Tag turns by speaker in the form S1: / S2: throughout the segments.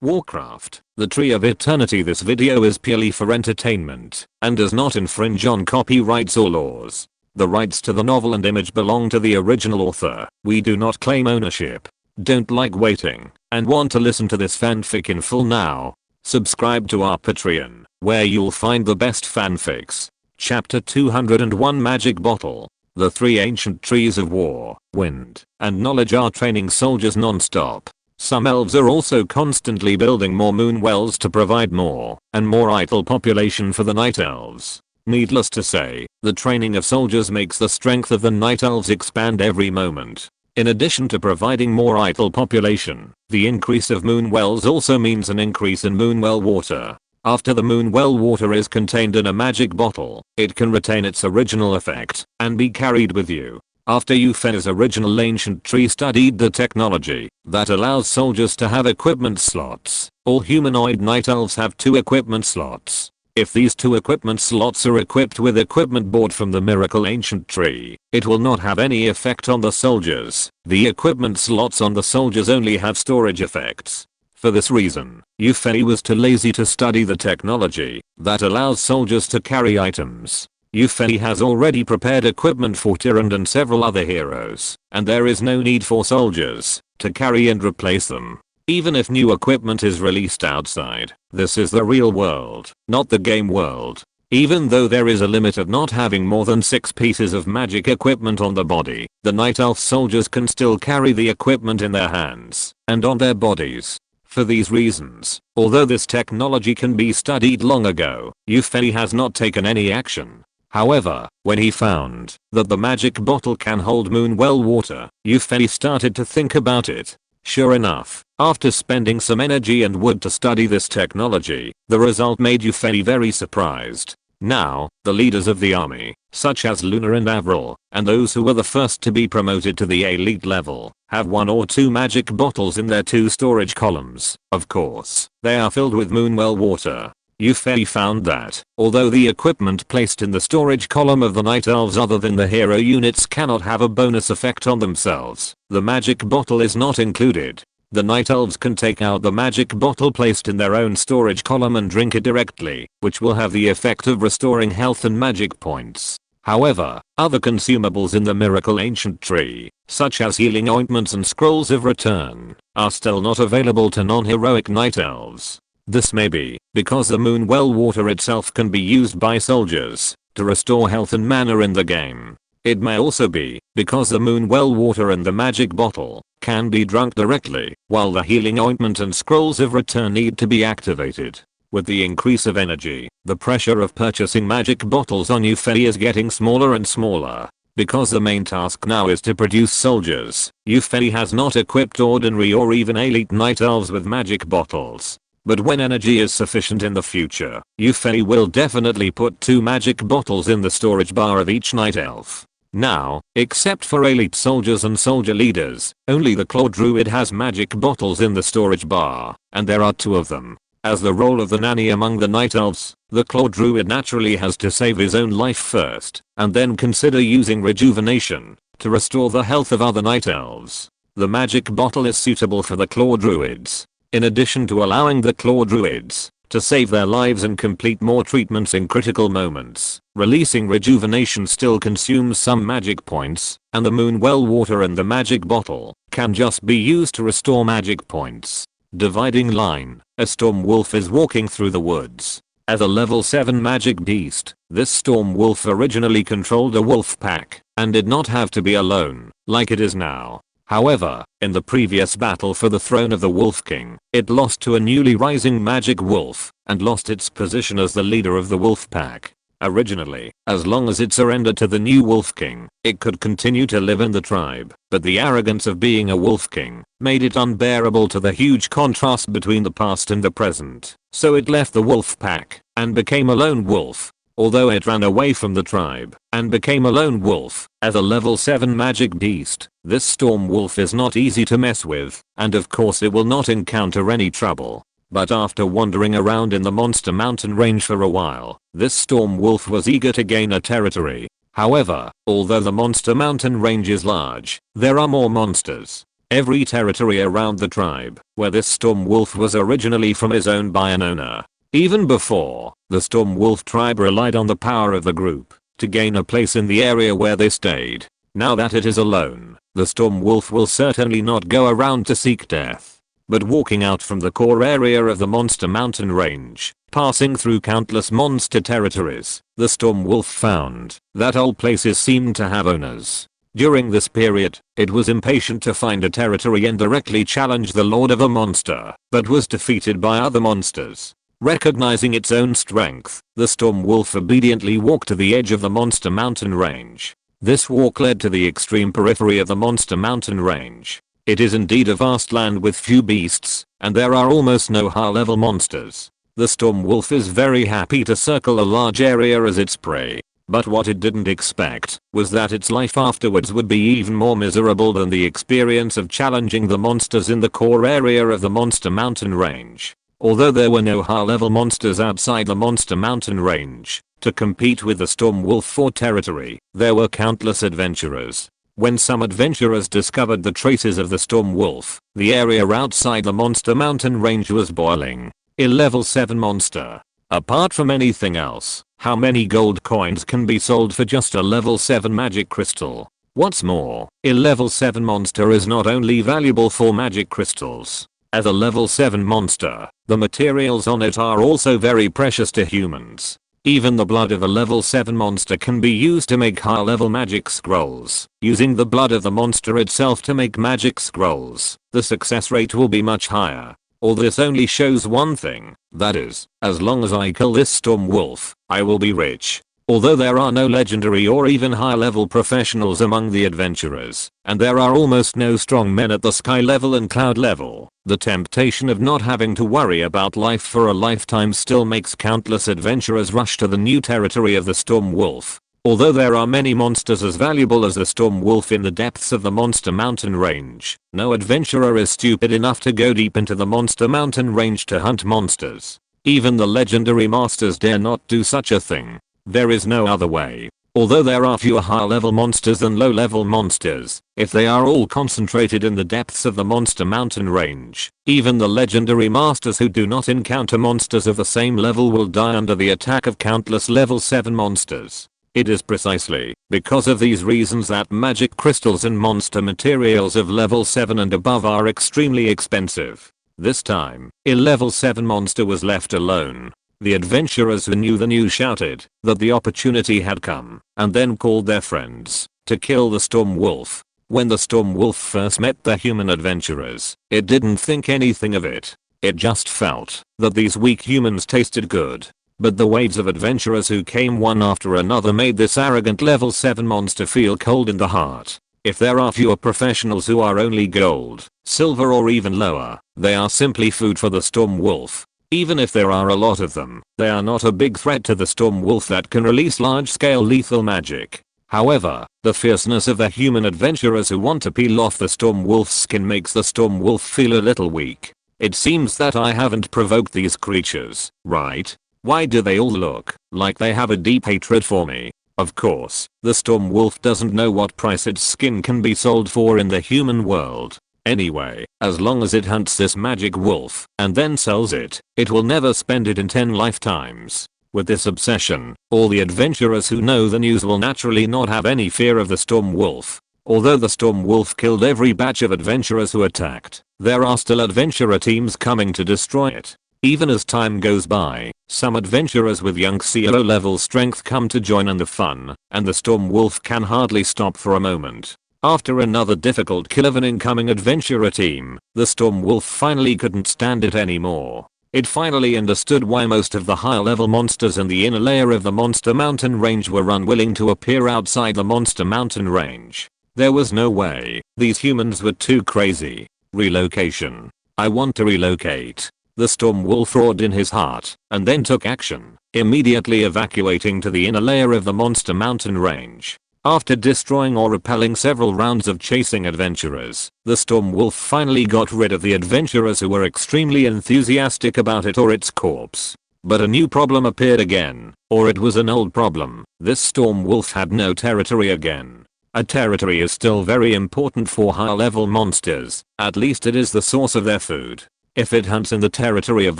S1: Warcraft, the Tree of Eternity. This video is purely for entertainment and does not infringe on copyrights or laws. The rights to the novel and image belong to the original author. We do not claim ownership. Don't like waiting and want to listen to this fanfic in full now? Subscribe to our Patreon, where you'll find the best fanfics. Chapter 201 Magic Bottle. The three ancient trees of war, wind, and knowledge are training soldiers non-stop. Some elves are also constantly building more moon wells to provide more and more idle population for the Night Elves. Needless to say, the training of soldiers makes the strength of the Night Elves expand every moment. In addition to providing more idle population, the increase of moon wells also means an increase in moon well water. After the moon well water is contained in a magic bottle, it can retain its original effect and be carried with you. After Euphenia's original ancient tree studied the technology that allows soldiers to have equipment slots, all humanoid Night Elves have 2 equipment slots. If these 2 equipment slots are equipped with equipment bought from the miracle ancient tree, it will not have any effect on the soldiers. The equipment slots on the soldiers only have storage effects. For this reason, Euphenia was too lazy to study the technology that allows soldiers to carry items. Euphenia has already prepared equipment for Tyrande and several other heroes, and there is no need for soldiers to carry and replace them. Even if new equipment is released outside, this is the real world, not the game world. Even though there is a limit of not having more than 6 pieces of magic equipment on the body, the Night Elf soldiers can still carry the equipment in their hands and on their bodies. For these reasons, although this technology can be studied long ago, Euphenia has not taken any action. However, when he found that the magic bottle can hold moon well water, Euphenia started to think about it. Sure enough, after spending some energy and wood to study this technology, the result made Euphenia very surprised. Now, the leaders of the army, such as Luna and Avril, and those who were the first to be promoted to the elite level, have 1 or 2 magic bottles in their 2 storage columns. Of course, they are filled with moonwell water. Euphenia found that, although the equipment placed in the storage column of the Night Elves other than the hero units cannot have a bonus effect on themselves, the magic bottle is not included. The Night Elves can take out the magic bottle placed in their own storage column and drink it directly, which will have the effect of restoring health and magic points. However, other consumables in the miracle ancient tree, such as healing ointments and scrolls of return, are still not available to non-heroic Night Elves. This may be because the moon well water itself can be used by soldiers to restore health and mana in the game. It may also be because the moon well water and the magic bottle can be drunk directly, while the healing ointment and scrolls of return need to be activated. With the increase of energy, the pressure of purchasing magic bottles on Euphenia is getting smaller and smaller. Because the main task now is to produce soldiers, Euphenia has not equipped ordinary or even elite Night Elves with magic bottles. But when energy is sufficient in the future, Euphenia will definitely put 2 magic bottles in the storage bar of each Night Elf. Now, except for elite soldiers and soldier leaders, only the Claw Druid has magic bottles in the storage bar, and there are 2 of them. As the role of the nanny among the Night Elves, the Claw Druid naturally has to save his own life first, and then consider using rejuvenation to restore the health of other Night Elves. The magic bottle is suitable for the Claw Druids. In addition to allowing the Claw Druids to save their lives and complete more treatments in critical moments, releasing rejuvenation still consumes some magic points, and the moon well water and the magic bottle can just be used to restore magic points. Dividing line. A storm wolf is walking through the woods. As a level 7 magic beast, this storm wolf originally controlled a wolf pack and did not have to be alone like it is now. However, in the previous battle for the throne of the Wolf King, it lost to a newly rising magic wolf and lost its position as the leader of the wolf pack. Originally, as long as it surrendered to the new Wolf King, it could continue to live in the tribe, but the arrogance of being a Wolf King made it unbearable to the huge contrast between the past and the present, so it left the wolf pack and became a lone wolf. Although it ran away from the tribe and became a lone wolf, as a level 7 magic beast, this storm wolf is not easy to mess with, and of course it will not encounter any trouble. But after wandering around in the Monster Mountain range for a while, this storm wolf was eager to gain a territory. However, although the Monster Mountain range is large, there are more monsters. every territory around the tribe where this storm wolf was originally from is owned by an owner. Even before, the storm wolf tribe relied on the power of the group to gain a place in the area where they stayed. Now that it is alone, the storm wolf will certainly not go around to seek death. But walking out from the core area of the monster mountain range, passing through countless monster territories, the storm wolf found that all places seemed to have owners. During this period, it was impatient to find a territory and directly challenge the lord of a monster, but was defeated by other monsters. Recognizing its own strength, the storm wolf obediently walked to the edge of the monster mountain range. This walk led to the extreme periphery of the monster mountain range. It is indeed a vast land with few beasts, and there are almost no high-level monsters. The storm wolf is very happy to circle a large area as its prey. But what it didn't expect was that its life afterwards would be even more miserable than the experience of challenging the monsters in the core area of the monster mountain range. Although there were no high-level monsters outside the monster mountain range to compete with the storm wolf for territory, there were countless adventurers. When some adventurers discovered the traces of the storm wolf, the area outside the monster mountain range was boiling. A level 7 monster. Apart from anything else, how many gold coins can be sold for just a level 7 magic crystal? What's more, a level 7 monster is not only valuable for magic crystals. As a level 7 monster, the materials on it are also very precious to humans. Even the blood of a level 7 monster can be used to make high-level magic scrolls. Using the blood of the monster itself to make magic scrolls, the success rate will be much higher. All this only shows one thing, that is, as long as I kill this storm wolf, I will be rich. Although there are no legendary or even high-level professionals among the adventurers, and there are almost no strong men at the sky level and cloud level, the temptation of not having to worry about life for a lifetime still makes countless adventurers rush to the new territory of the storm wolf. Although there are many monsters as valuable as the storm wolf in the depths of the monster mountain range, no adventurer is stupid enough to go deep into the monster mountain range to hunt monsters. Even the legendary masters dare not do such a thing. There is no other way. Although there are fewer high-level monsters than low-level monsters, if they are all concentrated in the depths of the monster mountain range, even the legendary masters who do not encounter monsters of the same level will die under the attack of countless level 7 monsters. It is precisely because of these reasons that magic crystals and monster materials of level 7 and above are extremely expensive. This time, a level 7 monster was left alone. The adventurers who knew the news shouted that the opportunity had come, and then called their friends to kill the storm wolf. When the storm wolf first met the human adventurers, it didn't think anything of it. It just felt that these weak humans tasted good. But the waves of adventurers who came one after another made this arrogant level 7 monster feel cold in the heart. If there are fewer professionals who are only gold, silver or even lower, they are simply food for the storm wolf. Even if there are a lot of them, they are not a big threat to the storm wolf that can release large-scale lethal magic. However, the fierceness of the human adventurers who want to peel off the storm wolf's skin makes the storm wolf feel a little weak. It seems that I haven't provoked these creatures, right? Why do they all look like they have a deep hatred for me? Of course, the storm wolf doesn't know what price its skin can be sold for in the human world. Anyway, as long as it hunts this magic wolf and then sells it, it will never spend it in 10 lifetimes. With this obsession, all the adventurers who know the news will naturally not have any fear of the storm wolf. Although the storm wolf killed every batch of adventurers who attacked, there are still adventurer teams coming to destroy it. Even as time goes by, some adventurers with young CLO level strength come to join in the fun, and the storm wolf can hardly stop for a moment. After another difficult kill of an incoming adventurer team, the storm wolf finally couldn't stand it anymore. It finally understood why most of the higher level monsters in the inner layer of the monster mountain range were unwilling to appear outside the monster mountain range. There was no way. These humans were too crazy. Relocation. I want to relocate. The storm wolf roared in his heart, and then took action, immediately evacuating to the inner layer of the monster mountain range. After destroying or repelling several rounds of chasing adventurers, the storm wolf finally got rid of the adventurers who were extremely enthusiastic about it or its corpse. But a new problem appeared again, or it was an old problem. This storm wolf had no territory again. A territory is still very important for high level monsters, at least it is the source of their food. If it hunts in the territory of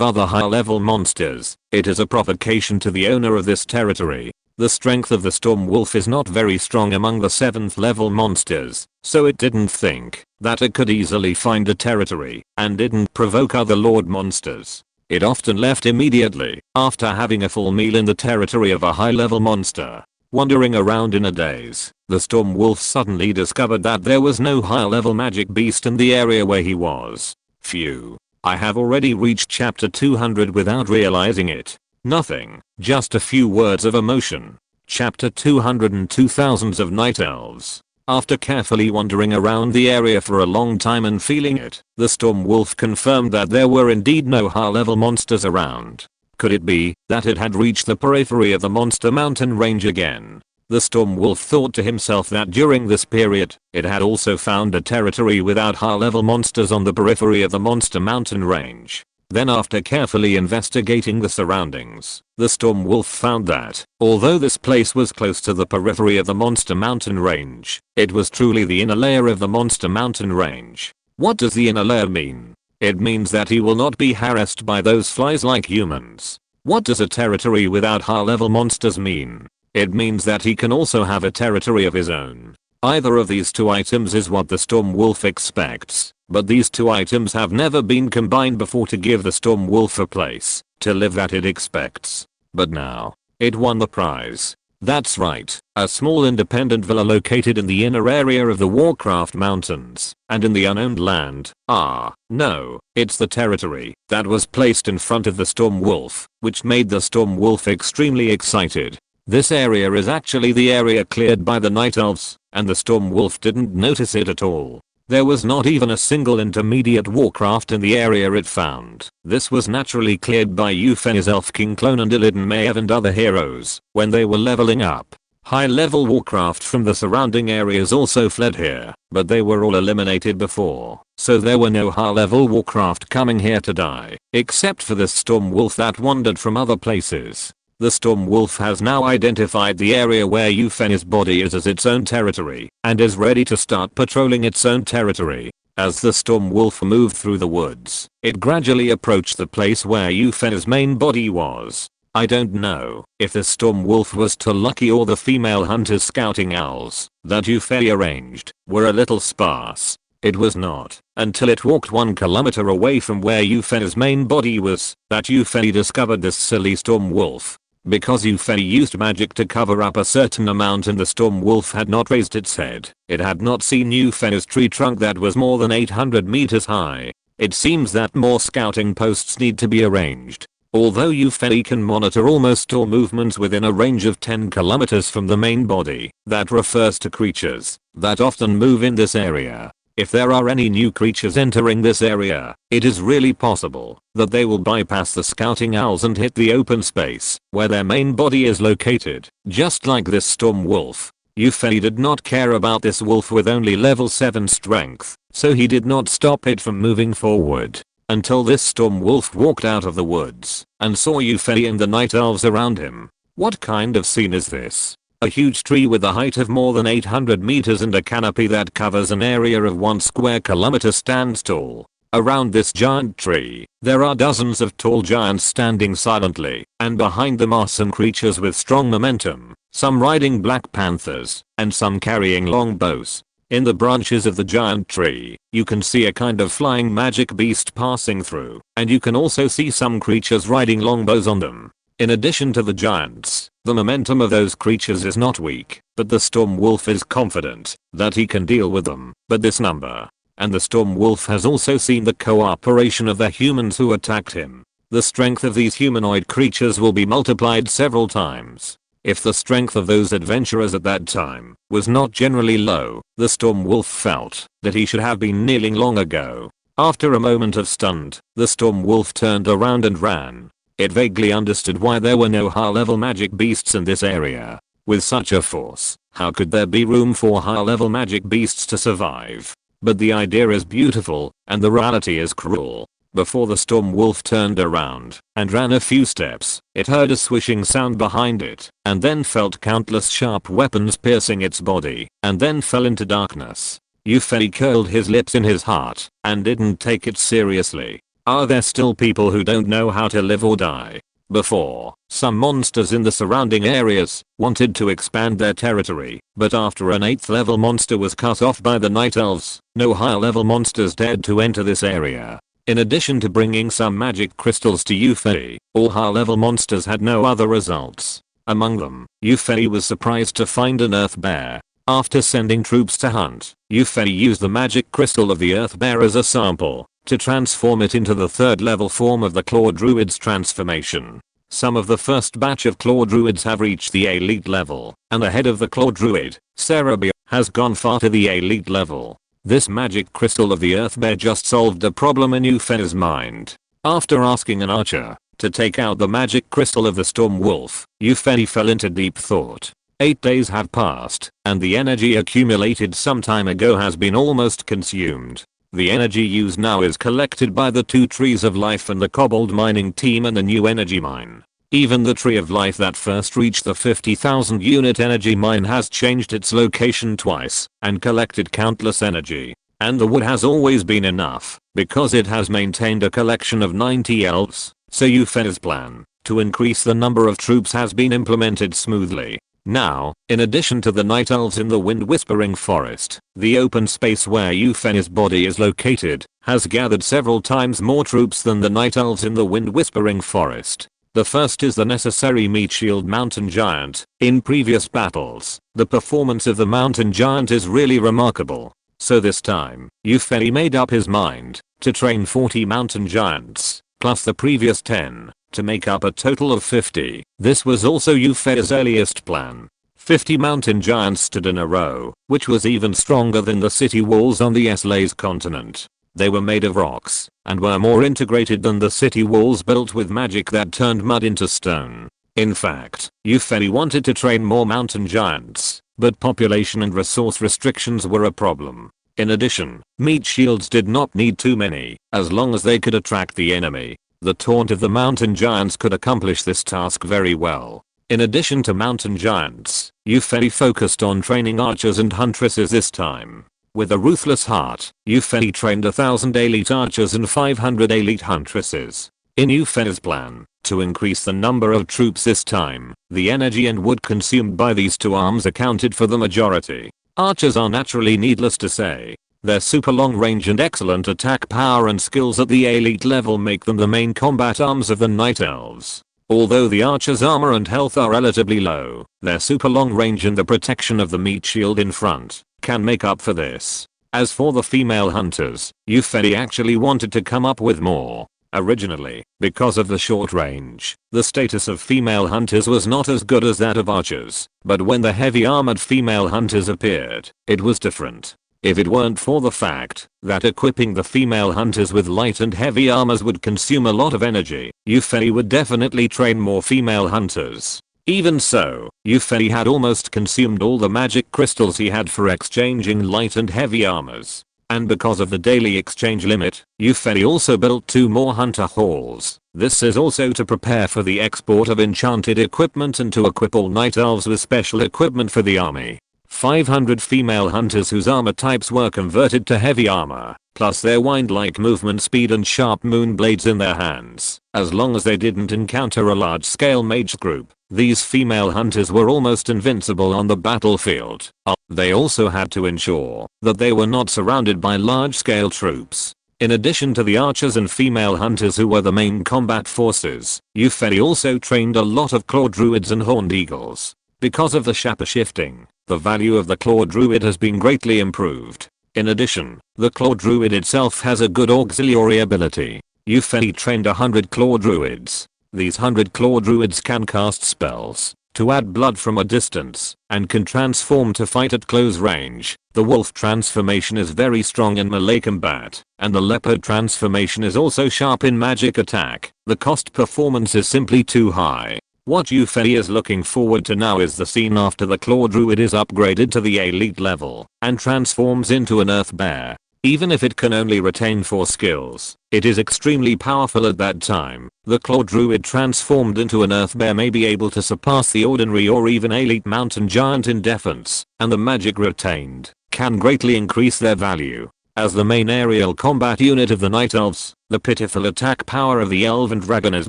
S1: other high level monsters, it is a provocation to the owner of this territory. The strength of the storm wolf is not very strong among the 7th level monsters, so it didn't think that it could easily find a territory and didn't provoke other lord monsters. It often left immediately after having a full meal in the territory of a high level monster. Wandering around in a daze, the storm wolf suddenly discovered that there was no high level magic beast in the area where he was. Phew. I have already reached chapter 200 without realizing it. Nothing, just a few words of emotion. Chapter 202 Thousands of Night Elves. After carefully wandering around the area for a long time and feeling it, the storm wolf confirmed that there were indeed no high-level monsters around. Could it be that it had reached the periphery of the monster mountain range again? The storm wolf thought to himself that during this period, it had also found a territory without high-level monsters on the periphery of the monster mountain range. Then after carefully investigating the surroundings, the storm wolf found that, although this place was close to the periphery of the monster mountain range, it was truly the inner layer of the monster mountain range. What does the inner layer mean? It means that he will not be harassed by those flies like humans. What does a territory without high-level monsters mean? It means that he can also have a territory of his own. Either of these two items is what the storm wolf expects, but these two items have never been combined before to give the storm wolf a place to live that it expects. But now, it won the prize. That's right, a small independent villa located in the inner area of the Warcraft mountains and in the unowned land. No, it's the territory that was placed in front of the storm wolf, which made the storm wolf extremely excited. This area is actually the area cleared by the Night Elves, and the storm wolf didn't notice it at all. There was not even a single intermediate Warcraft in the area it found. This was naturally cleared by Euphene's Elf King clone and Illidan Maev and other heroes when they were leveling up. High-level Warcraft from the surrounding areas also fled here, but they were all eliminated before, so there were no high-level Warcraft coming here to die, except for this storm wolf that wandered from other places. The storm wolf has now identified the area where Euphene's body is as its own territory and is ready to start patrolling its own territory. As the storm wolf moved through the woods, it gradually approached the place where Euphene's main body was. I don't know if the storm wolf was too lucky or the female hunters scouting owls that Euphene arranged were a little sparse. It was not until it walked 1 kilometer away from where Euphene's main body was that Euphene discovered this silly storm wolf. Because Euphene used magic to cover up a certain amount and the storm wolf had not raised its head, it had not seen Euphene's tree trunk that was more than 800 meters high. It seems that more scouting posts need to be arranged. Although Euphene can monitor almost all movements within a range of 10 kilometers from the main body, that refers to creatures that often move in this area. If there are any new creatures entering this area, it is really possible that they will bypass the scouting owls and hit the open space where their main body is located, just like this storm wolf. Euphene did not care about this wolf with only level 7 strength, so he did not stop it from moving forward until this storm wolf walked out of the woods and saw Euphene and the night elves around him. What kind of scene is this? A huge tree with a height of more than 800 meters and a canopy that covers an area of 1 square kilometer stands tall. Around this giant tree, there are dozens of tall giants standing silently, and behind them are some creatures with strong momentum, some riding black panthers, and some carrying long bows. In the branches of the giant tree, you can see a kind of flying magic beast passing through, and you can also see some creatures riding longbows on them. In addition to the giants, the momentum of those creatures is not weak, but the storm wolf is confident that he can deal with them, but this number. And the storm wolf has also seen the cooperation of the humans who attacked him. The strength of these humanoid creatures will be multiplied several times. If the strength of those adventurers at that time was not generally low, the storm wolf felt that he should have been kneeling long ago. After a moment of stunned, the storm wolf turned around and ran. It vaguely understood why there were no high-level magic beasts in this area. With such a force, how could there be room for high-level magic beasts to survive? But the idea is beautiful, and the reality is cruel. Before the storm wolf turned around and ran a few steps, it heard a swishing sound behind it, and then felt countless sharp weapons piercing its body, and then fell into darkness. Yufei curled his lips in his heart and didn't take it seriously. Are there still people who don't know how to live or die? Before, some monsters in the surrounding areas wanted to expand their territory, but after an 8th level monster was cut off by the Night Elves, no higher level monsters dared to enter this area. In addition to bringing some magic crystals to Yufei, all higher level monsters had no other results. Among them, Yufei was surprised to find an earth bear. After sending troops to hunt, Yufei used the magic crystal of the earth bear as a sample to transform it into the 3rd level form of the claw druid's transformation. Some of the first batch of claw druids have reached the elite level, and the head of the claw druid, Cerebia, has gone far to the elite level. This magic crystal of the earth bear just solved a problem in Yufei's mind. After asking an archer to take out the magic crystal of the storm wolf, Yufei fell into deep thought. 8 days have passed, and the energy accumulated some time ago has been almost consumed. The energy used now is collected by the 2 trees of life and the kobold mining team and the new energy mine. Even the tree of life that first reached the 50,000 unit energy mine has changed its location twice and collected countless energy. And the wood has always been enough because it has maintained a collection of 90 elves, so Yufei's plan to increase the number of troops has been implemented smoothly. Now, in addition to the Night Elves in the Wind Whispering Forest, the open space where Yufei's body is located has gathered several times more troops than the Night Elves in the Wind Whispering Forest. The first is the necessary meat shield mountain giant. In previous battles, the performance of the mountain giant is really remarkable. So this time, Yufei made up his mind to train 40 mountain giants, plus the previous 10. To make up a total of 50. This was also Yufei's earliest plan. 50 mountain giants stood in a row, which was even stronger than the city walls on the Slays continent. They were made of rocks, and were more integrated than the city walls built with magic that turned mud into stone. In fact, Yufei wanted to train more mountain giants, but population and resource restrictions were a problem. In addition, meat shields did not need too many, as long as they could attract the enemy. The taunt of the mountain giants could accomplish this task very well. In addition to mountain giants, Yufei focused on training archers and huntresses this time. With a ruthless heart, Yufei trained 1,000 elite archers and 500 elite huntresses. In Yufei's plan to increase the number of troops this time, the energy and wood consumed by these 2 arms accounted for the majority. Archers are naturally needless to say. Their super long range and excellent attack power and skills at the elite level make them the main combat arms of the Night Elves. Although the archer's armor and health are relatively low, their super long range and the protection of the meat shield in front can make up for this. As for the female hunters, Yufei actually wanted to come up with more. Originally, because of the short range, the status of female hunters was not as good as that of archers, but when the heavy armored female hunters appeared, it was different. If it weren't for the fact that equipping the female hunters with light and heavy armors would consume a lot of energy, Yufei would definitely train more female hunters. Even so, Yufei had almost consumed all the magic crystals he had for exchanging light and heavy armors. And because of the daily exchange limit, Yufei also built 2 more hunter halls. This is also to prepare for the export of enchanted equipment and to equip all Night Elves with special equipment for the army. 500 female hunters whose armor types were converted to heavy armor, plus their wind-like movement speed and sharp moon blades in their hands. As long as they didn't encounter a large-scale mage group, these female hunters were almost invincible on the battlefield. They also had to ensure that they were not surrounded by large-scale troops. In addition to the archers and female hunters who were the main combat forces, Yufei also trained a lot of claw druids and horned eagles. Because of the Shapa shifting, the value of the claw druid has been greatly improved. In addition, the claw druid itself has a good auxiliary ability. Yufei trained 100 claw druids. These 100 claw druids can cast spells to add blood from a distance and can transform to fight at close range. The wolf transformation is very strong in melee combat, and the leopard transformation is also sharp in magic attack. The cost performance is simply too high. What Yufei is looking forward to now is the scene after the claw druid is upgraded to the elite level and transforms into an earth bear. Even if it can only retain 4 skills, it is extremely powerful at that time. The Claw Druid transformed into an Earth Bear may be able to surpass the ordinary or even elite mountain giant in defense, and the magic retained can greatly increase their value. As the main aerial combat unit of the Night Elves, the pitiful attack power of the Elven Dragon is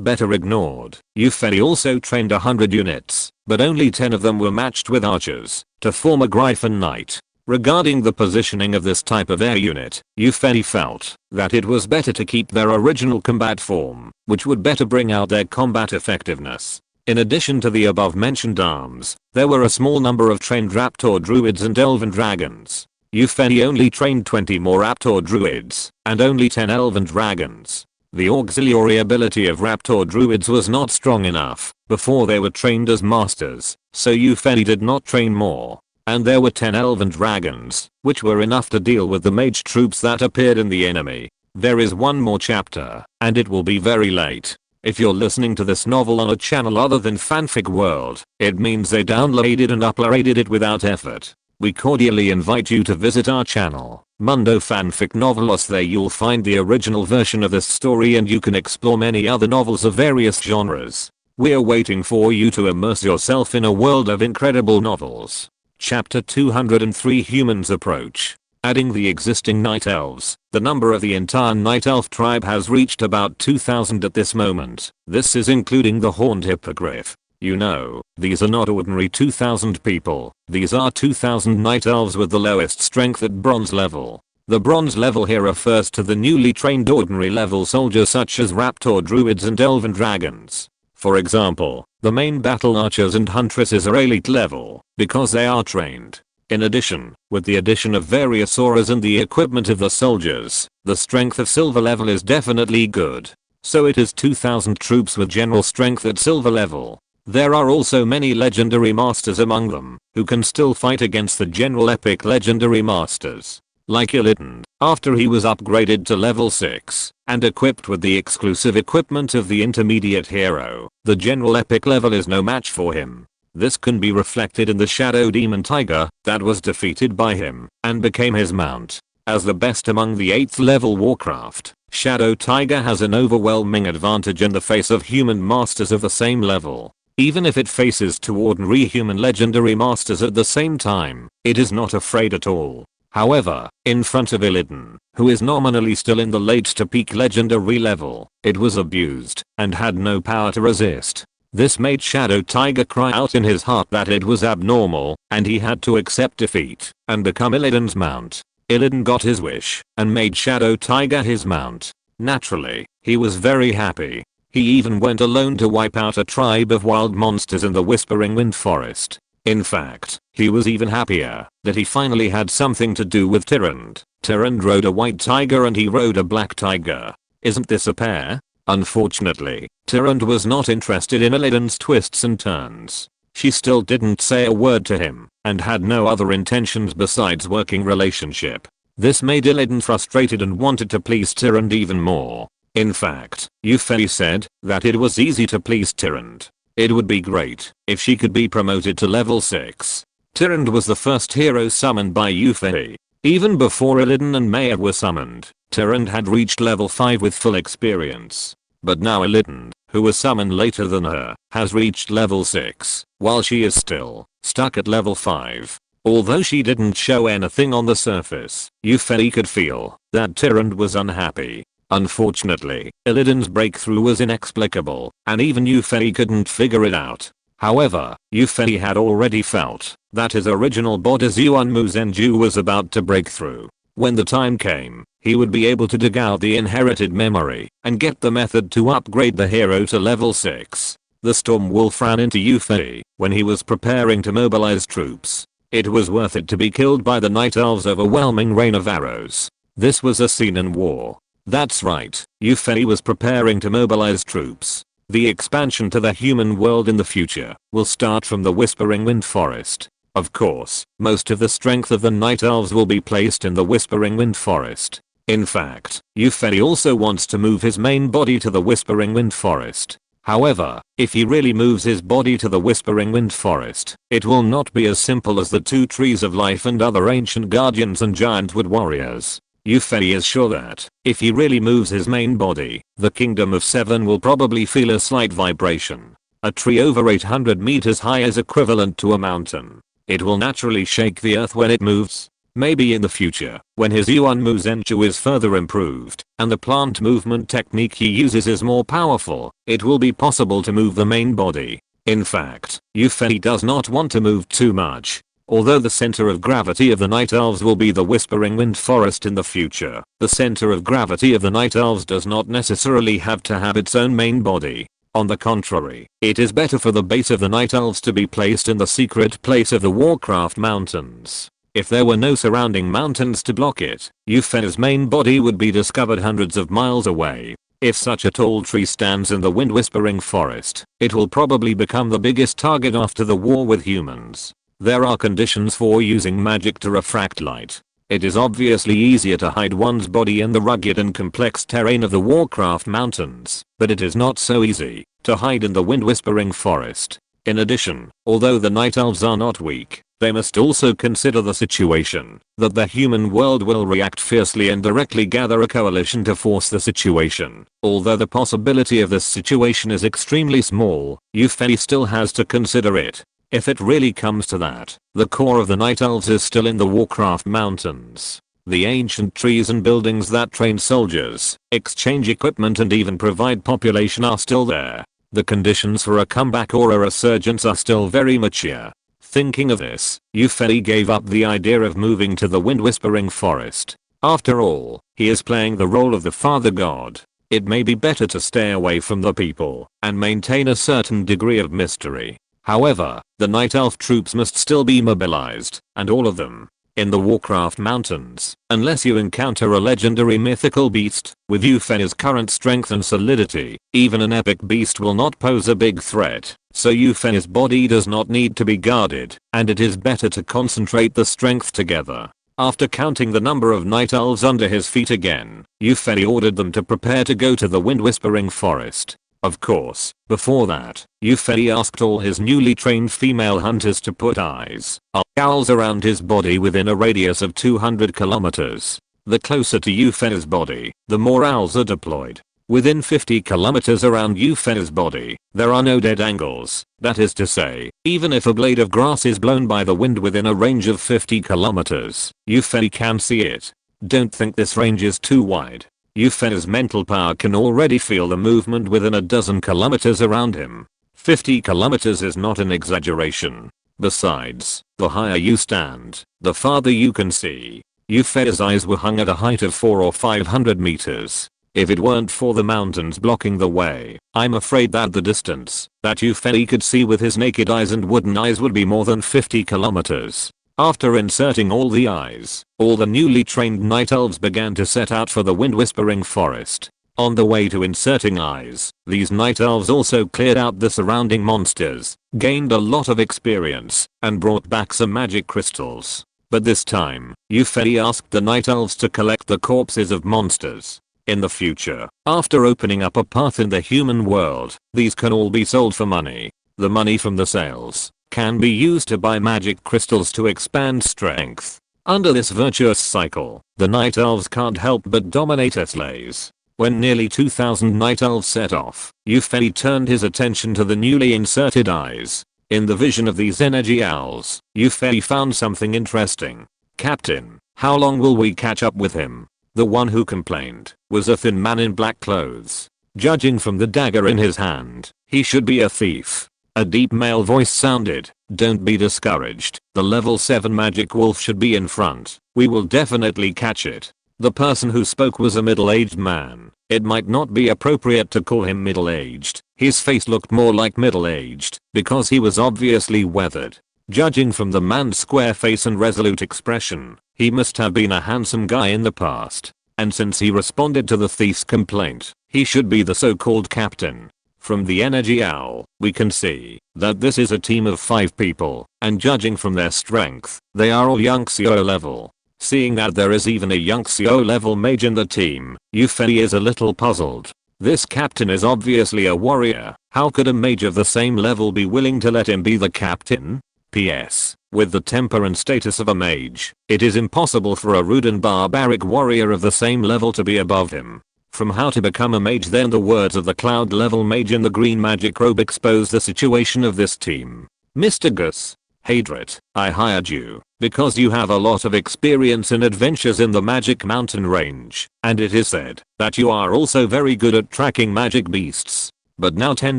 S1: better ignored. Yufei also trained 100 units, but only 10 of them were matched with archers, to form a Gryphon Knight. Regarding the positioning of this type of air unit, Yufei felt that it was better to keep their original combat form, which would better bring out their combat effectiveness. In addition to the above mentioned arms, there were a small number of trained Raptor Druids and Elven Dragons. Yufei only trained 20 more Raptor Druids, and only 10 Elven Dragons. The auxiliary ability of Raptor Druids was not strong enough before they were trained as masters, so Yufei did not train more. And there were 10 Elven Dragons, which were enough to deal with the mage troops that appeared in the enemy. There is one more chapter, and it will be very late. If you're listening to this novel on a channel other than Fanfic World, it means they downloaded and uploaded it without effort. We cordially invite you to visit our channel, Mundo Fanfic Novelos. There you'll find the original version of this story and you can explore many other novels of various genres. We're waiting for you to immerse yourself in a world of incredible novels. Chapter 203 Humans Approach. Adding the existing Night Elves, the number of the entire Night Elf tribe has reached about 2,000 at this moment. This is including the Horned Hippogriff. You know, these are not ordinary 2,000 people, these are 2,000 Night Elves with the lowest strength at bronze level. The bronze level here refers to the newly trained ordinary level soldiers such as Raptor Druids and Elven Dragons. For example, the main battle archers and huntresses are elite level, because they are trained. In addition, with the addition of various auras and the equipment of the soldiers, the strength of silver level is definitely good. So it is 2,000 troops with general strength at silver level. There are also many legendary masters among them, who can still fight against the general epic legendary masters. Like Illidan, after he was upgraded to level 6, and equipped with the exclusive equipment of the intermediate hero, the general epic level is no match for him. This can be reflected in the Shadow Demon Tiger, that was defeated by him, and became his mount. As the best among the 8th level Warcraft, Shadow Tiger has an overwhelming advantage in the face of human masters of the same level. Even if it faces 2 ordinary human legendary masters at the same time, it is not afraid at all. However, in front of Illidan, who is nominally still in the late to peak legendary level, it was abused, and had no power to resist. This made Shadow Tiger cry out in his heart that it was abnormal, and he had to accept defeat, and become Illidan's mount. Illidan got his wish, and made Shadow Tiger his mount. Naturally, he was very happy. He even went alone to wipe out a tribe of wild monsters in the Whispering Wind Forest. In fact, he was even happier that he finally had something to do with Tyrande. Tyrande rode a white tiger and he rode a black tiger. Isn't this a pair? Unfortunately, Tyrande was not interested in Illidan's twists and turns. She still didn't say a word to him, and had no other intentions besides working relationship. This made Illidan frustrated and wanted to please Tyrande even more. In fact, Yufei said that it was easy to please Tyrande. It would be great if she could be promoted to level 6. Tyrande was the first hero summoned by Yufei. Even before Illidan and Maya were summoned, Tyrande had reached level 5 with full experience. But now Illidan, who was summoned later than her, has reached level 6, while she is still stuck at level 5. Although she didn't show anything on the surface, Yufei could feel that Tyrande was unhappy. Unfortunately, Illidan's breakthrough was inexplicable, and even Yufei couldn't figure it out. However, Yufei had already felt that his original Bodazuan Muzenju was about to break through. When the time came, he would be able to dig out the inherited memory and get the method to upgrade the hero to level 6. The Storm Wolf ran into Yufei when he was preparing to mobilize troops. It was worth it to be killed by the Night Elves' overwhelming rain of arrows. This was a scene in war. That's right, Yufei was preparing to mobilize troops. The expansion to the human world in the future will start from the Whispering Wind Forest. Of course, most of the strength of the Night Elves will be placed in the Whispering Wind Forest. In fact, Yufei also wants to move his main body to the Whispering Wind Forest. However, if he really moves his body to the Whispering Wind Forest, it will not be as simple as the 2 trees of life and other ancient guardians and giant wood warriors. Yufei is sure that, if he really moves his main body, the Kingdom of Seven will probably feel a slight vibration. A tree over 800 meters high is equivalent to a mountain. It will naturally shake the earth when it moves. Maybe in the future, when his Yuan Muzenchu is further improved, and the plant movement technique he uses is more powerful, it will be possible to move the main body. In fact, Yufei does not want to move too much. Although the center of gravity of the Night Elves will be the Whispering Wind Forest in the future, the center of gravity of the Night Elves does not necessarily have to have its own main body. On the contrary, it is better for the base of the Night Elves to be placed in the secret place of the Warcraft mountains. If there were no surrounding mountains to block it, Yufei's main body would be discovered hundreds of miles away. If such a tall tree stands in the Wind Whispering Forest, it will probably become the biggest target after the war with humans. There are conditions for using magic to refract light. It is obviously easier to hide one's body in the rugged and complex terrain of the Warcraft mountains, but it is not so easy to hide in the Wind Whispering Forest. In addition, although the Night Elves are not weak, they must also consider the situation that the human world will react fiercely and directly gather a coalition to force the situation. Although the possibility of this situation is extremely small, Yufei still has to consider it. If it really comes to that, the core of the Night Elves is still in the Warcraft mountains. The ancient trees and buildings that train soldiers, exchange equipment and even provide population are still there. The conditions for a comeback or a resurgence are still very mature. Thinking of this, Yufei gave up the idea of moving to the Wind Whispering Forest. After all, he is playing the role of the Father God. It may be better to stay away from the people and maintain a certain degree of mystery. However, the Night Elf troops must still be mobilized, and all of them, in the Warcraft mountains, unless you encounter a legendary mythical beast. With Yufei's current strength and solidity, even an epic beast will not pose a big threat, so Yufei's body does not need to be guarded, and it is better to concentrate the strength together. After counting the number of Night Elves under his feet again, Yufei ordered them to prepare to go to the Wind Whispering Forest. Of course, before that, Yufei asked all his newly trained female hunters to put eyes or owls around his body within a radius of 200 kilometers. The closer to Yufei's body, the more owls are deployed. Within 50 kilometers around Yufei's body, there are no dead angles. That is to say, even if a blade of grass is blown by the wind within a range of 50 kilometers, Yufei can see it. Don't think this range is too wide. Yufei's mental power can already feel the movement within a dozen kilometers around him. 50 kilometers is not an exaggeration. Besides, the higher you stand, the farther you can see. Yufei's eyes were hung at a height of 400 or 500 meters. If it weren't for the mountains blocking the way, I'm afraid that the distance that Yufei could see with his naked eyes and wooden eyes would be more than 50 kilometers. After inserting all the eyes, all the newly trained Night Elves began to set out for the Wind Whispering Forest. On the way to inserting eyes, these Night Elves also cleared out the surrounding monsters, gained a lot of experience, and brought back some magic crystals. But this time, Yufei asked the Night Elves to collect the corpses of monsters. In the future, after opening up a path in the human world, these can all be sold for money. The money from the sales can be used to buy magic crystals to expand strength. Under this virtuous cycle, the Night Elves can't help but dominate Eslays. When nearly 2,000 Night Elves set off, Yufei turned his attention to the newly inserted eyes. In the vision of these energy owls, Yufei found something interesting. "Captain, how long will we catch up with him?" The one who complained was a thin man in black clothes. Judging from the dagger in his hand, he should be a thief. A deep male voice sounded, "Don't be discouraged, the level 7 magic wolf should be in front. We will definitely catch it." The person who spoke was a middle-aged man. It might not be appropriate to call him middle-aged. His face looked more like middle-aged, because he was obviously weathered. Judging from the man's square face and resolute expression, he must have been a handsome guy in the past. And since he responded to the thief's complaint, he should be the so-called captain. From the energy owl, we can see that this is a team of 5 people, and judging from their strength, they are all Yunxio level. Seeing that there is even a Yunxio level mage in the team, Yufei is a little puzzled. This captain is obviously a warrior. How could a mage of the same level be willing to let him be the captain? PS. With the temper and status of a mage, it is impossible for a rude and barbaric warrior of the same level to be above him. From How to Become a Mage, then the words of the cloud level mage in the green magic robe expose the situation of this team. Mr. Gus Hadrit, I hired you because you have a lot of experience in adventures in the Magic Mountain range, and it is said that you are also very good at tracking magic beasts. But now 10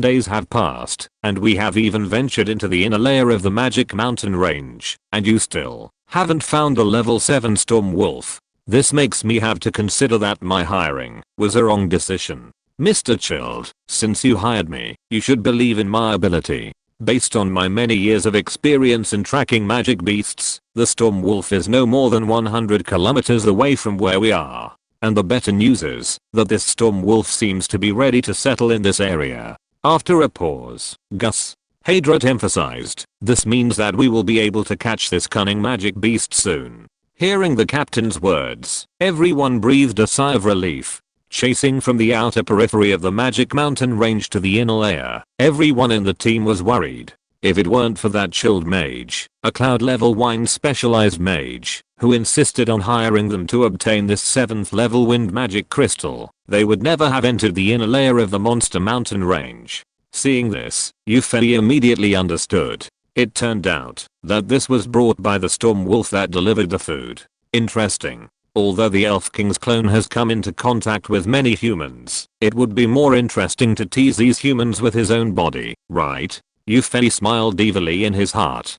S1: days have passed, and we have even ventured into the inner layer of the Magic Mountain range, and you still haven't found the level 7 Storm Wolf. This makes me have to consider that my hiring was a wrong decision. Mr. Chilled, since you hired me, you should believe in my ability. Based on my many years of experience in tracking magic beasts, the Storm Wolf is no more than 100 kilometers away from where we are. And the better news is that this Storm Wolf seems to be ready to settle in this area. After a pause, Gus Hadrit emphasized, this means that we will be able to catch this cunning magic beast soon. Hearing the captain's words, everyone breathed a sigh of relief. Chasing from the outer periphery of the Magic Mountain range to the inner layer, everyone in the team was worried. If it weren't for that chilled mage, a cloud level wine specialized mage, who insisted on hiring them to obtain this 7th level wind magic crystal, they would never have entered the inner layer of the Monster Mountain range. Seeing this, Euphony immediately understood. It turned out that this was brought by the Storm Wolf that delivered the food. Interesting. Although the Elf King's clone has come into contact with many humans, it would be more interesting to tease these humans with his own body, right? Euphony smiled evilly in his heart.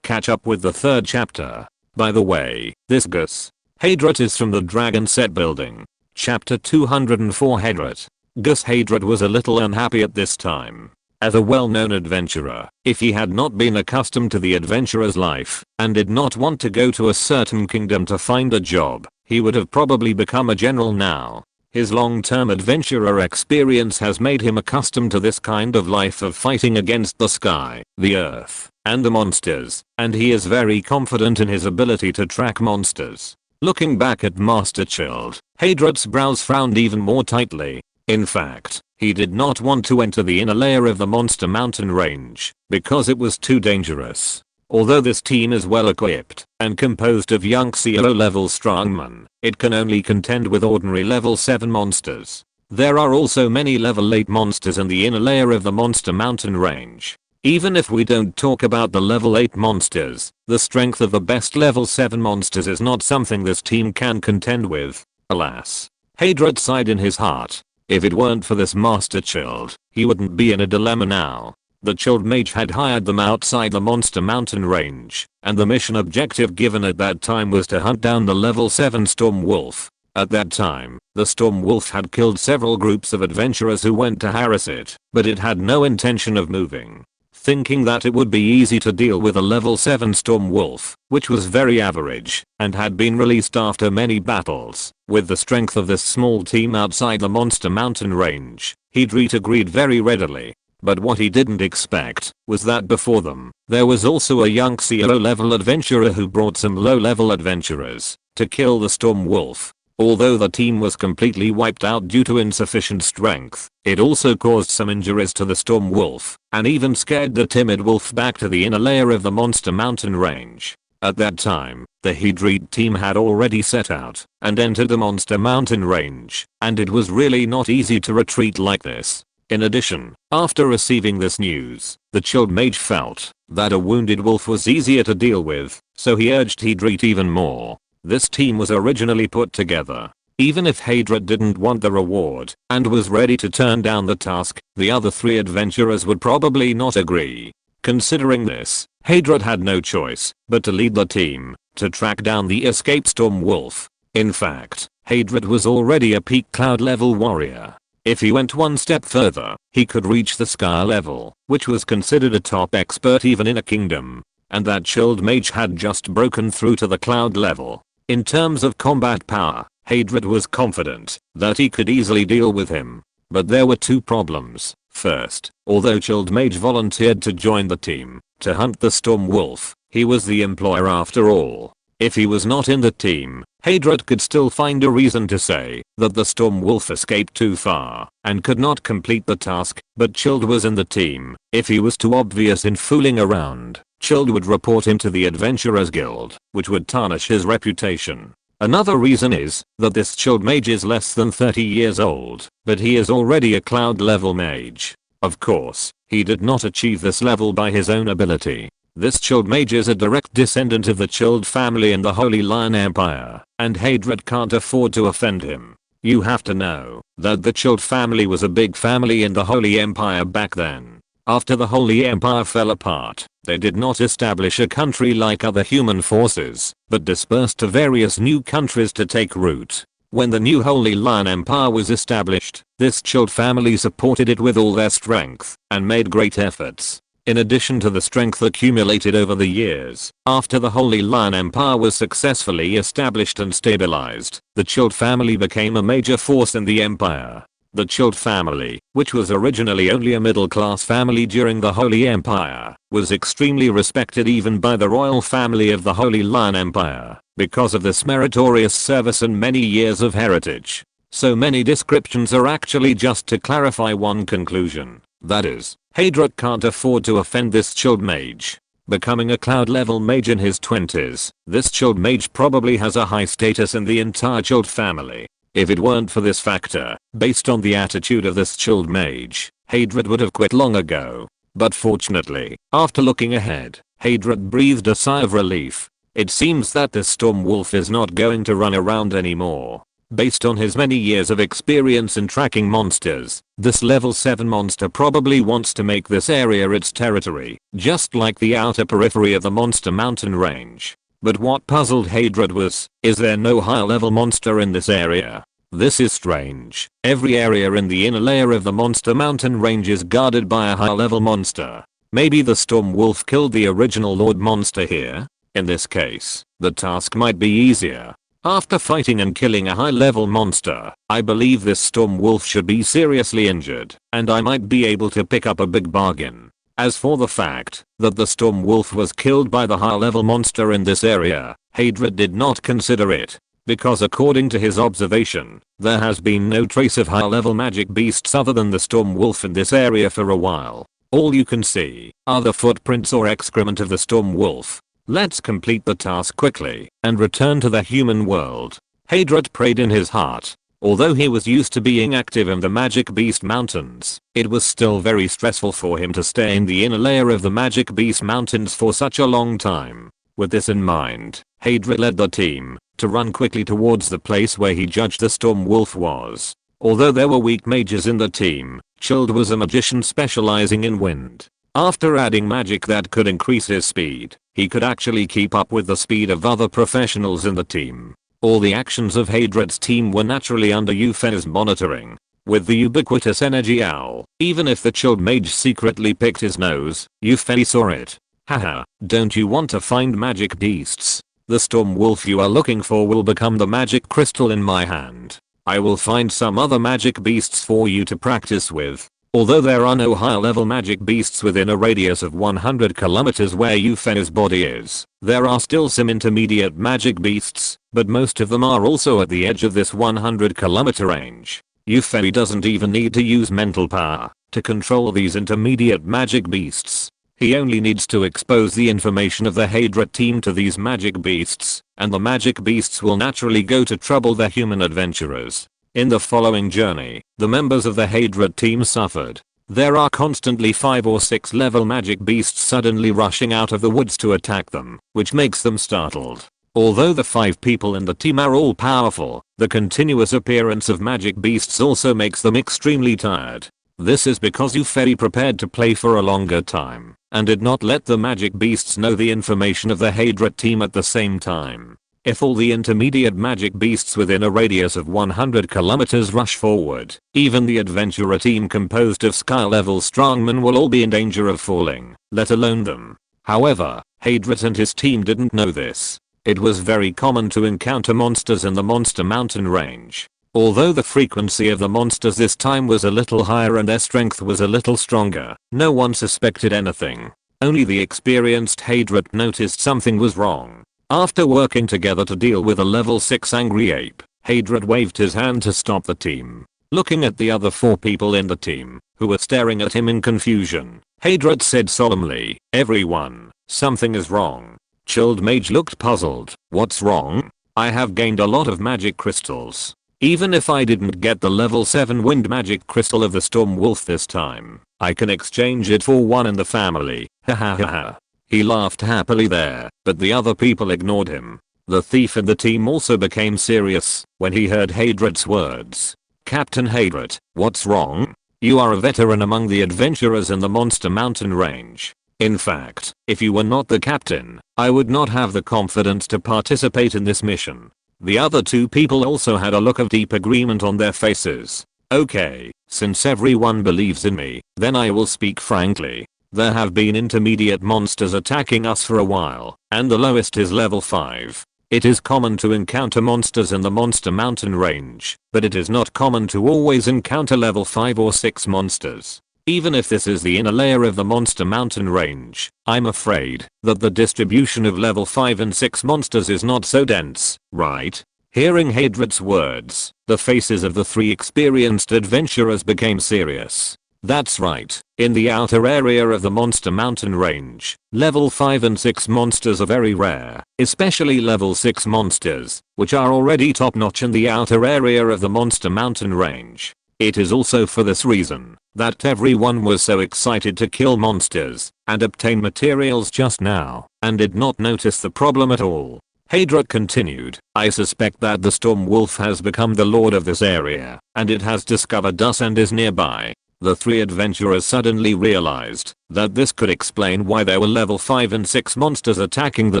S1: Catch up with the 3rd chapter. By the way, this Gus Hadrit is from the Dragon Set building. Chapter 204 Hadrit. Gus Hadrit was a little unhappy at this time. As a well-known adventurer, if he had not been accustomed to the adventurer's life and did not want to go to a certain kingdom to find a job, he would have probably become a general now. His long-term adventurer experience has made him accustomed to this kind of life of fighting against the sky, the earth, and the monsters, and he is very confident in his ability to track monsters. Looking back at Master Chilled, Hadrit's brows frowned even more tightly. In fact, he did not want to enter the inner layer of the Monster Mountain range because it was too dangerous. Although this team is well equipped and composed of young CLO level strongmen, it can only contend with ordinary level 7 monsters. There are also many level 8 monsters in the inner layer of the Monster Mountain range. Even if we don't talk about the level 8 monsters, the strength of the best level 7 monsters is not something this team can contend with. Alas. Hadrit sighed in his heart. If it weren't for this Master Chilled, he wouldn't be in a dilemma now. The Chilled Mage had hired them outside the Monster Mountain range, and the mission objective given at that time was to hunt down the level 7 Storm Wolf. At that time, the Storm Wolf had killed several groups of adventurers who went to harass it, but it had no intention of moving. Thinking that it would be easy to deal with a level 7 Storm Wolf, which was very average, and had been released after many battles, with the strength of this small team outside the Monster Mountain range, Hadrit agreed very readily. But what he didn't expect was that before them, there was also a young CLO level adventurer who brought some low level adventurers to kill the Storm Wolf. Although the team was completely wiped out due to insufficient strength, it also caused some injuries to the Storm Wolf, and even scared the timid wolf back to the inner layer of the Monster Mountain range. At that time, the Hadrit team had already set out and entered the Monster Mountain range, and it was really not easy to retreat like this. In addition, after receiving this news, the Chilled Mage felt that a wounded wolf was easier to deal with, so he urged Hadrit even more. This team was originally put together. Even if Hadrit didn't want the reward and was ready to turn down the task, the other 3 adventurers would probably not agree. Considering this, Hadrit had no choice but to lead the team to track down the escaped Storm Wolf. In fact, Hadrit was already a peak cloud level warrior. If he went one step further, he could reach the sky level, which was considered a top expert even in a kingdom. And that Chilled Mage had just broken through to the cloud level. In terms of combat power, Hadrit was confident that he could easily deal with him. But there were 2 problems. First, although Chilled Mage volunteered to join the team to hunt the Storm Wolf, he was the employer after all. If he was not in the team, Hadrit could still find a reason to say that the Storm Wolf escaped too far and could not complete the task, but Chilled was in the team. If he was too obvious in fooling around, Chilled would report him to the Adventurers Guild, which would tarnish his reputation. Another reason is that this Chilled mage is less than 30 years old, but he is already a cloud level mage. Of course, he did not achieve this level by his own ability. This Chilled mage is a direct descendant of the Chilled family in the Holy Lion Empire, and Hadred can't afford to offend him. You have to know that the Chilled family was a big family in the Holy Empire back then. After the Holy Empire fell apart, they did not establish a country like other human forces, but dispersed to various new countries to take root. When the new Holy Lion Empire was established, this Chilled family supported it with all their strength and made great efforts. In addition to the strength accumulated over the years, after the Holy Lion Empire was successfully established and stabilized, the Chilled family became a major force in the empire. The Chilled family, which was originally only a middle-class family during the Holy Empire, was extremely respected even by the royal family of the Holy Lion Empire, because of this meritorious service and many years of heritage. So many descriptions are actually just to clarify one conclusion. That is, Hadred can't afford to offend this Chilled mage. Becoming a cloud level mage in his 20s, this Chilled mage probably has a high status in the entire Chilled family. If it weren't for this factor, based on the attitude of this Chilled mage, Hadred would have quit long ago. But fortunately, after looking ahead, Hadred breathed a sigh of relief. It seems that this Storm Wolf is not going to run around anymore. Based on his many years of experience in tracking monsters, this level 7 monster probably wants to make this area its territory, just like the outer periphery of the Monster Mountain range. But what puzzled Hadred was, is there no higher level monster in this area? This is strange. Every area in the inner layer of the Monster Mountain range is guarded by a high level monster. Maybe the Storm Wolf killed the original Lord Monster here? In this case, the task might be easier. After fighting and killing a high level monster, I believe this Storm Wolf should be seriously injured, and I might be able to pick up a big bargain. As for the fact that the Storm Wolf was killed by the high level monster in this area, Hadred did not consider it, because according to his observation, there has been no trace of high level magic beasts other than the Storm Wolf in this area for a while. All you can see are the footprints or excrement of the Storm Wolf. Let's complete the task quickly and return to the human world. Hadred prayed in his heart. Although he was used to being active in the Magic Beast Mountains, it was still very stressful for him to stay in the inner layer of the Magic Beast Mountains for such a long time. With this in mind, Hadred led the team to run quickly towards the place where he judged the Storm Wolf was. Although there were weak mages in the team, Chilled was a magician specializing in wind. After adding magic that could increase his speed, he could actually keep up with the speed of other professionals in the team. All the actions of Hadred's team were naturally under Eupheni's monitoring. With the ubiquitous energy owl, even if the Chilled mage secretly picked his nose, Eupheni saw it. Haha, don't you want to find magic beasts? The Storm Wolf you are looking for will become the magic crystal in my hand. I will find some other magic beasts for you to practice with. Although there are no higher level magic beasts within a radius of 100 kilometers where Eupheni's body is, there are still some intermediate magic beasts, but most of them are also at the edge of this 100 kilometer range. Eupheni doesn't even need to use mental power to control these intermediate magic beasts. He only needs to expose the information of the Hadred team to these magic beasts, and the magic beasts will naturally go to trouble the human adventurers. In the following journey, the members of the Hadred team suffered. There are constantly 5 or 6 level magic beasts suddenly rushing out of the woods to attack them, which makes them startled. Although the 5 people in the team are all powerful, the continuous appearance of magic beasts also makes them extremely tired. This is because Eupheni prepared to play for a longer time, and did not let the magic beasts know the information of the Hadred team at the same time. If all the intermediate magic beasts within a radius of 100 kilometers rush forward, even the adventurer team composed of sky-level strongmen will all be in danger of falling, let alone them. However, Hadred and his team didn't know this. It was very common to encounter monsters in the Monster Mountain range. Although the frequency of the monsters this time was a little higher and their strength was a little stronger, no one suspected anything. Only the experienced Hadred noticed something was wrong. After working together to deal with a level 6 angry ape, Hadred waved his hand to stop the team. Looking at the other 4 people in the team, who were staring at him in confusion, Hadred said solemnly, "Everyone, Something is wrong. Chilled Mage looked puzzled. What's wrong? I have gained a lot of magic crystals. Even if I didn't get the level 7 wind magic crystal of the Storm Wolf this time, I can exchange it for one in the family. Ha ha ha ha. He laughed happily there, but the other people ignored him. The thief in the team also became serious when he heard Hadrat's words. Captain Hadrat, what's wrong? You are a veteran among the adventurers in the Monster Mountain range. In fact, if you were not the captain, I would not have the confidence to participate in this mission. The other two people also had a look of deep agreement on their faces. Okay, since everyone believes in me, then I will speak frankly. There have been intermediate monsters attacking us for a while, and the lowest is level 5. It is common to encounter monsters in the Monster Mountain range, but it is not common to always encounter level 5 or 6 monsters. Even if this is the inner layer of the Monster Mountain range, I'm afraid that the distribution of level 5 and 6 monsters is not so dense, right? Hearing Hadrat's words, the faces of the 3 experienced adventurers became serious. That's right, in the outer area of the Monster Mountain range, level 5 and 6 monsters are very rare, especially level 6 monsters, which are already top notch in the outer area of the Monster Mountain range. It is also for this reason that everyone was so excited to kill monsters and obtain materials just now and did not notice the problem at all. Hadrat continued, I suspect that the Storm Wolf has become the lord of this area and it has discovered us and is nearby. The 3 adventurers suddenly realized that this could explain why there were level 5 and 6 monsters attacking the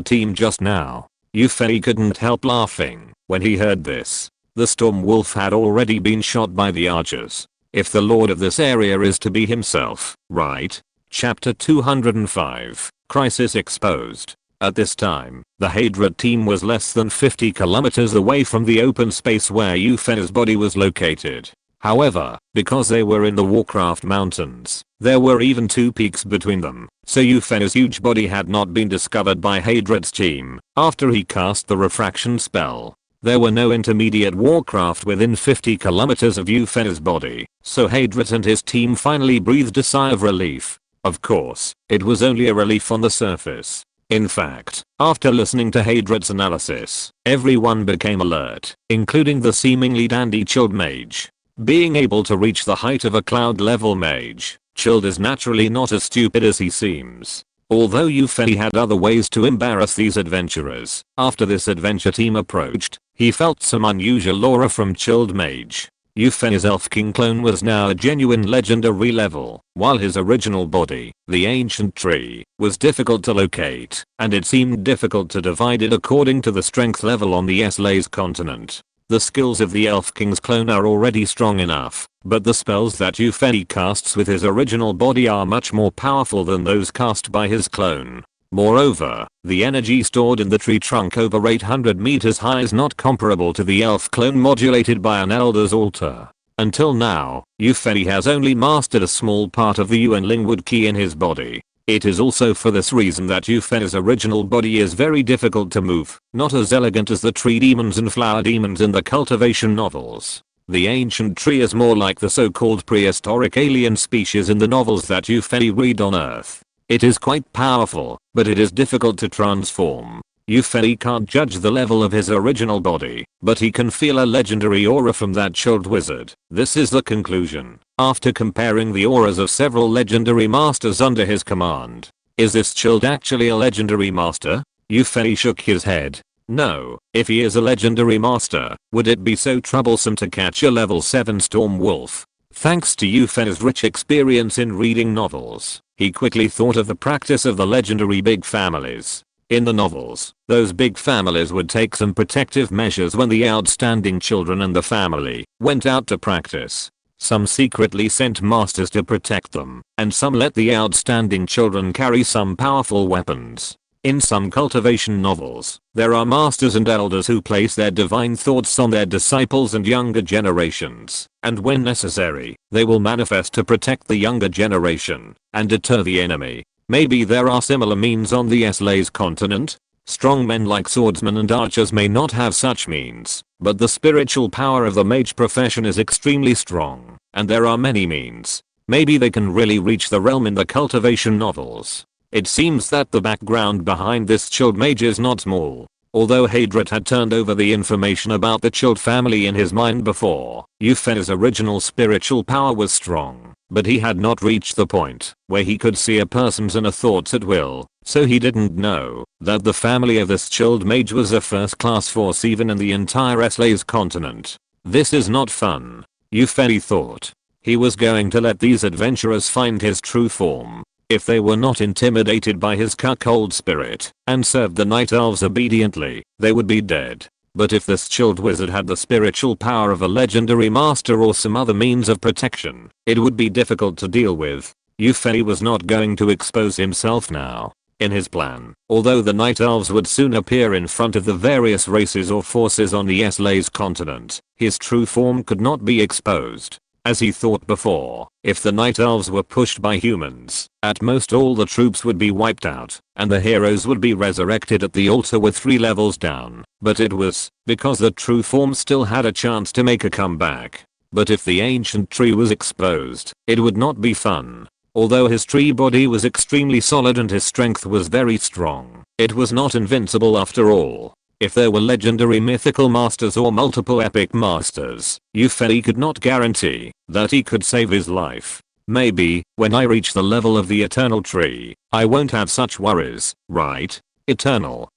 S1: team just now. Yufei couldn't help laughing when he heard this. The Storm Wolf had already been shot by the archers. If the lord of this area is to be himself, right? Chapter 205, Crisis Exposed. At this time, the Hadrat team was less than 50 kilometers away from the open space where Yufei's body was located. However, because they were in the Warcraft mountains, there were even 2 peaks between them, so Yufei's huge body had not been discovered by Hadrat's team after he cast the refraction spell. There were no intermediate Warcraft within 50 kilometers of Yufei's body, so Hadrat and his team finally breathed a sigh of relief. Of course, it was only a relief on the surface. In fact, after listening to Hadrat's analysis, everyone became alert, including the seemingly dandy Chilled Mage. Being able to reach the height of a cloud level mage, Chilled is naturally not as stupid as he seems. Although Yufei had other ways to embarrass these adventurers, after this adventure team approached, he felt some unusual aura from Chilled Mage. Yufei's Elf King clone was now a genuine legendary level, while his original body, the ancient tree, was difficult to locate, and it seemed difficult to divide it according to the strength level on the SYNOPSIS continent. The skills of the Elf King's clone are already strong enough, but the spells that Yufei casts with his original body are much more powerful than those cast by his clone. Moreover, the energy stored in the tree trunk over 800 meters high is not comparable to the elf clone modulated by an elder's altar. Until now, Yufei has only mastered a small part of the Yuan Lingwood key in his body. It is also for this reason that Yufei's original body is very difficult to move, not as elegant as the tree demons and flower demons in the cultivation novels. The ancient tree is more like the so-called prehistoric alien species in the novels that Yufei read on Earth. It is quite powerful, but it is difficult to transform. Yufei can't judge the level of his original body, but he can feel a legendary aura from that chilled wizard. This is the conclusion, after comparing the auras of several legendary masters under his command. Is this chilled actually a legendary master? Yufei shook his head. No, if he is a legendary master, would it be so troublesome to catch a level 7 storm wolf? Thanks to Yufei's rich experience in reading novels, he quickly thought of the practice of the legendary big families. In the novels, those big families would take some protective measures when the outstanding children in the family went out to practice. Some secretly sent masters to protect them, and some let the outstanding children carry some powerful weapons. In some cultivation novels, there are masters and elders who place their divine thoughts on their disciples and younger generations, and when necessary, they will manifest to protect the younger generation and deter the enemy. Maybe there are similar means on the SYNOPSIS continent? Strong men like swordsmen and archers may not have such means, but the spiritual power of the mage profession is extremely strong, and there are many means. Maybe they can really reach the realm in the cultivation novels. It seems that the background behind this chilled mage is not small. Although Hadrit had turned over the information about the chilled family in his mind before, Eupheni's original spiritual power was strong, but he had not reached the point where he could see a person's inner thoughts at will, so he didn't know that the family of this chilled mage was a first-class force even in the entire SY's continent. This is not fun, Eupheni thought. He was going to let these adventurers find his true form. If they were not intimidated by his cuckold spirit and served the Night Elves obediently, they would be dead. But if this chilled wizard had the spiritual power of a legendary master or some other means of protection, it would be difficult to deal with. Eupheni was not going to expose himself now. In his plan, although the Night Elves would soon appear in front of the various races or forces on the SY's continent, his true form could not be exposed. As he thought before, if the Night Elves were pushed by humans, at most all the troops would be wiped out, and the heroes would be resurrected at the altar with 3 levels down. But it was because the true form still had a chance to make a comeback. But if the ancient tree was exposed, it would not be fun. Although his tree body was extremely solid and his strength was very strong, it was not invincible after all. If there were legendary mythical masters or multiple epic masters, Eupheni could not guarantee that he could save his life. Maybe, when I reach the level of the eternal tree, I won't have such worries, right? Eternal,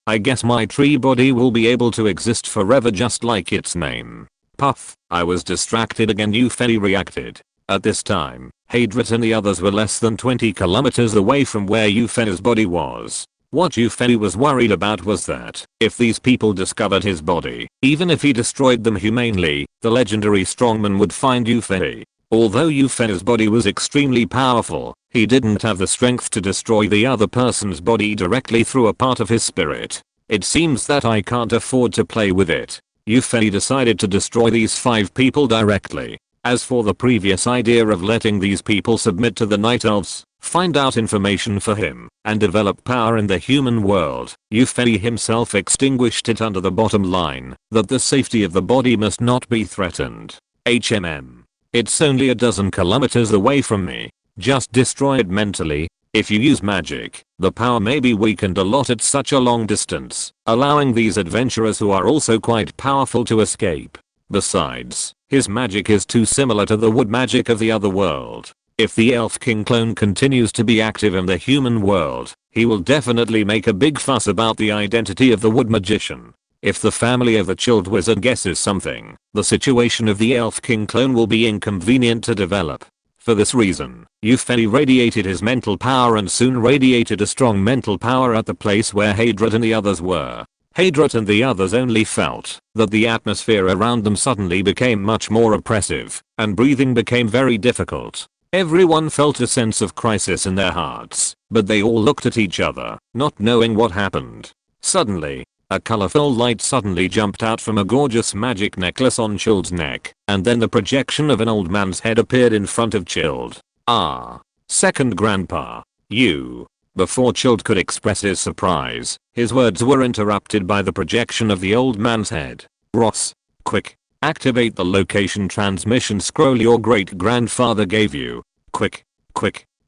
S1: I guess my tree body will be able to exist forever just like its name. Puff, I was distracted again, Eupheni reacted. At this time, Hadrit and the others were less than 20 kilometers away from where Eupheni's body was. What Eupheni was worried about was that, if these people discovered his body, even if he destroyed them humanely, the legendary strongman would find Eupheni. Although Eupheni's body was extremely powerful, he didn't have the strength to destroy the other person's body directly through a part of his spirit. It seems that I can't afford to play with it. Eupheni decided to destroy these 5 people directly. As for the previous idea of letting these people submit to the Night Elves, find out information for him, and develop power in the human world, Eupheni himself extinguished it under the bottom line that the safety of the body must not be threatened. It's only a dozen kilometers away from me. Just destroy it mentally. If you use magic, the power may be weakened a lot at such a long distance, allowing these adventurers who are also quite powerful to escape. Besides, his magic is too similar to the wood magic of the other world. If the Elf King clone continues to be active in the human world, he will definitely make a big fuss about the identity of the wood magician. If the family of the chilled wizard guesses something, the situation of the Elf King clone will be inconvenient to develop. For this reason, Eupheni radiated his mental power and soon radiated a strong mental power at the place where Hadrit and the others were. Hadrit and the others only felt that the atmosphere around them suddenly became much more oppressive, and breathing became very difficult. Everyone felt a sense of crisis in their hearts, but they all looked at each other, not knowing what happened. Suddenly, a colorful light suddenly jumped out from a gorgeous magic necklace on Chilled's neck, and then the projection of an old man's head appeared in front of Chilled. Ah, second grandpa, you. Before Chilled could express his surprise, his words were interrupted by the projection of the old man's head. Ross, quick, activate the location transmission scroll your great grandfather gave you. Quick,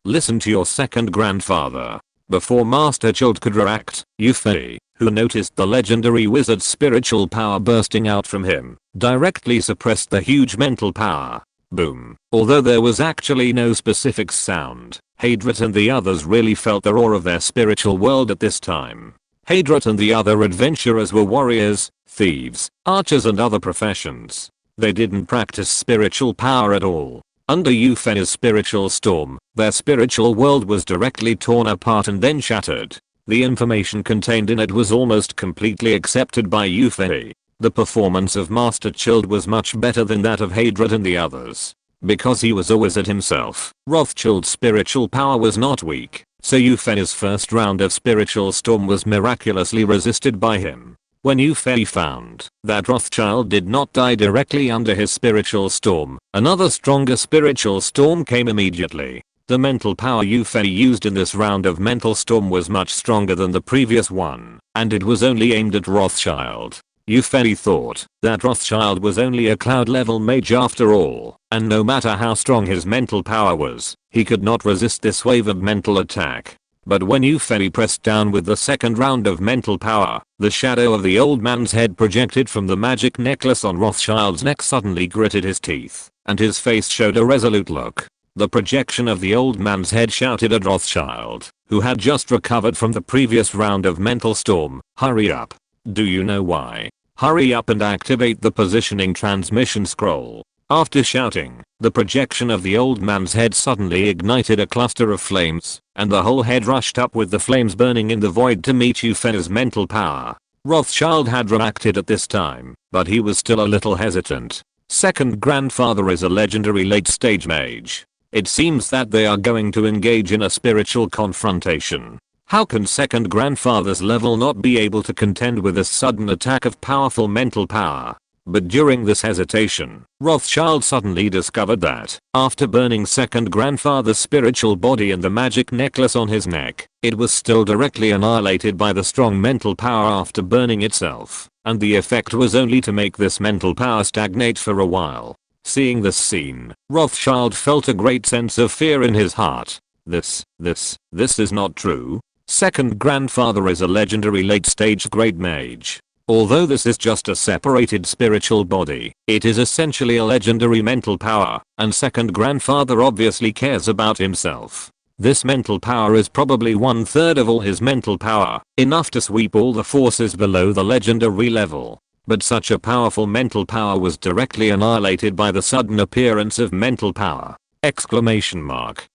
S1: listen to your second grandfather. Before Master Chilled could react, Eupheni, who noticed the legendary wizard's spiritual power bursting out from him, directly suppressed the huge mental power. Boom. Although there was actually no specific sound, Hadrit and the others really felt the roar of their spiritual world at this time. Hadrit and the other adventurers were warriors, thieves, archers and other professions. They didn't practice spiritual power at all. Under Eupheni's spiritual storm, their spiritual world was directly torn apart and then shattered. The information contained in it was almost completely accepted by Eupheni. The performance of Master Chilled was much better than that of Hadrit and the others. Because he was a wizard himself, Rothschild's spiritual power was not weak, so Eupheni's first round of spiritual storm was miraculously resisted by him. When Eupheni found that Rothschild did not die directly under his spiritual storm, another stronger spiritual storm came immediately. The mental power Eupheni used in this round of mental storm was much stronger than the previous one, and it was only aimed at Rothschild. Yufei thought that Rothschild was only a cloud level mage after all, and no matter how strong his mental power was, he could not resist this wave of mental attack. But when Yufei pressed down with the second round of mental power, the shadow of the old man's head projected from the magic necklace on Rothschild's neck suddenly gritted his teeth, and his face showed a resolute look. The projection of the old man's head shouted at Rothschild, who had just recovered from the previous round of mental storm, "Hurry up. Do you know why? Hurry up and activate the positioning transmission scroll." After shouting, the projection of the old man's head suddenly ignited a cluster of flames, and the whole head rushed up with the flames burning in the void to meet Yufei's mental power. Rothschild had reacted at this time, but he was still a little hesitant. Second grandfather is a legendary late stage mage. It seems that they are going to engage in a spiritual confrontation. How can second grandfather's level not be able to contend with this sudden attack of powerful mental power? But during this hesitation, Rothschild suddenly discovered that, after burning second grandfather's spiritual body and the magic necklace on his neck, it was still directly annihilated by the strong mental power after burning itself, and the effect was only to make this mental power stagnate for a while. Seeing this scene, Rothschild felt a great sense of fear in his heart. This is not true. Second grandfather is a legendary late stage great mage. Although this is just a separated spiritual body, it is essentially a legendary mental power, and second grandfather obviously cares about himself. This mental power is probably 1/3 of all his mental power, enough to sweep all the forces below the legendary level. But such a powerful mental power was directly annihilated by the sudden appearance of mental power! Exclamation mark.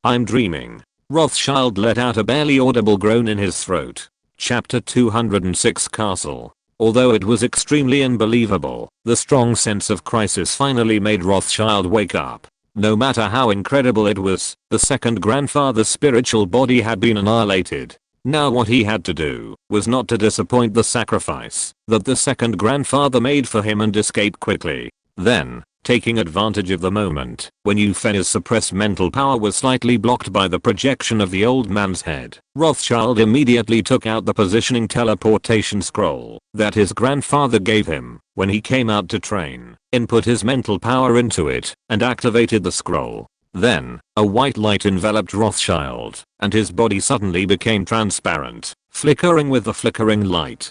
S1: I'm dreaming. Rothschild let out a barely audible groan in his throat. Chapter 206 Castle. Although it was extremely unbelievable, the strong sense of crisis finally made Rothschild wake up. No matter how incredible it was, the second grandfather's spiritual body had been annihilated. Now what he had to do was not to disappoint the sacrifice that the second grandfather made for him and escape quickly. Then, taking advantage of the moment when Yufei's suppressed mental power was slightly blocked by the projection of the old man's head, Rothschild immediately took out the positioning teleportation scroll that his grandfather gave him when he came out to train, input his mental power into it, and activated the scroll. Then, a white light enveloped Rothschild, and his body suddenly became transparent, flickering with the flickering light.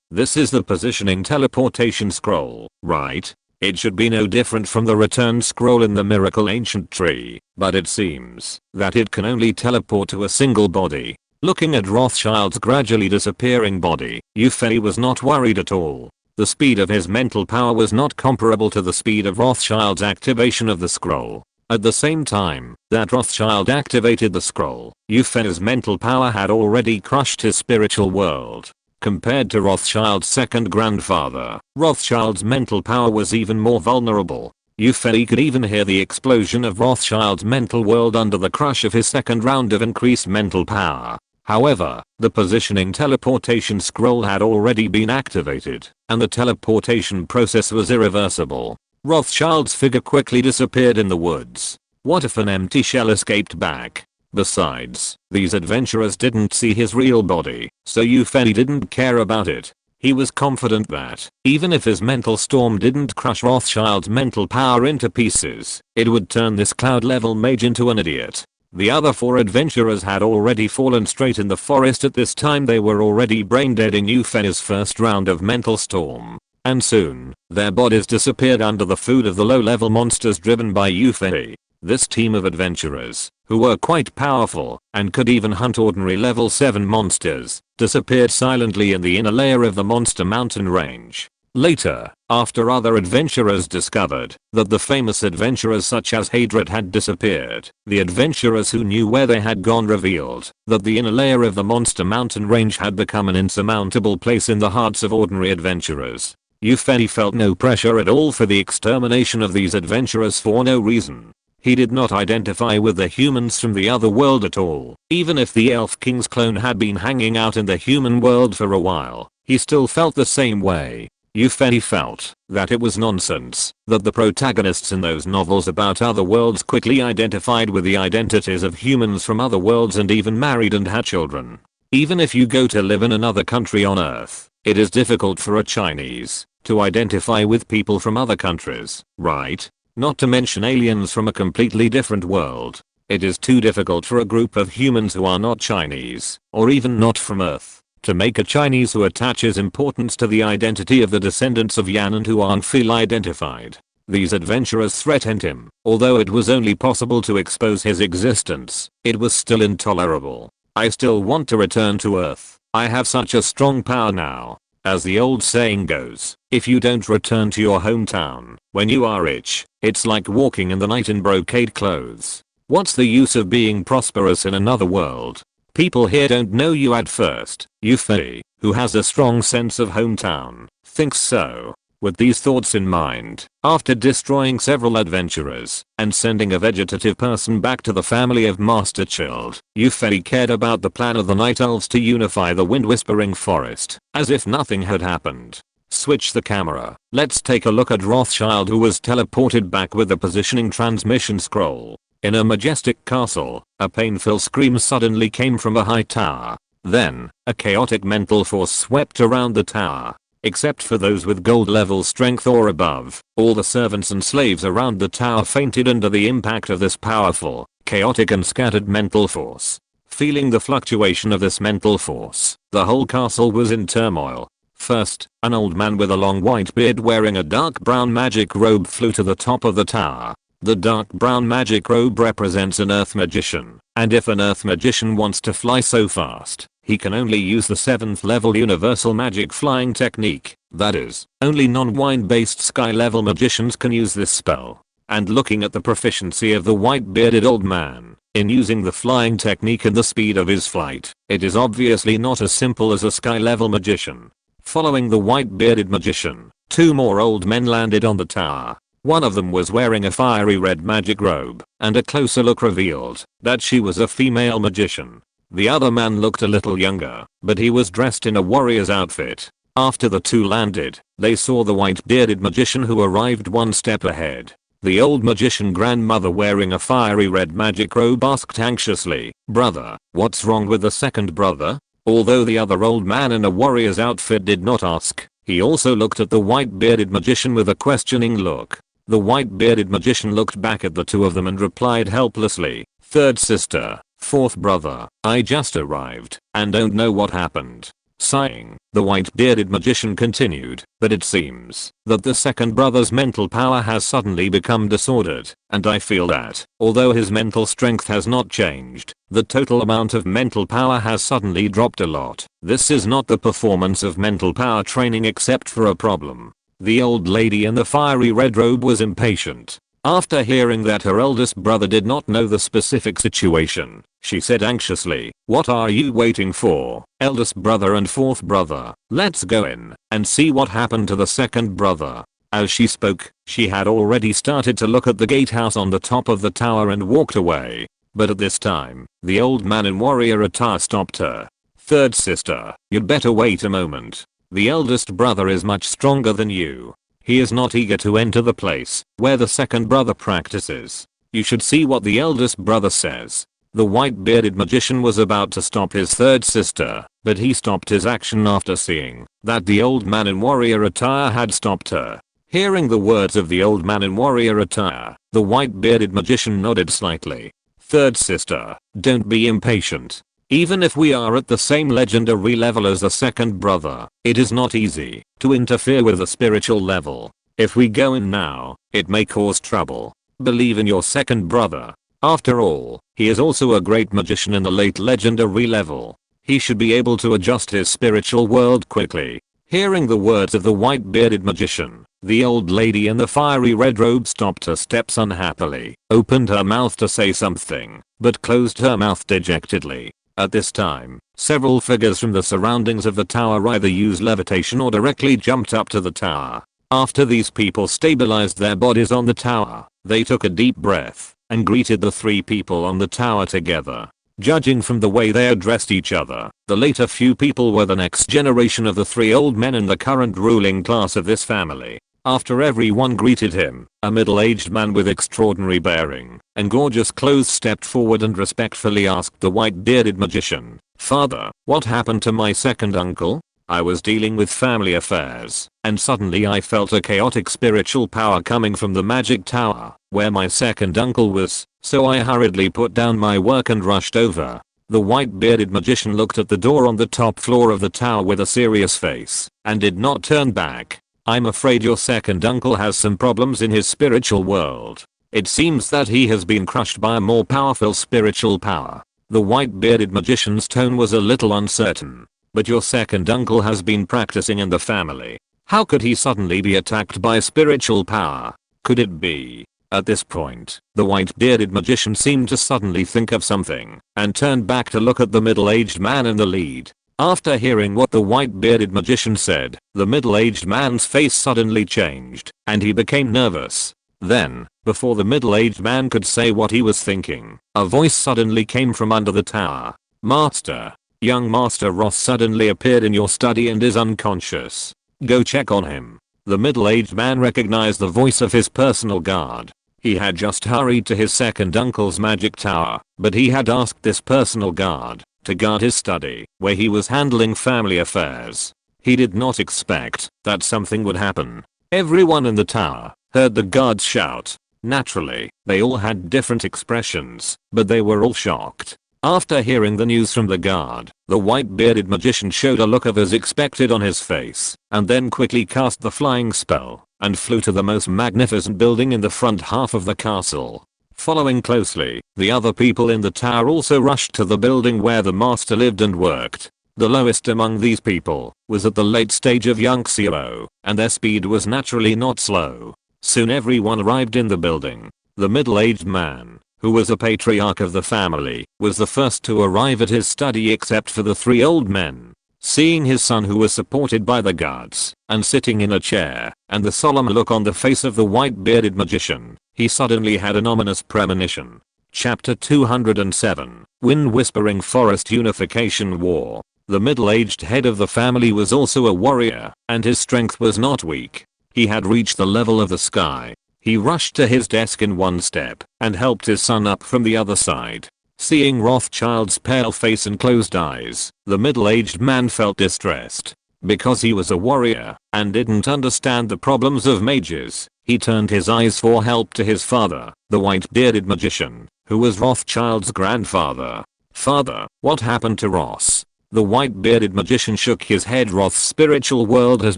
S1: This is the positioning teleportation scroll, right? It should be no different from the return scroll in the Miracle Ancient Tree, but it seems that it can only teleport to a single body. Looking at Rothschild's gradually disappearing body, Yufei was not worried at all. The speed of his mental power was not comparable to the speed of Rothschild's activation of the scroll. At the same time that Rothschild activated the scroll, Yufei's mental power had already crushed his spiritual world. Compared to Rothschild's second grandfather, Rothschild's mental power was even more vulnerable. Yufei could even hear the explosion of Rothschild's mental world under the crush of his second round of increased mental power. However, the positioning teleportation scroll had already been activated, and the teleportation process was irreversible. Rothschild's figure quickly disappeared in the woods. What if an empty shell escaped back? Besides, these adventurers didn't see his real body, so Yufei didn't care about it. He was confident that, even if his mental storm didn't crush Rothschild's mental power into pieces, it would turn this cloud level mage into an idiot. The other 4 adventurers had already fallen straight in the forest. At this time they were already brain dead in Yufei's first round of mental storm. And soon, their bodies disappeared under the food of the low-level monsters driven by Yufei. This team of adventurers, who were quite powerful and could even hunt ordinary level 7 monsters, disappeared silently in the inner layer of the monster mountain range. Later, after other adventurers discovered that the famous adventurers such as Hadred had disappeared, the adventurers who knew where they had gone revealed that the inner layer of the monster mountain range had become an insurmountable place in the hearts of ordinary adventurers. Yufei felt no pressure at all for the extermination of these adventurers for no reason. He did not identify with the humans from the other world at all. Even if the Elf King's clone had been hanging out in the human world for a while, he still felt the same way. Yufei felt that it was nonsense that the protagonists in those novels about other worlds quickly identified with the identities of humans from other worlds and even married and had children. Even if you go to live in another country on Earth, It is difficult for a Chinese to identify with people from other countries, right? Not to mention aliens from a completely different world. It is too difficult for a group of humans who are not Chinese, or even not from Earth, to make a Chinese who attaches importance to the identity of the descendants of Yan and who aren't feel identified. These adventurers threatened him. Although it was only possible to expose his existence, it was still intolerable. I still want to return to Earth. I have such a strong power now. As the old saying goes, if you don't return to your hometown when you are rich, it's like walking in the night in brocade clothes. What's the use of being prosperous in another world? People here don't know you at first. Yuffie, who has a strong sense of hometown, thinks so. With these thoughts in mind, after destroying several adventurers and sending a vegetative person back to the family of Master Chilled, Yuffie cared about the plan of the Night Elves to unify the Wind Whispering Forest, as if nothing had happened. Switch the camera. Let's take a look at Rothschild, who was teleported back with the positioning transmission scroll. In a majestic castle, a painful scream suddenly came from a high tower. Then, a chaotic mental force swept around the tower. Except for those with gold level strength or above, all the servants and slaves around the tower fainted under the impact of this powerful, chaotic and scattered mental force. Feeling the fluctuation of this mental force, the whole castle was in turmoil. First, an old man with a long white beard wearing a dark brown magic robe flew to the top of the tower. The dark brown magic robe represents an earth magician, and if an earth magician wants to fly so fast, he can only use the 7th level universal magic flying technique. That is, only non-wind based sky level magicians can use this spell. And looking at the proficiency of the white bearded old man in using the flying technique and the speed of his flight, it is obviously not as simple as a sky level magician. Following the white bearded magician, 2 more old men landed on the tower. One of them was wearing a fiery red magic robe, and a closer look revealed that she was a female magician. The other man looked a little younger, but he was dressed in a warrior's outfit. After the 2 landed, they saw the white-bearded magician who arrived 1 step ahead. The old magician grandmother wearing a fiery red magic robe asked anxiously, "Brother, what's wrong with the second brother?" Although the other old man in a warrior's outfit did not ask, he also looked at the white-bearded magician with a questioning look. The white-bearded magician looked back at the 2 of them and replied helplessly, "Third sister, fourth brother, I just arrived and don't know what happened." Sighing, the white-bearded magician continued, "But it seems that the second brother's mental power has suddenly become disordered, and I feel that, although his mental strength has not changed, the total amount of mental power has suddenly dropped a lot. This is not the performance of mental power training except for a problem." The old lady in the fiery red robe was impatient. After hearing that her eldest brother did not know the specific situation, she said anxiously, "What are you waiting for, eldest brother and fourth brother? Let's go in and see what happened to the second brother." As she spoke, she had already started to look at the gatehouse on the top of the tower and walked away. But at this time, the old man in warrior attire stopped her. "Third sister, you'd better wait a moment. The eldest brother is much stronger than you. He is not eager to enter the place where the second brother practices. You should see what the eldest brother says." The white-bearded magician was about to stop his third sister, but he stopped his action after seeing that the old man in warrior attire had stopped her. Hearing the words of the old man in warrior attire, the white-bearded magician nodded slightly. "Third sister, don't be impatient. Even if we are at the same legendary level as the second brother, it is not easy to interfere with the spiritual level. If we go in now, it may cause trouble. Believe in your second brother. After all, he is also a great magician in the late legendary level. He should be able to adjust his spiritual world quickly." Hearing the words of the white-bearded magician, the old lady in the fiery red robe stopped her steps unhappily, opened her mouth to say something, but closed her mouth dejectedly. At this time, several figures from the surroundings of the tower either used levitation or directly jumped up to the tower. After these people stabilized their bodies on the tower, they took a deep breath and greeted the 3 people on the tower together. Judging from the way they addressed each other, the later few people were the next generation of the 3 old men in the current ruling class of this family. After everyone greeted him, a middle-aged man with extraordinary bearing and gorgeous clothes stepped forward and respectfully asked the white-bearded magician, "Father, what happened to my second uncle?" I was dealing with family affairs, and suddenly I felt a chaotic spiritual power coming from the magic tower, where my second uncle was, so I hurriedly put down my work and rushed over. The white-bearded magician looked at the door on the top floor of the tower with a serious face, and did not turn back. I'm afraid your second uncle has some problems in his spiritual world. It seems that he has been crushed by a more powerful spiritual power. The white-bearded magician's tone was a little uncertain. But your second uncle has been practicing in the family. How could he suddenly be attacked by spiritual power? Could it be? At this point, the white-bearded magician seemed to suddenly think of something, and turned back to look at the middle-aged man in the lead. After hearing what the white-bearded magician said, the middle-aged man's face suddenly changed, and he became nervous. Then, before the middle-aged man could say what he was thinking, a voice suddenly came from under the tower. Master. Young Master Ross suddenly appeared in your study and is unconscious. Go check on him. The middle-aged man recognized the voice of his personal guard. He had just hurried to his second uncle's magic tower, but he had asked this personal guard to guard his study, where he was handling family affairs. He did not expect that something would happen. Everyone in the tower heard the guards shout. Naturally, they all had different expressions, but they were all shocked. After hearing the news from the guard, the white-bearded magician showed a look of as expected on his face, and then quickly cast the flying spell, and flew to the most magnificent building in the front half of the castle. Following closely, the other people in the tower also rushed to the building where the master lived and worked. The lowest among these people was at the late stage of young Xero, and their speed was naturally not slow. Soon everyone arrived in the building. The middle-aged man, who was a patriarch of the family, was the first to arrive at his study except for the three old men. Seeing his son who was supported by the guards, and sitting in a chair, and the solemn look on the face of the white-bearded magician, he suddenly had an ominous premonition. Chapter 207, Wind Whispering Forest Unification War. The middle-aged head of the family was also a warrior, and his strength was not weak. He had reached the level of the sky. He rushed to his desk in one step and helped his son up from the other side. Seeing Rothschild's pale face and closed eyes, the middle-aged man felt distressed. Because he was a warrior and didn't understand the problems of mages, he turned his eyes for help to his father, the white-bearded magician, who was Rothschild's grandfather. Father, what happened to Ross? The white-bearded magician shook his head. Roth's spiritual world has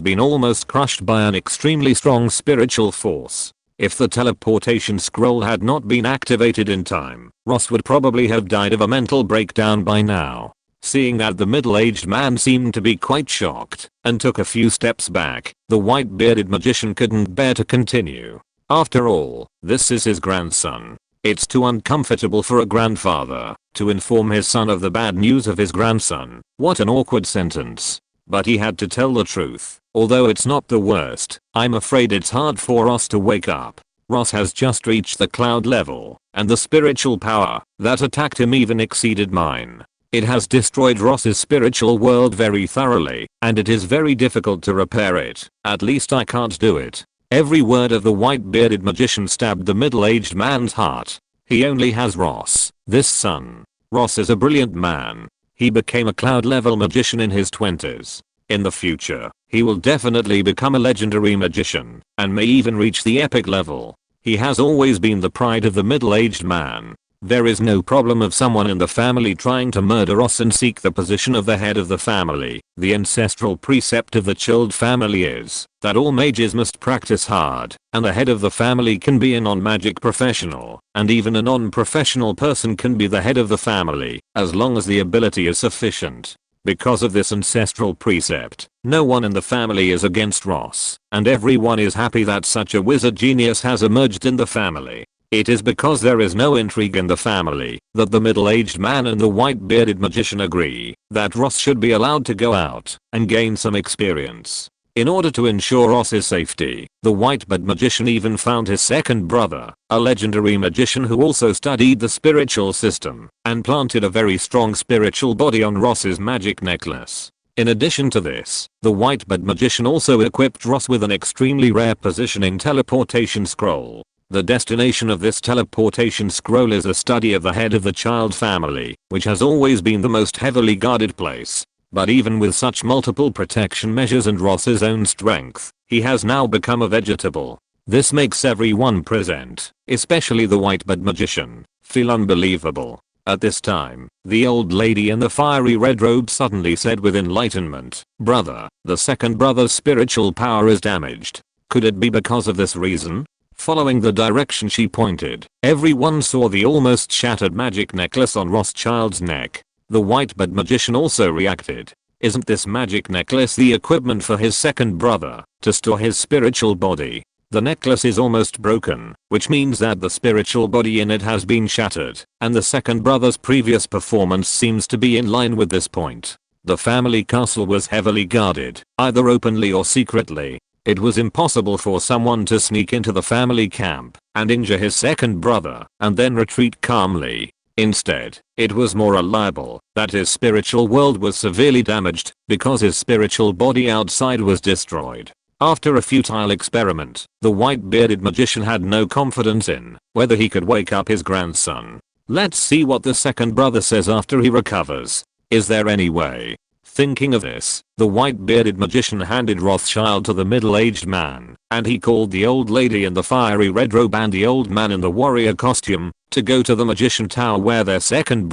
S1: been almost crushed by an extremely strong spiritual force. If the teleportation scroll had not been activated in time, Ross would probably have died of a mental breakdown by now. Seeing that the middle-aged man seemed to be quite shocked and took a few steps back, the white-bearded magician couldn't bear to continue. After all, this is his grandson. It's too uncomfortable for a grandfather to inform his son of the bad news of his grandson. What an awkward sentence. But he had to tell the truth. Although it's not the worst, I'm afraid it's hard for Ross to wake up. Ross has just reached the cloud level, and the spiritual power that attacked him even exceeded mine. It has destroyed Ross's spiritual world very thoroughly, and it is very difficult to repair it. At least I can't do it. Every word of the white-bearded magician stabbed the middle-aged man's heart. He only has Ross, this son. Ross is a brilliant man. He became a cloud-level magician in his 20s. In the future, he will definitely become a legendary magician, and may even reach the epic level. He has always been the pride of the middle-aged man. There is no problem of someone in the family trying to murder Ross and seek the position of the head of the family. The ancestral precept of the Chilled family is that all mages must practice hard, and the head of the family can be a non-magic professional, and even a non-professional person can be the head of the family, as long as the ability is sufficient. Because of this ancestral precept, no one in the family is against Ross, and everyone is happy that such a wizard genius has emerged in the family. It is because there is no intrigue in the family that the middle-aged man and the white-bearded magician agree that Ross should be allowed to go out and gain some experience. In order to ensure Ross's safety, the white-bearded magician even found his second brother, a legendary magician who also studied the spiritual system, and planted a very strong spiritual body on Ross's magic necklace. In addition to this, the white-bearded magician also equipped Ross with an extremely rare positioning teleportation scroll. The destination of this teleportation scroll is a study of the head of the child family, which has always been the most heavily guarded place. But even with such multiple protection measures and Ross's own strength, he has now become a vegetable. This makes everyone present, especially the white-bed magician, feel unbelievable. At this time, the old lady in the fiery red robe suddenly said with enlightenment, "Brother, the second brother's spiritual power is damaged. Could it be because of this reason?" Following the direction she pointed, everyone saw the almost shattered magic necklace on Rothschild's neck. The white-bed magician also reacted. Isn't this magic necklace the equipment for his second brother, to store his spiritual body? The necklace is almost broken, which means that the spiritual body in it has been shattered, and the second brother's previous performance seems to be in line with this point. The family castle was heavily guarded, either openly or secretly. It was impossible for someone to sneak into the family camp and injure his second brother and then retreat calmly. Instead, it was more reliable that his spiritual world was severely damaged because his spiritual body outside was destroyed. After a futile experiment, the white-bearded magician had no confidence in whether he could wake up his grandson. Let's see what the second brother says after he recovers. Is there any way? Thinking of this, the white-bearded magician handed Rothschild to the middle-aged man, and he called the old lady in the fiery red robe and the old man in the warrior costume to go to the magician tower where their second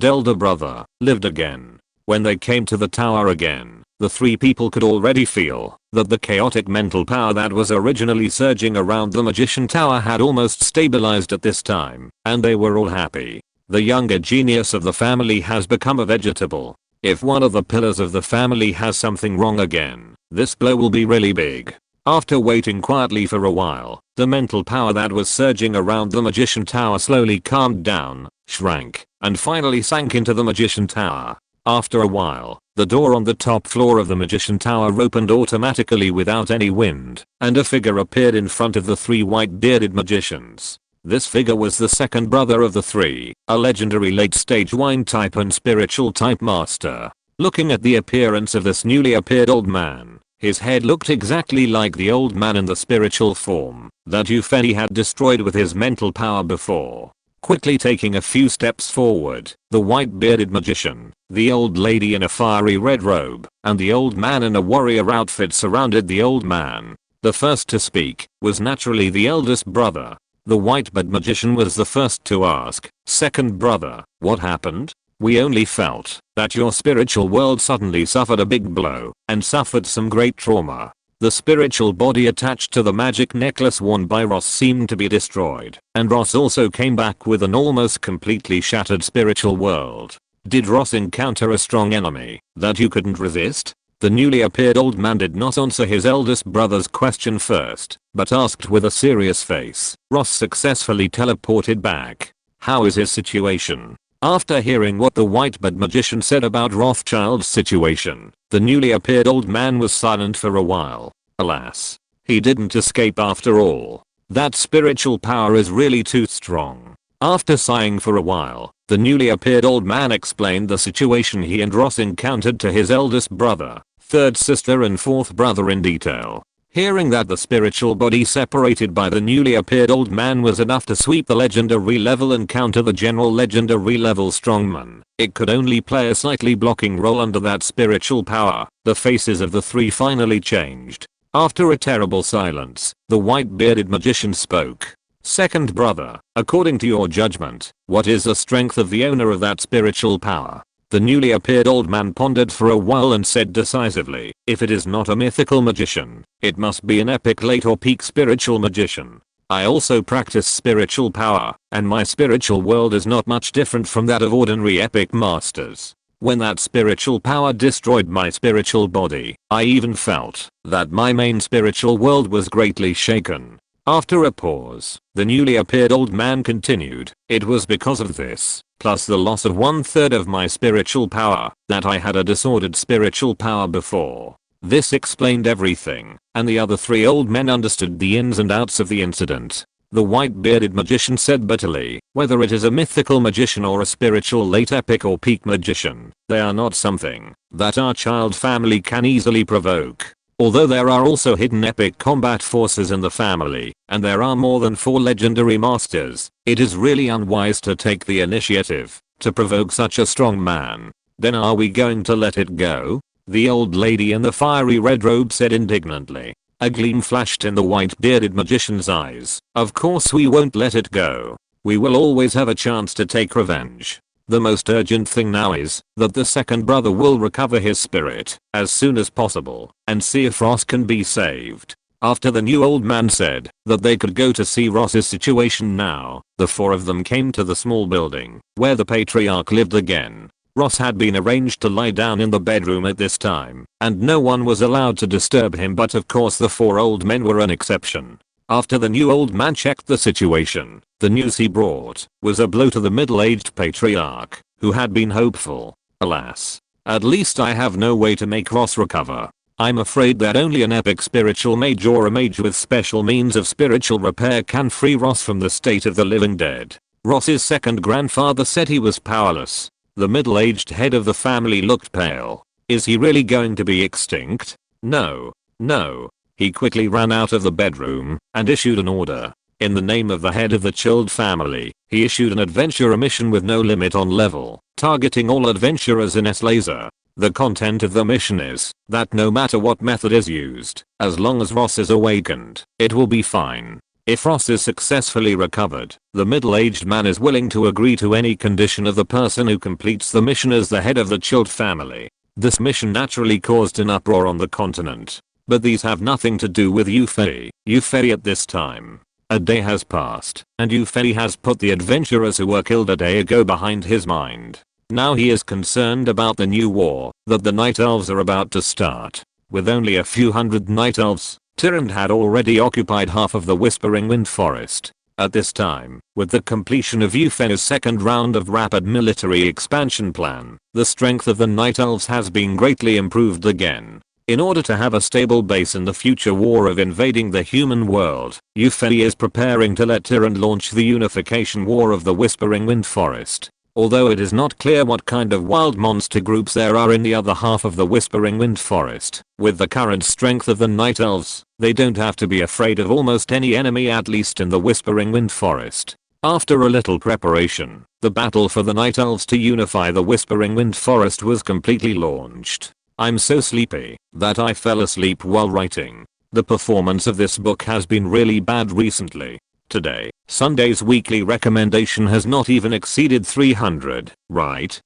S1: elder brother, lived again. When they came to the tower again, the three people could already feel that the chaotic mental power that was originally surging around the magician tower had almost stabilized at this time, and they were all happy. The younger genius of the family has become a vegetable. If one of the pillars of the family has something wrong again, this blow will be really big. After waiting quietly for a while, the mental power that was surging around the magician tower slowly calmed down, shrank, and finally sank into the magician tower. After a while, the door on the top floor of the magician tower opened automatically without any wind, and a figure appeared in front of the three white-bearded magicians. This figure was the second brother of the three, a legendary late-stage wine type and spiritual type master. Looking at the appearance of this newly appeared old man, his head looked exactly like the old man in the spiritual form that Eupheny had destroyed with his mental power before. Quickly taking a few steps forward, the white-bearded magician, the old lady in a fiery red robe, and the old man in a warrior outfit surrounded the old man. The first to speak was naturally the eldest brother. The white-bed magician was the first to ask, "Second brother, what happened? We only felt that your spiritual world suddenly suffered a big blow and suffered some great trauma. The spiritual body attached to the magic necklace worn by Ross seemed to be destroyed, and Ross also came back with an almost completely shattered spiritual world. Did Ross encounter a strong enemy that you couldn't resist?" The newly appeared old man did not answer his eldest brother's question first, but asked with a serious face. Ross successfully teleported back. How is his situation? After hearing what the white-bed magician said about Rothschild's situation, the newly appeared old man was silent for a while. Alas, he didn't escape after all. That spiritual power is really too strong. After sighing for a while, the newly appeared old man explained the situation he and Ross encountered to his eldest brother, third sister and fourth brother in detail. Hearing that the spiritual body separated by the newly appeared old man was enough to sweep the legendary level and counter the general legendary level strongman, it could only play a slightly blocking role under that spiritual power. The faces of the three finally changed. After a terrible silence, the white-bearded magician spoke. "Second brother, according to your judgment, what is the strength of the owner of that spiritual power?" The newly appeared old man pondered for a while and said decisively, "If it is not a mythical magician, it must be an epic late or peak spiritual magician. I also practice spiritual power, and my spiritual world is not much different from that of ordinary epic masters. When that spiritual power destroyed my spiritual body, I even felt that my main spiritual world was greatly shaken." After a pause, the newly appeared old man continued, "It was because of this, plus the loss of 1/3 of my spiritual power, that I had a disordered spiritual power before." This explained everything, and the other three old men understood the ins and outs of the incident. The white-bearded magician said bitterly, "Whether it is a mythical magician or a spiritual late epic or peak magician, they are not something that our child family can easily provoke. Although there are also hidden epic combat forces in the family, and there are more than 4 legendary masters, it is really unwise to take the initiative to provoke such a strong man. Then are we going to let it go? The old lady in the fiery red robe said indignantly. A gleam flashed in the white bearded magician's eyes. Of course we won't let it go. We will always have a chance to take revenge. The most urgent thing now is that the second brother will recover his spirit as soon as possible and see if Ross can be saved. After the new old man said that they could go to see Ross's situation now, the four of them came to the small building where the patriarch lived again. Ross had been arranged to lie down in the bedroom at this time, and no one was allowed to disturb him, but of course the four old men were an exception. After the new old man checked the situation, the news he brought was a blow to the middle-aged patriarch, who had been hopeful. Alas. At least I have no way to make Ross recover. I'm afraid that only an epic spiritual mage or a mage with special means of spiritual repair can free Ross from the state of the living dead. Ross's second grandfather said he was powerless. The middle-aged head of the family looked pale. Is he really going to be extinct? No. No. He quickly ran out of the bedroom and issued an order. In the name of the head of the chilled family, he issued an adventurer mission with no limit on level, targeting all adventurers in S-Laser. The content of the mission is that no matter what method is used, as long as Ross is awakened, it will be fine. If Ross is successfully recovered, the middle-aged man is willing to agree to any condition of the person who completes the mission as the head of the chilled family. This mission naturally caused an uproar on the continent. But these have nothing to do with Yufei. Yufei at this time. A day has passed, and Yufei has put the adventurers who were killed a day ago behind his mind. Now he is concerned about the new war that the Night Elves are about to start. With only a few hundred Night Elves, Tyrant had already occupied half of the Whispering Wind Forest. At this time, with the completion of Yufei's second round of rapid military expansion plan, the strength of the Night Elves has been greatly improved again. In order to have a stable base in the future war of invading the human world, Yufei is preparing to let Tyrant launch the unification war of the Whispering Wind Forest. Although it is not clear what kind of wild monster groups there are in the other half of the Whispering Wind Forest, with the current strength of the Night Elves, they don't have to be afraid of almost any enemy, at least in the Whispering Wind Forest. After a little preparation, the battle for the Night Elves to unify the Whispering Wind Forest was completely launched. I'm so sleepy that I fell asleep while writing. The performance of this book has been really bad recently. Today, Sunday's weekly recommendation has not even exceeded 300, right?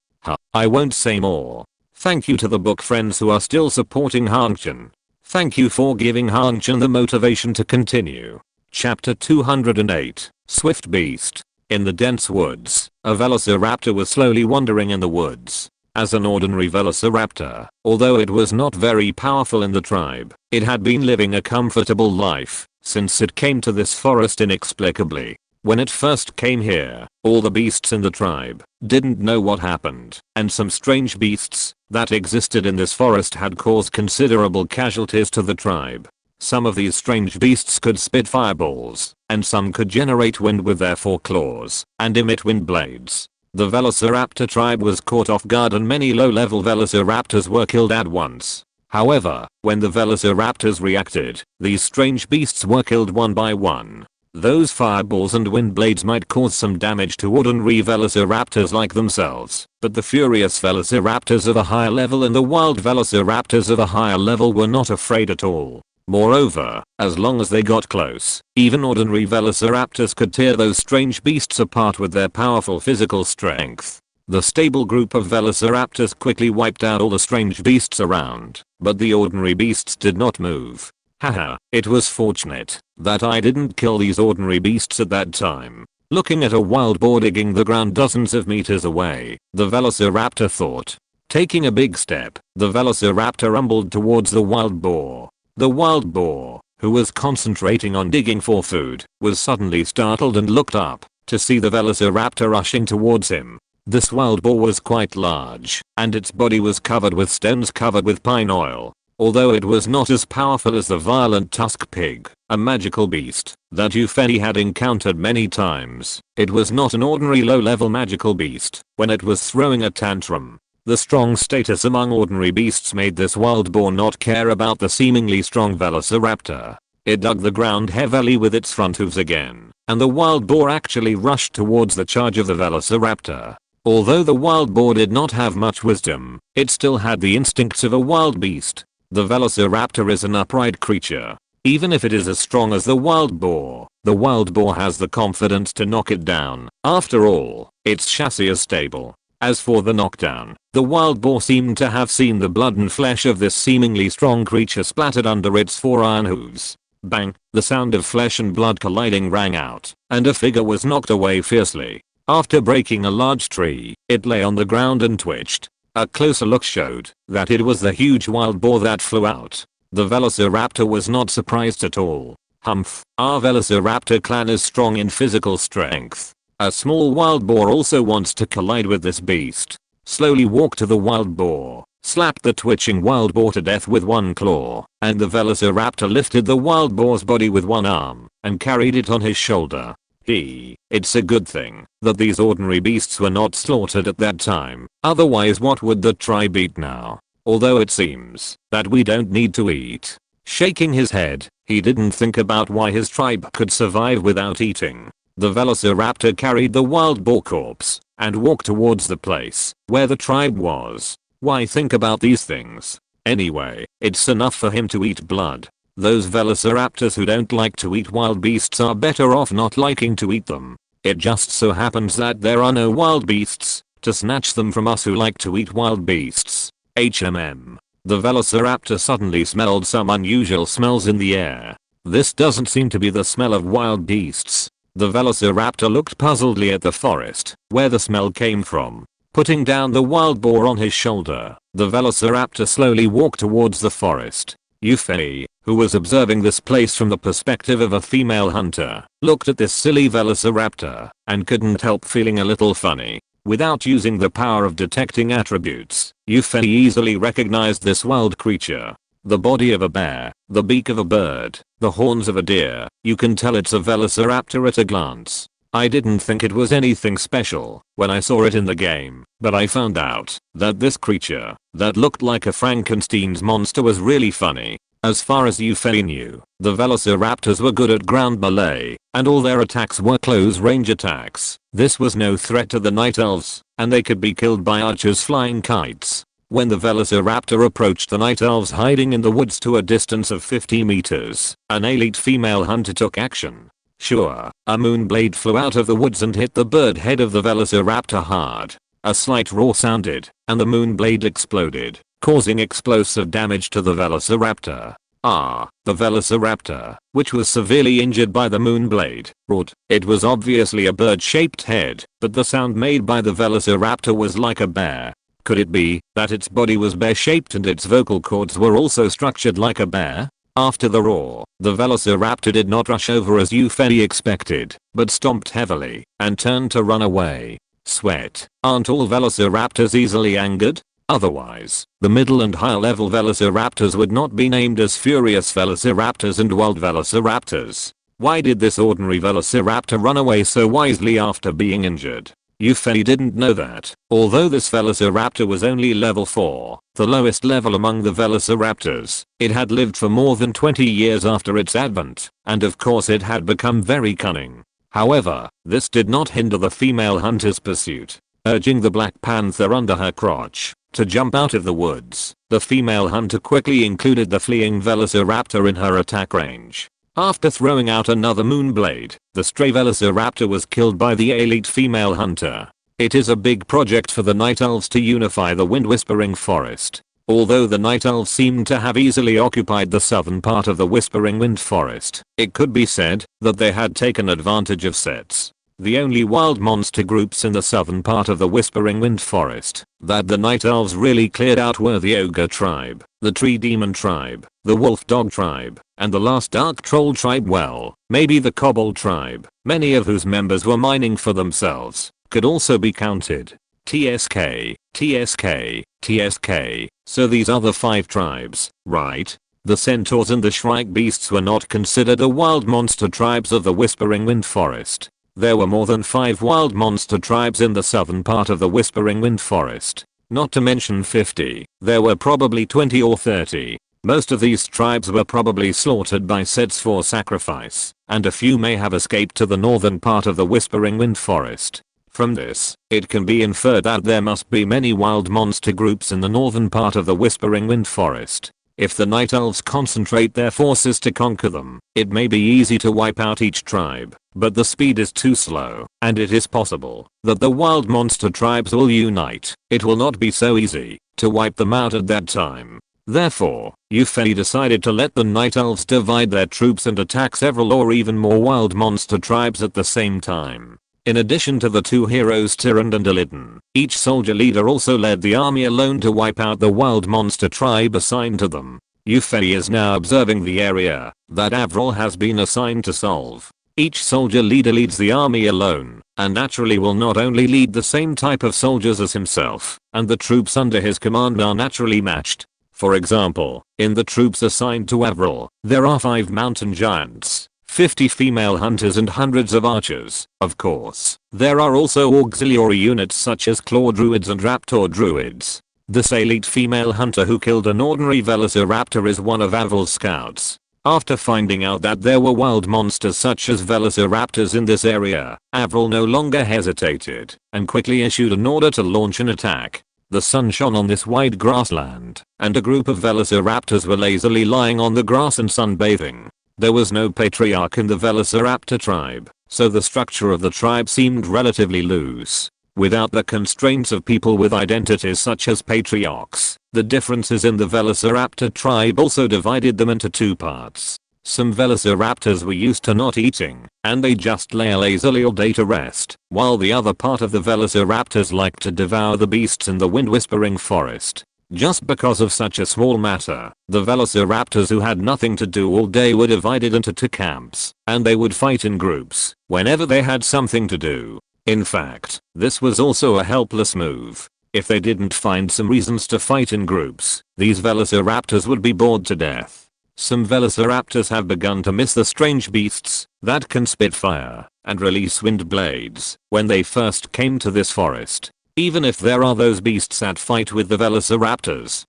S1: I won't say more. Thank you to the book friends who are still supporting Hangchen. Thank you for giving Hangchen the motivation to continue. Chapter 208, Swift Beast. In the dense woods, a velociraptor was slowly wandering in the woods. As an ordinary velociraptor, although it was not very powerful in the tribe, it had been living a comfortable life since it came to this forest inexplicably. When it first came here, all the beasts in the tribe didn't know what happened, and some strange beasts that existed in this forest had caused considerable casualties to the tribe. Some of these strange beasts could spit fireballs, and some could generate wind with their foreclaws and emit wind blades. The velociraptor tribe was caught off guard and many low-level velociraptors were killed at once. However, when the velociraptors reacted, these strange beasts were killed one by one. Those fireballs and wind blades might cause some damage to ordinary velociraptors like themselves, but the furious velociraptors of a higher level and the wild velociraptors of a higher level were not afraid at all. Moreover, as long as they got close, even ordinary velociraptors could tear those strange beasts apart with their powerful physical strength. The stable group of velociraptors quickly wiped out all the strange beasts around, but the ordinary beasts did not move. Haha, it was fortunate that I didn't kill these ordinary beasts at that time. Looking at a wild boar digging the ground dozens of meters away, the velociraptor thought. Taking a big step, the velociraptor rumbled towards the wild boar. The wild boar, who was concentrating on digging for food, was suddenly startled and looked up to see the velociraptor rushing towards him. This wild boar was quite large, and its body was covered with stones covered with pine oil. Although it was not as powerful as the violent tusk pig, a magical beast that Yufei had encountered many times, it was not an ordinary low-level magical beast when it was throwing a tantrum. The strong status among ordinary beasts made this wild boar not care about the seemingly strong velociraptor. It dug the ground heavily with its front hooves again, and the wild boar actually rushed towards the charge of the velociraptor. Although the wild boar did not have much wisdom, it still had the instincts of a wild beast. The velociraptor is an upright creature. Even if it is as strong as the wild boar has the confidence to knock it down. After all, its chassis is stable. As for the knockdown, the wild boar seemed to have seen the blood and flesh of this seemingly strong creature splattered under its 4 iron hooves. Bang, the sound of flesh and blood colliding rang out, and a figure was knocked away fiercely. After breaking a large tree, it lay on the ground and twitched. A closer look showed that it was the huge wild boar that flew out. The velociraptor was not surprised at all. Humph, our velociraptor clan is strong in physical strength. A small wild boar also wants to collide with this beast. Slowly walk to the wild boar, slap the twitching wild boar to death with one claw, and the velociraptor lifted the wild boar's body with one arm and carried it on his shoulder. It's a good thing that these ordinary beasts were not slaughtered at that time, otherwise what would the tribe eat now? Although it seems that we don't need to eat. Shaking his head, he didn't think about why his tribe could survive without eating. The velociraptor carried the wild boar corpse and walked towards the place where the tribe was. Why think about these things? Anyway, it's enough for him to eat blood. Those velociraptors who don't like to eat wild beasts are better off not liking to eat them. It just so happens that there are no wild beasts to snatch them from us who like to eat wild beasts. The velociraptor suddenly smelled some unusual smells in the air. This doesn't seem to be the smell of wild beasts. The velociraptor looked puzzledly at the forest where the smell came from. Putting down the wild boar on his shoulder, the velociraptor slowly walked towards the forest. Yufei, who was observing this place from the perspective of a female hunter, looked at this silly velociraptor and couldn't help feeling a little funny. Without using the power of detecting attributes, Yufei easily recognized this wild creature. The body of a bear, the beak of a bird, the horns of a deer, you can tell it's a velociraptor at a glance. I didn't think it was anything special when I saw it in the game, but I found out that this creature that looked like a Frankenstein's monster was really funny. As far as Yufei knew, the velociraptors were good at ground melee, and all their attacks were close range attacks. This was no threat to the Night Elves, and they could be killed by archers flying kites. When the velociraptor approached the Night Elves hiding in the woods to a distance of 50 meters, an elite female hunter took action. Sure, a moonblade flew out of the woods and hit the bird head of the velociraptor hard. A slight roar sounded, and the moonblade exploded, causing explosive damage to the velociraptor. The velociraptor, which was severely injured by the moonblade, roared. It was obviously a bird-shaped head, but the sound made by the velociraptor was like a bear. Could it be that its body was bear-shaped and its vocal cords were also structured like a bear? After the roar, the velociraptor did not rush over as Yufei expected, but stomped heavily and turned to run away. Sweat. Aren't all velociraptors easily angered? Otherwise, the middle and higher level velociraptors would not be named as furious velociraptors and wild velociraptors. Why did this ordinary velociraptor run away so wisely after being injured? Yufei didn't know that. Although this velociraptor was only level 4, the lowest level among the velociraptors, it had lived for more than 20 years after its advent, and of course it had become very cunning. However, this did not hinder the female hunter's pursuit. Urging the black panther under her crotch to jump out of the woods, the female hunter quickly included the fleeing velociraptor in her attack range. After throwing out another moonblade, the stray velociraptor was killed by the elite female hunter. It is a big project for the Night Elves to unify the Wind Whispering Forest. Although the Night Elves seemed to have easily occupied the southern part of the Whispering Wind Forest, it could be said that they had taken advantage of sets. The only wild monster groups in the southern part of the Whispering Wind Forest that the Night Elves really cleared out were the Ogre tribe, the Tree Demon tribe, the Wolf Dog tribe, and the last Dark Troll tribe, well, maybe the Kobold tribe, many of whose members were mining for themselves, could also be counted. TSK, TSK, TSK, so these other 5 tribes, right? The centaurs and the shrike beasts were not considered a wild monster tribes of the Whispering Wind Forest. There were more than 5 wild monster tribes in the southern part of the Whispering Wind Forest. Not to mention 50, there were probably 20 or 30. Most of these tribes were probably slaughtered by sets for sacrifice, and a few may have escaped to the northern part of the Whispering Wind Forest. From this, it can be inferred that there must be many wild monster groups in the northern part of the Whispering Wind Forest. If the Night Elves concentrate their forces to conquer them, it may be easy to wipe out each tribe, but the speed is too slow, and it is possible that the wild monster tribes will unite. It will not be so easy to wipe them out at that time. Therefore, Yuffie decided to let the Night Elves divide their troops and attack several or even more wild monster tribes at the same time. In addition to the two heroes Tyrande and Illidan, each soldier leader also led the army alone to wipe out the wild monster tribe assigned to them. Yuffie is now observing the area that Avril has been assigned to solve. Each soldier leader leads the army alone, and naturally will not only lead the same type of soldiers as himself, and the troops under his command are naturally matched. For example, in the troops assigned to Avril, there are 5 mountain giants, 50 female hunters and hundreds of archers. Of course, there are also auxiliary units such as claw druids and raptor druids. This elite female hunter who killed an ordinary velociraptor is one of Avril's scouts. After finding out that there were wild monsters such as velociraptors in this area, Avril no longer hesitated and quickly issued an order to launch an attack. The sun shone on this wide grassland, and a group of velociraptors were lazily lying on the grass and sunbathing. There was no patriarch in the velociraptor tribe, so the structure of the tribe seemed relatively loose. Without the constraints of people with identities such as patriarchs, the differences in the velociraptor tribe also divided them into 2 parts. Some velociraptors were used to not eating, and they just lay lazily all day to rest, while the other part of the velociraptors liked to devour the beasts in the wind-whispering forest. Just because of such a small matter, the velociraptors who had nothing to do all day were divided into 2 camps, and they would fight in groups whenever they had something to do. In fact, this was also a helpless move. If they didn't find some reasons to fight in groups, these velociraptors would be bored to death. Some velociraptors have begun to miss the strange beasts that can spit fire and release wind blades when they first came to this forest. Even if there are those beasts that fight with the velociraptors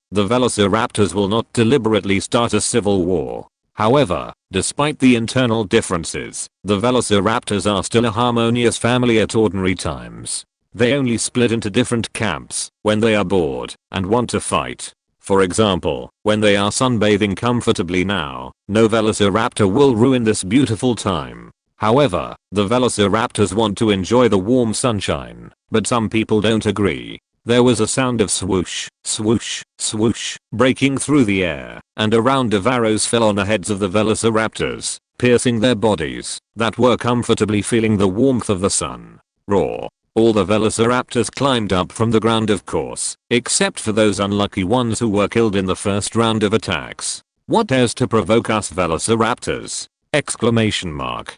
S1: will not deliberately start a civil war. However, despite the internal differences, the velociraptors are still a harmonious family at ordinary times. They only split into different camps when they are bored and want to fight. For example, when they are sunbathing comfortably now, no velociraptor will ruin this beautiful time. However, the velociraptors want to enjoy the warm sunshine, but some people don't agree. There was a sound of swoosh, swoosh, swoosh, breaking through the air, and a round of arrows fell on the heads of the velociraptors, piercing their bodies that were comfortably feeling the warmth of the sun. Roar. All the velociraptors climbed up from the ground, of course, except for those unlucky ones who were killed in the first round of attacks. What dares to provoke us velociraptors? Exclamation mark.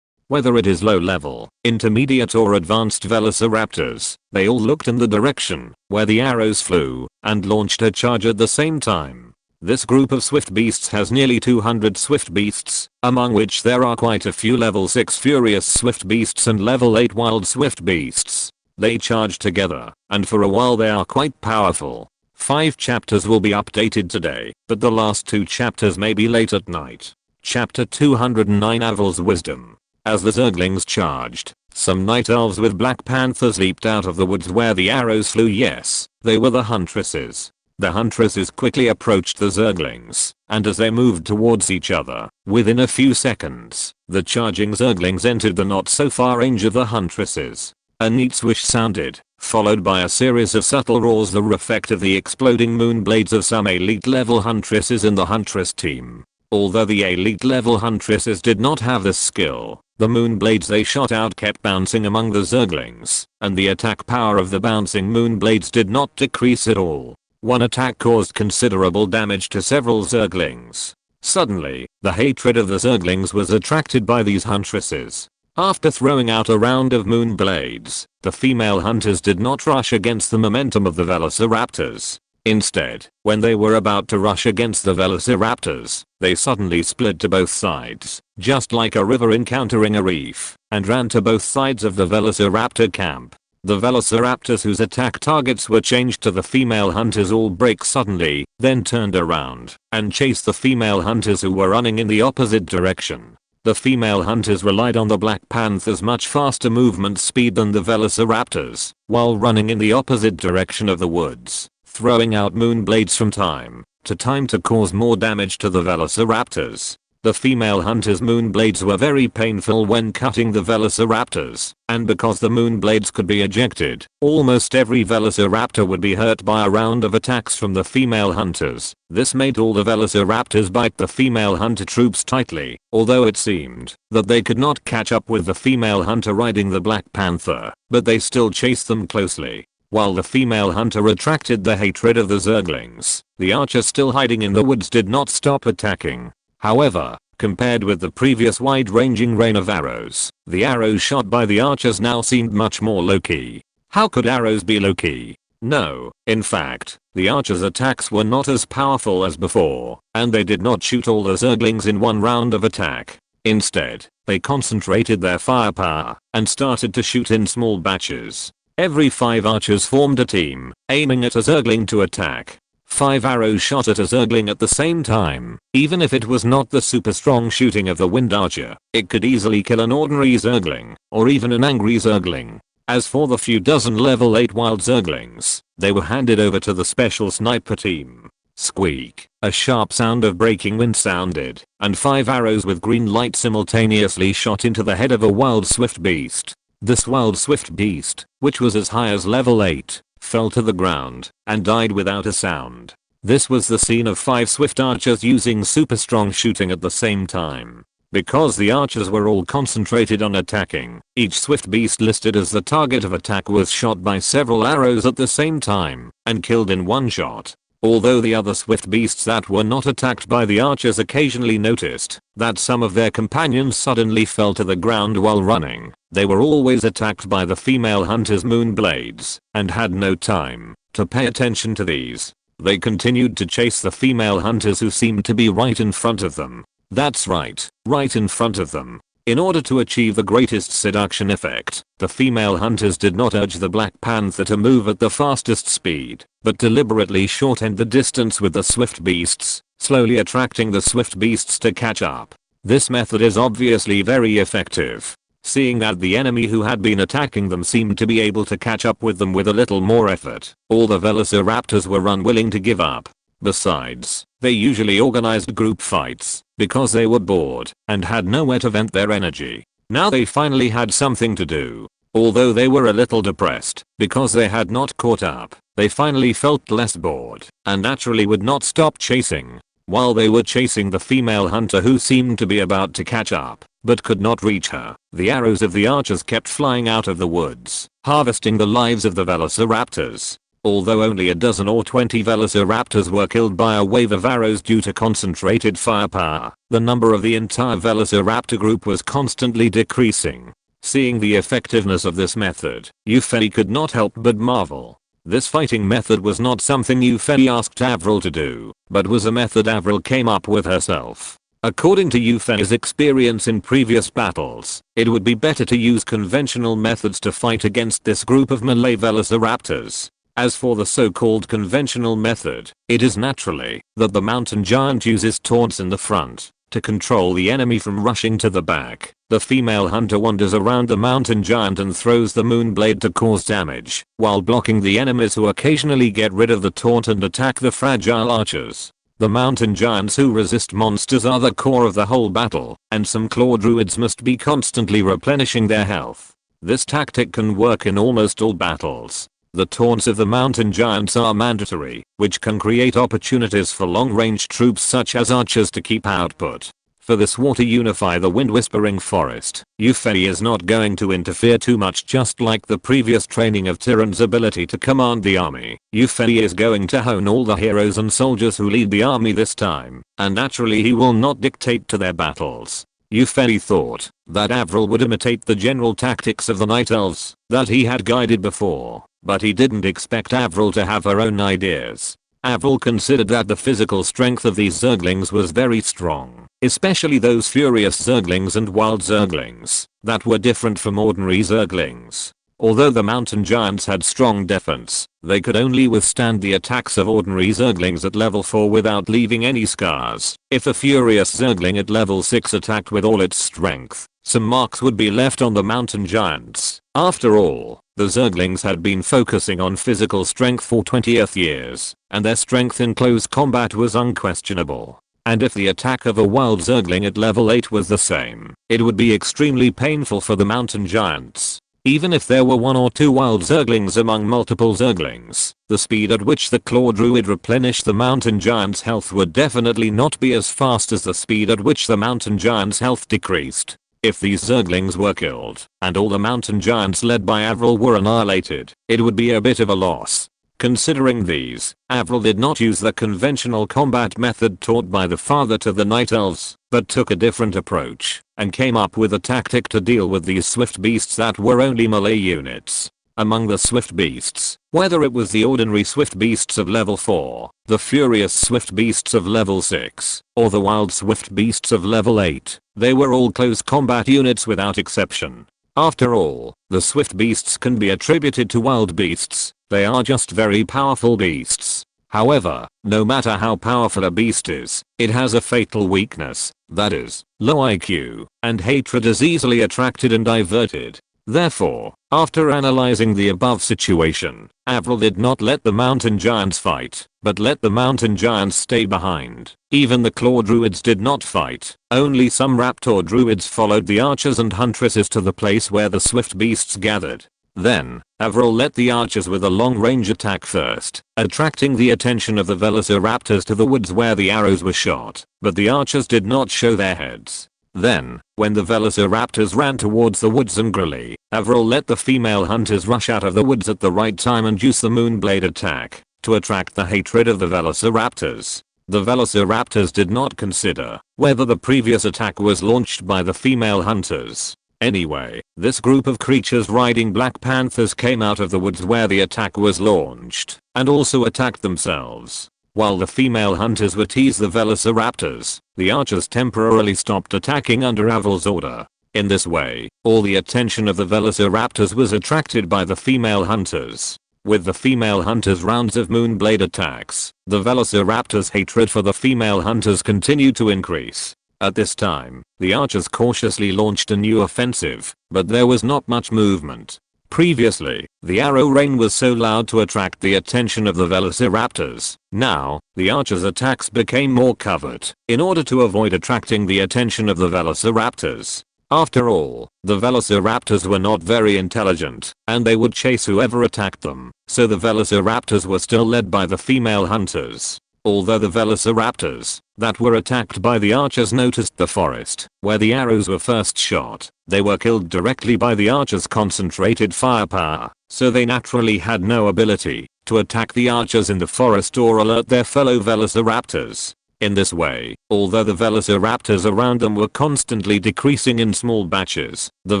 S1: Whether it is low level, intermediate or advanced velociraptors, they all looked in the direction where the arrows flew and launched a charge at the same time. This group of swift beasts has nearly 200 swift beasts, among which there are quite a few level 6 furious swift beasts and level 8 wild swift beasts. They charge together, and for a while they are quite powerful. 5 chapters will be updated today, but the last 2 chapters may be late at night. Chapter 209 Avril's Wisdom. As the Zerglings charged, some night elves with black panthers leaped out of the woods where the arrows flew. Yes, they were the huntresses. The huntresses quickly approached the Zerglings, and as they moved towards each other, within a few seconds, the charging Zerglings entered the not so far range of the huntresses. A neat swish sounded, followed by a series of subtle roars, the effect of the exploding moon blades of some elite level huntresses in the huntress team. Although the elite level huntresses did not have this skill, the moon blades they shot out kept bouncing among the Zerglings, and the attack power of the bouncing moon blades did not decrease at all. One attack caused considerable damage to several Zerglings. Suddenly, the hatred of the Zerglings was attracted by these huntresses. After throwing out a round of moon blades, the female hunters did not rush against the momentum of the velociraptors. Instead, when they were about to rush against the velociraptors, they suddenly split to both sides, just like a river encountering a reef, and ran to both sides of the velociraptor camp. The velociraptors whose attack targets were changed to the female hunters all break suddenly, then turned around and chased the female hunters who were running in the opposite direction. The female hunters relied on the Black Panther's much faster movement speed than the velociraptors, while running in the opposite direction of the woods, throwing out moon blades from time to time to cause more damage to the velociraptors. The female hunters' moon blades were very painful when cutting the velociraptors, and because the moon blades could be ejected, almost every velociraptor would be hurt by a round of attacks from the female hunters. This made all the velociraptors bite the female hunter troops tightly, although it seemed that they could not catch up with the female hunter riding the Black Panther, but they still chased them closely. While the female hunter attracted the hatred of the zerglings, the archers still hiding in the woods did not stop attacking. However, compared with the previous wide-ranging rain of arrows, the arrows shot by the archers now seemed much more low-key. How could arrows be low-key? No, in fact, the archers' attacks were not as powerful as before, and they did not shoot all the zerglings in one round of attack. Instead, they concentrated their firepower and started to shoot in small batches. Every 5 archers formed a team, aiming at a zergling to attack. 5 arrows shot at a zergling at the same time. Even if it was not the super strong shooting of the wind archer, it could easily kill an ordinary zergling, or even an angry zergling. As for the few dozen level 8 wild zerglings, they were handed over to the special sniper team. Squeak, a sharp sound of breaking wind sounded, and 5 arrows with green light simultaneously shot into the head of a wild swift beast. This wild swift beast, which was as high as level 8, fell to the ground and died without a sound. This was the scene of 5 swift archers using super strong shooting at the same time. Because the archers were all concentrated on attacking, each swift beast listed as the target of attack was shot by several arrows at the same time and killed in one shot. Although the other swift beasts that were not attacked by the archers occasionally noticed that some of their companions suddenly fell to the ground while running, they were always attacked by the female hunters' moon blades and had no time to pay attention to these. They continued to chase the female hunters who seemed to be right in front of them. That's right in front of them. In order to achieve the greatest seduction effect, the female hunters did not urge the Black Panther to move at the fastest speed, but deliberately shortened the distance with the swift beasts, slowly attracting the swift beasts to catch up. This method is obviously very effective, seeing that the enemy who had been attacking them seemed to be able to catch up with them with a little more effort. All the velociraptors were unwilling to give up. Besides, they usually organized group fights because they were bored and had nowhere to vent their energy. Now they finally had something to do. Although they were a little depressed because they had not caught up, they finally felt less bored and naturally would not stop chasing. While they were chasing the female hunter who seemed to be about to catch up but could not reach her, the arrows of the archers kept flying out of the woods, harvesting the lives of the velociraptors. Although only a dozen or 20 velociraptors were killed by a wave of arrows due to concentrated firepower, the number of the entire velociraptor group was constantly decreasing. Seeing the effectiveness of this method, Yufei could not help but marvel. This fighting method was not something Yufei asked Avril to do, but was a method Avril came up with herself. According to Yufei's experience in previous battles, it would be better to use conventional methods to fight against this group of melee velociraptors. As for the so-called conventional method, it is naturally that the mountain giant uses taunts in the front to control the enemy from rushing to the back. The female hunter wanders around the mountain giant and throws the moon blade to cause damage, while blocking the enemies who occasionally get rid of the taunt and attack the fragile archers. The mountain giants who resist monsters are the core of the whole battle, and some claw druids must be constantly replenishing their health. This tactic can work in almost all battles. The taunts of the mountain giants are mandatory, which can create opportunities for long-range troops such as archers to keep output. For this war to unify the wind-whispering forest, Yufei is not going to interfere too much. Just like the previous training of Tyran's ability to command the army, Yufei is going to hone all the heroes and soldiers who lead the army this time, and naturally he will not dictate to their battles. Yufei thought that Avril would imitate the general tactics of the Night Elves that he had guided before, but he didn't expect Avril to have her own ideas. Avril considered that the physical strength of these zerglings was very strong, especially those furious zerglings and wild zerglings that were different from ordinary zerglings. Although the mountain giants had strong defense, they could only withstand the attacks of ordinary zerglings at level 4 without leaving any scars. If a furious zergling at level 6 attacked with all its strength, some marks would be left on the mountain giants. After all, the zerglings had been focusing on physical strength for 20th years, and their strength in close combat was unquestionable. And if the attack of a wild zergling at level 8 was the same, it would be extremely painful for the mountain giants. Even if there were 1 or 2 wild zerglings among multiple zerglings, the speed at which the claw druid replenished the mountain giant's health would definitely not be as fast as the speed at which the mountain giant's health decreased. If these zerglings were killed, and all the mountain giants led by Avril were annihilated, it would be a bit of a loss. Considering these, Avril did not use the conventional combat method taught by the father to the Night Elves, but took a different approach, and came up with a tactic to deal with these swift beasts that were only melee units. Among the swift beasts, whether it was the ordinary swift beasts of level 4, the furious swift beasts of level 6, or the wild swift beasts of level 8, they were all close combat units without exception. After all, the swift beasts can be attributed to wild beasts, they are just very powerful beasts. However, no matter how powerful a beast is, it has a fatal weakness, that is, low IQ, and hatred is easily attracted and diverted. Therefore, after analyzing the above situation, Avril did not let the mountain giants fight, but let the mountain giants stay behind. Even the claw druids did not fight, only some raptor druids followed the archers and huntresses to the place where the swift beasts gathered. Then, Avril let the archers with a long-range attack first, attracting the attention of the velociraptors to the woods where the arrows were shot, but the archers did not show their heads. Then, when the velociraptors ran towards the woods angrily, Avril let the female hunters rush out of the woods at the right time and use the moonblade attack to attract the hatred of the velociraptors. The velociraptors did not consider whether the previous attack was launched by the female hunters. Anyway, this group of creatures riding black panthers came out of the woods where the attack was launched, and also attacked themselves. While the female hunters would tease the velociraptors, the archers temporarily stopped attacking under Avril's order. In this way, all the attention of the velociraptors was attracted by the female hunters. With the female hunters' rounds of moonblade attacks, the velociraptors' hatred for the female hunters continued to increase. At this time, the archers cautiously launched a new offensive, but there was not much movement. Previously, the arrow rain was so loud to attract the attention of the velociraptors. Now, the archers' attacks became more covert, in order to avoid attracting the attention of the velociraptors. After all, the velociraptors were not very intelligent, and they would chase whoever attacked them, so the velociraptors were still led by the female hunters. Although the velociraptors that were attacked by the archers noticed the forest where the arrows were first shot, they were killed directly by the archers' concentrated firepower, so they naturally had no ability to attack the archers in the forest or alert their fellow velociraptors. In this way, although the velociraptors around them were constantly decreasing in small batches, the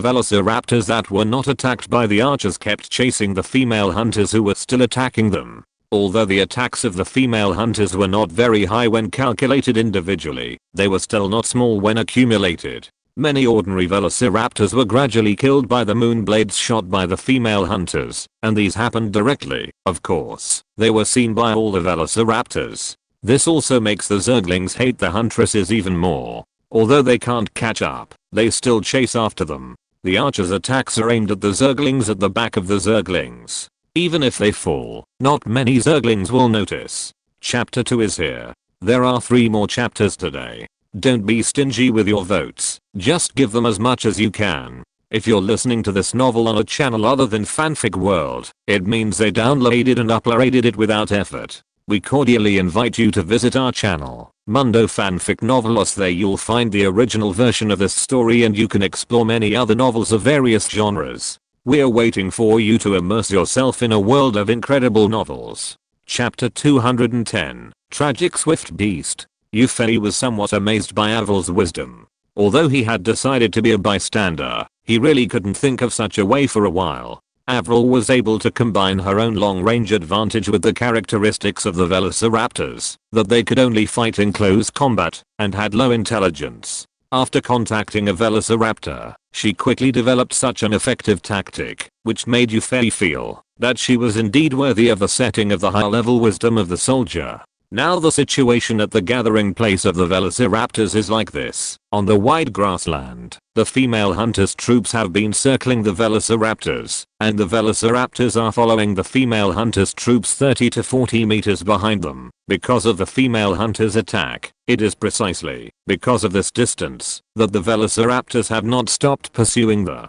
S1: velociraptors that were not attacked by the archers kept chasing the female hunters who were still attacking them. Although the attacks of the female hunters were not very high when calculated individually, they were still not small when accumulated. Many ordinary velociraptors were gradually killed by the moonblades shot by the female hunters, and these happened directly. Of course, they were seen by all the velociraptors. This also makes the zerglings hate the huntresses even more. Although they can't catch up, they still chase after them. The archers' attacks are aimed at the zerglings at the back of the zerglings. Even if they fall, not many zerglings will notice. Chapter 2 is here. There are 3 more chapters today. Don't be stingy with your votes, just give them as much as you can. If you're listening to this novel on a channel other than Fanfic World, it means they downloaded and uploaded it without effort. We cordially invite you to visit our channel, Mundo Fanfic Novelos. There you'll find the original version of this story and you can explore many other novels of various genres. We're waiting for you to immerse yourself in a world of incredible novels. Chapter 210, Tragic Swift Beast. Euphony was somewhat amazed by Avril's wisdom. Although he had decided to be a bystander, he really couldn't think of such a way for a while. Avril was able to combine her own long-range advantage with the characteristics of the velociraptors, that they could only fight in close combat, and had low intelligence. After contacting a velociraptor, she quickly developed such an effective tactic, which made Yufei feel that she was indeed worthy of the setting of the high-level wisdom of the soldier. Now the situation at the gathering place of the velociraptors is like this. On the wide grassland, the female hunters' troops have been circling the velociraptors, and the velociraptors are following the female hunters' troops 30 to 40 meters behind them. Because of the female hunters' attack, it is precisely because of this distance that the velociraptors have not stopped pursuing the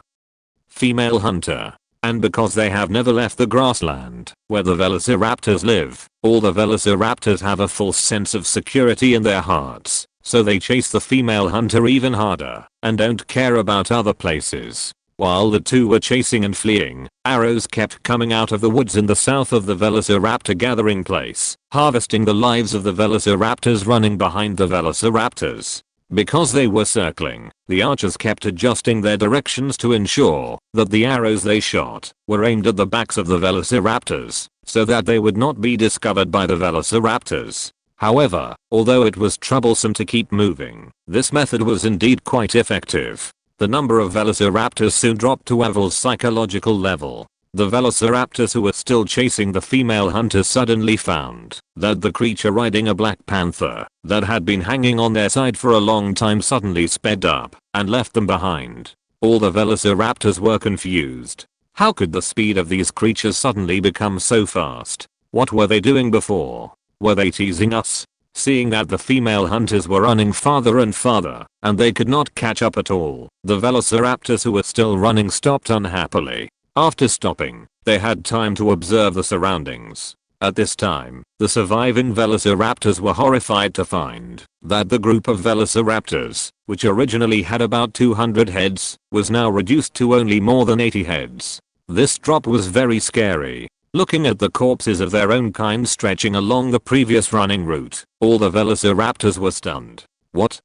S1: female hunter. And because they have never left the grassland, where the velociraptors live, all the velociraptors have a false sense of security in their hearts, so they chase the female hunter even harder, and don't care about other places. While the two were chasing and fleeing, arrows kept coming out of the woods in the south of the velociraptor gathering place, harvesting the lives of the velociraptors running behind the velociraptors. Because they were circling, the archers kept adjusting their directions to ensure that the arrows they shot were aimed at the backs of the velociraptors, so that they would not be discovered by the velociraptors. However, although it was troublesome to keep moving, this method was indeed quite effective. The number of velociraptors soon dropped to Avril's psychological level. The velociraptors who were still chasing the female hunters suddenly found that the creature riding a black panther that had been hanging on their side for a long time suddenly sped up and left them behind. All the velociraptors were confused. How could the speed of these creatures suddenly become so fast? What were they doing before? Were they teasing us? Seeing that the female hunters were running farther and farther, and they could not catch up at all, the velociraptors who were still running stopped unhappily. After stopping, they had time to observe the surroundings. At this time, the surviving velociraptors were horrified to find that the group of velociraptors, which originally had about 200 heads, was now reduced to only more than 80 heads. This drop was very scary. Looking at the corpses of their own kind stretching along the previous running route, all the velociraptors were stunned. What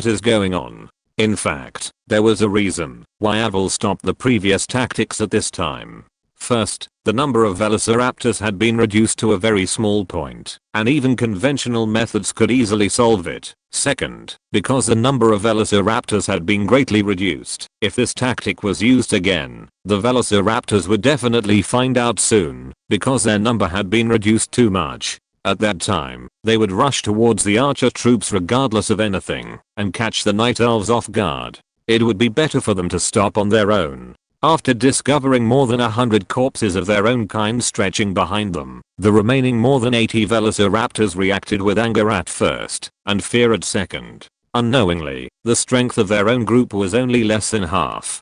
S1: is going on? In fact, there was a reason why Avril stopped the previous tactics at this time. First, the number of velociraptors had been reduced to a very small point, and even conventional methods could easily solve it. Second, because the number of velociraptors had been greatly reduced, if this tactic was used again, the velociraptors would definitely find out soon, because their number had been reduced too much. At that time, they would rush towards the archer troops regardless of anything, and catch the Night Elves off guard. It would be better for them to stop on their own. After discovering more than 100 corpses of their own kind stretching behind them, the remaining more than 80 velociraptors reacted with anger at first, and fear at second. Unknowingly, the strength of their own group was only less than half!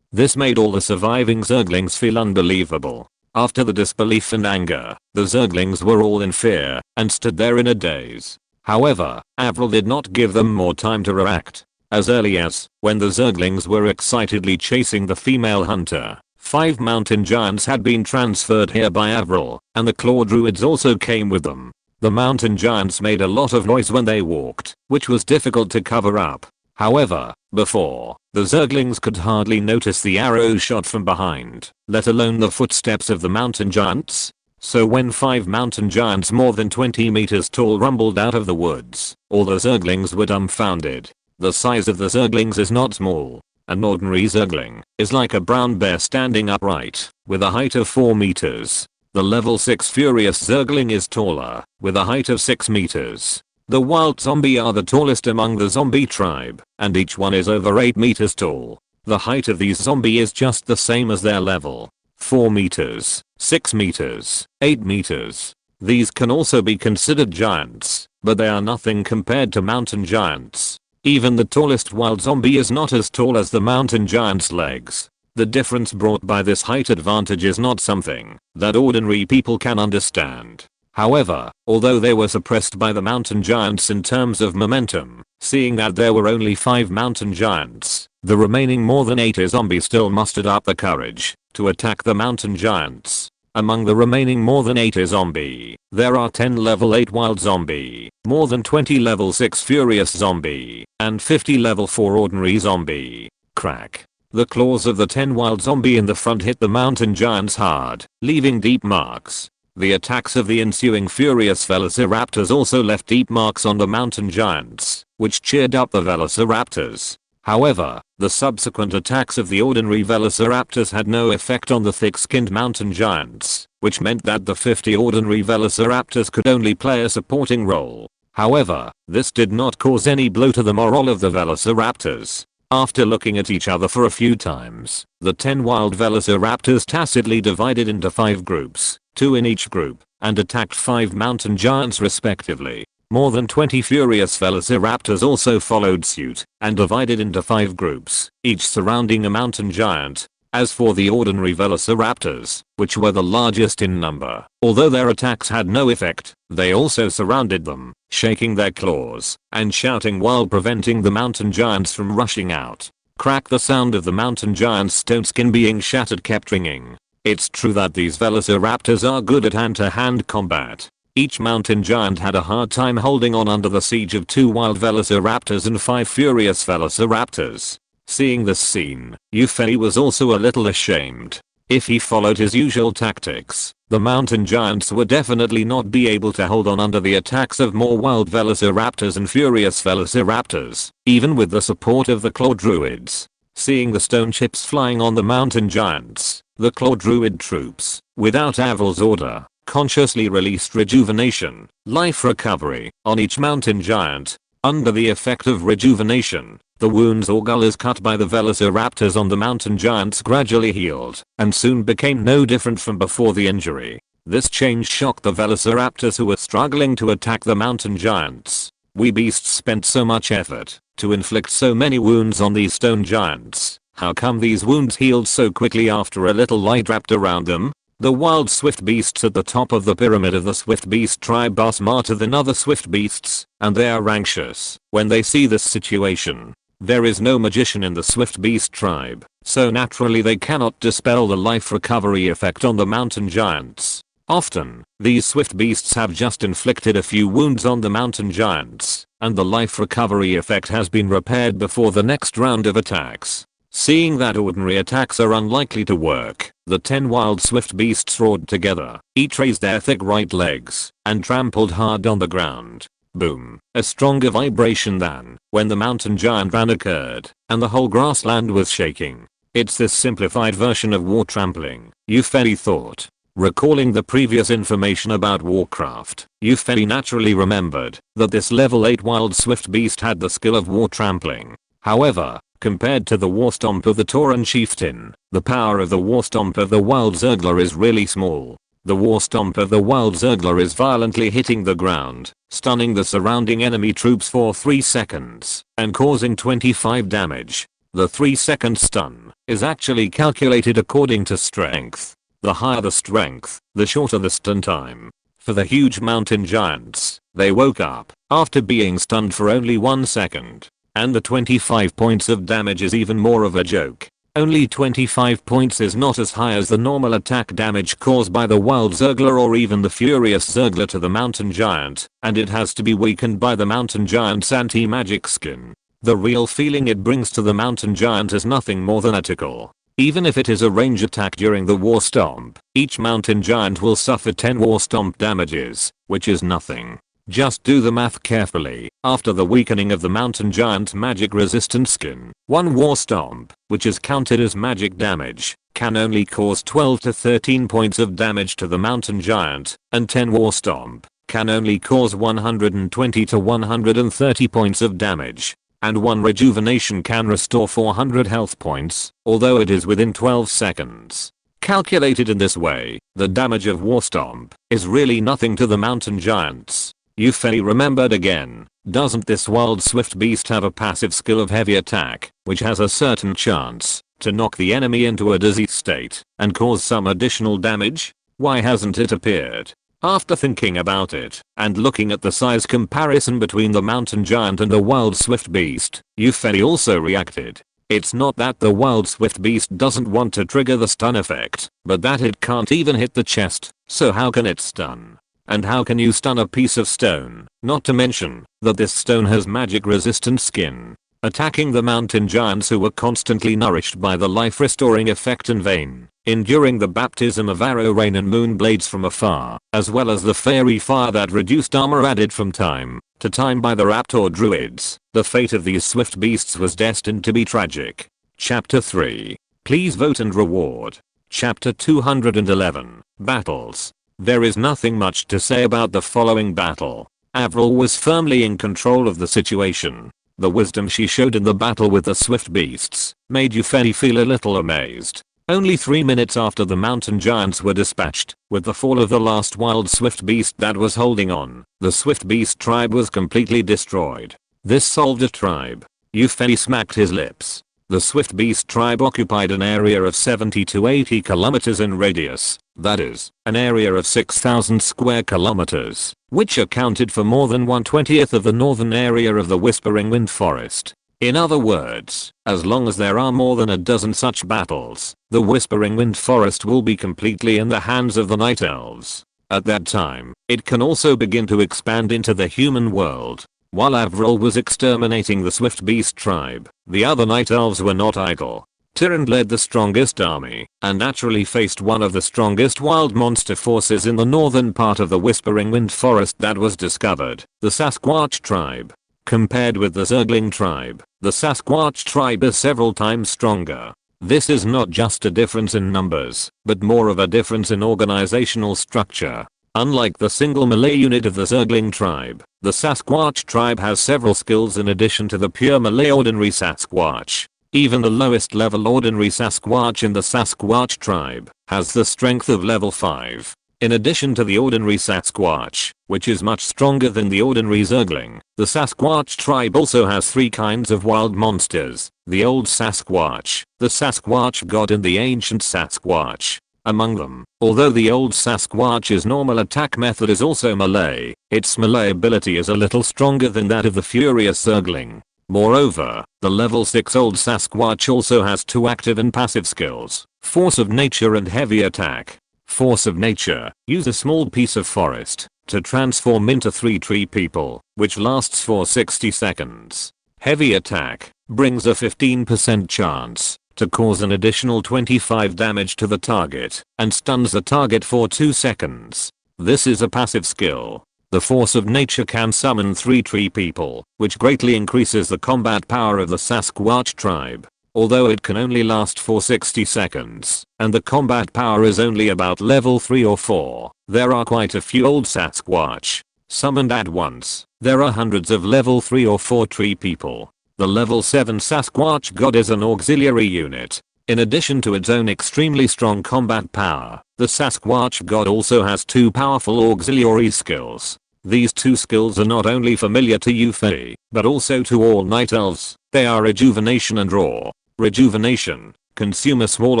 S1: This made all the surviving zerglings feel unbelievable. After the disbelief and anger, the zerglings were all in fear, and stood there in a daze. However, Avril did not give them more time to react. As early as when the zerglings were excitedly chasing the female hunter, 5 mountain giants had been transferred here by Avril, and the claw druids also came with them. The mountain giants made a lot of noise when they walked, which was difficult to cover up. However, before, the zerglings could hardly notice the arrows shot from behind, let alone the footsteps of the mountain giants. So when 5 mountain giants more than 20 meters tall rumbled out of the woods, all the zerglings were dumbfounded. The size of the zerglings is not small. An ordinary zergling is like a brown bear standing upright, with a height of 4 meters. The level 6 furious zergling is taller, with a height of 6 meters. The wild zombie are the tallest among the zombie tribe, and each one is over 8 meters tall. The height of these zombie is just the same as their level. 4 meters, 6 meters, 8 meters. These can also be considered giants, but they are nothing compared to mountain giants. Even the tallest wild zombie is not as tall as the mountain giant's legs. The difference brought by this height advantage is not something that ordinary people can understand. However, although they were suppressed by the mountain giants in terms of momentum, seeing that there were only 5 mountain giants, the remaining more than 80 zombies still mustered up the courage to attack the mountain giants. Among the remaining more than 80 zombie, there are 10 level 8 wild zombie, more than 20 level 6 furious zombie, and 50 level 4 ordinary zombie. Crack. The claws of the 10 wild zombie in the front hit the mountain giants hard, leaving deep marks. The attacks of the ensuing furious velociraptors also left deep marks on the mountain giants, which cheered up the velociraptors. However, the subsequent attacks of the ordinary velociraptors had no effect on the thick-skinned mountain giants, which meant that the 50 ordinary velociraptors could only play a supporting role. However, this did not cause any blow to the morale of the velociraptors. After looking at each other for a few times, the 10 wild velociraptors tacitly divided into 5 groups, 2 in each group, and attacked 5 mountain giants respectively. More than 20 furious velociraptors also followed suit, and divided into 5 groups, each surrounding a mountain giant. As for the ordinary velociraptors, which were the largest in number, although their attacks had no effect, they also surrounded them, shaking their claws, and shouting while preventing the mountain giants from rushing out. Crack! The sound of the mountain giant's stone skin being shattered kept ringing. It's true that these velociraptors are good at hand-to-hand combat. Each mountain giant had a hard time holding on under the siege of 2 wild velociraptors and 5 furious velociraptors. Seeing this scene, Yufei was also a little ashamed. If he followed his usual tactics, the mountain giants would definitely not be able to hold on under the attacks of more wild velociraptors and furious velociraptors, even with the support of the claw druids. Seeing the stone chips flying on the mountain giants, the claw druid troops, without Avril's order, consciously released rejuvenation, life recovery, on each mountain giant. Under the effect of rejuvenation, the wounds or gullies cut by the velociraptors on the mountain giants gradually healed, and soon became no different from before the injury. This change shocked the velociraptors who were struggling to attack the mountain giants. We beasts spent so much effort to inflict so many wounds on these stone giants. How come these wounds healed so quickly after a little light wrapped around them? The wild swift beasts at the top of the pyramid of the swift beast tribe are smarter than other swift beasts, and they are anxious when they see this situation. There is no magician in the swift beast tribe, so naturally they cannot dispel the life recovery effect on the mountain giants. Often, these swift beasts have just inflicted a few wounds on the mountain giants, and the life recovery effect has been repaired before the next round of attacks. Seeing that ordinary attacks are unlikely to work, the 10 wild swift beasts roared together, each raised their thick right legs, and trampled hard on the ground. Boom. A stronger vibration than when the mountain giant ran occurred, and the whole grassland was shaking. It's this simplified version of war trampling, Yufei thought. Recalling the previous information about Warcraft, Yufei naturally remembered that this level 8 wild swift beast had the skill of war trampling. However, compared to the war stomp of the Tauran chieftain, the power of the war stomp of the wild zergler is really small. The war stomp of the wild zergler is violently hitting the ground, stunning the surrounding enemy troops for 3 seconds, and causing 25 damage. The 3-second stun is actually calculated according to strength. The higher the strength, the shorter the stun time. For the huge mountain giants, they woke up after being stunned for only 1 second. And the 25 points of damage is even more of a joke. Only 25 points is not as high as the normal attack damage caused by the wild zergler or even the furious zergler to the mountain giant, and it has to be weakened by the mountain giant's anti-magic skin. The real feeling it brings to the mountain giant is nothing more than a tickle. Even if it is a range attack during the war stomp, each mountain giant will suffer 10 war stomp damages, which is nothing. Just do the math carefully. After the weakening of the mountain giant's magic resistant skin, 1 war stomp, which is counted as magic damage, can only cause 12 to 13 points of damage to the mountain giant, and 10 war stomp can only cause 120 to 130 points of damage. And 1 rejuvenation can restore 400 health points, although it is within 12 seconds. Calculated in this way, the damage of war stomp is really nothing to the mountain giants. Yufei remembered again, doesn't this wild swift beast have a passive skill of heavy attack, which has a certain chance to knock the enemy into a dizzy state and cause some additional damage? Why hasn't it appeared? After thinking about it, and looking at the size comparison between the mountain giant and the wild swift beast, Yufei also reacted. It's not that the wild swift beast doesn't want to trigger the stun effect, but that it can't even hit the chest, so how can it stun? And how can you stun a piece of stone? Not to mention that this stone has magic resistant skin. Attacking the mountain giants who were constantly nourished by the life restoring effect in vain. enduring the baptism of arrow rain and moon blades from afar, as well as the fairy fire that reduced armor added from time to time by the raptor druids. The fate of these swift beasts was destined to be tragic. Chapter 3. Please vote and reward. Chapter 211. Battles. There is nothing much to say about the following battle. Avril was firmly in control of the situation. The wisdom she showed in the battle with the swift beasts made you feel a little amazed. Only 3 minutes after the mountain giants were dispatched, with the fall of the last wild swift beast that was holding on, the swift beast tribe was completely destroyed. This solved a tribe. Yufei smacked his lips. The swift beast tribe occupied an area of 70 to 80 kilometers in radius, that is, an area of 6,000 square kilometers, which accounted for more than 1/20th of the northern area of the Whispering Wind Forest. In other words, as long as there are more than a dozen such battles, the Whispering Wind Forest will be completely in the hands of the Night Elves. At that time, it can also begin to expand into the human world. While Avril was exterminating the Swift Beast tribe, the other Night Elves were not idle. Tyrant led the strongest army, and naturally faced one of the strongest wild monster forces in the northern part of the Whispering Wind Forest that was discovered, the Sasquatch tribe. Compared with the Zergling tribe, the Sasquatch tribe is several times stronger. This is not just a difference in numbers, but more of a difference in organizational structure. Unlike the single melee unit of the Zergling tribe, the Sasquatch tribe has several skills in addition to the pure melee ordinary Sasquatch. Even the lowest level ordinary Sasquatch in the Sasquatch tribe has the strength of level 5. In addition to the ordinary Sasquatch, which is much stronger than the ordinary Zergling, the Sasquatch tribe also has 3 kinds of wild monsters, the old Sasquatch, the Sasquatch god and the ancient Sasquatch. Among them, although the old Sasquatch's normal attack method is also melee, its melee ability is a little stronger than that of the furious Zergling. Moreover, the level 6 old Sasquatch also has 2 active and passive skills, Force of Nature and Heavy Attack. Force of Nature, use a small piece of forest to transform into 3 tree people, which lasts for 60 seconds. Heavy Attack brings a 15% chance to cause an additional 25 damage to the target and stuns the target for 2 seconds. This is a passive skill. The Force of Nature can summon 3 tree people, which greatly increases the combat power of the Sasquatch tribe. Although it can only last for 60 seconds, and the combat power is only about level 3 or 4, there are quite a few old Sasquatch summoned at once. There are hundreds of level 3 or 4 tree people. The level 7 Sasquatch god is an auxiliary unit. In addition to its own extremely strong combat power, the Sasquatch god also has 2 powerful auxiliary skills. These 2 skills are not only familiar to Yufei, but also to all Night Elves. They are Rejuvenation and Raw. Rejuvenation. Consume a small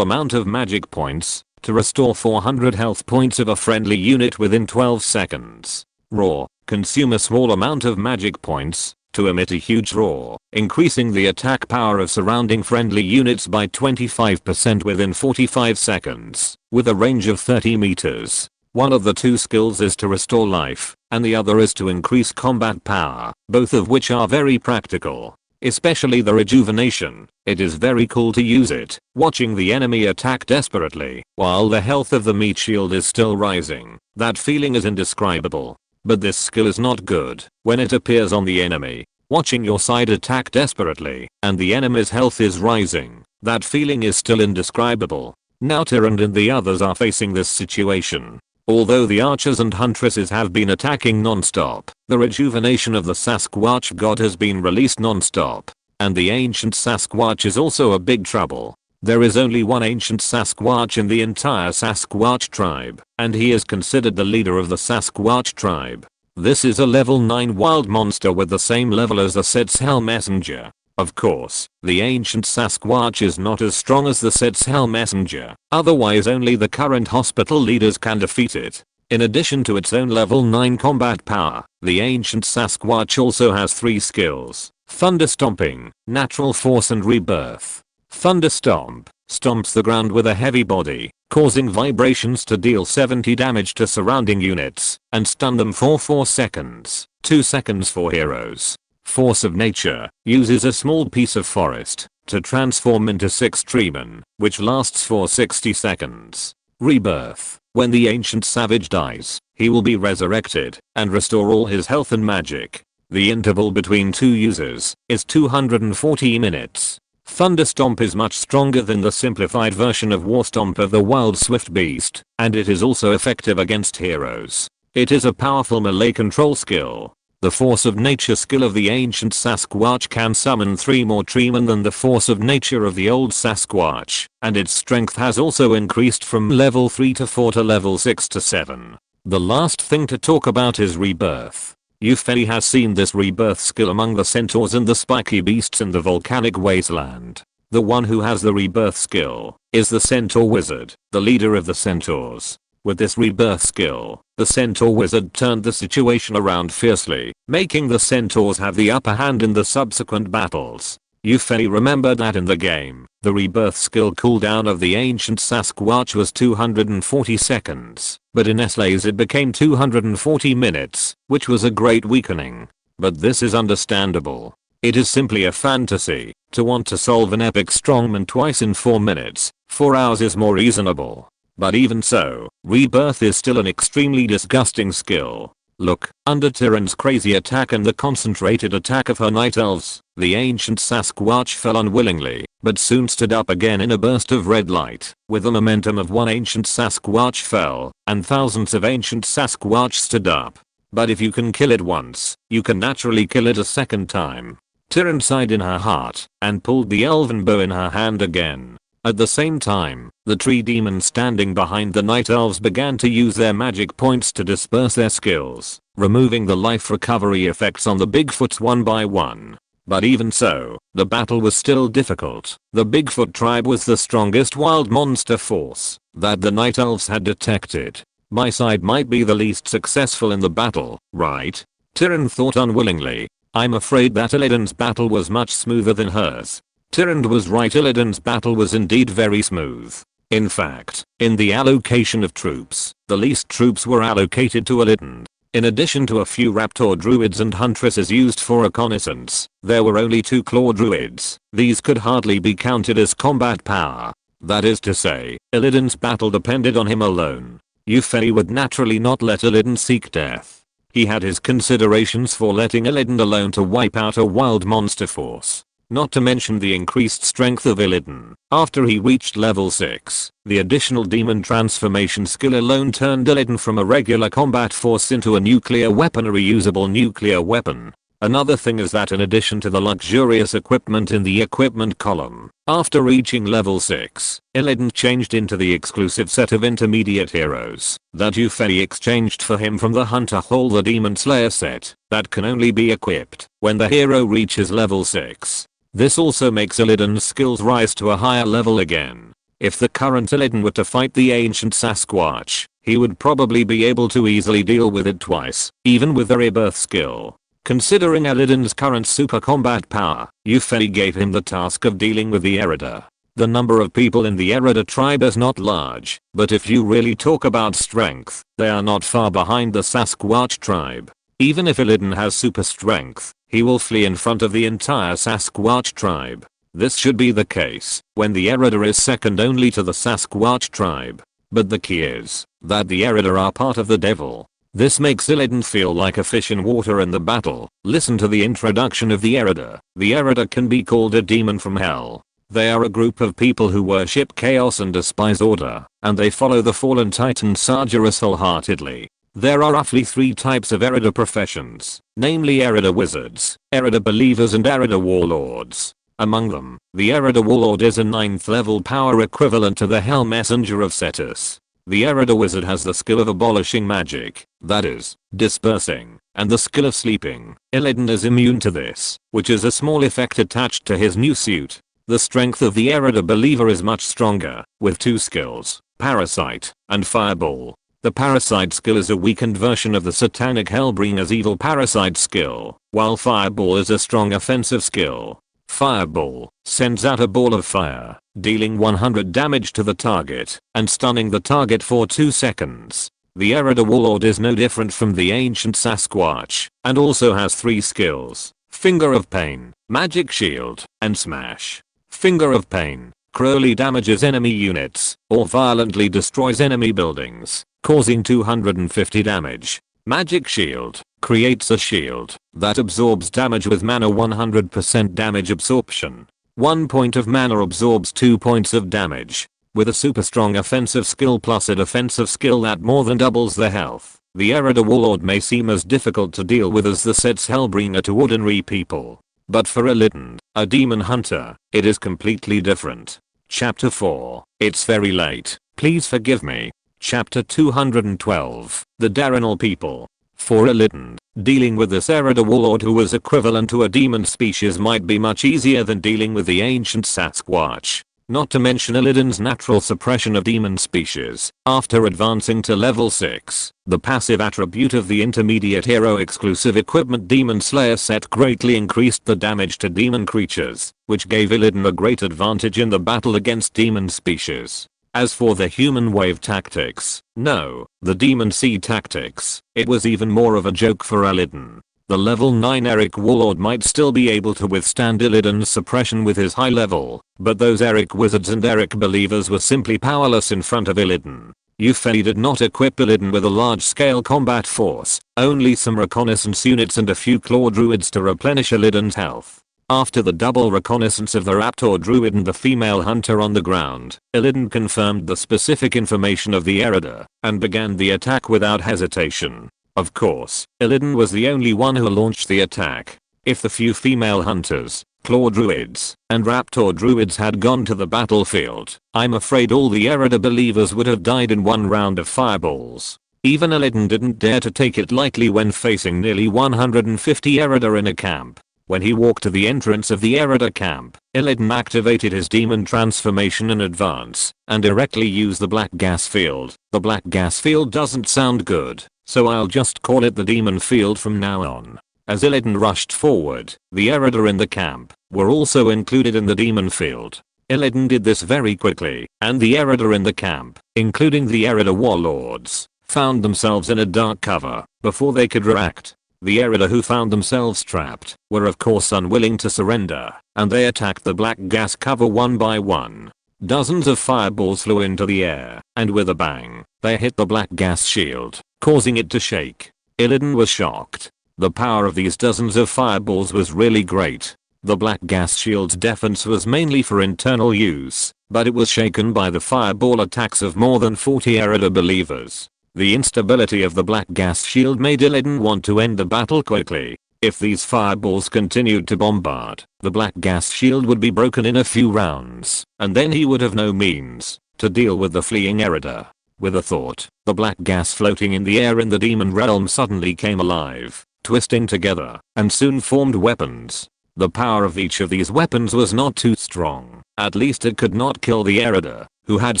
S1: amount of magic points to restore 400 health points of a friendly unit within 12 seconds. Raw. Consume a small amount of magic points to emit a huge roar, increasing the attack power of surrounding friendly units by 25% within 45 seconds, with a range of 30 meters. One of the 2 skills is to restore life, and the other is to increase combat power, both of which are very practical. Especially the rejuvenation. It is very cool to use it, watching the enemy attack desperately, while the health of the meat shield is still rising. That feeling is indescribable. But this skill is not good when it appears on the enemy. Watching your side attack desperately, and the enemy's health is rising. That feeling is still indescribable. Now Tyrant and the others are facing this situation. Although the archers and huntresses have been attacking non-stop, the rejuvenation of the Sasquatch god has been released non-stop, and the ancient Sasquatch is also a big trouble. There is only one ancient Sasquatch in the entire Sasquatch tribe, and he is considered the leader of the Sasquatch tribe. This is a level 9 wild monster with the same level as the Setshell Messenger. Of course, the ancient Sasquatch is not as strong as the Setshell Messenger, otherwise only the current hospital leaders can defeat it. In addition to its own level 9 combat power, the ancient Sasquatch also has 3 skills: Thunder Stomping, Natural Force and Rebirth. Thunder Stomp stomps the ground with a heavy body, causing vibrations to deal 70 damage to surrounding units and stun them for 4 seconds, 2 seconds for heroes. Force of Nature uses a small piece of forest to transform into 6 treemen, which lasts for 60 seconds. Rebirth. When the ancient savage dies, he will be resurrected and restore all his health and magic. The interval between 2 uses is 240 minutes. Thunderstomp is much stronger than the simplified version of Warstomp of the Wild Swift Beast, and it is also effective against heroes. It is a powerful melee control skill. The Force of Nature skill of the ancient Sasquatch can summon 3 more treemen than the Force of Nature of the old Sasquatch, and its strength has also increased from level 3 to 4 to level 6 to 7. The last thing to talk about is Rebirth. Yufei has seen this Rebirth skill among the centaurs and the spiky beasts in the volcanic wasteland. The one who has the Rebirth skill is the Centaur Wizard, the leader of the centaurs. With this Rebirth skill, the Centaur Wizard turned the situation around fiercely, making the centaurs have the upper hand in the subsequent battles. Yufei remembered that in the game, the Rebirth skill cooldown of the ancient Sasquatch was 240 seconds, but in SLAs it became 240 minutes, which was a great weakening. But this is understandable. It is simply a fantasy. To want to solve an epic strongman twice in 4 minutes, 4 hours is more reasonable. But even so, Rebirth is still an extremely disgusting skill. Look, under Tyrann's crazy attack and the concentrated attack of her Night Elves, the ancient Sasquatch fell unwillingly, but soon stood up again in a burst of red light. With the momentum of one ancient Sasquatch fell, and thousands of ancient Sasquatch stood up. But if you can kill it once, you can naturally kill it a second time. Tyrann sighed in her heart, and pulled the elven bow in her hand again. At the same time, the tree demons standing behind the Night Elves began to use their magic points to disperse their skills, removing the life recovery effects on the Bigfoots one by one. But even so, the battle was still difficult. The Bigfoot tribe was the strongest wild monster force that the Night Elves had detected. My side might be the least successful in the battle, right? Tyrann thought unwillingly. I'm afraid that Illidan's battle was much smoother than hers. Tyrann was right, Illidan's battle was indeed very smooth. In fact, in the allocation of troops, the least troops were allocated to Illidan. In addition to a few raptor druids and huntresses used for reconnaissance, there were only 2 claw druids. These could hardly be counted as combat power. That is to say, Illidan's battle depended on him alone. Yufei would naturally not let Illidan seek death. He had his considerations for letting Illidan alone to wipe out a wild monster force. Not to mention the increased strength of Illidan. After he reached level 6, the additional demon transformation skill alone turned Illidan from a regular combat force into a nuclear weapon, a reusable nuclear weapon. Another thing is that in addition to the luxurious equipment in the equipment column, after reaching level 6, Illidan changed into the exclusive set of intermediate heroes that Yufei exchanged for him from the Hunter Hall, the Demon Slayer set, that can only be equipped when the hero reaches level 6. This also makes Illidan's skills rise to a higher level again. If the current Illidan were to fight the ancient Sasquatch, he would probably be able to easily deal with it twice, even with the Rebirth skill. Considering Illidan's current super combat power, Yufei gave him the task of dealing with the Erida. The number of people in the Erida tribe is not large, but if you really talk about strength, they are not far behind the Sasquatch tribe. Even if Illidan has super strength, he will flee in front of the entire Sasquatch tribe. This should be the case when the Erida is second only to the Sasquatch tribe. But the key is that the Erida are part of the devil. This makes Illidan feel like a fish in water in the battle. Listen to the introduction of the Erida. The Erida can be called a demon from hell. They are a group of people who worship chaos and despise order, and they follow the fallen titan Sargeras wholeheartedly. There are roughly 3 types of Erida professions, namely Erida wizards, Erida believers and Erida warlords. Among them, the Erida warlord is a 9th level power equivalent to the Hell Messenger of Cetus. The Erida wizard has the skill of abolishing magic, that is, dispersing, and the skill of sleeping. Illidan is immune to this, which is a small effect attached to his new suit. The strength of the Erida believer is much stronger, with 2 skills, Parasite and Fireball. The Parasite skill is a weakened version of the Satanic Hellbringer's evil Parasite skill, while Fireball is a strong offensive skill. Fireball sends out a ball of fire, dealing 100 damage to the target, and stunning the target for 2 seconds. The Erida Warlord is no different from the ancient Sasquatch, and also has 3 skills, Finger of Pain, Magic Shield, and Smash. Finger of Pain. Crowley damages enemy units or violently destroys enemy buildings, causing 250 damage. Magic Shield. Creates a shield that absorbs damage with mana 100% damage absorption. 1 point of mana absorbs 2 points of damage. With a super strong offensive skill plus a defensive skill that more than doubles their health, the Erida Warlord may seem as difficult to deal with as the set's Hellbringer to ordinary people. But for Illidan, a demon hunter, it is completely different. Chapter 4. It's very late. Please forgive me. Chapter 212. The Darenal People. For Illidan, dealing with this Erida Warlord who was equivalent to a demon species might be much easier than dealing with the ancient Sasquatch. Not to mention Illidan's natural suppression of demon species. After advancing to level 6, the passive attribute of the intermediate hero exclusive equipment Demon Slayer set greatly increased the damage to demon creatures, which gave Illidan a great advantage in the battle against demon species. As for the human wave tactics, no, the demon seed tactics, it was even more of a joke for Illidan. The level 9 Eric Warlord might still be able to withstand Illidan's suppression with his high level, but those Eric Wizards and Eric Believers were simply powerless in front of Illidan. Yufei did not equip Illidan with a large-scale combat force, only some reconnaissance units and a few claw druids to replenish Illidan's health. After the double reconnaissance of the Raptor Druid and the female hunter on the ground, Illidan confirmed the specific information of the Erida, and began the attack without hesitation. Of course, Illidan was the only one who launched the attack. If the few female hunters, claw druids, and raptor druids had gone to the battlefield, I'm afraid all the Erida believers would have died in one round of fireballs. Even Illidan didn't dare to take it lightly when facing nearly 150 Erida in a camp. When he walked to the entrance of the Erida camp, Illidan activated his demon transformation in advance, and directly used the black gas field. The black gas field doesn't sound good, so I'll just call it the demon field from now on. As Illidan rushed forward, the Erida in the camp were also included in the demon field. Illidan did this very quickly, and the Erida in the camp, including the Erida warlords, found themselves in a dark cover before they could react. The Erida who found themselves trapped were of course unwilling to surrender, and they attacked the black gas cover one by one. Dozens of fireballs flew into the air, and with a bang, they hit the black gas shield, causing it to shake. Illidan was shocked. The power of these dozens of fireballs was really great. The black gas shield's defense was mainly for internal use, but it was shaken by the fireball attacks of more than 40 Erida believers. The instability of the black gas shield made Illidan want to end the battle quickly. If these fireballs continued to bombard, the black gas shield would be broken in a few rounds, and then he would have no means to deal with the fleeing Erida. With a thought, the black gas floating in the air in the demon realm suddenly came alive, twisting together, and soon formed weapons. The power of each of these weapons was not too strong. At least it could not kill the Erida, who had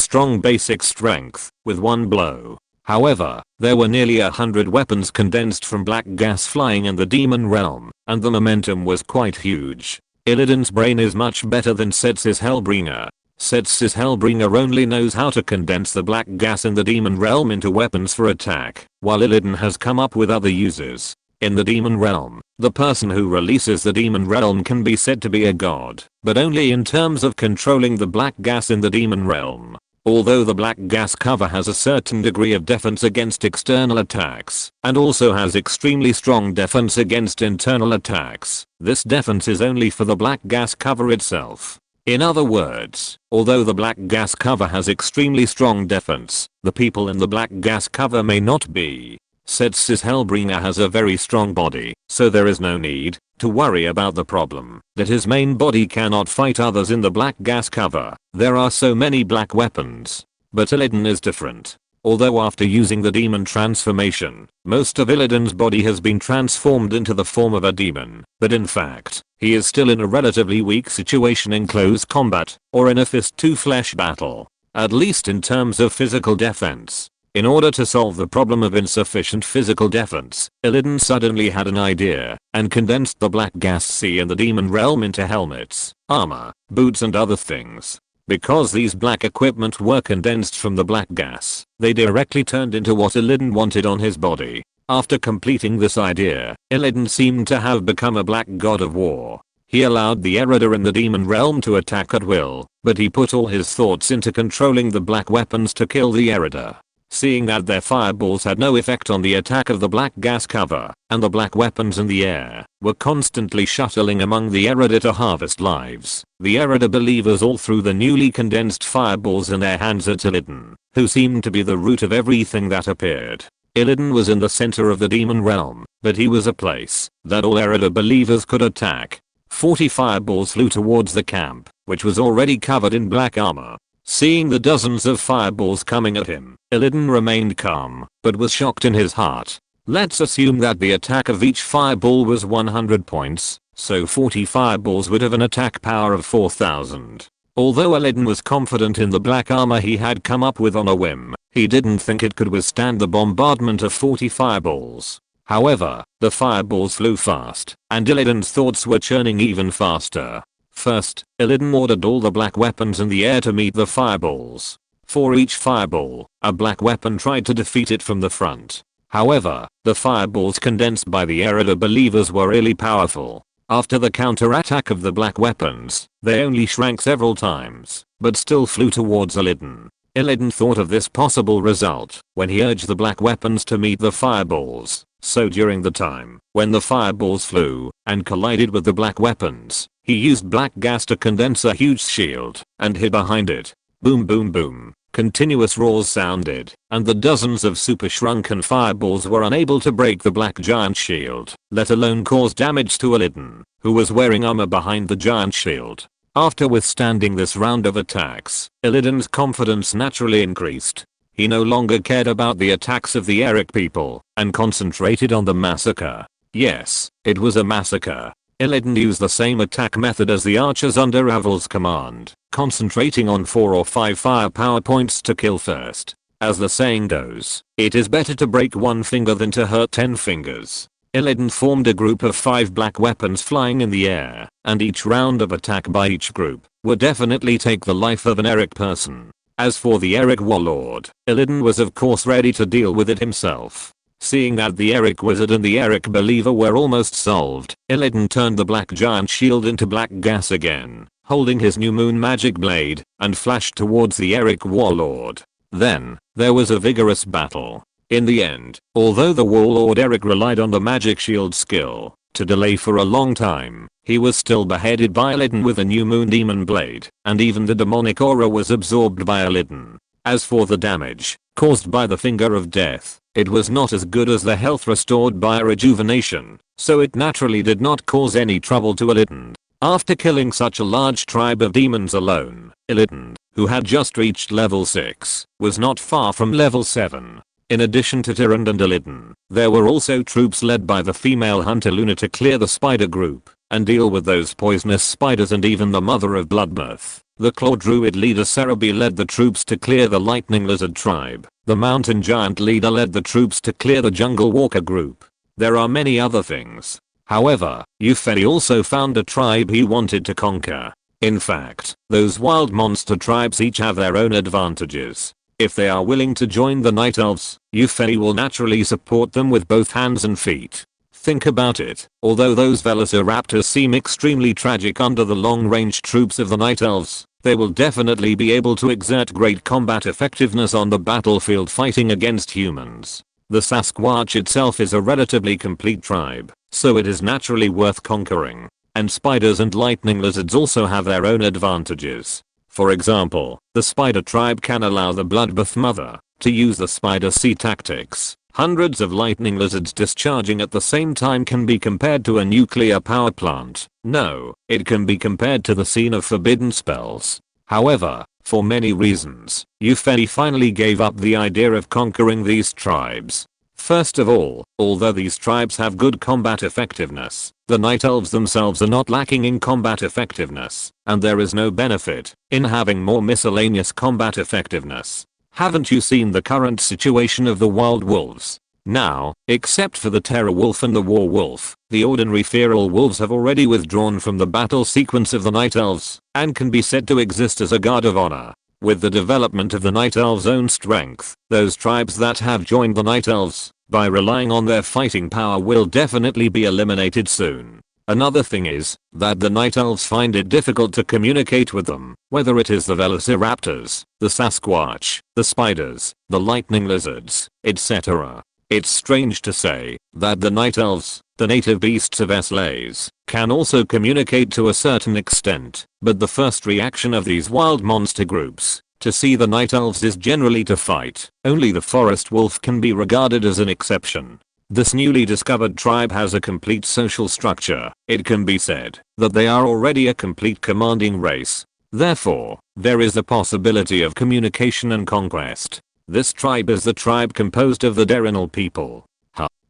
S1: strong basic strength, with one blow. However, there were nearly 100 weapons condensed from black gas flying in the demon realm, and the momentum was quite huge. Illidan's brain is much better than Sets's Hellbringer. Sets's Hellbringer only knows how to condense the black gas in the demon realm into weapons for attack, while Illidan has come up with other uses. In the demon realm, the person who releases the demon realm can be said to be a god, but only in terms of controlling the black gas in the demon realm. Although the black gas cover has a certain degree of defense against external attacks, and also has extremely strong defense against internal attacks, this defense is only for the black gas cover itself. In other words, although the black gas cover has extremely strong defense, the people in the black gas cover may not be. Sets's Hellbringer has a very strong body, so there is no need to worry about the problem that his main body cannot fight others in the black gas cover. There are so many black weapons. But Illidan is different. Although after using the demon transformation, most of Illidan's body has been transformed into the form of a demon, but in fact, he is still in a relatively weak situation in close combat, or in a fist-to-flesh battle. At least in terms of physical defense. In order to solve the problem of insufficient physical defense, Illidan suddenly had an idea, and condensed the black gas sea in the demon realm into helmets, armor, boots and other things. Because these black equipment were condensed from the black gas, they directly turned into what Illidan wanted on his body. After completing this idea, Illidan seemed to have become a black god of war. He allowed the Eridir in the demon realm to attack at will, but he put all his thoughts into controlling the black weapons to kill the Eridir. Seeing that their fireballs had no effect on the attack of the black gas cover, and the black weapons in the air were constantly shuttling among the Eridir to harvest lives, the Eridir believers all threw the newly condensed fireballs in their hands at Illidan, who seemed to be the root of everything that appeared. Illidan was in the center of the demon realm, but he was a place that all Eridir believers could attack. 40 fireballs flew towards the camp, which was already covered in black armor. Seeing the dozens of fireballs coming at him, Illidan remained calm, but was shocked in his heart. Let's assume that the attack of each fireball was 100 points, so 40 fireballs would have an attack power of 4000. Although Illidan was confident in the black armor he had come up with on a whim, he didn't think it could withstand the bombardment of 40 fireballs. However, the fireballs flew fast, and Illidan's thoughts were churning even faster. First, Illidan ordered all the black weapons in the air to meet the fireballs. For each fireball, a black weapon tried to defeat it from the front. However, the fireballs condensed by the Eridir believers were really powerful. After the counterattack of the black weapons, they only shrank several times, but still flew towards Illidan. Illidan thought of this possible result when he urged the black weapons to meet the fireballs. So during the time when the fireballs flew and collided with the black weapons, he used black gas to condense a huge shield and hid behind it. Boom boom boom. Continuous roars sounded, and the dozens of super shrunken fireballs were unable to break the black giant shield, let alone cause damage to Illidan, who was wearing armor behind the giant shield. After withstanding this round of attacks, Illidan's confidence naturally increased. He no longer cared about the attacks of the Eric people, and concentrated on the massacre. Yes, it was a massacre. Illidan used the same attack method as the archers under Avril's command, concentrating on 4 or 5 firepower points to kill first. As the saying goes, it is better to break one finger than to hurt 10 fingers. Illidan formed a group of 5 black weapons flying in the air, and each round of attack by each group would definitely take the life of an Eric person. As for the Eric warlord, Illidan was of course ready to deal with it himself. Seeing that the Eric wizard and the Eric believer were almost solved, Illidan turned the black giant shield into black gas again, holding his new moon magic blade, and flashed towards the Eric warlord. Then, there was a vigorous battle. In the end, although the warlord Eric relied on the magic shield skill to delay for a long time, he was still beheaded by Illidan with a new moon demon blade, and even the demonic aura was absorbed by Illidan. As for the damage caused by the finger of death, it was not as good as the health restored by rejuvenation, so it naturally did not cause any trouble to Illidan. After killing such a large tribe of demons alone, Illidan, who had just reached level 6, was not far from level 7. In addition to Tyrande and Illidan, there were also troops led by the female hunter Luna to clear the spider group and deal with those poisonous spiders, and even the mother of bloodbath. The claw druid leader Cerebi led the troops to clear the lightning lizard tribe. The mountain giant leader led the troops to clear the jungle walker group. There are many other things. However, Ufeni also found a tribe he wanted to conquer. In fact, those wild monster tribes each have their own advantages. If they are willing to join the Night Elves, Ufeni will naturally support them with both hands and feet. Think about it, although those velociraptors seem extremely tragic under the long-range troops of the Night Elves, they will definitely be able to exert great combat effectiveness on the battlefield fighting against humans. The Sasquatch itself is a relatively complete tribe, so it is naturally worth conquering. And spiders and lightning lizards also have their own advantages. For example, the spider tribe can allow the bloodbath mother to use the spider sea tactics. Hundreds of lightning lizards discharging at the same time can be compared to a nuclear power plant. No, it can be compared to the scene of forbidden spells. However, for many reasons, Ufeni finally gave up the idea of conquering these tribes. First of all, although these tribes have good combat effectiveness, the Night Elves themselves are not lacking in combat effectiveness, and there is no benefit in having more miscellaneous combat effectiveness. Haven't you seen the current situation of the wild wolves? Now, except for the terror wolf and the war wolf, the ordinary feral wolves have already withdrawn from the battle sequence of the Night Elves, and can be said to exist as a guard of honor. With the development of the Night Elves' own strength, those tribes that have joined the Night Elves by relying on their fighting power will definitely be eliminated soon. Another thing is that the Night Elves find it difficult to communicate with them, whether it is the velociraptors, the Sasquatch, the spiders, the lightning lizards, etc. It's strange to say that the Night Elves, the native beasts of Slays, can also communicate to a certain extent, but the first reaction of these wild monster groups to see the Night Elves is generally to fight. Only the forest wolf can be regarded as an exception. This newly discovered tribe has a complete social structure. It can be said that they are already a complete commanding race. Therefore, there is a possibility of communication and conquest. This tribe is the tribe composed of the Darenal people.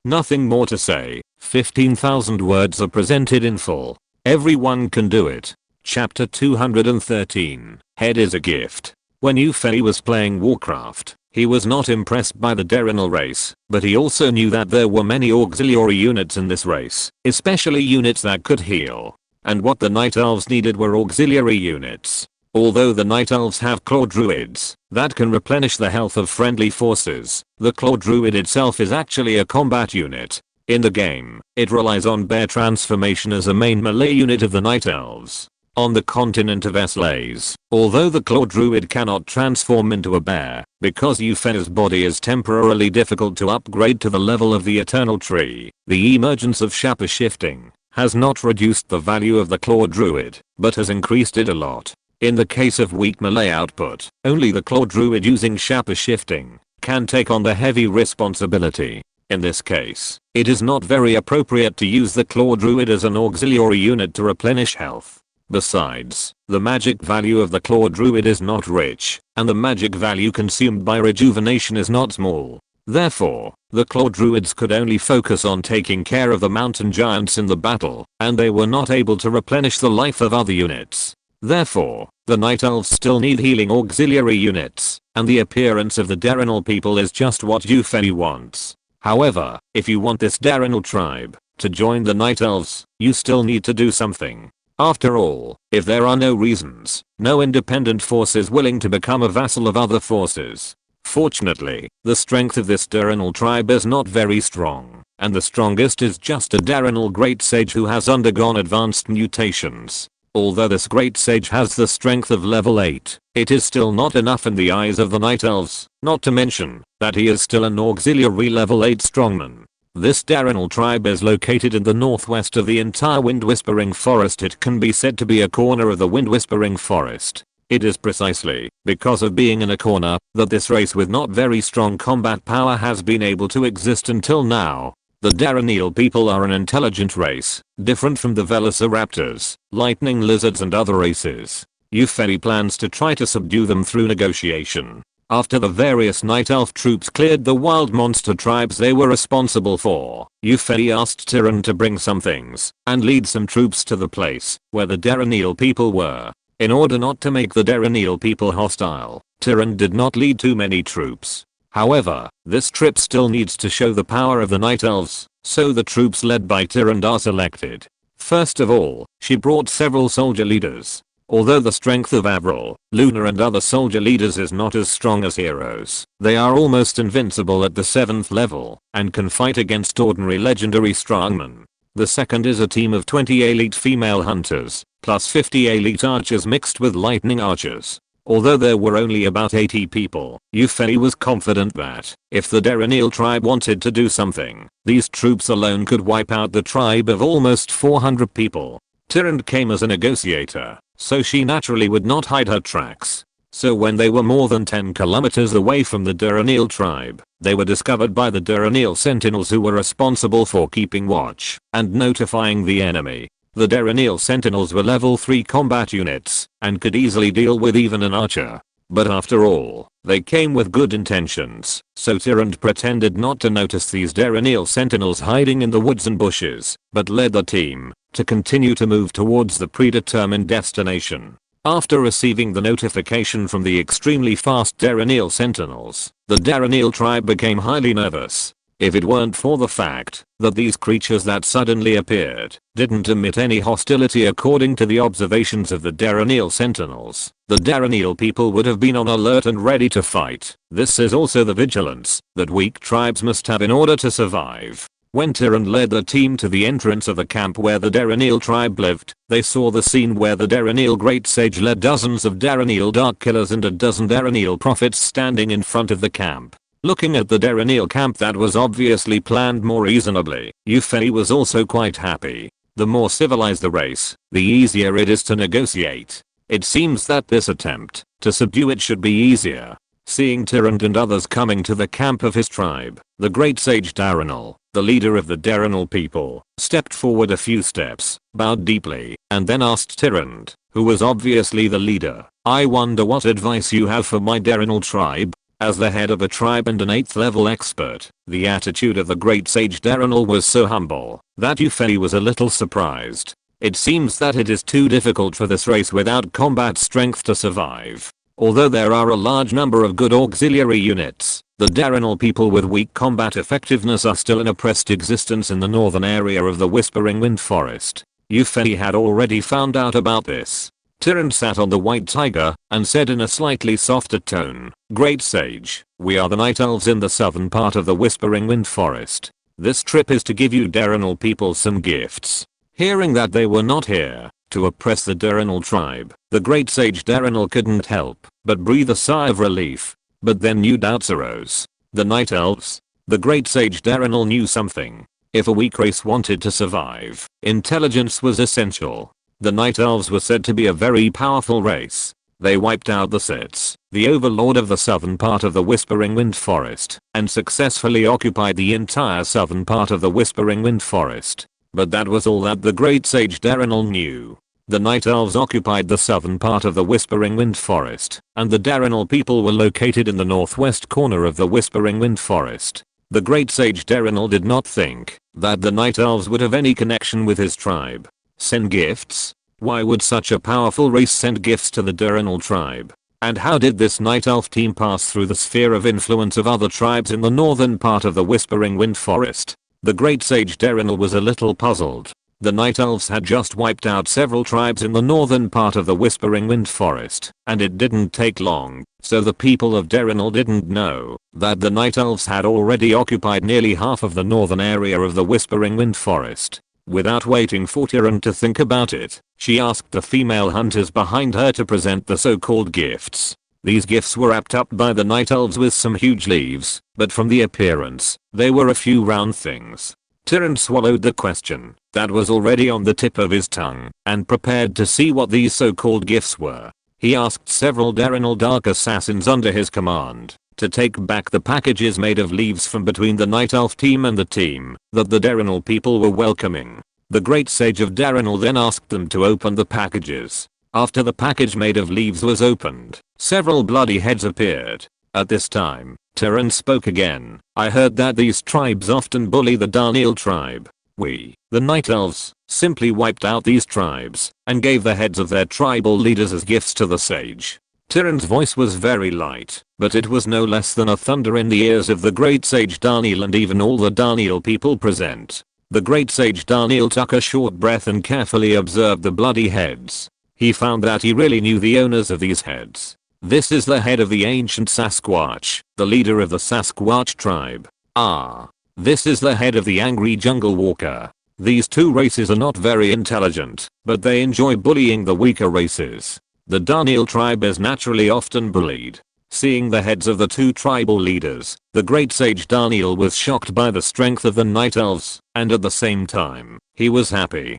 S1: Nothing more to say. 15,000 words are presented in full. Everyone can do it. Chapter 213. Head is a gift. When Ufei was playing Warcraft, he was not impressed by the Darenal race, but he also knew that there were many auxiliary units in this race, especially units that could heal. And what the Night Elves needed were auxiliary units. Although the Night Elves have claw druids that can replenish the health of friendly forces, the claw druid itself is actually a combat unit. In the game, it relies on bear transformation as a main melee unit of the Night Elves. On the continent of Slays, although the claw druid cannot transform into a bear, because Ufei's body is temporarily difficult to upgrade to the level of the eternal tree, the emergence of shaper shifting has not reduced the value of the claw druid, but has increased it a lot. In the case of weak melee output, only the claw druid using shaper shifting can take on the heavy responsibility. In this case, it is not very appropriate to use the claw druid as an auxiliary unit to replenish health. Besides, the magic value of the claw druid is not rich, and the magic value consumed by rejuvenation is not small. Therefore, the claw druids could only focus on taking care of the mountain giants in the battle, and they were not able to replenish the life of other units. Therefore, the Night Elves still need healing auxiliary units, and the appearance of the Darenal people is just what Ufei wants. However, if you want this Darenal tribe to join the Night Elves, you still need to do something. After all, if there are no reasons, no independent force is willing to become a vassal of other forces. Fortunately, the strength of this Darenal tribe is not very strong, and the strongest is just a Darenal great sage who has undergone advanced mutations. Although this great sage has the strength of level 8, it is still not enough in the eyes of the Night Elves, not to mention that he is still an auxiliary level 8 strongman. This Darenal tribe is located in the northwest of the entire Wind Whispering Forest. It can be said to be a corner of the Wind Whispering Forest. It is precisely because of being in a corner that this race with not very strong combat power has been able to exist until now. The Darenal people are an intelligent race, different from the velociraptors, lightning lizards and other races. Ufei plans to try to subdue them through negotiation. After the various Night Elf troops cleared the wild monster tribes they were responsible for, Ufei asked Tyrann to bring some things and lead some troops to the place where the Darenal people were. In order not to make the Darenal people hostile, Tyrann did not lead too many troops. However, this trip still needs to show the power of the Night Elves, so the troops led by Tyrann are selected. First of all, she brought several soldier leaders. Although the strength of Avril, Luna and other soldier leaders is not as strong as heroes, they are almost invincible at the 7th level and can fight against ordinary legendary strongmen. The second is a team of 20 elite female hunters, plus 50 elite archers mixed with lightning archers. Although there were only about 80 people, Ufei was confident that, if the Darenal tribe wanted to do something, these troops alone could wipe out the tribe of almost 400 people. Tyrann came as a negotiator, so she naturally would not hide her tracks. So when they were more than 10 kilometers away from the Darenal tribe, they were discovered by the Darenal sentinels who were responsible for keeping watch and notifying the enemy. The Darenal sentinels were level 3 combat units and could easily deal with even an archer. But after all, they came with good intentions, so Tyrann pretended not to notice these Darenal sentinels hiding in the woods and bushes, but led the team to continue to move towards the predetermined destination. After receiving the notification from the extremely fast Darenal sentinels, the Darenal tribe became highly nervous. if it weren't for the fact that these creatures that suddenly appeared didn't emit any hostility according to the observations of the Darrenil sentinels. The Darrenil people would have been on alert and ready to fight. This is also the vigilance that weak tribes must have in order to survive. When Tyrant led the team to the entrance of the camp where the Darrenil tribe lived, they saw the scene where the Darrenil Great Sage led dozens of Darrenil Dark Killers and a dozen Darrenil Prophets standing in front of the camp. Looking at the Darrenil camp that was obviously planned more reasonably, Yufei was also quite happy. The more civilized the race, the easier it is to negotiate. It seems that this attempt to subdue it should be easier. Seeing Tyrant and others coming to the camp of his tribe, the Great Sage Darrenil, the leader of the Darrenil people, stepped forward a few steps, bowed deeply, and then asked Tyrant, who was obviously the leader, "I wonder what advice you have for my Darrenil tribe?" As the head of a tribe and an 8th level expert, the attitude of the Great Sage Darrenil was so humble that Yufei was a little surprised. It seems that it is too difficult for this race without combat strength to survive. Although there are a large number of good auxiliary units, the Darrenil people with weak combat effectiveness are still in oppressed existence in the northern area of the Whispering Wind Forest. Yufei had already found out about this. Tyrant sat on the white tiger and said in a slightly softer tone, "Great Sage, we are the Night Elves in the southern part of the Whispering Wind Forest. This trip is to give you Darrenil people some gifts." Hearing that they were not here to oppress the Darrenil tribe, the Great Sage Darrenil couldn't help but breathe a sigh of relief. But then new doubts arose. The Night Elves? The Great Sage Darrenil knew something. If a weak race wanted to survive, intelligence was essential. The Night Elves were said to be a very powerful race. They wiped out the Siths, the overlord of the southern part of the Whispering Wind Forest, and successfully occupied the entire southern part of the Whispering Wind Forest. But that was all that the Great Sage Darrenil knew. The Night Elves occupied the southern part of the Whispering Wind Forest, and the Darrenil people were located in the northwest corner of the Whispering Wind Forest. The Great Sage Darrenil did not think that the Night Elves would have any connection with his tribe. Send gifts? Why would such a powerful race send gifts to the Darrenil tribe? And how did this Night Elf team pass through the sphere of influence of other tribes in the northern part of the Whispering Wind Forest? The Great Sage Darrenil was a little puzzled. The Night Elves had just wiped out several tribes in the northern part of the Whispering Wind Forest, and it didn't take long, so the people of Darrenil didn't know that the Night Elves had already occupied nearly half of the northern area of the Whispering Wind Forest. Without waiting for Tyrant to think about it, she asked the female hunters behind her to present the so-called gifts. These gifts were wrapped up by the Night Elves with some huge leaves, but from the appearance, they were a few round things. Tyrant swallowed the question that was already on the tip of his tongue and prepared to see what these so-called gifts were. He asked several Darrenil Dark Assassins under his command to take back the packages made of leaves from between the Night Elf team and the team that the Darrenil people were welcoming. The Great Sage of Darrenil then asked them to open the packages. After the package made of leaves was opened, several bloody heads appeared. At this time, Tyrant spoke again. "I heard that these tribes often bully the Darrenil tribe. We, the Night Elves, simply wiped out these tribes and gave the heads of their tribal leaders as gifts to the sage." Tyrant's voice was very light, but it was no less than a thunder in the ears of the Great Sage Darrenil and even all the Darrenil people present. The Great Sage Darrenil took a short breath and carefully observed the bloody heads. He found that he really knew the owners of these heads. This is the head of the ancient Sasquatch, the leader of the Sasquatch tribe. Ah. This is the head of the angry jungle walker. These two races are not very intelligent, but they enjoy bullying the weaker races. The Darrenil tribe is naturally often bullied. Seeing the heads of the two tribal leaders, the Great Sage Darrenil was shocked by the strength of the Night Elves, and at the same time, he was happy.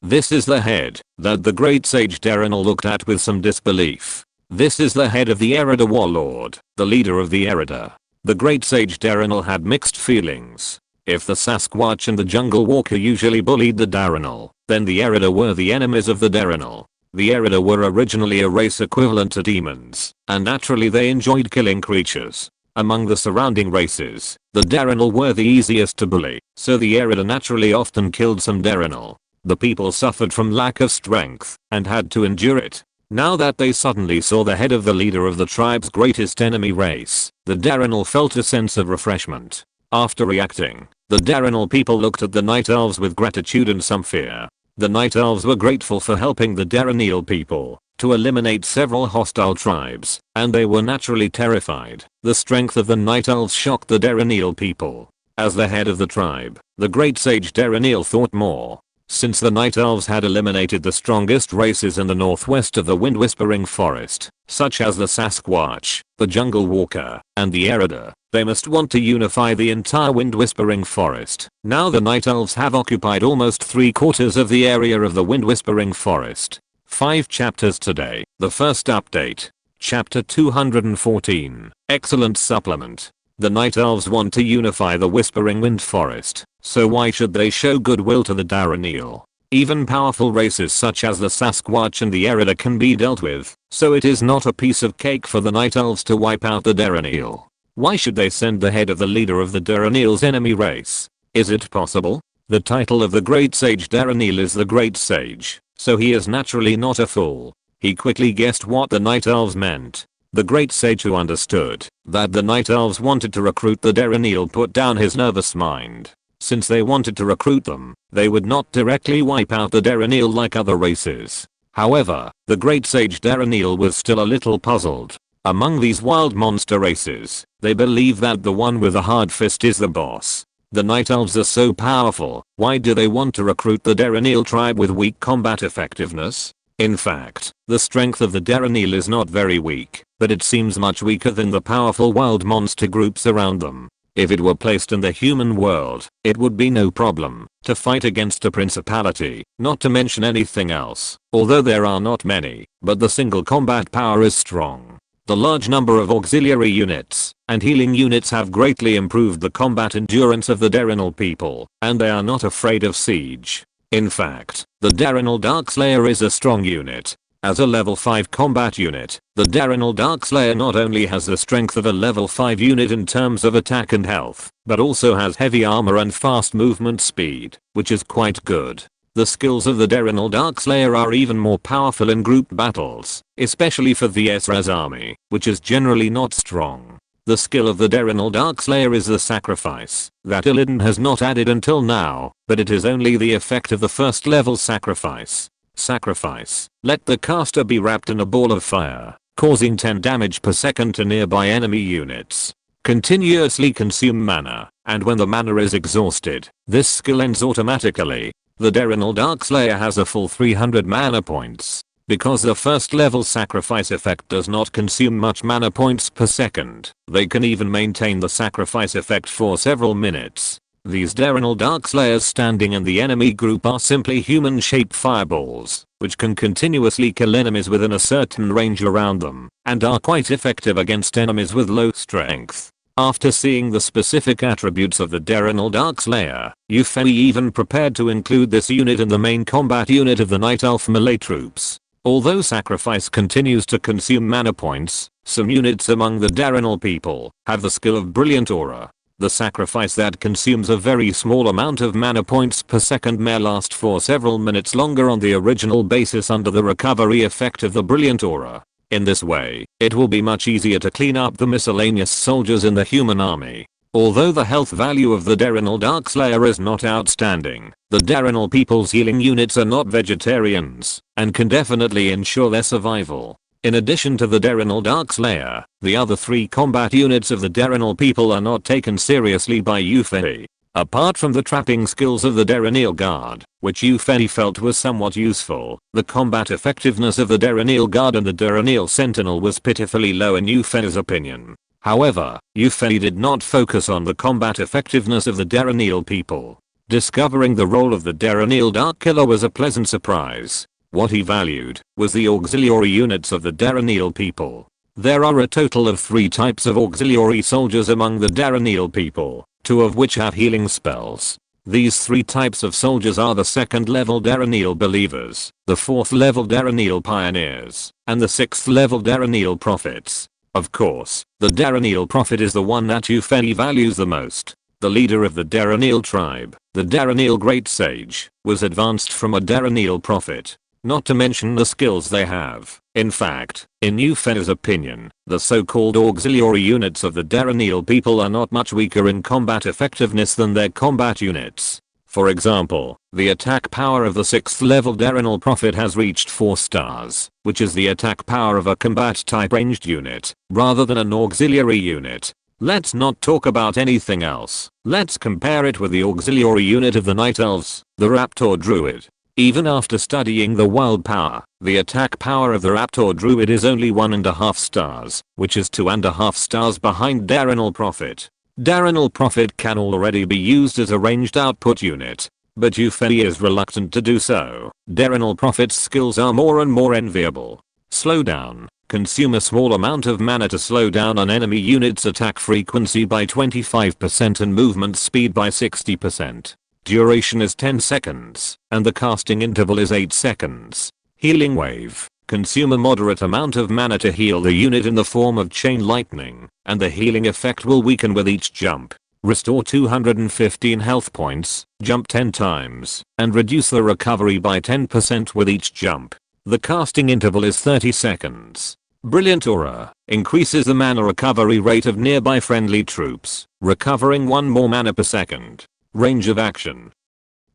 S1: This is the head that the Great Sage Darrenil looked at with some disbelief. This is the head of the Erida warlord, the leader of the Erida. The Great Sage Darrenil had mixed feelings. If the Sasquatch and the Jungle Walker usually bullied the Darrenil, then the Erida were the enemies of the Darrenil. The Erida were originally a race equivalent to demons, and naturally they enjoyed killing creatures. Among the surrounding races, the Darrenil were the easiest to bully, so the Erida naturally often killed some Darrenil. The people suffered from lack of strength, and had to endure it. Now that they suddenly saw the head of the leader of the tribe's greatest enemy race, the Darrenil felt a sense of refreshment. After reacting, the Darrenal people looked at the Night Elves with gratitude and some fear. The Night Elves were grateful for helping the Darrenal people to eliminate several hostile tribes, and they were naturally terrified. The strength of the Night Elves shocked the Darrenal people. As the head of the tribe, the great sage Darrenal thought more. Since the Night Elves had eliminated the strongest races in the northwest of the Wind Whispering Forest, such as the Sasquatch, the Jungle Walker, and the Erider, they must want to unify the entire Wind Whispering Forest. Now the Night Elves have occupied almost 3/4 of the area of the Wind Whispering Forest. 5 chapters today. The first update. Chapter 214. Excellent supplement. The Night Elves want to unify the Whispering Wind Forest, so why should they show goodwill to the Darrenal? Even powerful races such as the Sasquatch and the Erider can be dealt with, so it is not a piece of cake for the Night Elves to wipe out the Darrenal. Why should they send the head of the leader of the Darrenal's enemy race? Is it possible? The title of the Great Sage Darrenal is the Great Sage, so he is naturally not a fool. He quickly guessed what the Night Elves meant. The Great Sage, who understood that the Night Elves wanted to recruit the Darrenal, put down his nervous mind. Since they wanted to recruit them, they would not directly wipe out the Darrenal like other races. However, the Great Sage Darrenal was still a little puzzled. Among these wild monster races, they believe that the one with a hard fist is the boss. The Night Elves are so powerful, why do they want to recruit the Darrenal tribe with weak combat effectiveness? In fact, the strength of the Darrenal is not very weak, but it seems much weaker than the powerful wild monster groups around them. If it were placed in the human world, it would be no problem to fight against a principality, not to mention anything else, although there are not many, but the single combat power is strong. The large number of auxiliary units and healing units have greatly improved the combat endurance of the Darrenal people, and they are not afraid of siege. In fact, the Darrenal Darkslayer is a strong unit. As a level 5 combat unit, the Darrenal Darkslayer not only has the strength of a level 5 unit in terms of attack and health, but also has heavy armor and fast movement speed, which is quite good. The skills of the Darrenal Darkslayer are even more powerful in group battles, especially for the Ezra's army, which is generally not strong. The skill of the Darrenal Darkslayer is the sacrifice, that Illidan has not added until now, but it is only the effect of the first level sacrifice. Sacrifice. Let the caster be wrapped in a ball of fire, causing 10 damage per second to nearby enemy units. Continuously consume mana, and when the mana is exhausted, this skill ends automatically. The Darrenal Darkslayer has a full 300 mana points. Because the first level sacrifice effect does not consume much mana points per second, they can even maintain the sacrifice effect for several minutes. These Darrenal Darkslayers standing in the enemy group are simply human-shaped fireballs, which can continuously kill enemies within a certain range around them, and are quite effective against enemies with low strength. After seeing the specific attributes of the Darrenal Darkslayer, Euphemi even prepared to include this unit in the main combat unit of the Night Elf melee troops. Although sacrifice continues to consume mana points, some units among the Darrenal people have the skill of Brilliant Aura. The sacrifice that consumes a very small amount of mana points per second may last for several minutes longer on the original basis under the recovery effect of the Brilliant Aura. In this way, it will be much easier to clean up the miscellaneous soldiers in the human army. Although the health value of the Darrenal Darkslayer is not outstanding, the Darrenal people's healing units are not vegetarians, and can definitely ensure their survival. In addition to the Darrenal Darkslayer, the other 3 combat units of the Darrenal people are not taken seriously by Euphemi. Apart from the trapping skills of the Darrenal Guard, which Euphemi felt was somewhat useful, the combat effectiveness of the Darrenal Guard and the Darrenal Sentinel was pitifully low in Euphemi's opinion. However, Euphemi did not focus on the combat effectiveness of the Darrenal people. Discovering the role of the Darrenal Darkkiller was a pleasant surprise. What he valued was the auxiliary units of the Darrenal people. There are a total of 3 types of auxiliary soldiers among the Darrenal people, 2 of which have healing spells. These 3 types of soldiers are the 2nd level Darrenal believers, the 4th level Darrenal pioneers, and the 6th level Darrenal prophets. Of course, the Darrenal prophet is the one that Euphemi values the most. The leader of the Darrenal tribe, the Darrenal Great Sage, was advanced from a Darrenal prophet. not to mention the skills they have. In fact, in Euphena's opinion, the so-called auxiliary units of the Dardanelle people are not much weaker in combat effectiveness than their combat units. For example, the attack power of the 6th level Dardanelle Prophet has reached 4 stars, which is the attack power of a combat type ranged unit, rather than an auxiliary unit. Let's not talk about anything else. Let's compare it with the auxiliary unit of the Night Elves, the Raptor Druid. Even after studying the wild power, the attack power of the Raptor Druid is only 1.5 stars, which is 2.5 stars behind Dardanelle Prophet. Dardanelle Prophet can already be used as a ranged output unit, but Euphenia is reluctant to do so. Dardanelle Prophet's skills are more and more enviable. Slow down. Consume a small amount of mana to slow down an enemy unit's attack frequency by 25% and movement speed by 60%. Duration is 10 seconds, and the casting interval is 8 seconds. Healing Wave. Consume a moderate amount of mana to heal the unit in the form of chain lightning, and the healing effect will weaken with each jump. Restore 215 health points, jump 10 times, and reduce the recovery by 10% with each jump. The casting interval is 30 seconds. Brilliant Aura. Increases the mana recovery rate of nearby friendly troops, recovering 1 more mana per second. Range of action.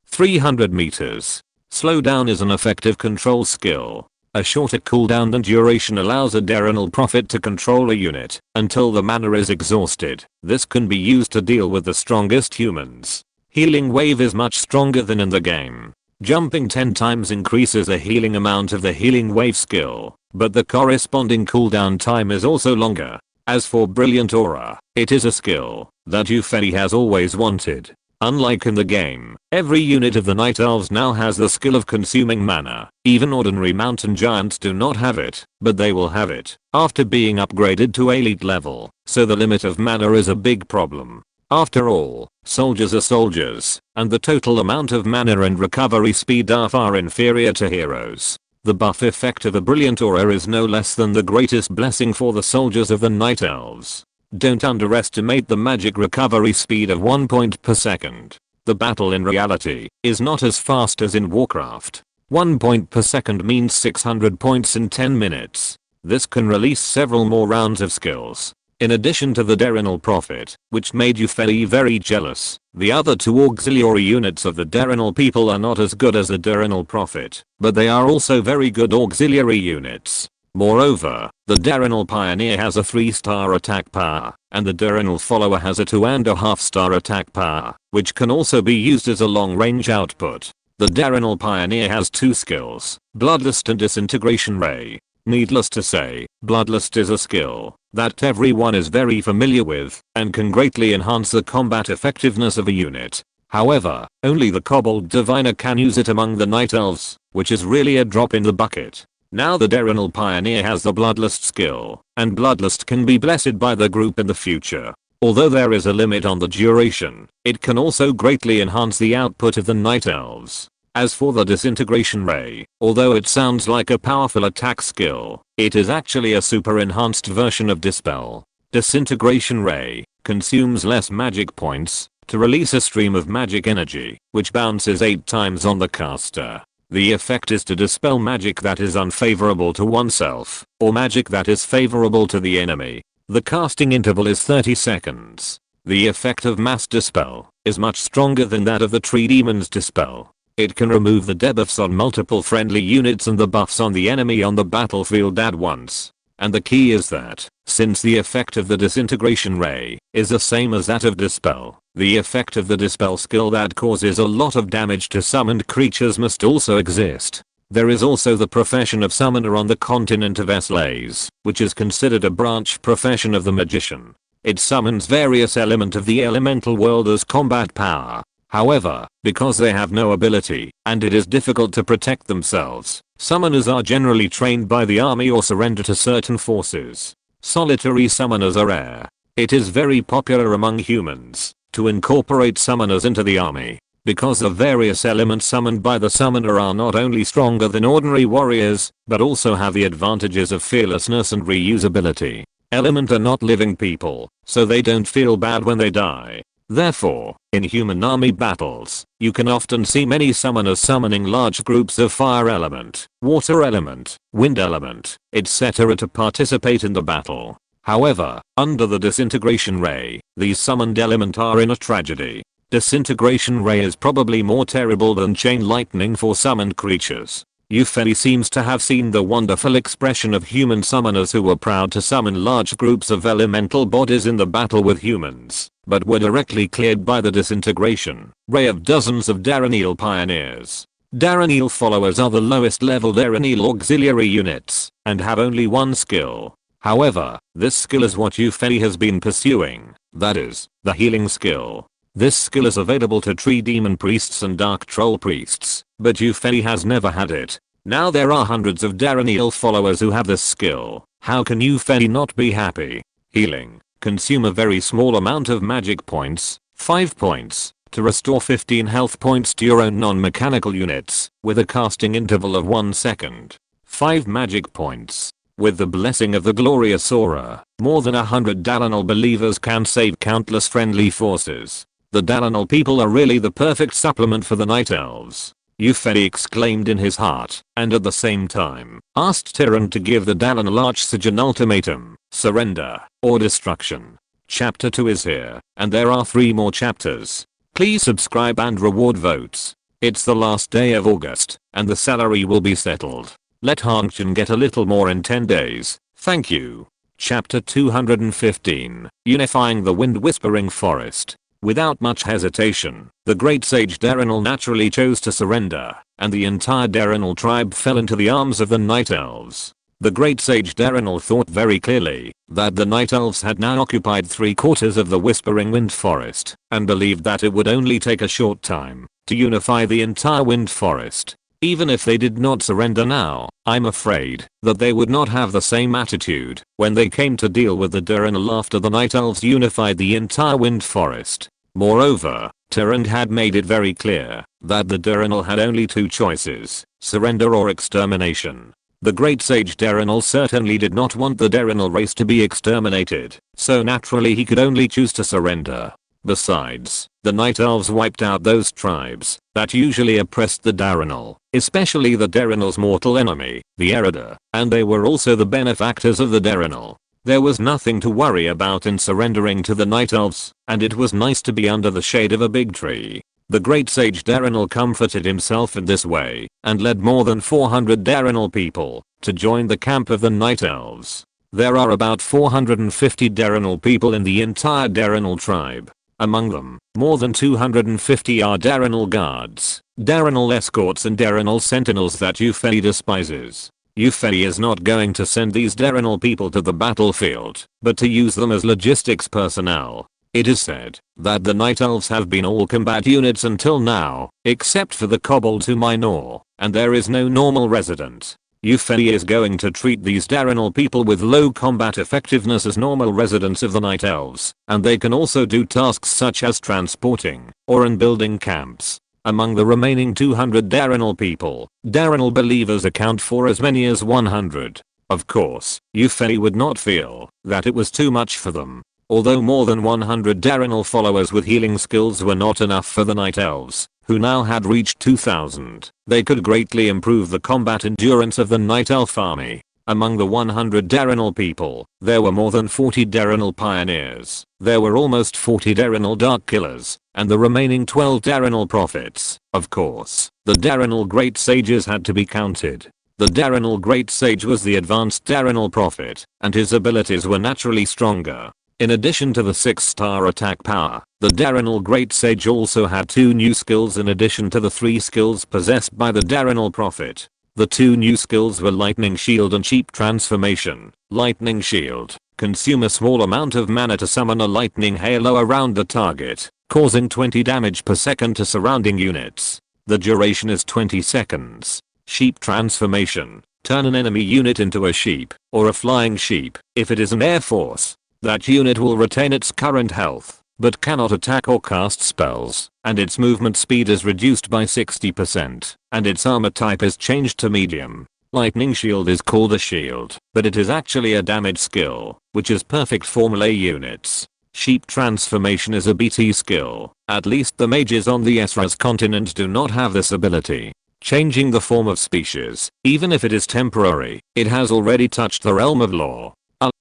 S1: 300 meters. Slowdown is an effective control skill. A shorter cooldown than duration allows a Dardanelle Prophet to control a unit until the mana is exhausted. This can be used to deal with the strongest humans. Healing Wave is much stronger than in the game. Jumping 10 times increases the healing amount of the Healing Wave skill, but the corresponding cooldown time is also longer. As for Brilliant Aura, it is a skill that Euphenia has always wanted. Unlike in the game, every unit of the Night Elves now has the skill of consuming mana. Even ordinary mountain giants do not have it, but they will have it after being upgraded to elite level, so the limit of mana is a big problem. After all, soldiers are soldiers, and the total amount of mana and recovery speed are far inferior to heroes. The buff effect of a Brilliant Aura is no less than the greatest blessing for the soldiers of the Night Elves. Don't underestimate the magic recovery speed of 1 point per second. The battle in reality is not as fast as in Warcraft. 1 point per second means 600 points in 10 minutes. This can release several more rounds of skills. In addition to the Dardanelle Prophet, which made Euphenia very jealous, the other 2 auxiliary units of the Dardanelle people are not as good as the Dardanelle Prophet, but they are also very good auxiliary units. Moreover, the Dardanelle Pioneer has a 3-star attack power, and the Dardanelle Follower has a 2.5-star attack power, which can also be used as a long-range output. The Dardanelle Pioneer has 2 skills, Bloodlust and Disintegration Ray. Needless to say, Bloodlust is a skill that everyone is very familiar with, and can greatly enhance the combat effectiveness of a unit. However, only the Kobold Diviner can use it among the Night Elves, which is really a drop in the bucket. Now the Dardanelle Pioneer has the Bloodlust skill, and Bloodlust can be blessed by the group in the future. Although there is a limit on the duration, it can also greatly enhance the output of the Night Elves. As for the Disintegration Ray, although it sounds like a powerful attack skill, it is actually a super enhanced version of Dispel. Disintegration Ray consumes less magic points to release a stream of magic energy, which bounces 8 times on the caster. The effect is to dispel magic that is unfavorable to oneself, or magic that is favorable to the enemy. The casting interval is 30 seconds. The effect of Mass Dispel is much stronger than that of the Tree Demon's Dispel. It can remove the debuffs on multiple friendly units and the buffs on the enemy on the battlefield at once. And the key is that, since the effect of the Disintegration Ray is the same as that of Dispel, the effect of the Dispel skill that causes a lot of damage to summoned creatures must also exist. There is also the profession of Summoner on the continent of Slays, which is considered a branch profession of the Magician. It summons various elements of the elemental world as combat power. However, because they have no ability, and it is difficult to protect themselves, summoners are generally trained by the army or surrender to certain forces. Solitary summoners are rare. It is very popular among humans to incorporate summoners into the army, because the various elements summoned by the summoner are not only stronger than ordinary warriors, but also have the advantages of fearlessness and reusability. Element are not living people, so they don't feel bad when they die. Therefore, in human army battles, you can often see many summoners summoning large groups of fire element, water element, wind element, etc. to participate in the battle. However, under the disintegration ray, these summoned element are in a tragedy. Disintegration ray is probably more terrible than chain lightning for summoned creatures. Yufei seems to have seen the wonderful expression of human summoners who were proud to summon large groups of elemental bodies in the battle with humans, but were directly cleared by the disintegration ray of dozens of Darreneel pioneers. Darreneel followers are the lowest level Darreneel auxiliary units, and have only one skill. However, this skill is what Yufei has been pursuing, that is, the healing skill. This skill is available to tree demon priests and dark troll priests, but Yufei has never had it. Now there are hundreds of Darreneel followers who have this skill. How can Yufei not be happy? Healing. Consume a very small amount of magic points, 5 points, to restore 15 health points to your own non-mechanical units, with a casting interval of 1 second. 5 magic points. With the blessing of the glorious aura, more than 100 Darreneel believers can save countless friendly forces. The Darreneel people are really the perfect supplement for the Night Elves. Yufei exclaimed in his heart, and at the same time, asked Tyrant to give the Darreneel Archsage an ultimatum: surrender, or destruction. Chapter 2 is here, and there are 3 more chapters. Please subscribe and reward votes. It's the last day of August, and the salary will be settled. Let Hongchen get a little more in 10 days, thank you. Chapter 215, Unifying the Wind Whispering Forest. Without much hesitation, the great sage Darreneel naturally chose to surrender, and the entire Darreneel tribe fell into the arms of the Night Elves. The great sage Darreneel thought very clearly that the Night Elves had now occupied 3/4 of the Whispering Wind Forest, and believed that it would only take a short time to unify the entire Wind Forest. Even if they did not surrender now, I'm afraid that they would not have the same attitude when they came to deal with the Darreneel after the Night Elves unified the entire Wind Forest. Moreover, Tyrant had made it very clear that the Darreneel had only 2 choices: surrender or extermination. The great sage Darreneel certainly did not want the Darreneel race to be exterminated, so naturally he could only choose to surrender. Besides, the Night Elves wiped out those tribes that usually oppressed the Darreneel, especially the Darreneel's mortal enemy, the Eridir, and they were also the benefactors of the Darreneel. There was nothing to worry about in surrendering to the Night Elves, and it was nice to be under the shade of a big tree. The great sage Darreneel comforted himself in this way, and led more than 400 Darreneel people to join the camp of the Night Elves. There are about 450 Darreneel people in the entire Darreneel tribe. Among them, more than 250 are Darreneel guards, Darreneel escorts and Darreneel sentinels that Yufei despises. Yufei is not going to send these Darreneel people to the battlefield, but to use them as logistics personnel. It is said that the Night Elves have been all combat units until now, except for the kobolds who minor, and there is no normal resident. Yufei is going to treat these Darreneel people with low combat effectiveness as normal residents of the Night Elves, and they can also do tasks such as transporting or in building camps. Among the remaining 200 Darreneel people, Darreneel believers account for as many as 100. Of course, Yufei would not feel that it was too much for them. Although more than 100 Darreneel followers with healing skills were not enough for the Night Elves, who now had reached 2,000, they could greatly improve the combat endurance of the Night Elf army. Among the 100 Darreneel people, there were more than 40 Darreneel pioneers, there were almost 40 Darreneel dark killers, and the remaining 12 Darreneel prophets. Of course, the Darreneel great sages had to be counted. The Darreneel great sage was the advanced Darreneel prophet, and his abilities were naturally stronger. In addition to the 6-star attack power, the Darreneel great sage also had 2 new skills in addition to the 3 skills possessed by the Darreneel prophet. The 2 new skills were Lightning Shield and Cheap Transformation. Lightning Shield. Consume a small amount of mana to summon a lightning halo around the target, causing 20 damage per second to surrounding units. The duration is 20 seconds. Sheep Transformation. Turn an enemy unit into a sheep, or a flying sheep, if it is an air force. That unit will retain its current health, but cannot attack or cast spells, and its movement speed is reduced by 60%, and its armor type is changed to medium. Lightning Shield is called a shield, but it is actually a damage skill, which is perfect for melee units. Sheep transformation is a BT skill. At least the mages on the Esras continent do not have this ability. Changing the form of species, even if it is temporary, it has already touched the realm of law.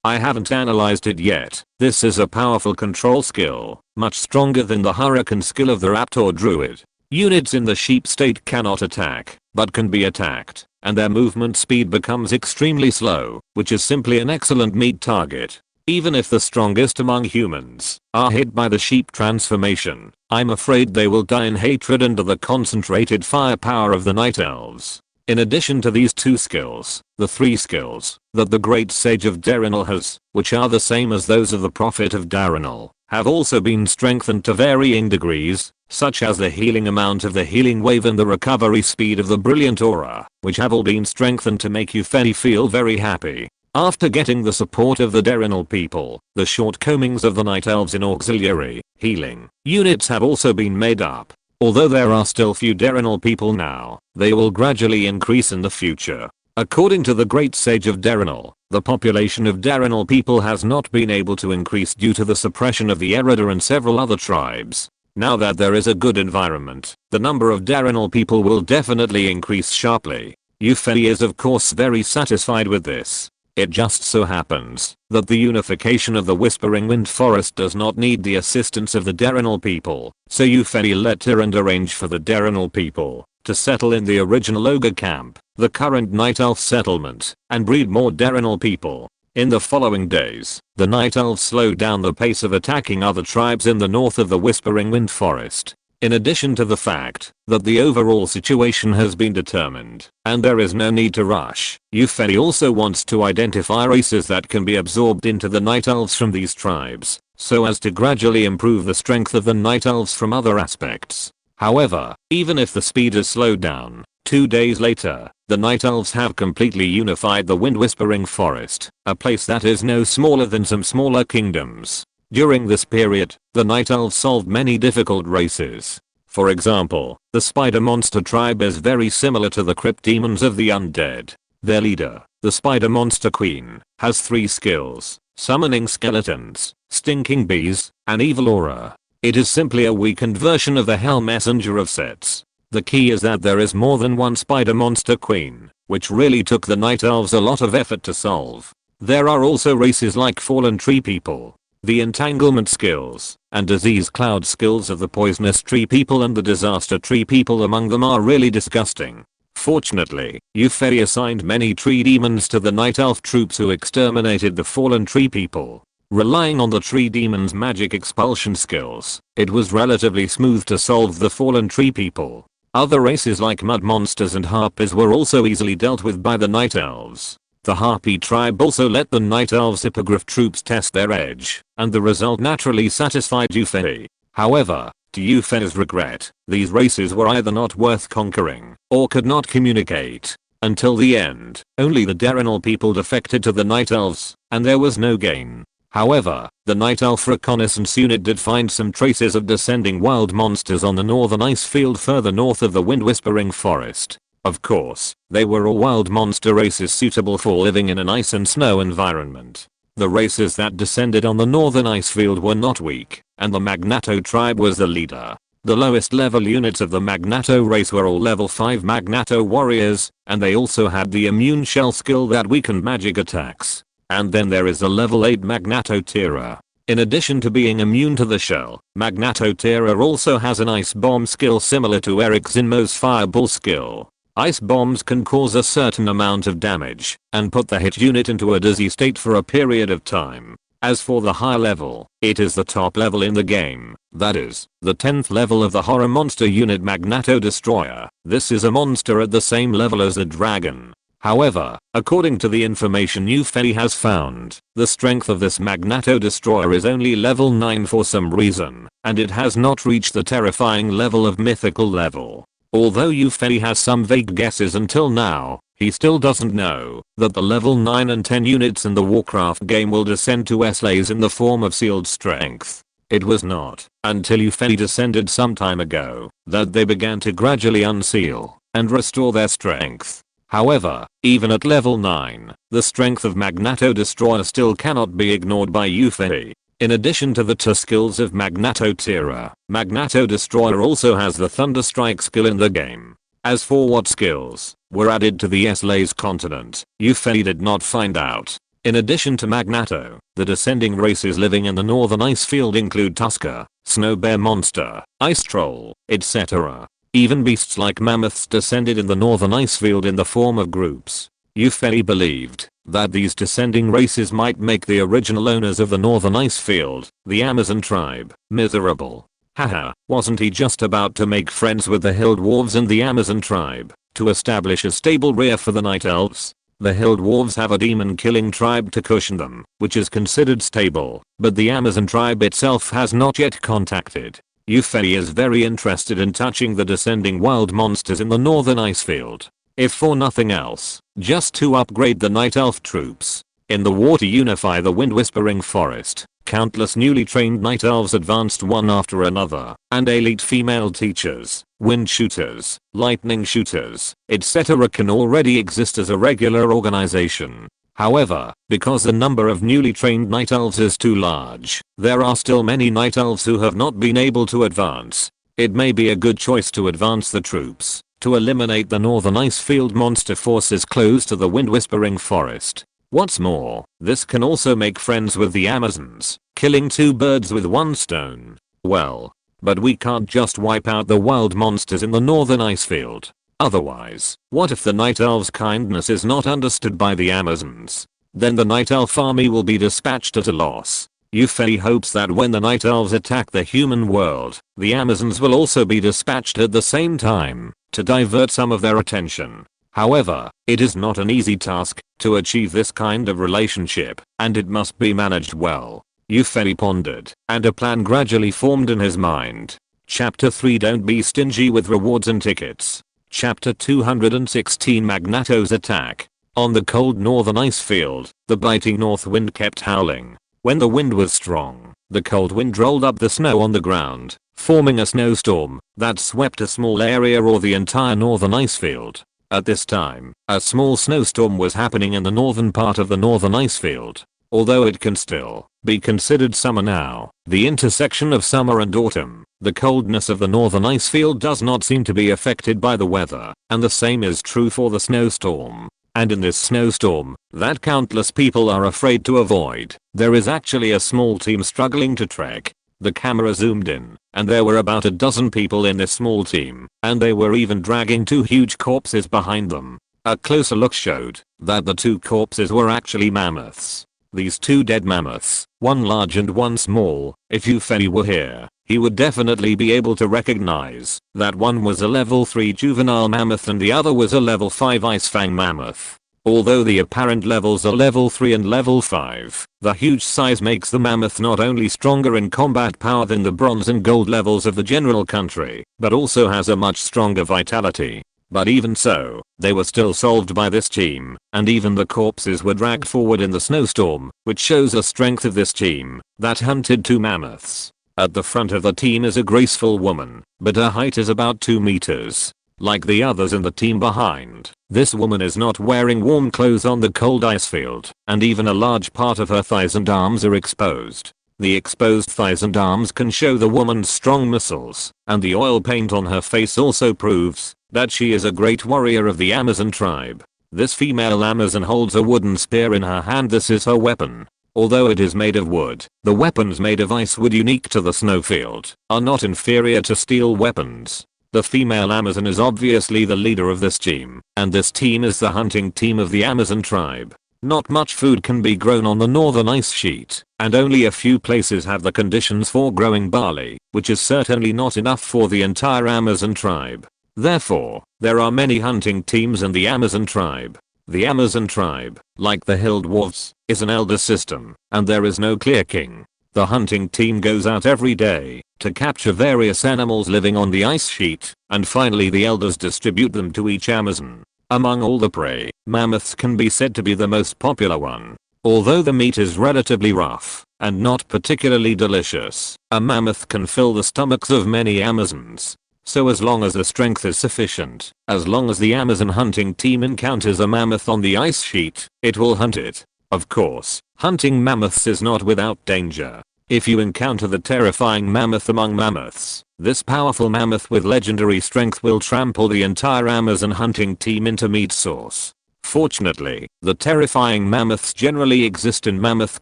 S1: I haven't analyzed it yet. This is a powerful control skill, much stronger than the hurricane skill of the raptor druid. Units in the sheep state cannot attack, but can be attacked, and their movement speed becomes extremely slow, which is simply an excellent meat target. Even if the strongest among humans are hit by the sheep transformation, I'm afraid they will die in hatred under the concentrated firepower of the Night Elves. In addition to these two skills, the three skills that the Great Sage of Darenal has, which are the same as those of the Prophet of Darenal, have also been strengthened to varying degrees, such as the healing amount of the healing wave and the recovery speed of the brilliant aura, which have all been strengthened to make you feel very happy. After getting the support of the Darenal people, the shortcomings of the Night Elves in auxiliary, healing, units have also been made up. Although there are still few Darenal people now, they will gradually increase in the future. According to the Great Sage of Darenal, the population of Darenal people has not been able to increase due to the suppression of the Erida and several other tribes. Now that there is a good environment, the number of Darenal people will definitely increase sharply. Euphony is of course very satisfied with this. It just so happens that the unification of the Whispering Wind Forest does not need the assistance of the Darenal people, so Euphony let Tyrande arrange for the Darenal people to settle in the original ogre camp, the current Night Elf settlement, and breed more Darenal people. In the following days, the Night Elves slowed down the pace of attacking other tribes in the north of the Whispering Wind Forest. In addition to the fact that the overall situation has been determined, and there is no need to rush, Euphony also wants to identify races that can be absorbed into the Night Elves from these tribes, so as to gradually improve the strength of the Night Elves from other aspects. However, even if the speed is slowed down, 2 days later, the Night Elves have completely unified the Wind Whispering Forest, a place that is no smaller than some smaller kingdoms. During this period, the Night Elves solved many difficult races. For example, the Spider Monster tribe is very similar to the Crypt Demons of the Undead. Their leader, the Spider Monster Queen, has 3 skills: summoning skeletons, stinking bees, and evil aura. It is simply a weakened version of the Hell Messenger of Sets. The key is that there is more than one Spider Monster Queen, which really took the Night Elves a lot of effort to solve. There are also races like Fallen Tree People, the entanglement skills, and disease cloud skills of the poisonous tree people and the disaster tree people. Among them are really disgusting. Fortunately, Euphony assigned many tree demons to the Night Elf troops who exterminated the fallen tree people. Relying on the tree demons' magic expulsion skills, it was relatively smooth to solve the fallen tree people. Other races like mud monsters and harpies were also easily dealt with by the Night Elves. The Harpy tribe also let the Night Elves hippogriff troops test their edge, and the result naturally satisfied Euphony. However, to Euphony's regret, these races were either not worth conquering, or could not communicate. Until the end, only the Darenal people defected to the Night Elves, and there was no gain. However, the Night Elf reconnaissance unit did find some traces of descending wild monsters on the northern ice field further north of the Wind Whispering Forest. Of course, they were all wild monster races suitable for living in an ice and snow environment. The races that descended on the northern ice field were not weak, and the Magnato tribe was the leader. The lowest level units of the Magnato race were all level 5 Magnato warriors, and they also had the immune shell skill that weakened magic attacks. And then there is the level 8 Magnato Tira. In addition to being immune to the shell, Magnato Tira also has an ice bomb skill similar to Eric Zinmo's fireball skill. Ice bombs can cause a certain amount of damage and put the hit unit into a dizzy state for a period of time. As for the high level, it is the top level in the game, that is, the 10th level of the horror monster unit Magnato Destroyer. This is a monster at the same level as a dragon. However, according to the information Euphony has found, the strength of this Magnato Destroyer is only level 9 for some reason, and it has not reached the terrifying level of mythical level. Although Euphony has some vague guesses until now, he still doesn't know that the level 9 and 10 units in the Warcraft game will descend to SLAs in the form of sealed strength. It was not until Euphony descended some time ago that they began to gradually unseal and restore their strength. However, even at level 9, the strength of Magnato Destroyer still cannot be ignored by Euphony. In addition to the 2 skills of Magnato Tira, Magnato Destroyer also has the Thunderstrike skill in the game. As for what skills were added to the Slays continent, Yufei did not find out. In addition to Magnato, the descending races living in the northern icefield include Tusker, Snow Bear Monster, Ice Troll, etc. Even beasts like mammoths descended in the northern icefield in the form of groups. Yufei believed that these descending races might make the original owners of the northern icefield, the Amazon tribe, miserable. Haha, wasn't he just about to make friends with the Hill Dwarves and the Amazon tribe to establish a stable rear for the Night Elves? The Hill Dwarves have a demon-killing tribe to cushion them, which is considered stable, but the Amazon tribe itself has not yet contacted. Yufei is very interested in touching the descending wild monsters in the northern icefield. If for nothing else, just to upgrade the Night Elf troops. In the war to unify the wind-whispering forest, countless newly trained Night Elves advanced one after another, and elite female teachers, wind shooters, lightning shooters, etc. can already exist as a regular organization. However, because the number of newly trained Night Elves is too large, there are still many Night Elves who have not been able to advance. It may be a good choice to advance the troops, to eliminate the northern icefield monster forces close to the wind-whispering forest. What's more, this can also make friends with the Amazons, killing 2 birds with 1 stone. Well, but we can't just wipe out the wild monsters in the northern icefield. Otherwise, what if the Night Elves' kindness is not understood by the Amazons? Then the Night Elf army will be dispatched at a loss. Yufei hopes that when the Night Elves attack the human world, the Amazons will also be dispatched at the same time, to divert some of their attention. However, it is not an easy task to achieve this kind of relationship, and it must be managed well. Yufei pondered, and a plan gradually formed in his mind. Chapter 3 Don't be stingy with rewards and tickets. Chapter 216 Magnato's attack. On the cold northern icefield, the biting north wind kept howling. When the wind was strong, the cold wind rolled up the snow on the ground, forming a snowstorm that swept a small area or the entire northern icefield. At this time, a small snowstorm was happening in the northern part of the northern icefield. Although it can still be considered summer now, the intersection of summer and autumn, the coldness of the northern icefield does not seem to be affected by the weather, and the same is true for the snowstorm. And in this snowstorm, that countless people are afraid to avoid, there is actually a small team struggling to trek. The camera zoomed in, and there were about a dozen people in this small team, and they were even dragging 2 huge corpses behind them. A closer look showed that the 2 corpses were actually mammoths. These 2 dead mammoths, one large and one small, if Yufei were here, he would definitely be able to recognize that one was a level 3 juvenile mammoth and the other was a level 5 ice fang mammoth. Although the apparent levels are level 3 and level 5, the huge size makes the mammoth not only stronger in combat power than the bronze and gold levels of the general country, but also has a much stronger vitality. But even so, they were still solved by this team, and even the corpses were dragged forward in the snowstorm, which shows the strength of this team that hunted 2 mammoths. At the front of the team is a graceful woman, but her height is about 2 meters. Like the others in the team behind, this woman is not wearing warm clothes on the cold icefield, and even a large part of her thighs and arms are exposed. The exposed thighs and arms can show the woman's strong muscles, and the oil paint on her face also proves that she is a great warrior of the Amazon tribe. This female Amazon holds a wooden spear in her hand. This is her weapon. Although it is made of wood, the weapons made of ice wood unique to the snowfield are not inferior to steel weapons. The female Amazon is obviously the leader of this team, and this team is the hunting team of the Amazon tribe. Not much food can be grown on the northern ice sheet, and only a few places have the conditions for growing barley, which is certainly not enough for the entire Amazon tribe. Therefore, there are many hunting teams in the Amazon tribe. The Amazon tribe, like the Hill Dwarves, is an elder system, and there is no clear king. The hunting team goes out every day to capture various animals living on the ice sheet, and finally the elders distribute them to each Amazon. Among all the prey, mammoths can be said to be the most popular one. Although the meat is relatively rough and not particularly delicious, a mammoth can fill the stomachs of many Amazons. So as long as the strength is sufficient, as long as the Amazon hunting team encounters a mammoth on the ice sheet, it will hunt it. Of course, hunting mammoths is not without danger. If you encounter the terrifying mammoth among mammoths, this powerful mammoth with legendary strength will trample the entire Amazon hunting team into meat sauce. Fortunately, the terrifying mammoths generally exist in mammoth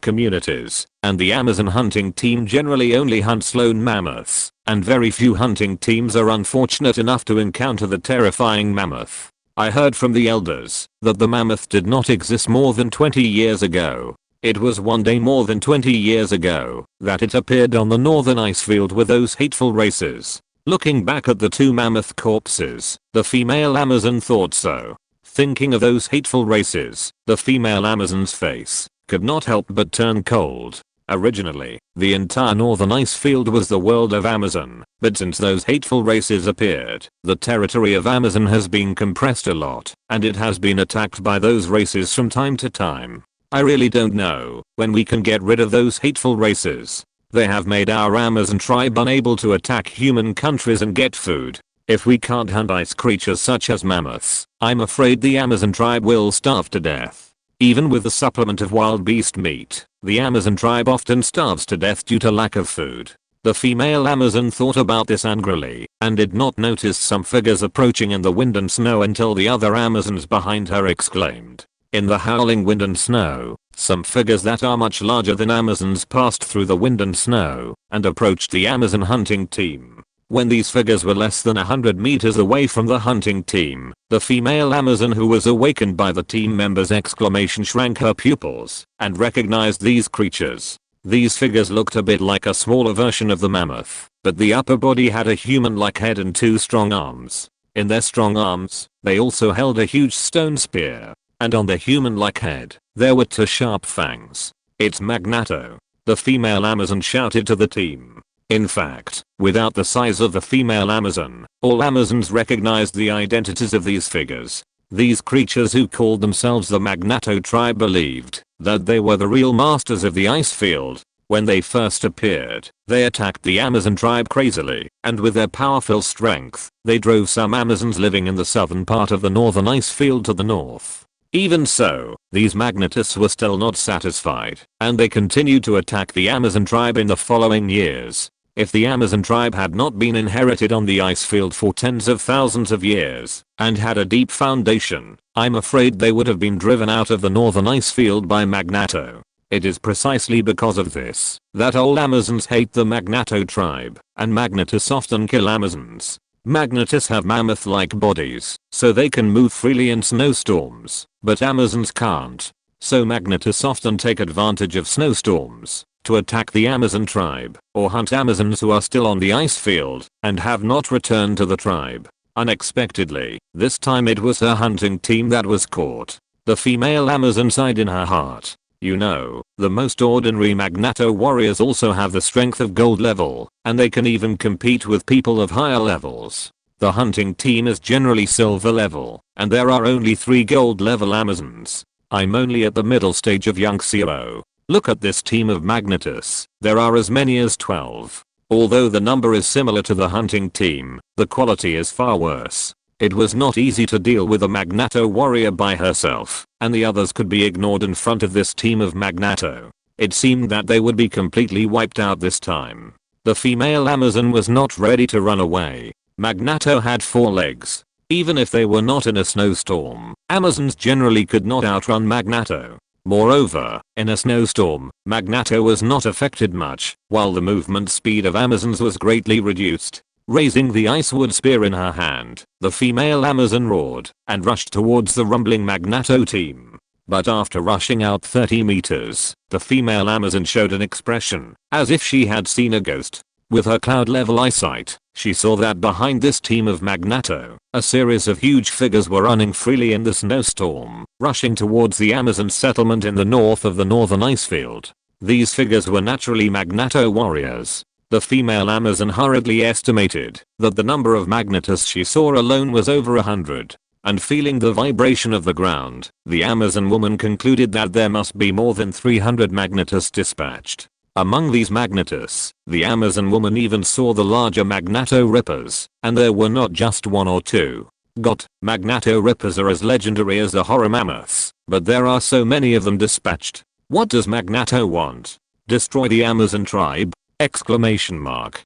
S1: communities, and the Amazon hunting team generally only hunts lone mammoths, and very few hunting teams are unfortunate enough to encounter the terrifying mammoth. I heard from the elders that the mammoth did not exist more than 20 years ago. It was one day more than 20 years ago that it appeared on the northern icefield with those hateful races. Looking back at the two mammoth corpses, the female Amazon thought so. Thinking of those hateful races, the female Amazon's face could not help but turn cold. Originally, the entire northern icefield was the world of Amazon, but since those hateful races appeared, the territory of Amazon has been compressed a lot, and it has been attacked by those races from time to time. I really don't know when we can get rid of those hateful races. They have made our Amazon tribe unable to attack human countries and get food. If we can't hunt ice creatures such as mammoths, I'm afraid the Amazon tribe will starve to death. Even with the supplement of wild beast meat, the Amazon tribe often starves to death due to lack of food. The female Amazon thought about this angrily and did not notice some figures approaching in the wind and snow until the other Amazons behind her exclaimed. In the howling wind and snow, some figures that are much larger than Amazons passed through the wind and snow and approached the Amazon hunting team. When these figures were less than 100 meters away from the hunting team, the female Amazon, who was awakened by the team members' exclamation, shrank her pupils and recognized these creatures. These figures looked a bit like a smaller version of the mammoth, but the upper body had a human-like head and two strong arms. In their strong arms, they also held a huge stone spear. And on the human-like head, there were two sharp fangs. It's Magneto, the female Amazon shouted to the team. In fact, without the size of the female Amazon, all Amazons recognized the identities of these figures. These creatures, who called themselves the Magneto tribe, believed that they were the real masters of the icefield. When they first appeared, they attacked the Amazon tribe crazily, and with their powerful strength, they drove some Amazons living in the southern part of the northern icefield to the north. Even so, these Magnetists were still not satisfied, and they continued to attack the Amazon tribe in the following years. If the Amazon tribe had not been inherited on the icefield for tens of thousands of years, and had a deep foundation, I'm afraid they would have been driven out of the northern icefield by Magneto. It is precisely because of this that all Amazons hate the Magneto tribe, and Magnetists often kill Amazons. Magnetists have mammoth-like bodies, so they can move freely in snowstorms, but Amazons can't. So Magnetists often take advantage of snowstorms to attack the Amazon tribe, or hunt Amazons who are still on the icefield and have not returned to the tribe. Unexpectedly, this time it was her hunting team that was caught. The female Amazon sighed in her heart. You know, the most ordinary Magneto warriors also have the strength of gold level, and they can even compete with people of higher levels. The hunting team is generally silver level, and there are only 3 gold level Amazons. I'm only at the middle stage of young COO. Look at this team of Magnetists, there are as many as 12. Although the number is similar to the hunting team, the quality is far worse. It was not easy to deal with a Magneto warrior by herself, and the others could be ignored in front of this team of Magneto. It seemed that they would be completely wiped out this time. The female Amazon was not ready to run away. Magneto had 4 legs. Even if they were not in a snowstorm, Amazons generally could not outrun Magneto. Moreover, in a snowstorm, Magneto was not affected much, while the movement speed of Amazons was greatly reduced. Raising the icewood spear in her hand, the female Amazon roared and rushed towards the rumbling Magneto team. But after rushing out 30 meters, the female Amazon showed an expression as if she had seen a ghost. With her cloud-level eyesight, she saw that behind this team of Magneto, a series of huge figures were running freely in the snowstorm, rushing towards the Amazon settlement in the north of the northern icefield. These figures were naturally Magneto warriors. The female Amazon hurriedly estimated that the number of Magnetists she saw alone was over 100. And feeling the vibration of the ground, the Amazon woman concluded that there must be more than 300 Magnetists dispatched. Among these Magnetists, the Amazon woman even saw the larger Magneto Rippers, and there were not just 1 or 2. Magneto Rippers are as legendary as the horror mammoths, but there are so many of them dispatched. What does Magneto want? Destroy the Amazon tribe! Exclamation mark.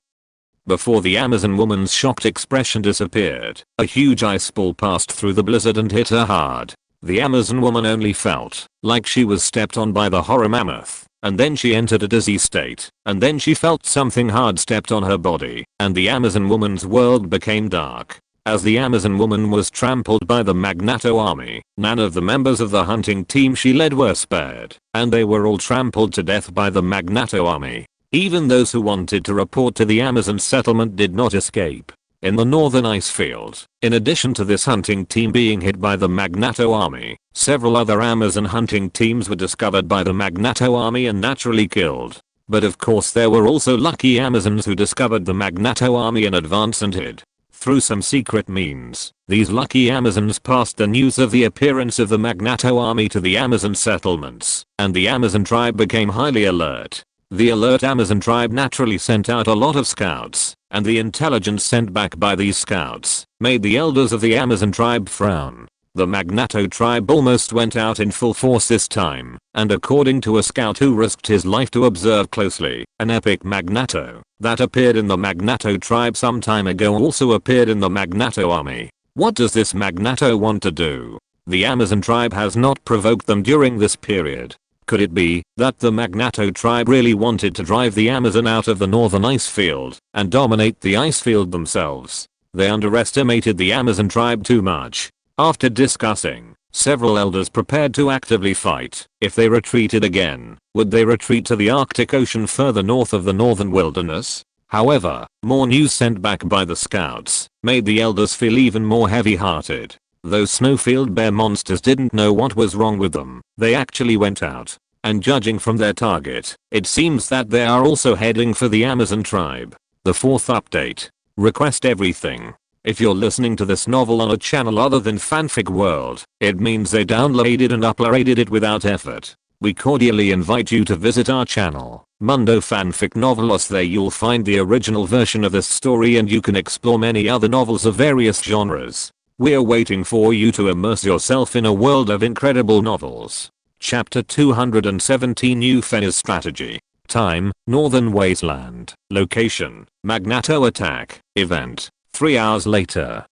S1: Before the Amazon woman's shocked expression disappeared, a huge ice ball passed through the blizzard and hit her hard. The Amazon woman only felt like she was stepped on by the horror mammoth, and then she entered a dizzy state, and then she felt something hard stepped on her body, and the Amazon woman's world became dark. As the Amazon woman was trampled by the Magnato army, none of the members of the hunting team she led were spared, and they were all trampled to death by the Magnato army. Even those who wanted to report to the Amazon settlement did not escape. In the northern ice field, in addition to this hunting team being hit by the Magnato army, several other Amazon hunting teams were discovered by the Magnato army and naturally killed. But of course there were also lucky Amazons who discovered the Magnato army in advance and hid. Through some secret means, these lucky Amazons passed the news of the appearance of the Magnato army to the Amazon settlements, and the Amazon tribe became highly alert. The alert Amazon tribe naturally sent out a lot of scouts, and the intelligence sent back by these scouts made the elders of the Amazon tribe frown. The Magnato tribe almost went out in full force this time, and according to a scout who risked his life to observe closely, an epic Magnato that appeared in the Magnato tribe some time ago also appeared in the Magnato army. What does this Magnato want to do? The Amazon tribe has not provoked them during this period. Could it be that the Magnato tribe really wanted to drive the Amazon out of the northern ice field and dominate the ice field themselves? They underestimated the Amazon tribe too much. After discussing, several elders prepared to actively fight. If they retreated again, would they retreat to the Arctic Ocean further north of the northern wilderness? However, more news sent back by the scouts made the elders feel even more heavy-hearted. Those snowfield bear monsters didn't know what was wrong with them. They actually went out. And judging from their target, it seems that they are also heading for the Amazon tribe. The fourth update. Request everything. If you're listening to this novel on a channel other than Fanfic World, it means they downloaded and uploaded it without effort. We cordially invite you to visit our channel, Mundo Fanfic Novelos. There you'll find the original version of this story and you can explore many other novels of various genres. We're waiting for you to immerse yourself in a world of incredible novels. Chapter 217 Euphena's Strategy. Time, Northern Wasteland. Location, Magnato Attack. Event, 3 hours later.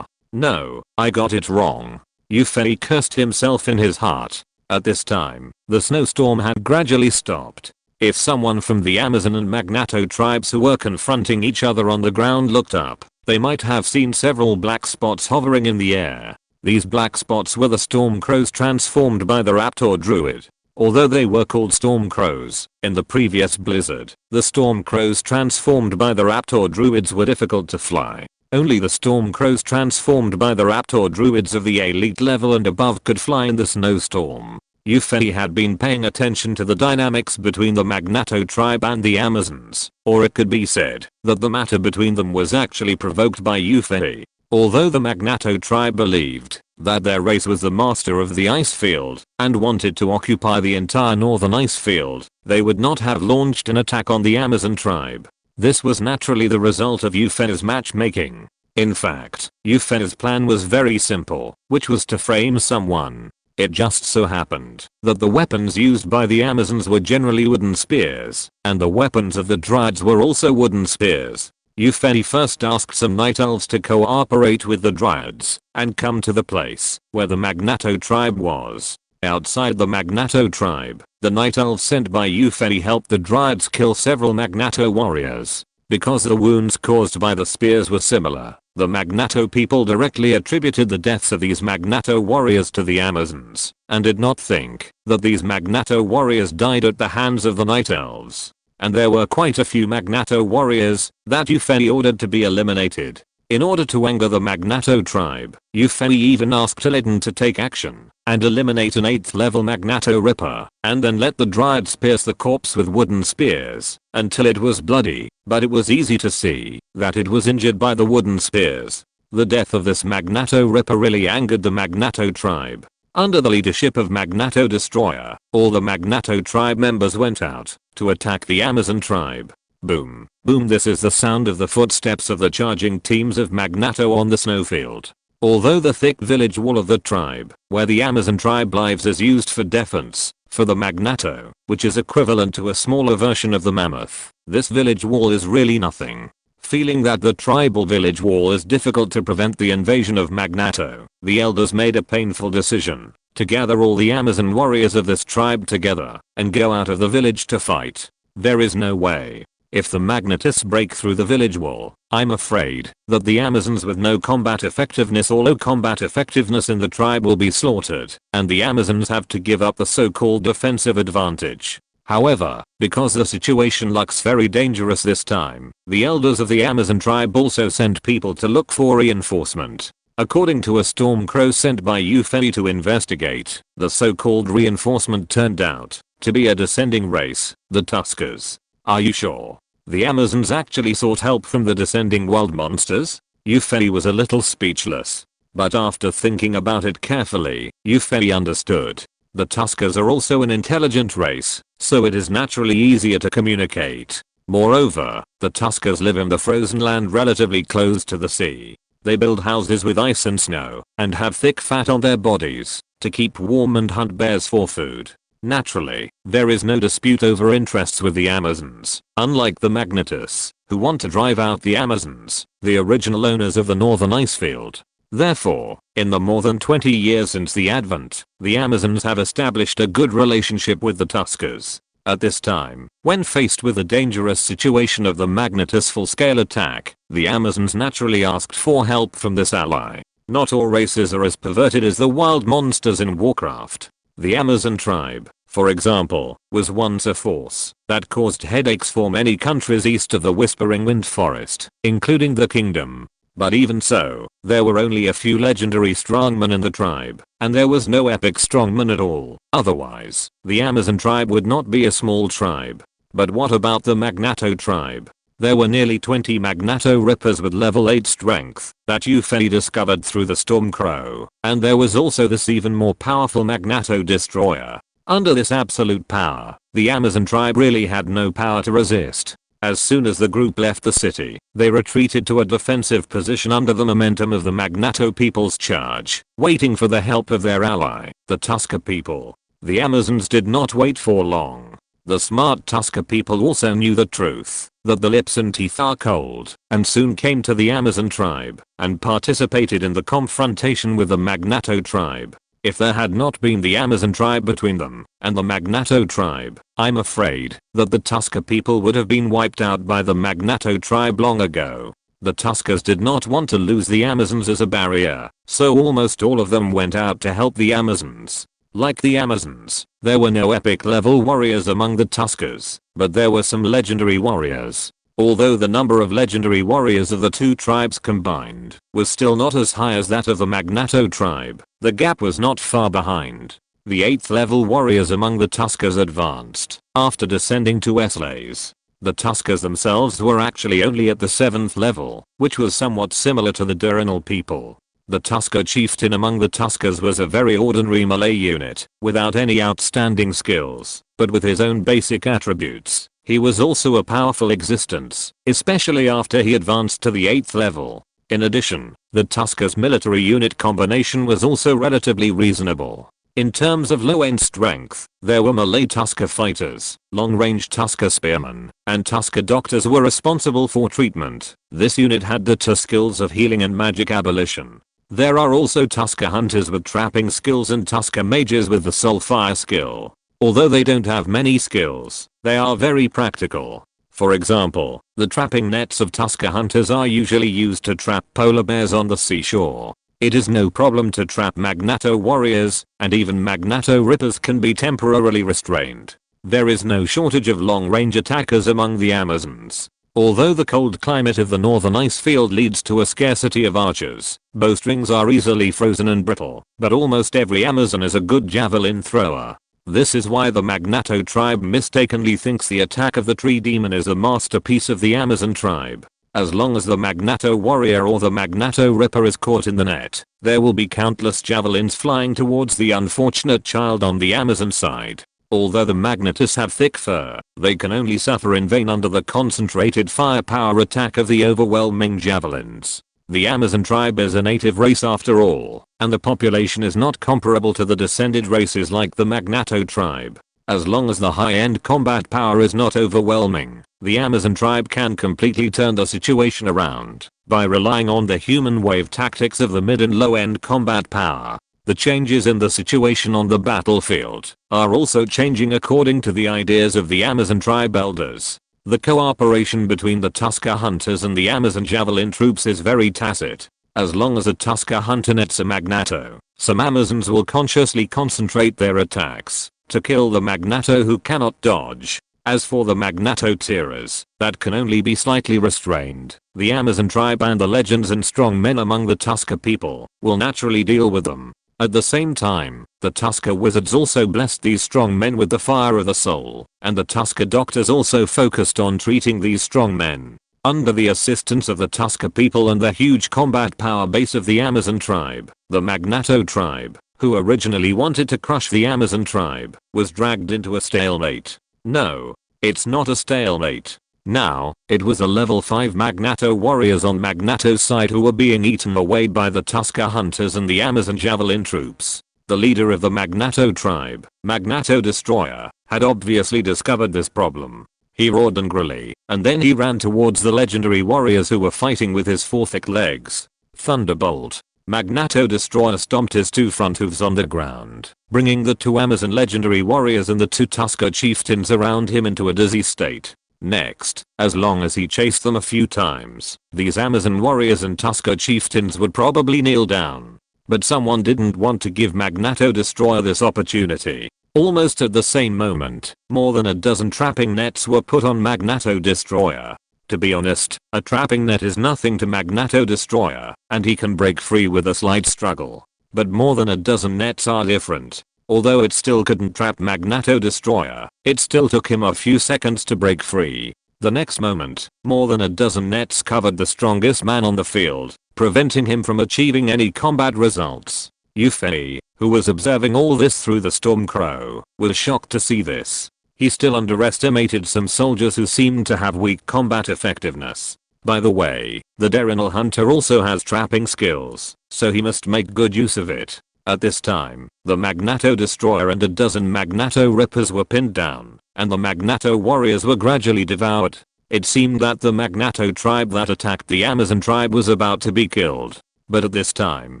S1: No, I got it wrong. Eupheny cursed himself in his heart. At this time, the snowstorm had gradually stopped. If someone from the Amazon and Magnato tribes who were confronting each other on the ground looked up, they might have seen several black spots hovering in the air. These black spots were the storm crows transformed by the raptor druid. Although they were called storm crows in the previous blizzard, the storm crows transformed by the raptor druids were difficult to fly. Only the storm crows transformed by the raptor druids of the elite level and above could fly in the snowstorm. Eupheny had been paying attention to the dynamics between the Magnato tribe and the Amazons, or it could be said that the matter between them was actually provoked by Eupheny. Although the Magnato tribe believed that their race was the master of the ice field and wanted to occupy the entire northern ice field, they would not have launched an attack on the Amazon tribe. This was naturally the result of Euphena's matchmaking. In fact, Euphena's plan was very simple, which was to frame someone. It just so happened that the weapons used by the Amazons were generally wooden spears, and the weapons of the Dryads were also wooden spears. Eupheny first asked some Night Elves to cooperate with the Dryads and come to the place where the Magnato tribe was. Outside the Magnato tribe, the Night Elves sent by Eupheny helped the Dryads kill several Magnato warriors. Because the wounds caused by the spears were similar, the Magnato people directly attributed the deaths of these Magnato warriors to the Amazons, and did not think that these Magnato warriors died at the hands of the Night Elves. And there were quite a few Magnato warriors that Eupheny ordered to be eliminated. In order to anger the Magnato tribe, Eupheny even asked Illidan to take action and eliminate an 8th level Magnato Ripper, and then let the Dryads pierce the corpse with wooden spears until it was bloody, but it was easy to see that it was injured by the wooden spears. The death of this Magnato Ripper really angered the Magnato tribe. Under the leadership of Magnato Destroyer, all the Magnato tribe members went out to attack the Amazon tribe. Boom, boom. This is the sound of the footsteps of the charging teams of Magnato on the snowfield. Although the thick village wall of the tribe, where the Amazon tribe lives, is used for defense, For the Magnato, which is equivalent to a smaller version of the mammoth, this village wall is really nothing. Feeling that the tribal village wall is difficult to prevent the invasion of Magnato, the elders made a painful decision to gather all the Amazon warriors of this tribe together and go out of the village to fight. There is no way. If the Magnetists break through the village wall, I'm afraid that the Amazons with no combat effectiveness or low combat effectiveness in the tribe will be slaughtered, and the Amazons have to give up the so-called defensive advantage. However, because the situation looks very dangerous this time, the elders of the Amazon tribe also sent people to look for reinforcement. According to a Stormcrow sent by Euphony to investigate, the so-called reinforcement turned out to be a descending race, the Tuskers. Are you sure? The Amazons actually sought help from the descending wild monsters? Euphony was a little speechless. But after thinking about it carefully, Euphony understood. The Tuskers are also an intelligent race, so it is naturally easier to communicate. Moreover, the Tuskers live in the frozen land relatively close to the sea. They build houses with ice and snow, and have thick fat on their bodies to keep warm and hunt bears for food. Naturally, there is no dispute over interests with the Amazons, unlike the Magnetists, who want to drive out the Amazons, the original owners of the northern icefield. Therefore, in the more than 20 years since the Advent, the Amazons have established a good relationship with the Tuskers. At this time, when faced with the dangerous situation of the Magnetists' full-scale attack, the Amazons naturally asked for help from this ally. Not all races are as perverted as the wild monsters in Warcraft. The Amazon tribe, for example, was once a force that caused headaches for many countries east of the Whispering Wind Forest, including the Kingdom. But even so, there were only a few legendary strongmen in the tribe, and there was no epic strongman at all. Otherwise, the Amazon tribe would not be a small tribe. But what about the Magnato tribe? There were nearly 20 Magnato Rippers with level 8 strength that Euphony discovered through the Stormcrow, and there was also this even more powerful Magnato Destroyer. Under this absolute power, the Amazon tribe really had no power to resist. As soon as the group left the city, they retreated to a defensive position under the momentum of the Magnato people's charge, waiting for the help of their ally, the Tusker people. The Amazons did not wait for long. The smart Tusker people also knew the truth, that the lips and teeth are cold, and soon came to the Amazon tribe, and participated in the confrontation with the Magnato tribe. If there had not been the Amazon tribe between them and the Magnato tribe, I'm afraid that the Tusker people would have been wiped out by the Magnato tribe long ago. The Tuskers did not want to lose the Amazons as a barrier, so almost all of them went out to help the Amazons. Like the Amazons, there were no epic level warriors among the Tuskers, but there were some legendary warriors. Although the number of legendary warriors of the two tribes combined was still not as high as that of the Magnato tribe, the gap was not far behind. The 8th level warriors among the Tuskers advanced after descending to Slays. The Tuskers themselves were actually only at the 7th level, which was somewhat similar to the Durinal people. The Tusker chieftain among the Tuskers was a very ordinary melee unit, without any outstanding skills, but with his own basic attributes. He was also a powerful existence, especially after he advanced to the 8th level. In addition, the Tuskers military unit combination was also relatively reasonable. In terms of low-end strength, there were melee Tusker fighters, long-range Tusker spearmen, and Tusker doctors were responsible for treatment. This unit had the two skills of healing and magic abolition. There are also Tusker hunters with trapping skills and Tusker mages with the soulfire skill. Although they don't have many skills, they are very practical. For example, the trapping nets of Tusker hunters are usually used to trap polar bears on the seashore. It is no problem to trap Magnato warriors, and even Magnato Rippers can be temporarily restrained. There is no shortage of long-range attackers among the Amazons. Although the cold climate of the northern icefield leads to a scarcity of archers, bowstrings are easily frozen and brittle, but almost every Amazon is a good javelin thrower. This is why the Magnato tribe mistakenly thinks the attack of the tree demon is a masterpiece of the Amazon tribe. As long as the Magnato warrior or the Magnato Ripper is caught in the net, there will be countless javelins flying towards the unfortunate child on the Amazon side. Although the Magnetists have thick fur, they can only suffer in vain under the concentrated firepower attack of the overwhelming javelins. The Amazon tribe is a native race after all, and the population is not comparable to the descended races like the Magnato tribe. As long as the high-end combat power is not overwhelming, the Amazon tribe can completely turn the situation around by relying on the human wave tactics of the mid and low-end combat power. The changes in the situation on the battlefield are also changing according to the ideas of the Amazon tribe elders. The cooperation between the Tusker hunters and the Amazon javelin troops is very tacit. As long as a Tusker hunter nets a Magnato, some Amazons will consciously concentrate their attacks to kill the Magnato who cannot dodge. As for the Magnato tirers that can only be slightly restrained, the Amazon tribe and the legends and strong men among the Tusker people will naturally deal with them. At the same time, the Tusker wizards also blessed these strong men with the fire of the soul, and the Tusker doctors also focused on treating these strong men. Under the assistance of the Tusker people and the huge combat power base of the Amazon tribe, the Magnato tribe, who originally wanted to crush the Amazon tribe, was dragged into a stalemate. No, it's not a stalemate. Now, it was the level 5 Magnato warriors on Magnato's side who were being eaten away by the Tusker hunters and the Amazon javelin troops. The leader of the Magnato tribe, Magnato Destroyer, had obviously discovered this problem. He roared angrily, and then he ran towards the legendary warriors who were fighting with his four thick legs. Thunderbolt. Magnato Destroyer stomped his two front hooves on the ground, bringing the two Amazon legendary warriors and the two Tusker chieftains around him into a dizzy state. Next, as long as he chased them a few times, these Amazon warriors and Tusker chieftains would probably kneel down. But someone didn't want to give Magnato Destroyer this opportunity. Almost at the same moment, more than a dozen trapping nets were put on Magnato Destroyer. To be honest, a trapping net is nothing to Magnato Destroyer, and he can break free with a slight struggle. But more than a dozen nets are different. Although it still couldn't trap Magnato Destroyer, it still took him a few seconds to break free. The next moment, more than a dozen nets covered the strongest man on the field, preventing him from achieving any combat results. Yufei, who was observing all this through the storm crow, was shocked to see this. He still underestimated some soldiers who seemed to have weak combat effectiveness. By the way, the Darinal hunter also has trapping skills, so he must make good use of it. At this time, the Magnato Destroyer and a dozen Magnato Rippers were pinned down, and the Magnato warriors were gradually devoured. It seemed that the Magnato tribe that attacked the Amazon tribe was about to be killed. But at this time,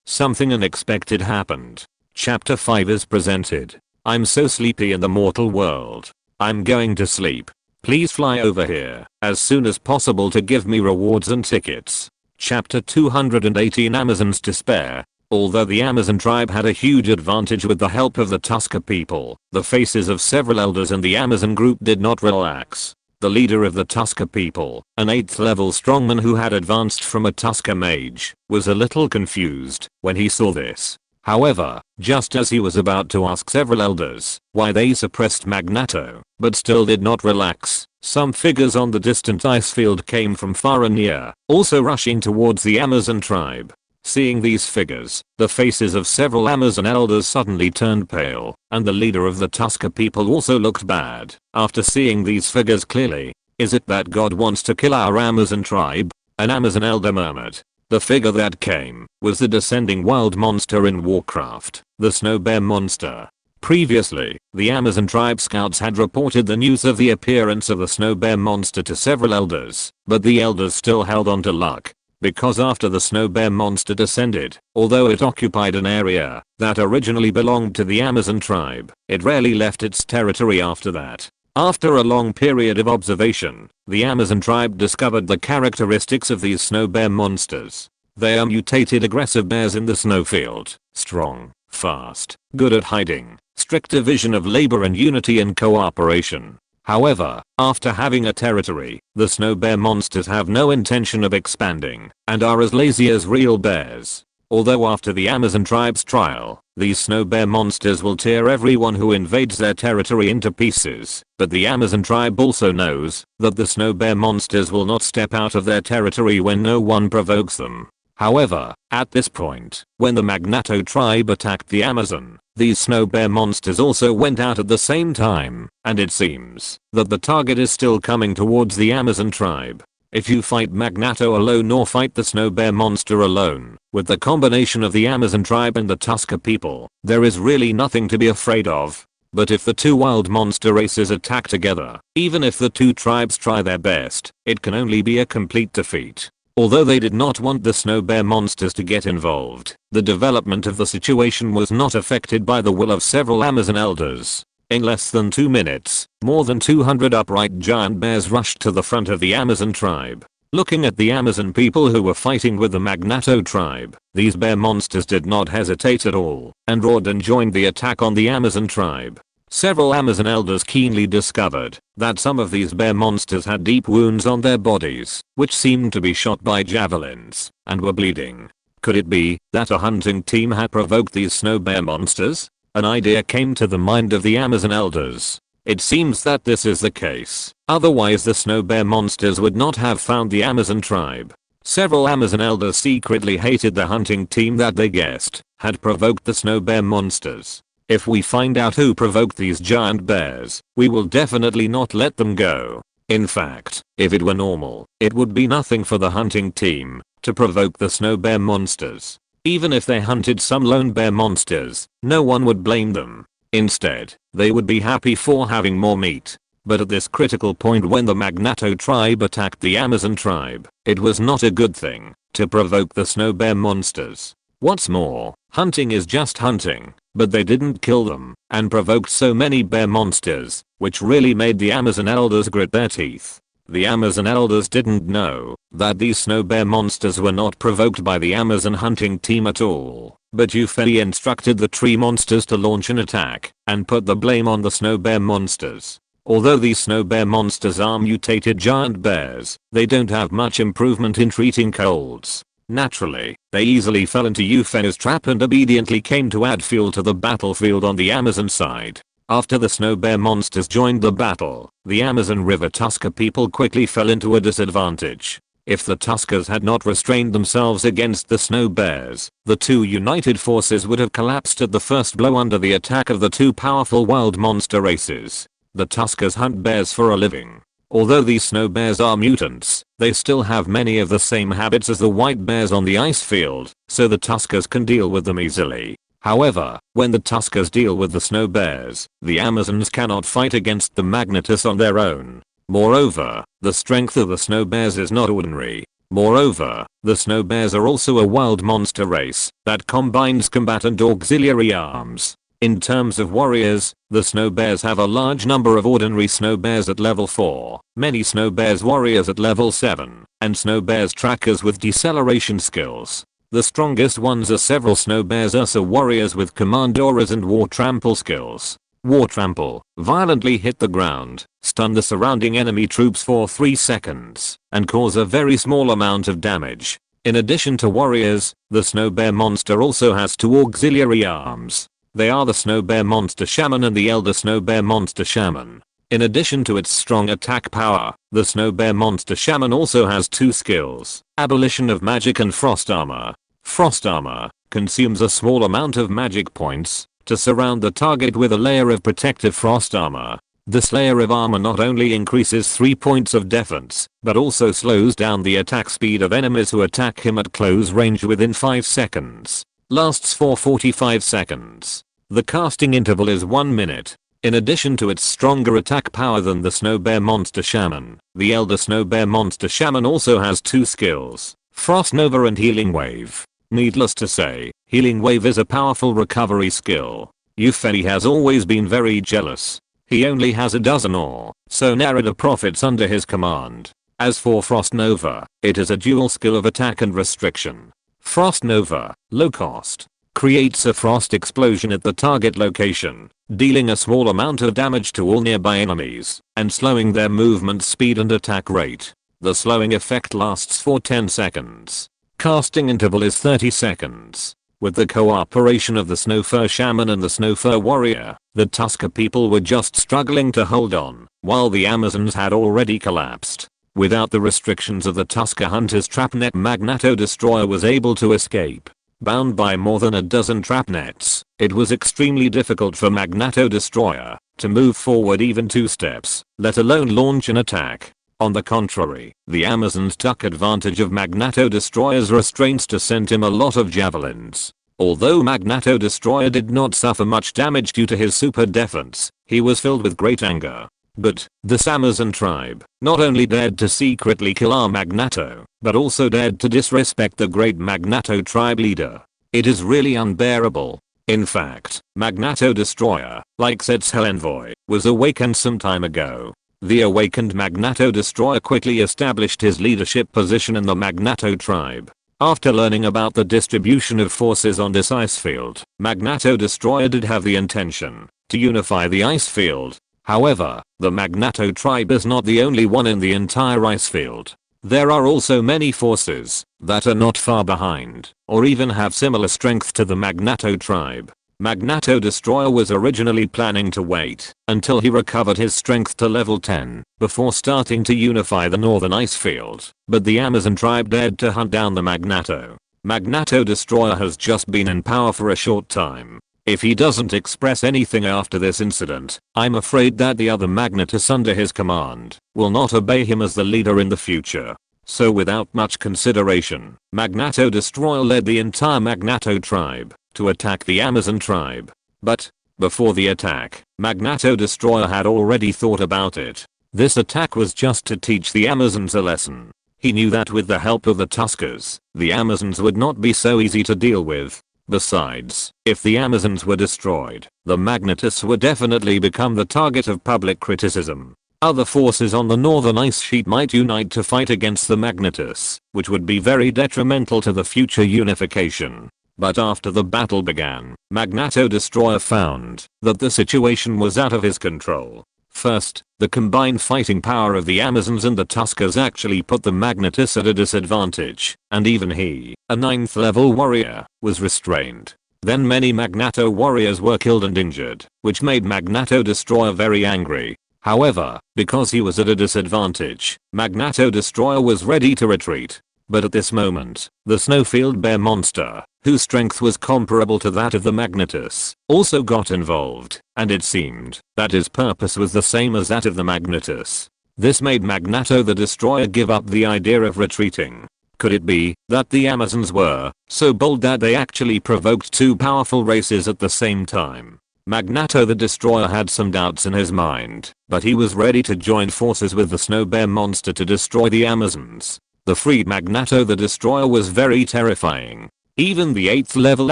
S1: something unexpected happened. Chapter 5 is presented. I'm so sleepy in the mortal world. I'm going to sleep. Please fly over here as soon as possible to give me rewards and tickets. Chapter 218 Amazon's Despair. Although the Amazon tribe had a huge advantage with the help of the Tusker people, the faces of several elders in the Amazon group did not relax. The leader of the Tusker people, an 8th level strongman who had advanced from a Tusker mage, was a little confused when he saw this. However, just as he was about to ask several elders why they suppressed Magnato, but still did not relax, some figures on the distant ice field came from far and near, also rushing towards the Amazon tribe. Seeing these figures, the faces of several Amazon elders suddenly turned pale, and the leader of the Tusker people also looked bad. After seeing these figures clearly, is it that God wants to kill our Amazon tribe? An Amazon elder murmured. The figure that came was the descending wild monster in Warcraft, the snow bear monster. Previously, the Amazon tribe scouts had reported the news of the appearance of the snow bear monster to several elders, but the elders still held on to luck. Because after the snow bear monster descended, although it occupied an area that originally belonged to the Amazon tribe, it rarely left its territory after that. After a long period of observation, the Amazon tribe discovered the characteristics of these snow bear monsters. They are mutated aggressive bears in the snowfield, strong, fast, good at hiding, strict division of labor and unity and cooperation. However, after having a territory, the snow bear monsters have no intention of expanding and are as lazy as real bears. Although after the Amazon tribe's trial, these snow bear monsters will tear everyone who invades their territory into pieces, but the Amazon tribe also knows that the snow bear monsters will not step out of their territory when no one provokes them. However, at this point, when the Magnato tribe attacked the Amazon, these snow bear monsters also went out at the same time, and it seems that the target is still coming towards the Amazon tribe. If you fight Magnato alone or fight the snow bear monster alone, with the combination of the Amazon tribe and the Tusker people, there is really nothing to be afraid of. But if the two wild monster races attack together, even if the two tribes try their best, it can only be a complete defeat. Although they did not want the snow bear monsters to get involved, the development of the situation was not affected by the will of several Amazon elders. In less than 2 minutes, more than 200 upright giant bears rushed to the front of the Amazon tribe. Looking at the Amazon people who were fighting with the Magnato tribe, these bear monsters did not hesitate at all, and roared and joined the attack on the Amazon tribe. Several Amazon elders keenly discovered that some of these bear monsters had deep wounds on their bodies, which seemed to be shot by javelins, and were bleeding. Could it be that a hunting team had provoked these snow bear monsters? An idea came to the mind of the Amazon elders. It seems that this is the case, otherwise the snow bear monsters would not have found the Amazon tribe. Several Amazon elders secretly hated the hunting team that they guessed had provoked the snow bear monsters. If we find out who provoked these giant bears, we will definitely not let them go. In fact, if it were normal, it would be nothing for the hunting team to provoke the snow bear monsters. Even if they hunted some lone bear monsters, no one would blame them. Instead, they would be happy for having more meat. But at this critical point when the Magnato tribe attacked the Amazon tribe, it was not a good thing to provoke the snow bear monsters. What's more, hunting is just hunting, but they didn't kill them and provoked so many bear monsters, which really made the Amazon elders grit their teeth. The Amazon elders didn't know that these snow bear monsters were not provoked by the Amazon hunting team at all, but Ufei instructed the tree monsters to launch an attack and put the blame on the snow bear monsters. Although these snow bear monsters are mutated giant bears, they don't have much improvement in treating colds. Naturally, they easily fell into Ufei's trap and obediently came to add fuel to the battlefield on the Amazon side. After the snow bear monsters joined the battle, the Amazon River Tusker people quickly fell into a disadvantage. If the Tuskers had not restrained themselves against the snow bears, the two united forces would have collapsed at the first blow under the attack of the two powerful wild monster races. The Tuskers hunt bears for a living. Although these snow bears are mutants, they still have many of the same habits as the white bears on the ice field, so the Tuskers can deal with them easily. However, when the Tuskers deal with the snow bears, the Amazons cannot fight against the Magnatus on their own. Moreover, the strength of the snow bears is not ordinary. Moreover, the snow bears are also a wild monster race that combines combat and auxiliary arms. In terms of warriors, the snow bears have a large number of ordinary snow bears at level 4, many snow bears warriors at level 7, and snow bears trackers with deceleration skills. The strongest ones are several snow bears Ursa warriors with command auras and war trample skills. War trample, violently hit the ground, stun the surrounding enemy troops for 3 seconds, and cause a very small amount of damage. In addition to warriors, the snow bear monster also has 2 auxiliary arms. They are the snow bear monster shaman and the elder snow bear monster shaman. In addition to its strong attack power, the snow bear monster shaman also has 2 skills, abolition of magic and frost armor. Frost armor consumes a small amount of magic points to surround the target with a layer of protective frost armor. This layer of armor not only increases 3 points of defense, but also slows down the attack speed of enemies who attack him at close range within 5 seconds. Lasts for 45 seconds. The casting interval is 1 minute. In addition to its stronger attack power than the snow bear monster shaman, the elder snow bear monster shaman also has 2 skills, Frost Nova and Healing Wave. Needless to say, Healing Wave is a powerful recovery skill. Ufei has always been very jealous. He only has a dozen or so Narada prophets under his command. As for Frost Nova, it is a dual skill of attack and restriction. Frost Nova, low cost, creates a frost explosion at the target location, dealing a small amount of damage to all nearby enemies, and slowing their movement speed and attack rate. The slowing effect lasts for 10 seconds. Casting interval is 30 seconds. With the cooperation of the Snowfur Shaman and the Snowfur Warrior, the Tusker people were just struggling to hold on, while the Amazons had already collapsed. Without the restrictions of the Tusker Hunter's trapnet, Magnato Destroyer was able to escape. Bound by more than a dozen trap nets, it was extremely difficult for Magnato Destroyer to move forward even 2 steps, let alone launch an attack. On the contrary, the Amazons took advantage of Magneto Destroyer's restraints to send him a lot of javelins. Although Magneto Destroyer did not suffer much damage due to his super defense, he was filled with great anger. But this Amazon tribe not only dared to secretly kill our Magneto, but also dared to disrespect the great Magneto tribe leader. It is really unbearable. In fact, Magneto Destroyer, like Zed's Hell Envoy, was awakened some time ago. The awakened Magneto Destroyer quickly established his leadership position in the Magneto tribe. After learning about the distribution of forces on this ice field, Magneto Destroyer did have the intention to unify the ice field. However, the Magneto tribe is not the only one in the entire ice field. There are also many forces that are not far behind, or even have similar strength to the Magneto tribe. Magneto Destroyer was originally planning to wait until he recovered his strength to level 10 before starting to unify the northern ice field, but the Amazon tribe dared to hunt down the Magneto. Magneto Destroyer has just been in power for a short time. If he doesn't express anything after this incident, I'm afraid that the other Magnetus under his command will not obey him as the leader in the future. So without much consideration, Magneto Destroyer led the entire Magneto tribe to attack the Amazon tribe. But before the attack, Magneto Destroyer had already thought about it. This attack was just to teach the Amazons a lesson. He knew that with the help of the Tuskers, the Amazons would not be so easy to deal with. Besides, if the Amazons were destroyed, the Magnetus would definitely become the target of public criticism. Other forces on the northern ice sheet might unite to fight against the Magnetus, which would be very detrimental to the future unification. But after the battle began, Magneto Destroyer found that the situation was out of his control. First, the combined fighting power of the Amazons and the Tuskers actually put the Magnetus at a disadvantage, and even he, a 9th level warrior, was restrained. Then many Magneto warriors were killed and injured, which made Magneto Destroyer very angry. However, because he was at a disadvantage, Magneto Destroyer was ready to retreat. But at this moment, the snowfield bear monster, whose strength was comparable to that of the Magnetus, also got involved, and it seemed that his purpose was the same as that of the Magnetus. This made Magneto the Destroyer give up the idea of retreating. Could it be that the Amazons were so bold that they actually provoked two powerful races at the same time? Magneto the Destroyer had some doubts in his mind, but he was ready to join forces with the snow bear monster to destroy the Amazons. The freed Magneto the Destroyer was very terrifying. Even the 8th level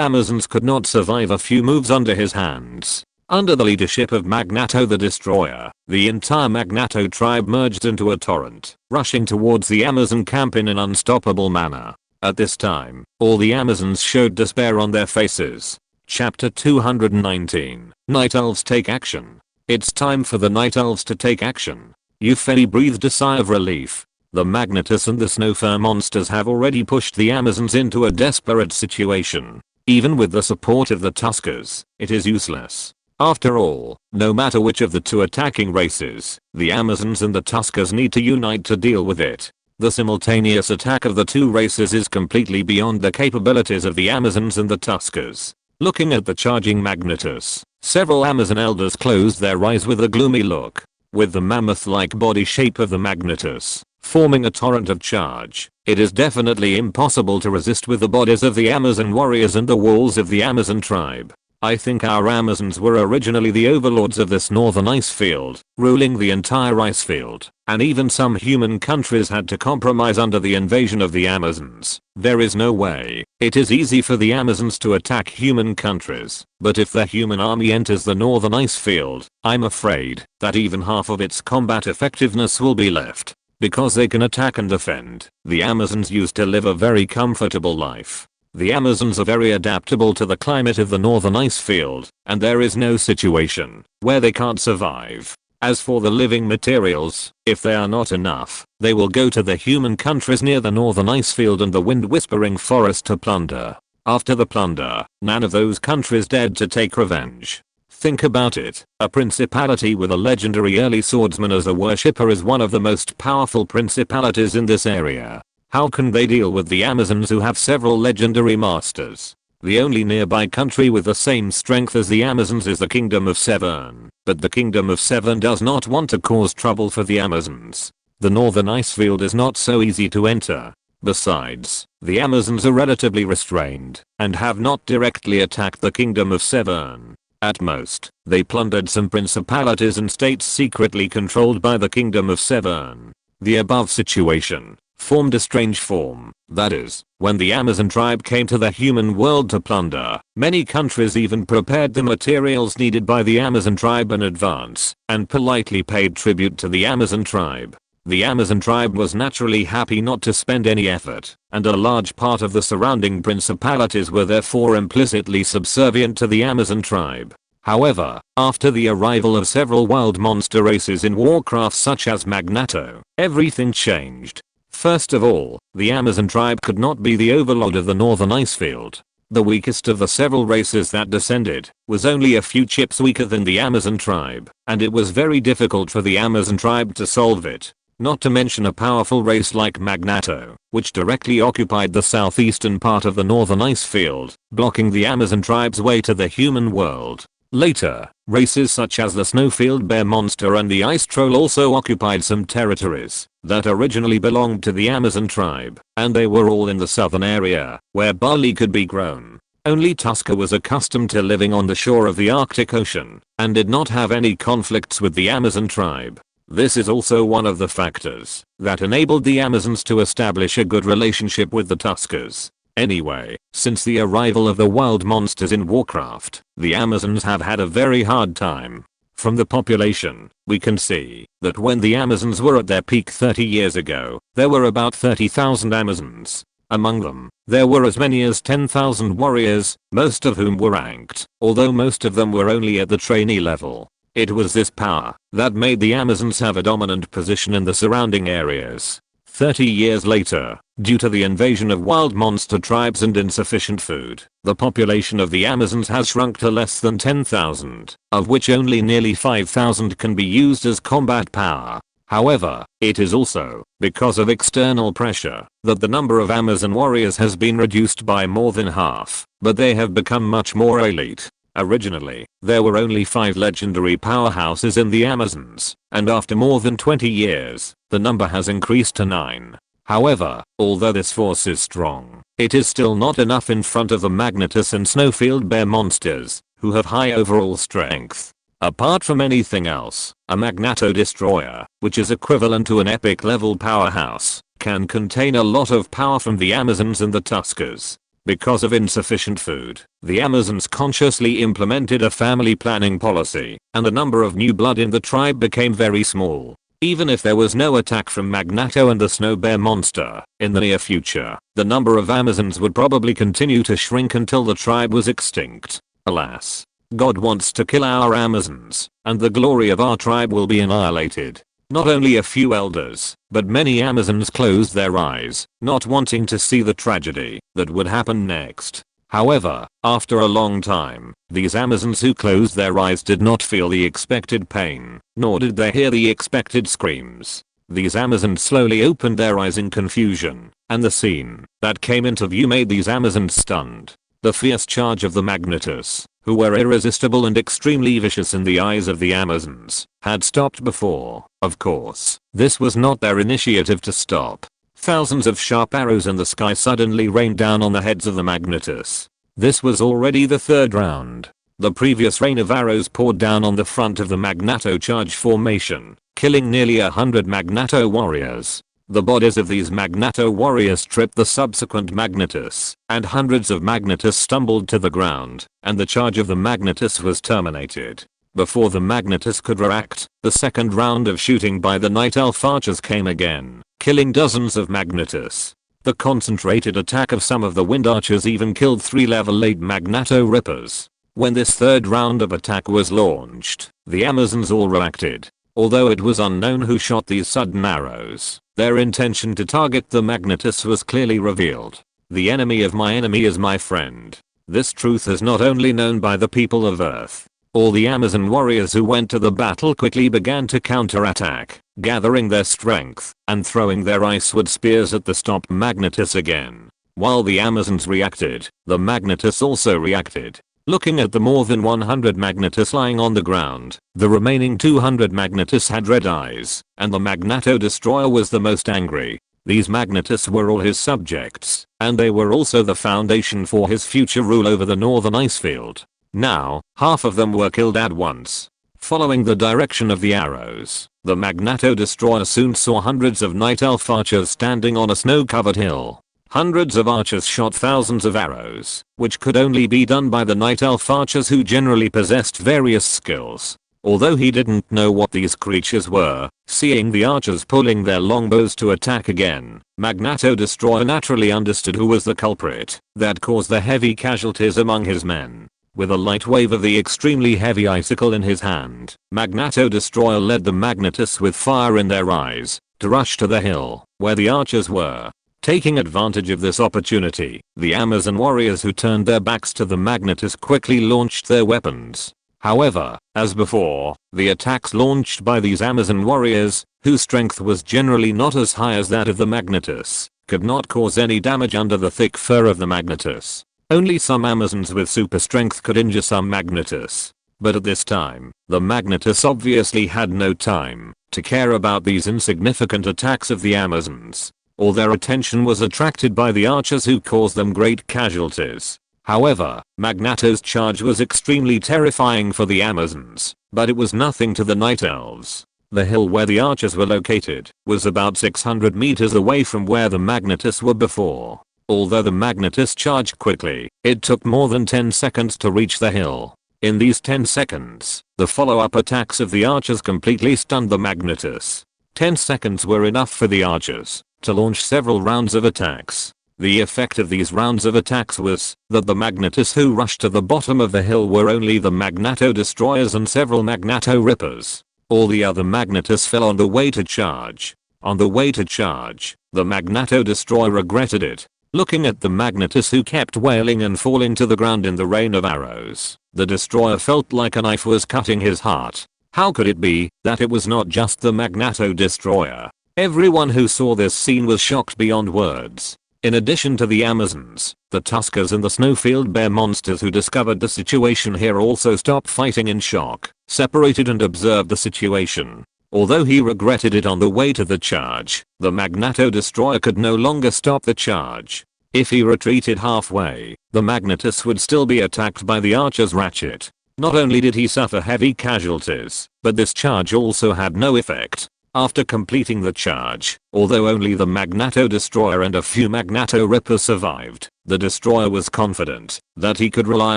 S1: Amazons could not survive a few moves under his hands. Under the leadership of Magneto the Destroyer, the entire Magneto tribe merged into a torrent, rushing towards the Amazon camp in an unstoppable manner. At this time, all the Amazons showed despair on their faces. Chapter 219. Night Elves take action. It's time for the Night Elves to take action. Euphony breathed a sigh of relief. The Magnetus and the Snowfur monsters have already pushed the Amazons into a desperate situation. Even with the support of the Tuskers, it is useless. After all, no matter which of the two attacking races, the Amazons and the Tuskers need to unite to deal with it. The simultaneous attack of the two races is completely beyond the capabilities of the Amazons and the Tuskers. Looking at the charging Magnetus, several Amazon elders closed their eyes with a gloomy look. With the mammoth-like body shape of the Magnetus forming a torrent of charge, it is definitely impossible to resist with the bodies of the Amazon warriors and the walls of the Amazon tribe. I think our Amazons were originally the overlords of this northern ice field, ruling the entire ice field, and even some human countries had to compromise under the invasion of the Amazons. There is no way it is easy for the Amazons to attack human countries, but if the human army enters the northern ice field, I'm afraid that even half of its combat effectiveness will be left. Because they can attack and defend, the Amazons used to live a very comfortable life. The Amazons are very adaptable to the climate of the northern ice field, and there is no situation where they can't survive. As for the living materials, if they are not enough, they will go to the human countries near the northern ice field and the wind whispering forest to plunder. After the plunder, none of those countries dared to take revenge. Think about it, a principality with a legendary early swordsman as a worshipper is one of the most powerful principalities in this area. How can they deal with the Amazons who have several legendary masters? The only nearby country with the same strength as the Amazons is the Kingdom of Severn, but the Kingdom of Severn does not want to cause trouble for the Amazons. the northern icefield is not so easy to enter. Besides, the Amazons are relatively restrained and have not directly attacked the Kingdom of Severn. At most, they plundered some principalities and states secretly controlled by the Kingdom of Severn. The above situation formed a strange form, that is, when the Amazon tribe came to the human world to plunder, many countries even prepared the materials needed by the Amazon tribe in advance and politely paid tribute to the Amazon tribe. The Amazon tribe was naturally happy not to spend any effort, and a large part of the surrounding principalities were therefore implicitly subservient to the Amazon tribe. However, after the arrival of several wild monster races in Warcraft such as Magnato, everything changed. First of all, the Amazon tribe could not be the overlord of the northern icefield. The weakest of the several races that descended was only a few chips weaker than the Amazon tribe, and it was very difficult for the Amazon tribe to solve it. Not to mention a powerful race like Magnato, which directly occupied the southeastern part of the northern icefield, blocking the Amazon tribe's way to the human world. Later, races such as the Snowfield Bear Monster and the Ice Troll also occupied some territories that originally belonged to the Amazon tribe, and they were all in the southern area, where barley could be grown. Only Tusker was accustomed to living on the shore of the Arctic Ocean, and did not have any conflicts with the Amazon tribe. This is also one of the factors that enabled the Amazons to establish a good relationship with the Tuskers. Anyway, since the arrival of the wild monsters in Warcraft, the Amazons have had a very hard time. From the population, we can see that when the Amazons were at their peak 30 years ago, there were about 30,000 Amazons. Among them, there were as many as 10,000 warriors, most of whom were ranked, although most of them were only at the trainee level. It was this power that made the Amazons have a dominant position in the surrounding areas. 30 years later, due to the invasion of wild monster tribes and insufficient food, the population of the Amazons has shrunk to less than 10,000, of which only nearly 5,000 can be used as combat power. However, it is also because of external pressure that the number of Amazon warriors has been reduced by more than half, but they have become much more elite. Originally, there were only 5 legendary powerhouses in the Amazons, and after more than 20 years, the number has increased to 9. However, although this force is strong, it is still not enough in front of the Magnatus and Snowfield Bear monsters, who have high overall strength. Apart from anything else, a Magnato Destroyer, which is equivalent to an epic level powerhouse, can contain a lot of power from the Amazons and the Tuskers. Because of insufficient food, the Amazons consciously implemented a family planning policy, and the number of new blood in the tribe became very small. Even if there was no attack from Magnato and the Snow Bear monster in the near future, the number of Amazons would probably continue to shrink until the tribe was extinct. Alas, God wants to kill our Amazons, and the glory of our tribe will be annihilated. Not only a few elders, but many Amazons closed their eyes, not wanting to see the tragedy that would happen next. However, after a long time, these Amazons who closed their eyes did not feel the expected pain, nor did they hear the expected screams. These Amazons slowly opened their eyes in confusion, and the scene that came into view made these Amazons stunned. The fierce charge of the Magnatus, who were irresistible and extremely vicious in the eyes of the Amazons, had stopped before. Of course, this was not their initiative to stop. Thousands of sharp arrows in the sky suddenly rained down on the heads of the Magnatus. This was already the 3rd round. The previous rain of arrows poured down on the front of the Magnato charge formation, killing nearly 100 Magnato warriors. The bodies of these Magnato warriors tripped the subsequent Magnatus, and hundreds of Magnatus stumbled to the ground, and the charge of the Magnatus was terminated. Before the Magnatus could react, the 2nd round of shooting by the Night Elf archers came again, killing dozens of Magnatus. The concentrated attack of some of the Wind Archers even killed 3 level 8 Magnato Rippers. When this 3rd round of attack was launched, the Amazons all reacted. Although it was unknown who shot these sudden arrows, their intention to target the Magnatus was clearly revealed. The enemy of my enemy is my friend. This truth is not only known by the people of Earth. All the Amazon warriors who went to the battle quickly began to counterattack, gathering their strength and throwing their icewood spears at the stopped Magnatus again. While the Amazons reacted, the Magnatus also reacted. Looking at the more than 100 Magnetus lying on the ground, the remaining 200 Magnetus had red eyes, and the Magneto Destroyer was the most angry. These Magnetus were all his subjects, and they were also the foundation for his future rule over the northern icefield. Now, half of them were killed at once. Following the direction of the arrows, the Magneto Destroyer soon saw hundreds of Night Elf archers standing on a snow-covered hill. Hundreds of archers shot thousands of arrows, which could only be done by the Night Elf archers who generally possessed various skills. Although he didn't know what these creatures were, seeing the archers pulling their longbows to attack again, Magneto Destroyer naturally understood who was the culprit that caused the heavy casualties among his men. With a light wave of the extremely heavy icicle in his hand, Magneto Destroyer led the Magnetus with fire in their eyes to rush to the hill where the archers were. Taking advantage of this opportunity, the Amazon warriors who turned their backs to the Magnetus quickly launched their weapons. However, as before, the attacks launched by these Amazon warriors, whose strength was generally not as high as that of the Magnetus, could not cause any damage under the thick fur of the Magnetus. Only some Amazons with super strength could injure some Magnetus. But at this time, the Magnetus obviously had no time to care about these insignificant attacks of the Amazons. All their attention was attracted by the archers who caused them great casualties. However, Magneto's charge was extremely terrifying for the Amazons, but it was nothing to the Night Elves. The hill where the archers were located was about 600 meters away from where the Magnetus were before. Although the Magnetus charged quickly, it took more than 10 seconds to reach the hill. In these 10 seconds, the follow-up attacks of the archers completely stunned the Magnetus. 10 seconds were enough for the archers to launch several rounds of attacks. The effect of these rounds of attacks was that the Magnetus who rushed to the bottom of the hill were only the Magneto Destroyers and several Magneto Rippers. All the other Magnetus fell on the way to charge. On the way to charge, the Magneto Destroyer regretted it. Looking at the Magnetus who kept wailing and falling to the ground in the rain of arrows, the Destroyer felt like a knife was cutting his heart. How could it be that it was not just the Magneto Destroyer? Everyone who saw this scene was shocked beyond words. In addition to the Amazons, the Tuskers and the Snowfield Bear monsters who discovered the situation here also stopped fighting in shock, separated and observed the situation. Although he regretted it on the way to the charge, the Magneto Destroyer could no longer stop the charge. If he retreated halfway, the Magnetus would still be attacked by the archer's ratchet. Not only did he suffer heavy casualties, but this charge also had no effect. After completing the charge, although only the Magneto Destroyer and a few Magneto Rippers survived, the Destroyer was confident that he could rely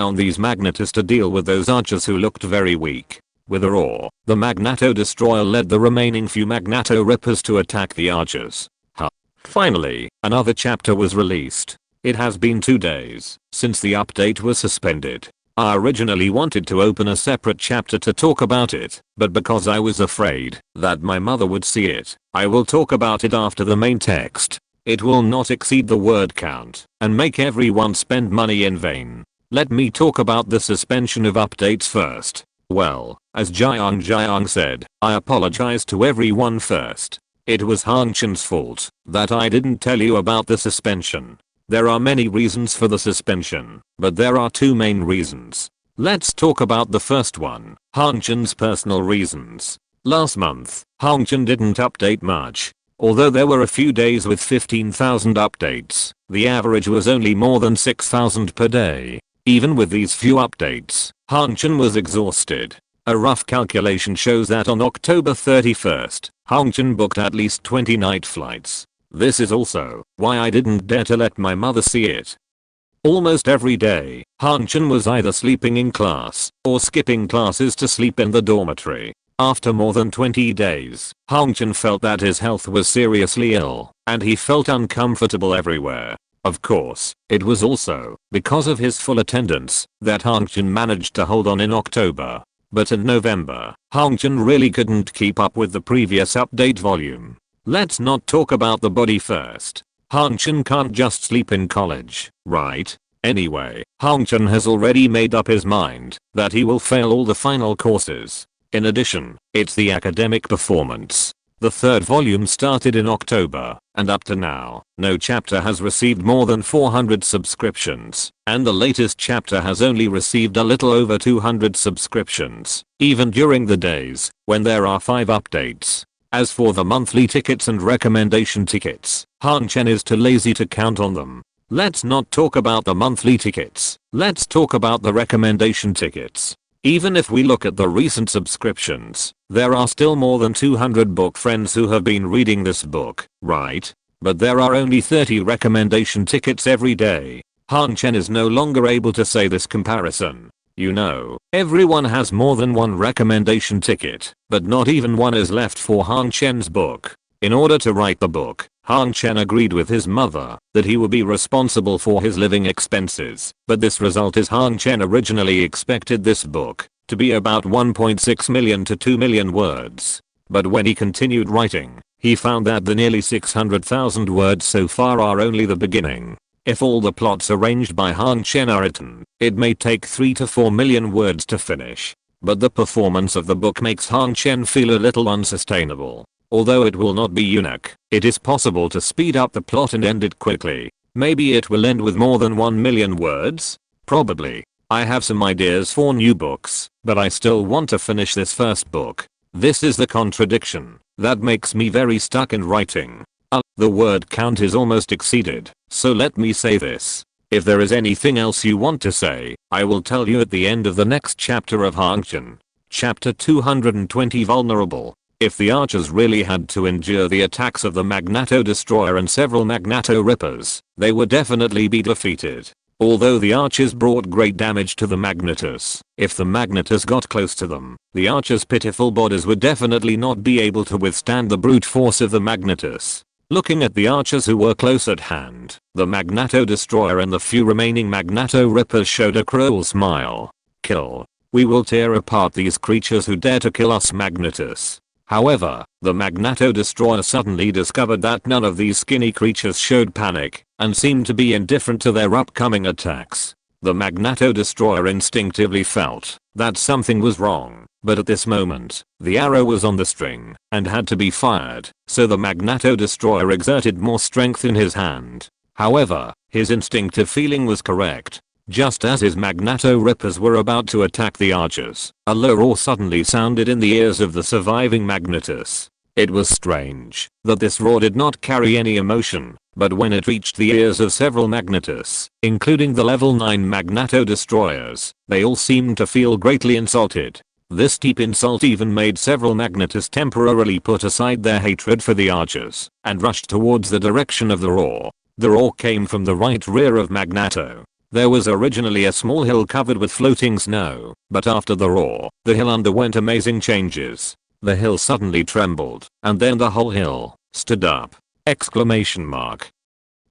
S1: on these Magnetus to deal with those archers who looked very weak. With a roar, the Magneto Destroyer led the remaining few Magneto Rippers to attack the archers. Finally, another chapter was released. It has been 2 days since the update was suspended. I originally wanted to open a separate chapter to talk about it, but because I was afraid that my mother would see it, I will talk about it after the main text. It will not exceed the word count and make everyone spend money in vain. Let me talk about the suspension of updates first. Well, as Jiang said, I apologize to everyone first. It was Hangchen's fault that I didn't tell you about the suspension. There are many reasons for the suspension, but there are 2 main reasons. Let's talk about the first one, Hangchen's personal reasons. Last month, Hangchen didn't update much. Although there were a few days with 15,000 updates, the average was only more than 6,000 per day. Even with these few updates, Hangchen was exhausted. A rough calculation shows that on October 31st, Hangchen booked at least 20 night flights. This is also why I didn't dare to let my mother see it. Almost every day, Hangchen was either sleeping in class or skipping classes to sleep in the dormitory. After more than 20 days, Hangchen felt that his health was seriously ill, and he felt uncomfortable everywhere. Of course, it was also because of his full attendance that Hangchen managed to hold on in October. But in November, Hangchen really couldn't keep up with the previous update volume. Let's not talk about the body first. Hangchen can't just sleep in college, right? Anyway, Hangchen has already made up his mind that he will fail all the final courses. In addition, it's the academic performance. The third volume started in October, and up to now, no chapter has received more than 400 subscriptions, and the latest chapter has only received a little over 200 subscriptions, even during the days when there are 5 updates. As for the monthly tickets and recommendation tickets, Han Chen is too lazy to count on them. Let's not talk about the monthly tickets, let's talk about the recommendation tickets. Even if we look at the recent subscriptions, there are still more than 200 book friends who have been reading this book, right? But there are only 30 recommendation tickets every day. Han Chen is no longer able to say this comparison. You know, everyone has more than one recommendation ticket, but not even one is left for Han Chen's book. In order to write the book, Han Chen agreed with his mother that he would be responsible for his living expenses, but this result is Han Chen originally expected this book to be about 1.6 million to 2 million words. But when he continued writing, he found that the nearly 600,000 words so far are only the beginning. If all the plots arranged by Han Chen are written, it may take 3 to 4 million words to finish. But the performance of the book makes Han Chen feel a little unsustainable. Although it will not be unique, it is possible to speed up the plot and end it quickly. Maybe it will end with more than 1 million words? Probably. I have some ideas for new books, but I still want to finish this first book. This is the contradiction that makes me very stuck in writing. The word count is almost exceeded, so let me say this. If there is anything else you want to say, I will tell you at the end of the next chapter of Han Chen. Chapter 220 Vulnerable. If the archers really had to endure the attacks of the Magneto Destroyer and several Magneto Rippers, they would definitely be defeated. Although the archers brought great damage to the Magnetus, if the Magnetus got close to them, the archers' pitiful bodies would definitely not be able to withstand the brute force of the Magnetus. Looking at the archers who were close at hand, the Magneto Destroyer and the few remaining Magneto Rippers showed a cruel smile. Kill. We will tear apart these creatures who dare to kill us, Magnetus. However, the Magneto Destroyer suddenly discovered that none of these skinny creatures showed panic and seemed to be indifferent to their upcoming attacks. The Magneto Destroyer instinctively felt that something was wrong, but at this moment, the arrow was on the string and had to be fired, so the Magneto Destroyer exerted more strength in his hand. However, his instinctive feeling was correct. Just as his Magneto Rippers were about to attack the archers, a low roar suddenly sounded in the ears of the surviving Magnetus. It was strange that this roar did not carry any emotion, but when it reached the ears of several Magnetus, including the level 9 Magneto Destroyers, they all seemed to feel greatly insulted. This deep insult even made several Magnetus temporarily put aside their hatred for the archers and rushed towards the direction of the roar. The roar came from the right rear of Magneto. There was originally a small hill covered with floating snow, but after the roar, the hill underwent amazing changes. The hill suddenly trembled, and then the whole hill stood up! Exclamation mark.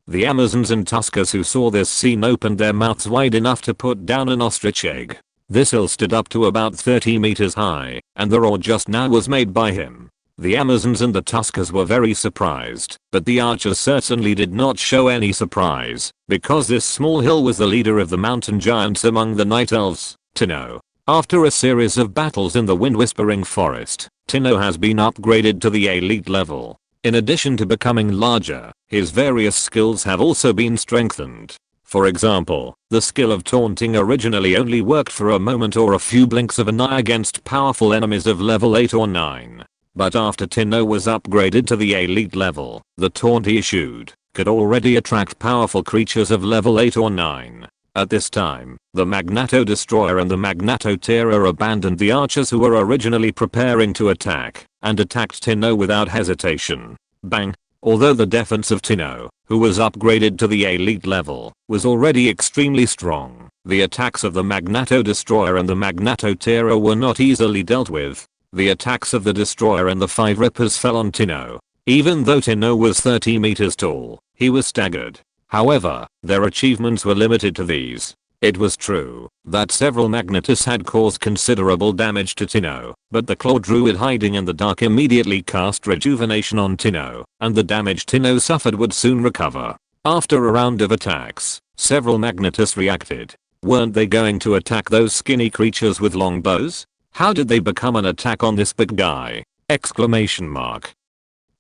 S1: The Amazons and Tuskers who saw this scene opened their mouths wide enough to put down an ostrich egg. This hill stood up to about 30 meters high, and the roar just now was made by him. The Amazons and the Tuskers were very surprised, but the archers certainly did not show any surprise, because this small hill was the leader of the mountain giants among the Night Elves, Tenno. After a series of battles in the Wind Whispering Forest, Tenno has been upgraded to the elite level. In addition to becoming larger, his various skills have also been strengthened. For example, the skill of taunting originally only worked for a moment or a few blinks of an eye against powerful enemies of level 8 or 9. But after Tenno was upgraded to the elite level, the taunt he issued could already attract powerful creatures of level 8 or 9. At this time, the Magneto Destroyer and the Magneto Terror abandoned the archers who were originally preparing to attack, and attacked Tenno without hesitation. Bang! Although the defense of Tenno, who was upgraded to the elite level, was already extremely strong, the attacks of the Magneto Destroyer and the Magneto Terror were not easily dealt with. The attacks of the Destroyer and the 5 Rippers fell on Tenno. Even though Tenno was 30 meters tall, he was staggered. However, their achievements were limited to these. It was true that several Magnetus had caused considerable damage to Tenno, but the Claw Druid hiding in the dark immediately cast Rejuvenation on Tenno, and the damage Tenno suffered would soon recover. After a round of attacks, several Magnetus reacted. Weren't they going to attack those skinny creatures with long bows? How did they become an attack on this big guy? Exclamation mark.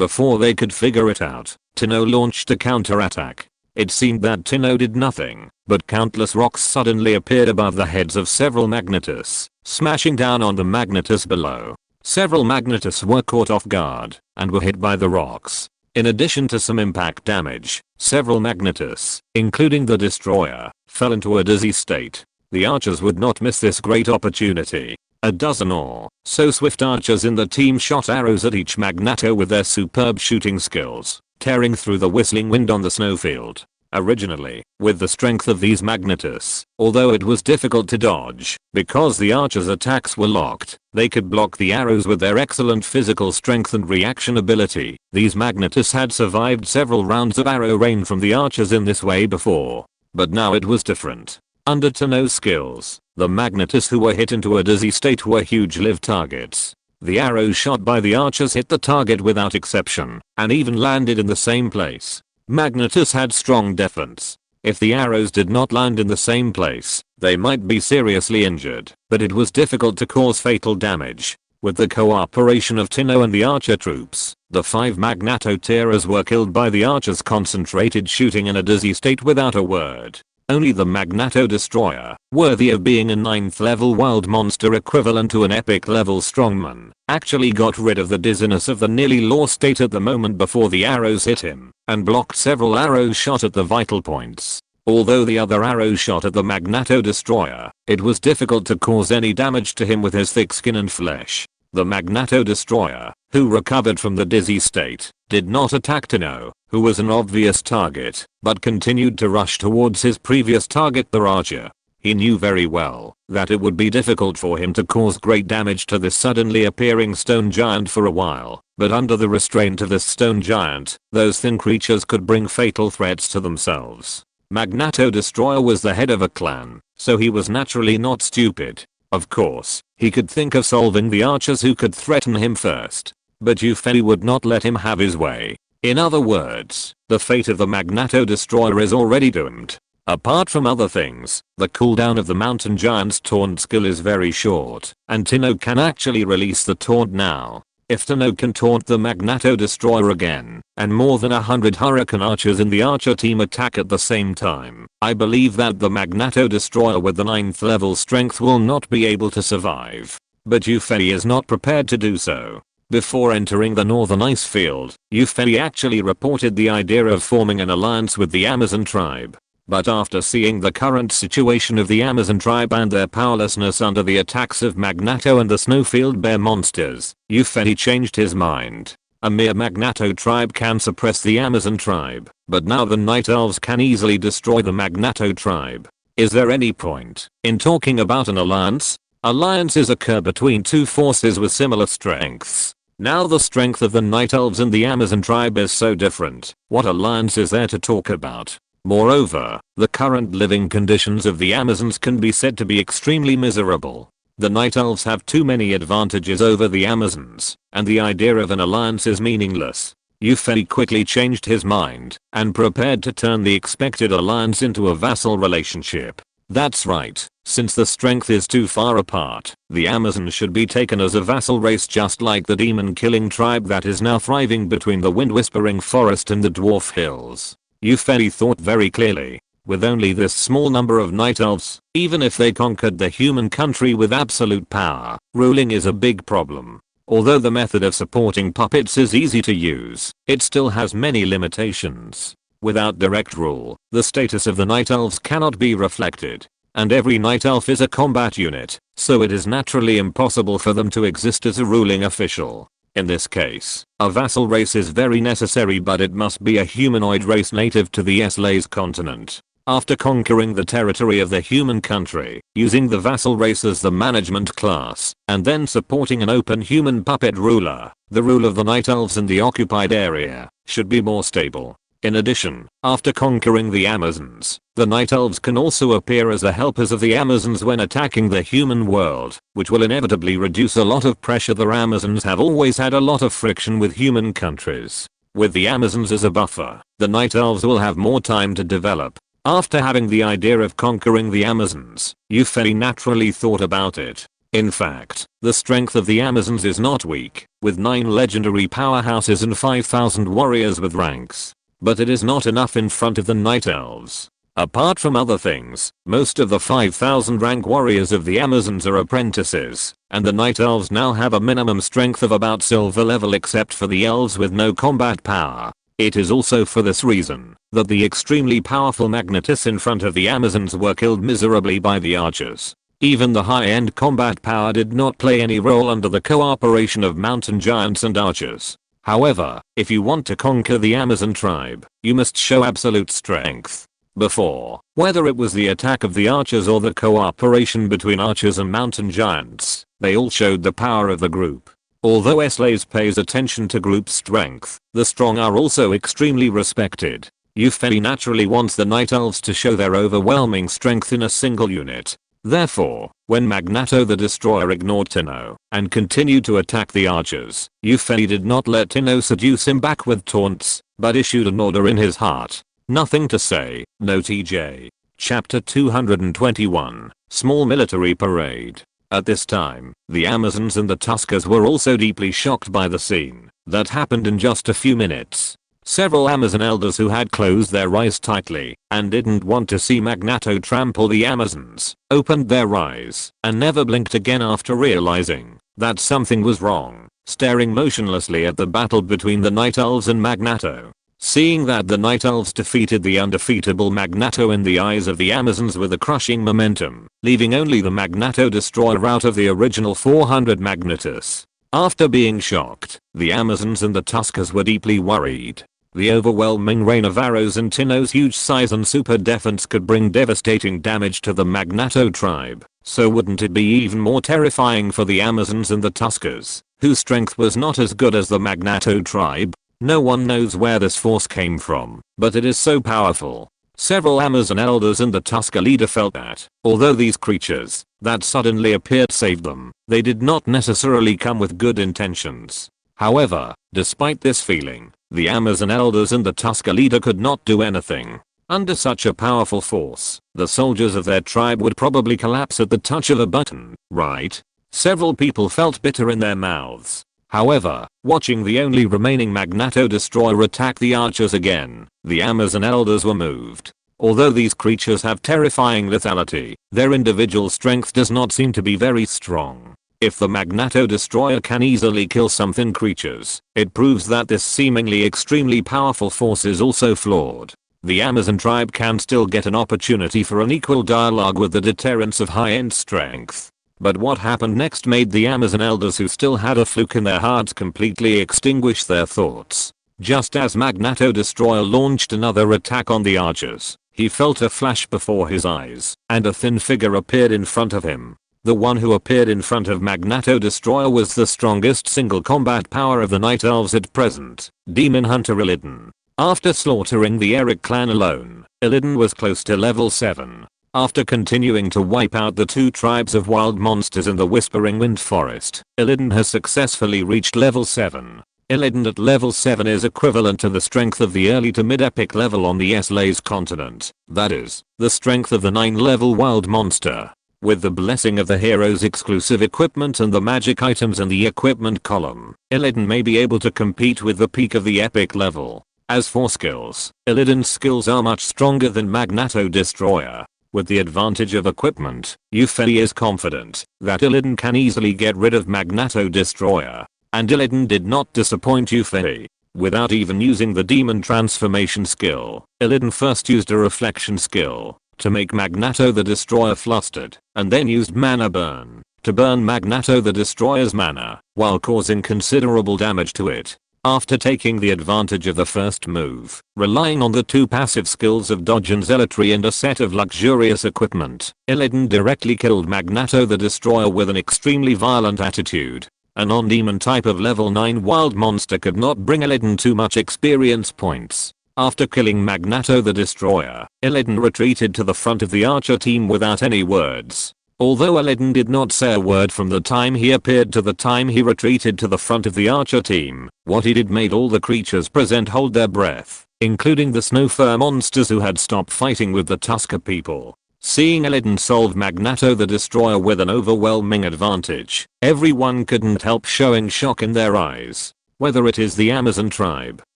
S1: Before they could figure it out, Tino launched a counterattack. It seemed that Tino did nothing, but countless rocks suddenly appeared above the heads of several Magnetus, smashing down on the Magnetus below. Several Magnetus were caught off guard and were hit by the rocks. In addition to some impact damage, several Magnetus, including the destroyer, fell into a dizzy state. The archers would not miss this great opportunity. A dozen or so swift archers in the team shot arrows at each Magneto with their superb shooting skills, tearing through the whistling wind on the snowfield. Originally, with the strength of these Magnetus, although it was difficult to dodge, because the archers' attacks were locked, they could block the arrows with their excellent physical strength and reaction ability. These Magnetus had survived several rounds of arrow rain from the archers in this way before. But now it was different. Under Tino's skills, the Magnetus who were hit into a dizzy state were huge live targets. The arrows shot by the archers hit the target without exception, and even landed in the same place. Magnetus had strong defense. If the arrows did not land in the same place, they might be seriously injured, but it was difficult to cause fatal damage. With the cooperation of Tino and the archer troops, the 5 Magneto-Tearers were killed by the archers' concentrated shooting in a dizzy state without a word. Only the Magneto Destroyer, worthy of being a 9th level wild monster equivalent to an epic level strongman, actually got rid of the dizziness of the nearly lost state at the moment before the arrows hit him, and blocked several arrows shot at the vital points. Although the other arrows shot at the Magneto Destroyer, it was difficult to cause any damage to him with his thick skin and flesh. The Magneto Destroyer, who recovered from the dizzy state, did not attack Tino, who was an obvious target, but continued to rush towards his previous target, the archer. He knew very well that it would be difficult for him to cause great damage to this suddenly appearing stone giant for a while, but under the restraint of this stone giant, those thin creatures could bring fatal threats to themselves. Magneto Destroyer was the head of a clan, so he was naturally not stupid. Of course, he could think of solving the archers who could threaten him first. But Yufei would not let him have his way. In other words, the fate of the Magneto Destroyer is already doomed. Apart from other things, the cooldown of the mountain giant's taunt skill is very short, and Tino can actually release the taunt now. If Tino can taunt the Magneto Destroyer again, and more than 100 Hurricane archers in the archer team attack at the same time, I believe that the Magneto Destroyer with the 9th level strength will not be able to survive. But Yufei is not prepared to do so. Before entering the northern ice field, Yufei actually reported the idea of forming an alliance with the Amazon tribe. But after seeing the current situation of the Amazon tribe and their powerlessness under the attacks of Magneto and the Snowfield Bear monsters, Yufei changed his mind. A mere Magneto tribe can suppress the Amazon tribe, but now the Night Elves can easily destroy the Magneto tribe. Is there any point in talking about an alliance? Alliances occur between two forces with similar strengths. Now the strength of the Night Elves and the Amazon tribe is so different. What alliance is there to talk about? Moreover, the current living conditions of the Amazons can be said to be extremely miserable. The Night Elves have too many advantages over the Amazons, and the idea of an alliance is meaningless. Yufei quickly changed his mind and prepared to turn the expected alliance into a vassal relationship. That's right, since the strength is too far apart, the Amazons should be taken as a vassal race just like the demon-killing tribe that is now thriving between the wind-whispering forest and the dwarf hills. Yufei thought very clearly. With only this small number of Night Elves, even if they conquered the human country with absolute power, ruling is a big problem. Although the method of supporting puppets is easy to use, it still has many limitations. Without direct rule, the status of the Night Elves cannot be reflected. And every Night Elf is a combat unit, so it is naturally impossible for them to exist as a ruling official. In this case, a vassal race is very necessary, but it must be a humanoid race native to the Slays continent. After conquering the territory of the human country, using the vassal race as the management class, and then supporting an open human puppet ruler, the rule of the Night Elves in the occupied area should be more stable. In addition, after conquering the Amazons, the Night Elves can also appear as the helpers of the Amazons when attacking the human world, which will inevitably reduce a lot of pressure. The Amazons have always had a lot of friction with human countries. With the Amazons as a buffer, the Night Elves will have more time to develop. After having the idea of conquering the Amazons, Yufei naturally thought about it. In fact, the strength of the Amazons is not weak, with 9 legendary powerhouses and 5,000 warriors with ranks. But it is not enough in front of the Night Elves. Apart from other things, most of the 5,000 rank warriors of the Amazons are apprentices, and the Night Elves now have a minimum strength of about silver level except for the elves with no combat power. It is also for this reason that the extremely powerful Magnetus in front of the Amazons were killed miserably by the archers. Even the high-end combat power did not play any role under the cooperation of mountain giants and archers. However, if you want to conquer the Amazon tribe, you must show absolute strength. Before, whether it was the attack of the archers or the cooperation between archers and mountain giants, they all showed the power of the group. Although Slays pays attention to group strength, the strong are also extremely respected. Yuffie naturally wants the Night Elves to show their overwhelming strength in a single unit. Therefore, when Magneto the Destroyer ignored Tino and continued to attack the archers, Yuffie did not let Tino seduce him back with taunts, but issued an order in his heart. Nothing to say, no TJ. Chapter 221, Small Military Parade. At this time, the Amazons and the Tuskers were also deeply shocked by the scene that happened in just a few minutes. Several Amazon elders who had closed their eyes tightly and didn't want to see Magneto trample the Amazons opened their eyes and never blinked again after realizing that something was wrong, staring motionlessly at the battle between the Night Elves and Magneto. Seeing that the Night Elves defeated the undefeatable Magneto in the eyes of the Amazons with a crushing momentum, leaving only the Magneto Destroyer out of the original 400 Magnetus. After being shocked, the Amazons and the Tuskers were deeply worried. The overwhelming rain of arrows and Tino's huge size and super defense could bring devastating damage to the Magneto tribe, so wouldn't it be even more terrifying for the Amazons and the Tuskers, whose strength was not as good as the Magneto tribe? No one knows where this force came from, but it is so powerful. Several Amazon elders and the Tusker leader felt that, although these creatures that suddenly appeared saved them, they did not necessarily come with good intentions. However, despite this feeling, the Amazon elders and the Tusker leader could not do anything. Under such a powerful force, the soldiers of their tribe would probably collapse at the touch of a button, right? Several people felt bitter in their mouths. However, watching the only remaining Magneto Destroyer attack the archers again, the Amazon elders were moved. Although these creatures have terrifying lethality, their individual strength does not seem to be very strong. If the Magneto Destroyer can easily kill some thin creatures, it proves that this seemingly extremely powerful force is also flawed. The Amazon tribe can still get an opportunity for an equal dialogue with the deterrence of high-end strength. But what happened next made the Amazon elders who still had a fluke in their hearts completely extinguish their thoughts. Just as Magneto Destroyer launched another attack on the archers, he felt a flash before his eyes, and a thin figure appeared in front of him. The one who appeared in front of Magneto Destroyer was the strongest single combat power of the Night Elves at present, Demon Hunter Illidan. After slaughtering the Eric clan alone, Illidan was close to level 7. After continuing to wipe out the 2 tribes of wild monsters in the Whispering Wind Forest, Illidan has successfully reached level 7. Illidan at level 7 is equivalent to the strength of the early to mid-epic level on the Slays continent, that is, the strength of the 9-level wild monster. With the blessing of the hero's exclusive equipment and the magic items in the equipment column, Illidan may be able to compete with the peak of the epic level. As for skills, Illidan's skills are much stronger than Magneto Destroyer. With the advantage of equipment, Yuffie is confident that Illidan can easily get rid of Magneto Destroyer. And Illidan did not disappoint Yuffie. Without even using the demon transformation skill, Illidan first used a reflection skill to make Magneto the Destroyer flustered, and then used mana burn to burn Magneto the Destroyer's mana, while causing considerable damage to it. After taking the advantage of the first move, relying on the 2 passive skills of dodge and zealotry and a set of luxurious equipment, Illidan directly killed Magneto the Destroyer with an extremely violent attitude. A non-demon type of level 9 wild monster could not bring Illidan too much experience points. After killing Magneto the Destroyer, Illidan retreated to the front of the archer team without any words. Although Illidan did not say a word from the time he appeared to the time he retreated to the front of the archer team, what he did made all the creatures present hold their breath, including the snow fur monsters who had stopped fighting with the Tusker people. Seeing Illidan solve Magneto the Destroyer with an overwhelming advantage, everyone couldn't help showing shock in their eyes. Whether it is the Amazon tribe,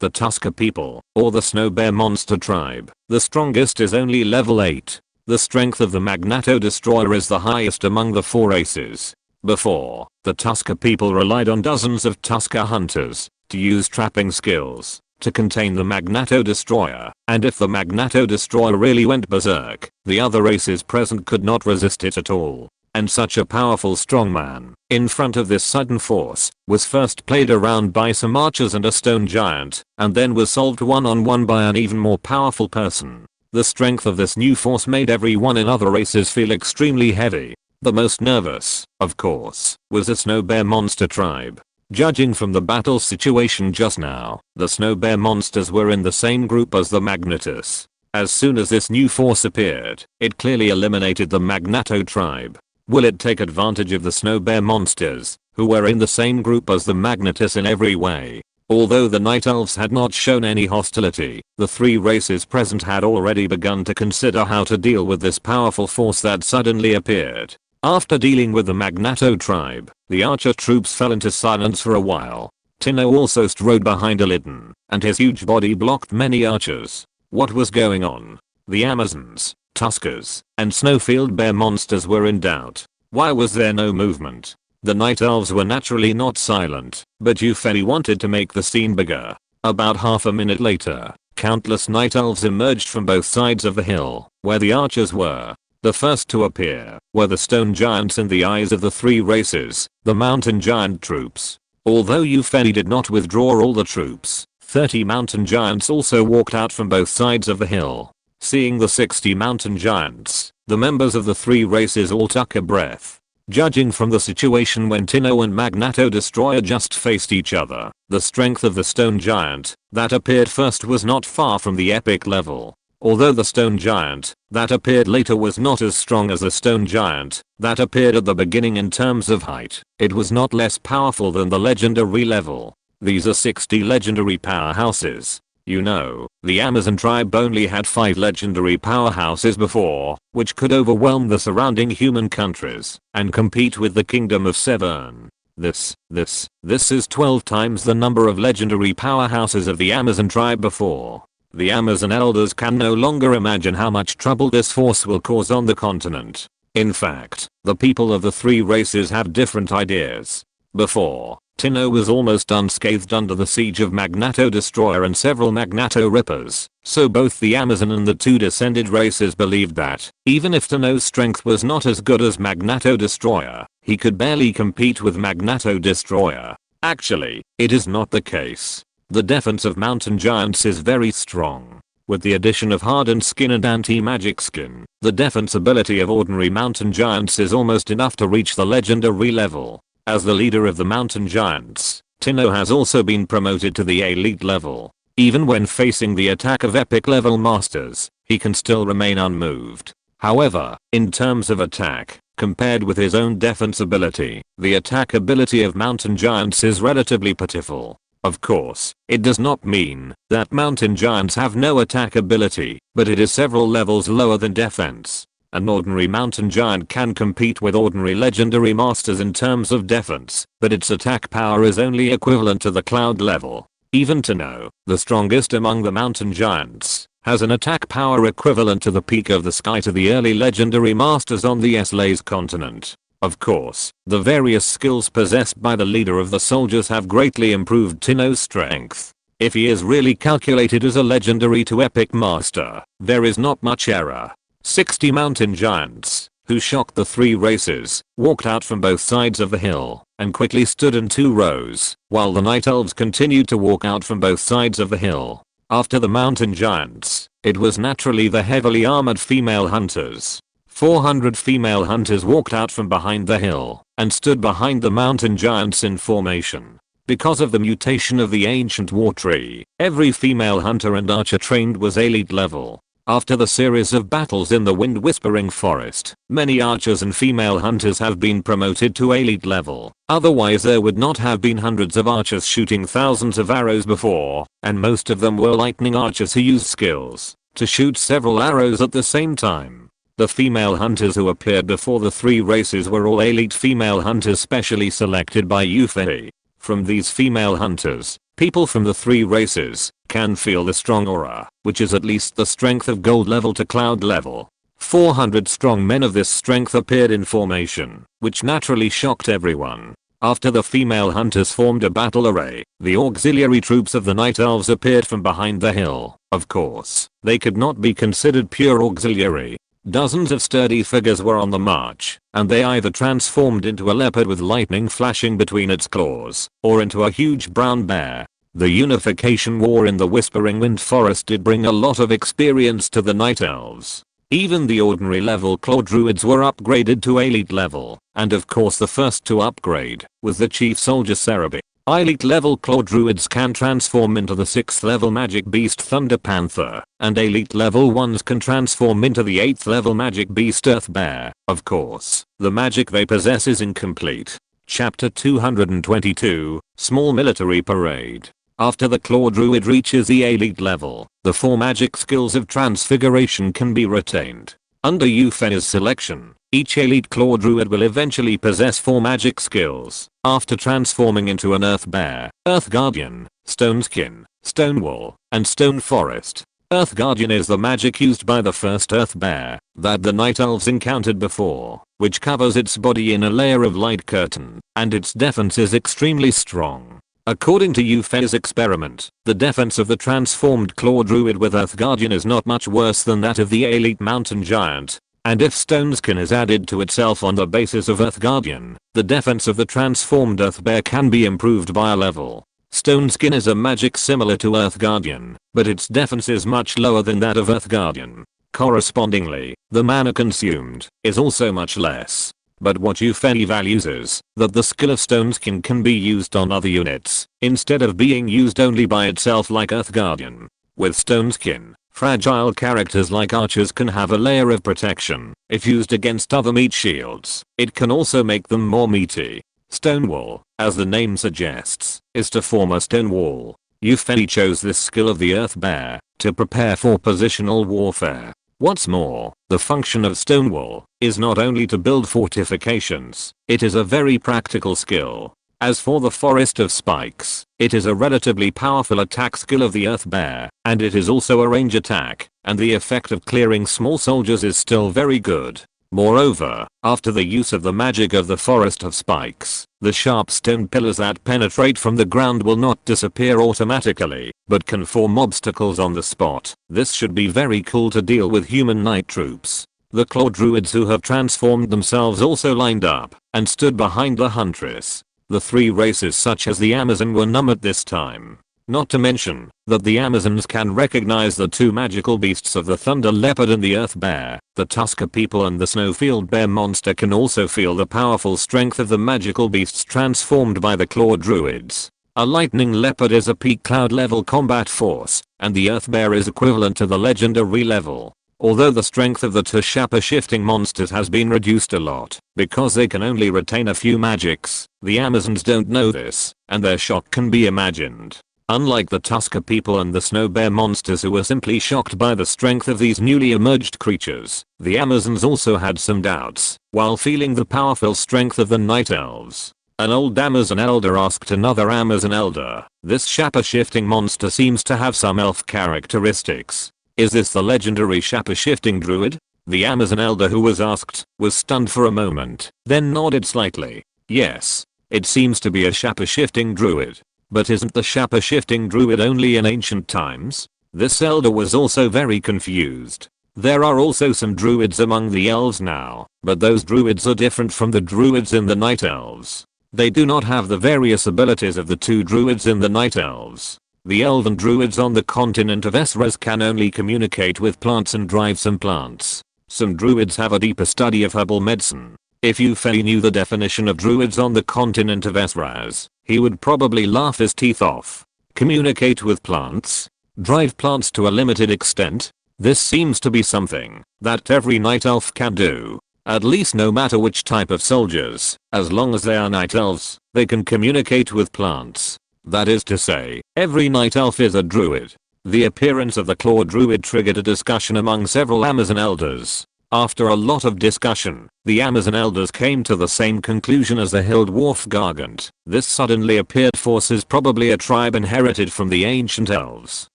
S1: the Tusker people, or the Snow Bear Monster tribe, the strongest is only level 8. The strength of the Magneto Destroyer is the highest among the 4 races. Before, the Tusker people relied on dozens of Tusker hunters to use trapping skills to contain the Magneto Destroyer, and if the Magneto Destroyer really went berserk, the other races present could not resist it at all. And such a powerful strongman, in front of this sudden force, was first played around by some archers and a stone giant, and then was solved one-on-one by an even more powerful person. The strength of this new force made everyone in other races feel extremely heavy. The most nervous, of course, was the Snow Bear Monster tribe. Judging from the battle situation just now, the Snow Bear Monsters were in the same group as the Magnetus. As soon as this new force appeared, it clearly eliminated the Magneto tribe. Will it take advantage of the Snow Bear Monsters, who were in the same group as the Magnetus in every way? Although the Night Elves had not shown any hostility, the 3 races present had already begun to consider how to deal with this powerful force that suddenly appeared. After dealing with the Magneto tribe, the archer troops fell into silence for a while. Tino also strode behind Illidan, and his huge body blocked many archers. What was going on? The Amazons, Tuskers, and Snowfield Bear monsters were in doubt. Why was there no movement? The Night Elves were naturally not silent, but Euphony wanted to make the scene bigger. About half a minute later, countless Night Elves emerged from both sides of the hill, where the archers were. The first to appear were the stone giants in the eyes of the 3 races, the mountain giant troops. Although Euphony did not withdraw all the troops, 30 mountain giants also walked out from both sides of the hill. Seeing the 60 mountain giants, the members of the 3 races all took a breath. Judging from the situation when Tino and Magneto Destroyer just faced each other, the strength of the stone giant that appeared first was not far from the epic level. Although the stone giant that appeared later was not as strong as the stone giant that appeared at the beginning in terms of height, it was not less powerful than the legendary level. These are 60 legendary powerhouses. You know, the Amazon tribe only had 5 legendary powerhouses before, which could overwhelm the surrounding human countries and compete with the Kingdom of Severn. This is 12 times the number of legendary powerhouses of the Amazon tribe before. The Amazon elders can no longer imagine how much trouble this force will cause on the continent. In fact, the people of the 3 races have different ideas. Before, Tino was almost unscathed under the siege of Magneto Destroyer and several Magneto Rippers, so both the Amazon and the 2 descended races believed that, even if Tino's strength was not as good as Magneto Destroyer, he could barely compete with Magneto Destroyer. Actually, it is not the case. The defense of mountain giants is very strong. With the addition of hardened skin and anti-magic skin, the defense ability of ordinary mountain giants is almost enough to reach the legendary level. As the leader of the mountain giants, Tino has also been promoted to the elite level. Even when facing the attack of epic level masters, he can still remain unmoved. However, in terms of attack, compared with his own defense ability, the attack ability of mountain giants is relatively pitiful. Of course, it does not mean that mountain giants have no attack ability, but it is several levels lower than defense. An ordinary mountain giant can compete with ordinary legendary masters in terms of defense, but its attack power is only equivalent to the cloud level. Even Tino, the strongest among the mountain giants, has an attack power equivalent to the peak of the sky to the early legendary masters on the Slays continent. Of course, the various skills possessed by the leader of the soldiers have greatly improved Tino's strength. If he is really calculated as a legendary to epic master, there is not much error. 60 mountain giants, who shocked the 3 races, walked out from both sides of the hill and quickly stood in 2 rows, while the Night Elves continued to walk out from both sides of the hill. After the mountain giants, it was naturally the heavily armored female hunters. 400 female hunters walked out from behind the hill and stood behind the mountain giants in formation. Because of the mutation of the ancient war tree, every female hunter and archer trained was elite level. After the series of battles in the Wind Whispering Forest, many archers and female hunters have been promoted to elite level. Otherwise there would not have been hundreds of archers shooting thousands of arrows before, and most of them were lightning archers who used skills to shoot several arrows at the same time. The female hunters who appeared before the three races were all elite female hunters specially selected by Yuffie. From these female hunters, people from the three races can feel the strong aura, which is at least the strength of gold level to cloud level. 400 strong men of this strength appeared in formation, which naturally shocked everyone. After the female hunters formed a battle array, the auxiliary troops of the Night Elves appeared from behind the hill. Of course, they could not be considered pure auxiliary. Dozens of sturdy figures were on the march, and they either transformed into a leopard with lightning flashing between its claws, or into a huge brown bear. The unification war in the Whispering Wind Forest did bring a lot of experience to the Night Elves. Even the ordinary level claw druids were upgraded to elite level, and of course the first to upgrade was the chief soldier Cerebi. Elite level claw druids can transform into the 6th level magic beast Thunder Panther, and elite level ones can transform into the 8th level magic beast Earth Bear. Of course, the magic they possess is incomplete. Chapter 222, Small Military Parade. After the claw druid reaches the elite level, the 4 magic skills of transfiguration can be retained. Under Yuffie's selection, each elite claw druid will eventually possess 4 magic skills after transforming into an Earth Bear, Earth Guardian, Stone Skin, Stone Wall, and Stone Forest. Earth Guardian is the magic used by the first Earth Bear that the Night Elves encountered before, which covers its body in a layer of light curtain, and its defense is extremely strong. According to Yuffie's experiment, the defense of the transformed claw druid with Earth Guardian is not much worse than that of the elite mountain giant. And if Stone Skin is added to itself on the basis of Earth Guardian, the defense of the transformed Earth Bear can be improved by a level. Stone Skin is a magic similar to Earth Guardian, but its defense is much lower than that of Earth Guardian. Correspondingly, the mana consumed is also much less. But what Yuffie values is that the skill of Stone Skin can be used on other units, instead of being used only by itself like Earth Guardian. With Stone Skin, fragile characters like archers can have a layer of protection. If used against other meat shields, it can also make them more meaty. Stone Wall, as the name suggests, is to form a stone wall. Yuffie chose this skill of the Earth Bear to prepare for positional warfare. What's more, the function of Stone Wall is not only to build fortifications, it is a very practical skill. As for the Forest of Spikes, it is a relatively powerful attack skill of the Earth Bear, and it is also a range attack, and the effect of clearing small soldiers is still very good. Moreover, after the use of the magic of the Forest of Spikes, the sharp stone pillars that penetrate from the ground will not disappear automatically, but can form obstacles on the spot. This should be very cool to deal with human knight troops. The claw druids who have transformed themselves also lined up and stood behind the huntress. The 3 races such as the Amazon were numbered this time. Not to mention that the Amazons can recognize the 2 magical beasts of the Thunder Leopard and the Earth Bear. The Tusker people and the Snowfield Bear monster can also feel the powerful strength of the magical beasts transformed by the Claw Druids. A Lightning Leopard is a peak cloud level combat force, and the Earth Bear is equivalent to the legendary level. Although the strength of the 2 shapper-shifting monsters has been reduced a lot, because they can only retain a few magics, the Amazons don't know this, and their shock can be imagined. Unlike the Tusker people and the Snow Bear monsters who were simply shocked by the strength of these newly emerged creatures, the Amazons also had some doubts while feeling the powerful strength of the Night Elves. An old Amazon elder asked another Amazon elder, "This shapper-shifting monster seems to have some elf characteristics. Is this the legendary shapper-shifting druid?" The Amazon elder who was asked was stunned for a moment, then nodded slightly. "Yes, it seems to be a shapper-shifting druid. But isn't the shapper-shifting druid only in ancient times?" This elder was also very confused. There are also some druids among the elves now, but those druids are different from the druids in the Night Elves. They do not have the various abilities of the 2 druids in the Night Elves. The elven druids on the continent of Esres can only communicate with plants and drive some plants. Some druids have a deeper study of herbal medicine. If Yuffie knew the definition of druids on the continent of Esres, he would probably laugh his teeth off. Communicate with plants? Drive plants to a limited extent? This seems to be something that every night elf can do. At least no matter which type of soldiers, as long as they are night elves, they can communicate with plants. That is to say, every night elf is a druid. The appearance of the claw druid triggered a discussion among several Amazon elders. After a lot of discussion, the Amazon elders came to the same conclusion as the hill dwarf Gargant. This suddenly appeared force is probably a tribe inherited from the ancient elves.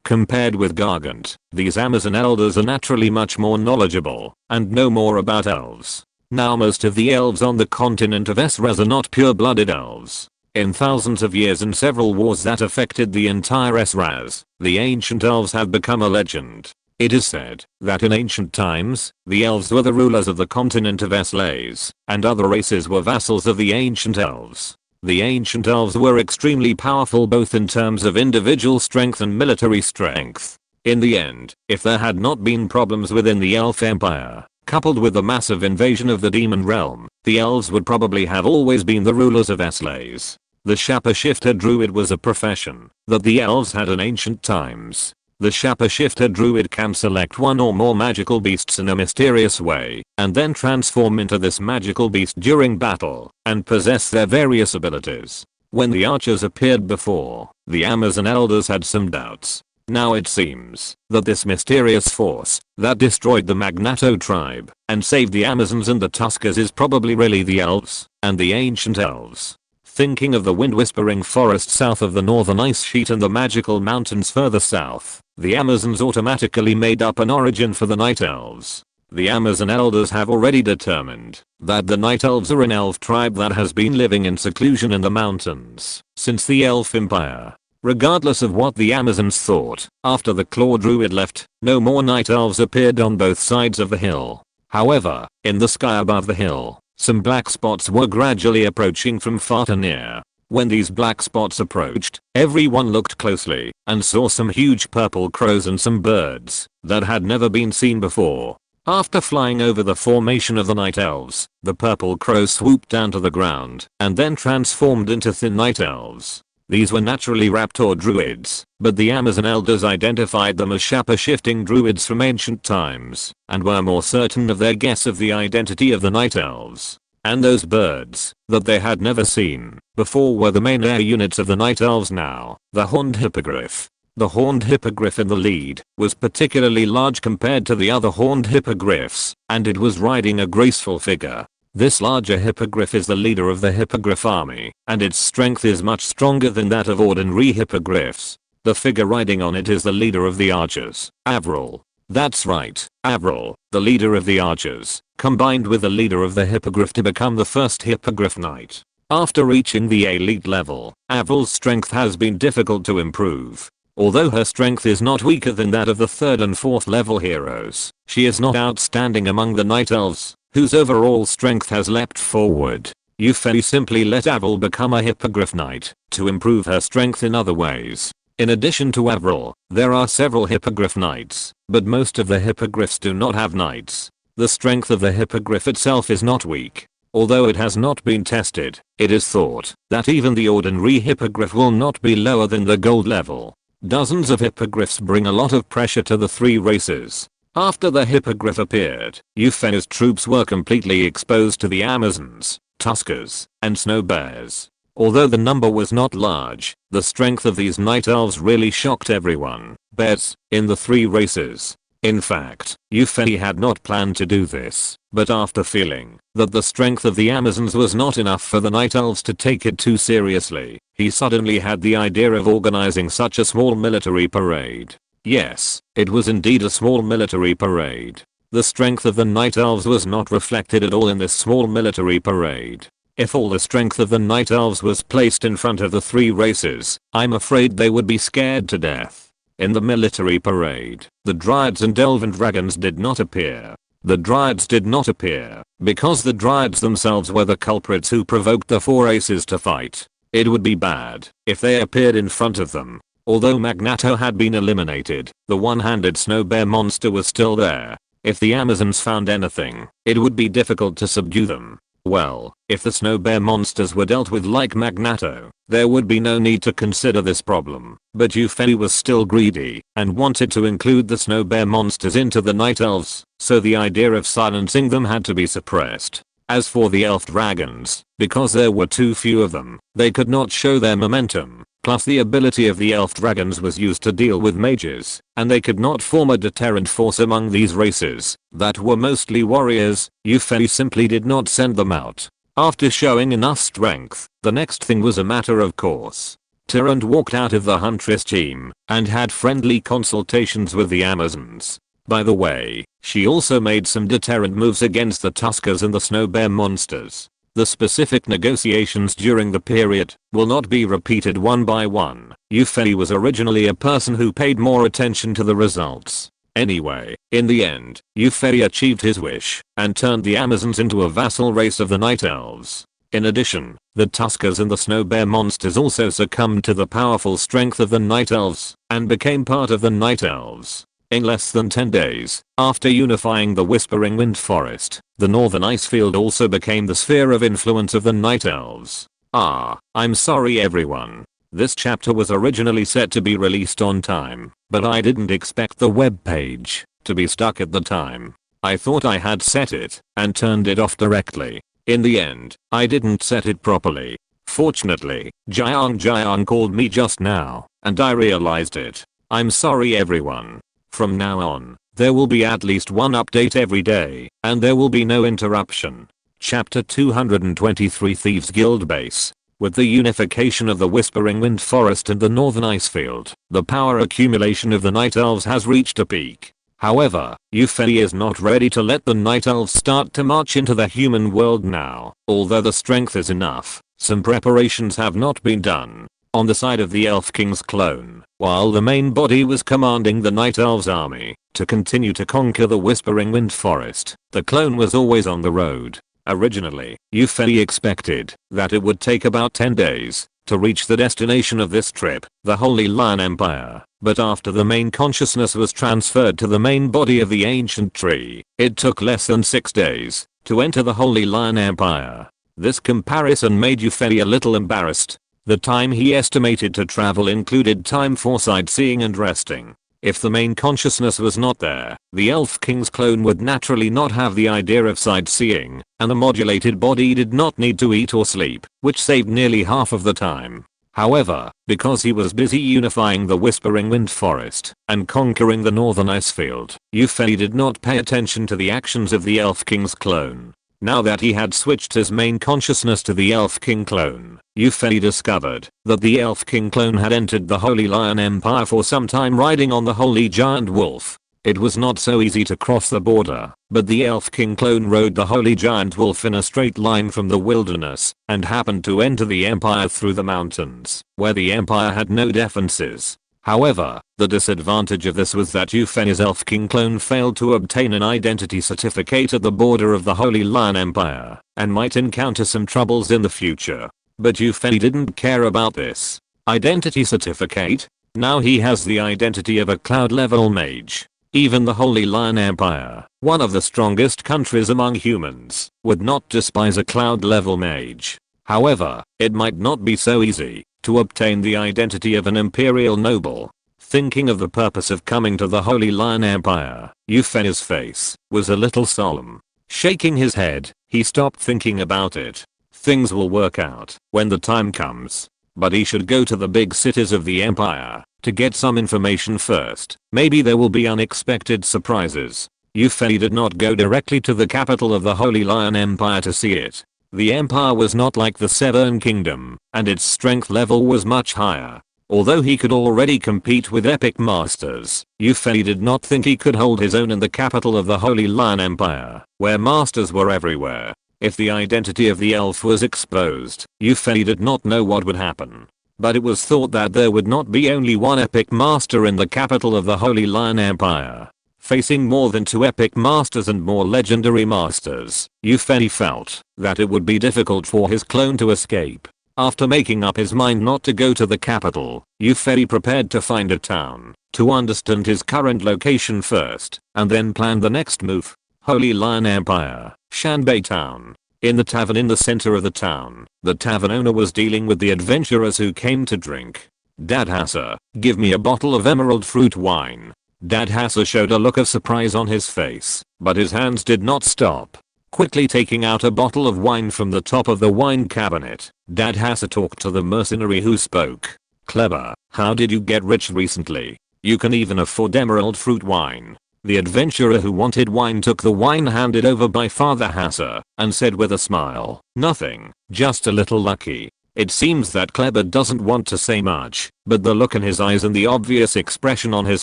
S1: Compared with Gargant, these Amazon elders are naturally much more knowledgeable and know more about elves. Now most of the elves on the continent of Esraz are not pure-blooded elves. In thousands of years and several wars that affected the entire Esraz, the ancient elves have become a legend. It is said that in ancient times, the elves were the rulers of the continent of Esraz, and other races were vassals of the ancient elves. The ancient elves were extremely powerful both in terms of individual strength and military strength. In the end, if there had not been problems within the elf empire, coupled with the massive invasion of the demon realm, the elves would probably have always been the rulers of Esraz. The Shapeshifter Druid was a profession that the elves had in ancient times. The Shapeshifter Druid can select one or more magical beasts in a mysterious way, and then transform into this magical beast during battle, and possess their various abilities. When the archers appeared before, the Amazon elders had some doubts. Now it seems that this mysterious force that destroyed the Magnato tribe and saved the Amazons and the Tuskers is probably really the elves and the ancient elves. Thinking of the wind-whispering forest south of the northern ice sheet and the magical mountains further south, the Amazons automatically made up an origin for the Night Elves. The Amazon elders have already determined that the Night Elves are an elf tribe that has been living in seclusion in the mountains since the Elf Empire. Regardless of what the Amazons thought, after the Claw Druid left, no more Night Elves appeared on both sides of the hill. However, in the sky above the hill, some black spots were gradually approaching from far to near. When these black spots approached, everyone looked closely and saw some huge purple crows and some birds that had never been seen before. After flying over the formation of the Night Elves, the purple crows swooped down to the ground and then transformed into thin Night Elves. These were naturally raptor druids, but the Amazon elders identified them as shape-shifting druids from ancient times and were more certain of their guess of the identity of the Night Elves. And those birds that they had never seen before were the main air units of the Night Elves now, the horned hippogriff. The horned hippogriff in the lead was particularly large compared to the other horned hippogriffs, and it was riding a graceful figure. This larger hippogriff is the leader of the hippogriff army, and its strength is much stronger than that of ordinary hippogriffs. The figure riding on it is the leader of the archers, Avril. That's right, Avril, the leader of the archers, combined with the leader of the hippogriff to become the first hippogriff knight. After reaching the elite level, Avril's strength has been difficult to improve. Although her strength is not weaker than that of the 3rd and 4th level heroes, she is not outstanding among the Night Elves, whose overall strength has leapt forward. You simply let Avril become a hippogriff knight to improve her strength in other ways. In addition to Avril, there are several hippogriff knights, but most of the hippogriffs do not have knights. The strength of the hippogriff itself is not weak. Although it has not been tested, it is thought that even the ordinary hippogriff will not be lower than the gold level. Dozens of hippogriffs bring a lot of pressure to the three races. After the hippogriff appeared, Euphena's troops were completely exposed to the Amazons, Tuskers, and Snow Bears. Although the number was not large, the strength of these Night Elves really shocked everyone. Bears, in the three races. In fact, Eupheny had not planned to do this, but after feeling that the strength of the Amazons was not enough for the Night Elves to take it too seriously, he suddenly had the idea of organizing such a small military parade. Yes, it was indeed a small military parade. The strength of the Night Elves was not reflected at all in this small military parade. If all the strength of the Night Elves was placed in front of the three races, I'm afraid they would be scared to death. In the military parade, the Dryads and Elven Dragons did not appear. The Dryads did not appear because the Dryads themselves were the culprits who provoked the four races to fight. It would be bad if they appeared in front of them. Although Magnato had been eliminated, the one-handed snow bear monster was still there. If the Amazons found anything, it would be difficult to subdue them. Well, if the snow bear monsters were dealt with like Magnato, there would be no need to consider this problem. But Eupheny was still greedy and wanted to include the snow bear monsters into the Night Elves, so the idea of silencing them had to be suppressed. As for the elf dragons, because there were too few of them, they could not show their momentum. Plus the ability of the elf dragons was used to deal with mages, and they could not form a deterrent force among these races that were mostly warriors. Yufei simply did not send them out. After showing enough strength, the next thing was a matter of course. Tyrant walked out of the Huntress team and had friendly consultations with the Amazons. By the way, she also made some deterrent moves against the Tuskers and the Snow Bear monsters. The specific negotiations during the period will not be repeated one by one. Yufei was originally a person who paid more attention to the results. Anyway, in the end, Yufei achieved his wish and turned the Amazons into a vassal race of the Night Elves. In addition, the Tuskers and the Snow Bear monsters also succumbed to the powerful strength of the Night Elves and became part of the Night Elves. In less than 10 days, after unifying the Whispering Wind Forest, the Northern Icefield also became the sphere of influence of the Night Elves. I'm sorry everyone. This chapter was originally set to be released on time, but I didn't expect the web page to be stuck at the time. I thought I had set it and turned it off directly. In the end, I didn't set it properly. Fortunately, Jiang called me just now, and I realized it. I'm sorry everyone. From now on, there will be at least one update every day, and there will be no interruption. Chapter 223 Thieves Guild Base. With the unification of the Whispering Wind Forest and the Northern Icefield, the power accumulation of the Night Elves has reached a peak. However, Yufei is not ready to let the Night Elves start to march into the human world now. Although the strength is enough, some preparations have not been done. On the side of the Elf King's clone, while the main body was commanding the Night Elves army to continue to conquer the Whispering Wind Forest, the clone was always on the road. Originally, Yufei expected that it would take about 10 days to reach the destination of this trip, the Holy Lion Empire, but after the main consciousness was transferred to the main body of the ancient tree, it took less than 6 days to enter the Holy Lion Empire. This comparison made Yufei a little embarrassed. The time he estimated to travel included time for sightseeing and resting. If the main consciousness was not there, the Elf King's clone would naturally not have the idea of sightseeing, and the modulated body did not need to eat or sleep, which saved nearly half of the time. However, because he was busy unifying the Whispering Wind Forest and conquering the Northern Icefield, Yufei did not pay attention to the actions of the Elf King's clone. Now that he had switched his main consciousness to the Elf King clone, Yufei discovered that the Elf King clone had entered the Holy Lion Empire for some time riding on the Holy Giant Wolf. It was not so easy to cross the border, but the Elf King clone rode the Holy Giant Wolf in a straight line from the wilderness and happened to enter the Empire through the mountains, where the Empire had no defenses. However, the disadvantage of this was that Yufei's Elf King clone failed to obtain an identity certificate at the border of the Holy Lion Empire, and might encounter some troubles in the future. But Yufei didn't care about this. Identity certificate? Now he has the identity of a cloud level mage. Even the Holy Lion Empire, one of the strongest countries among humans, would not despise a cloud level mage. However, it might not be so easy to obtain the identity of an imperial noble. Thinking of the purpose of coming to the Holy Lion Empire, Yufei's face was a little solemn. Shaking his head, he stopped thinking about it. Things will work out when the time comes. But he should go to the big cities of the Empire to get some information first. Maybe there will be unexpected surprises. Yufei did not go directly to the capital of the Holy Lion Empire to see it. The empire was not like the Severn Kingdom, and its strength level was much higher. Although he could already compete with epic masters, Yufei did not think he could hold his own in the capital of the Holy Lion Empire, where masters were everywhere. If the identity of the elf was exposed, Yufei did not know what would happen. But it was thought that there would not be only one epic master in the capital of the Holy Lion Empire. Facing more than 2 epic masters and more legendary masters, Yufei felt that it would be difficult for his clone to escape. After making up his mind not to go to the capital, Yufei prepared to find a town, to understand his current location first, and then plan the next move. Holy Lion Empire, Shanbei Town. In the tavern in the center of the town, the tavern owner was dealing with the adventurers who came to drink. Dad Hasser, give me a bottle of emerald fruit wine. Dad Hasser showed a look of surprise on his face, but his hands did not stop. Quickly taking out a bottle of wine from the top of the wine cabinet, Dad Hasser talked to the mercenary who spoke. Clever. How did you get rich recently? You can even afford emerald fruit wine. The adventurer who wanted wine took the wine handed over by Father Hasser and said with a smile, "Nothing, just a little lucky." It seems that Clever doesn't want to say much, but the look in his eyes and the obvious expression on his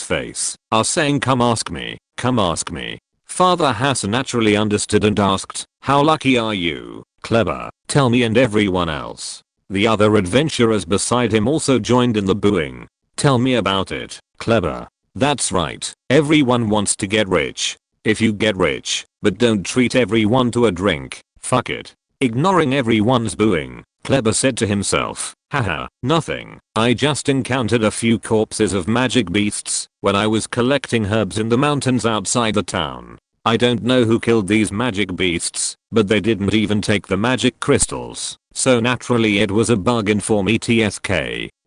S1: face are saying, "Come ask me, come ask me." Father Hasser naturally understood and asked, "How lucky are you, Clever? Tell me and everyone else." The other adventurers beside him also joined in the booing. "Tell me about it, Clever." That's right, everyone wants to get rich. If you get rich, but don't treat everyone to a drink, fuck it. Ignoring everyone's booing, Clever said to himself, "Haha, nothing. I just encountered a few corpses of magic beasts when I was collecting herbs in the mountains outside the town. I don't know who killed these magic beasts, but they didn't even take the magic crystals, so naturally it was a bargain for me tsk.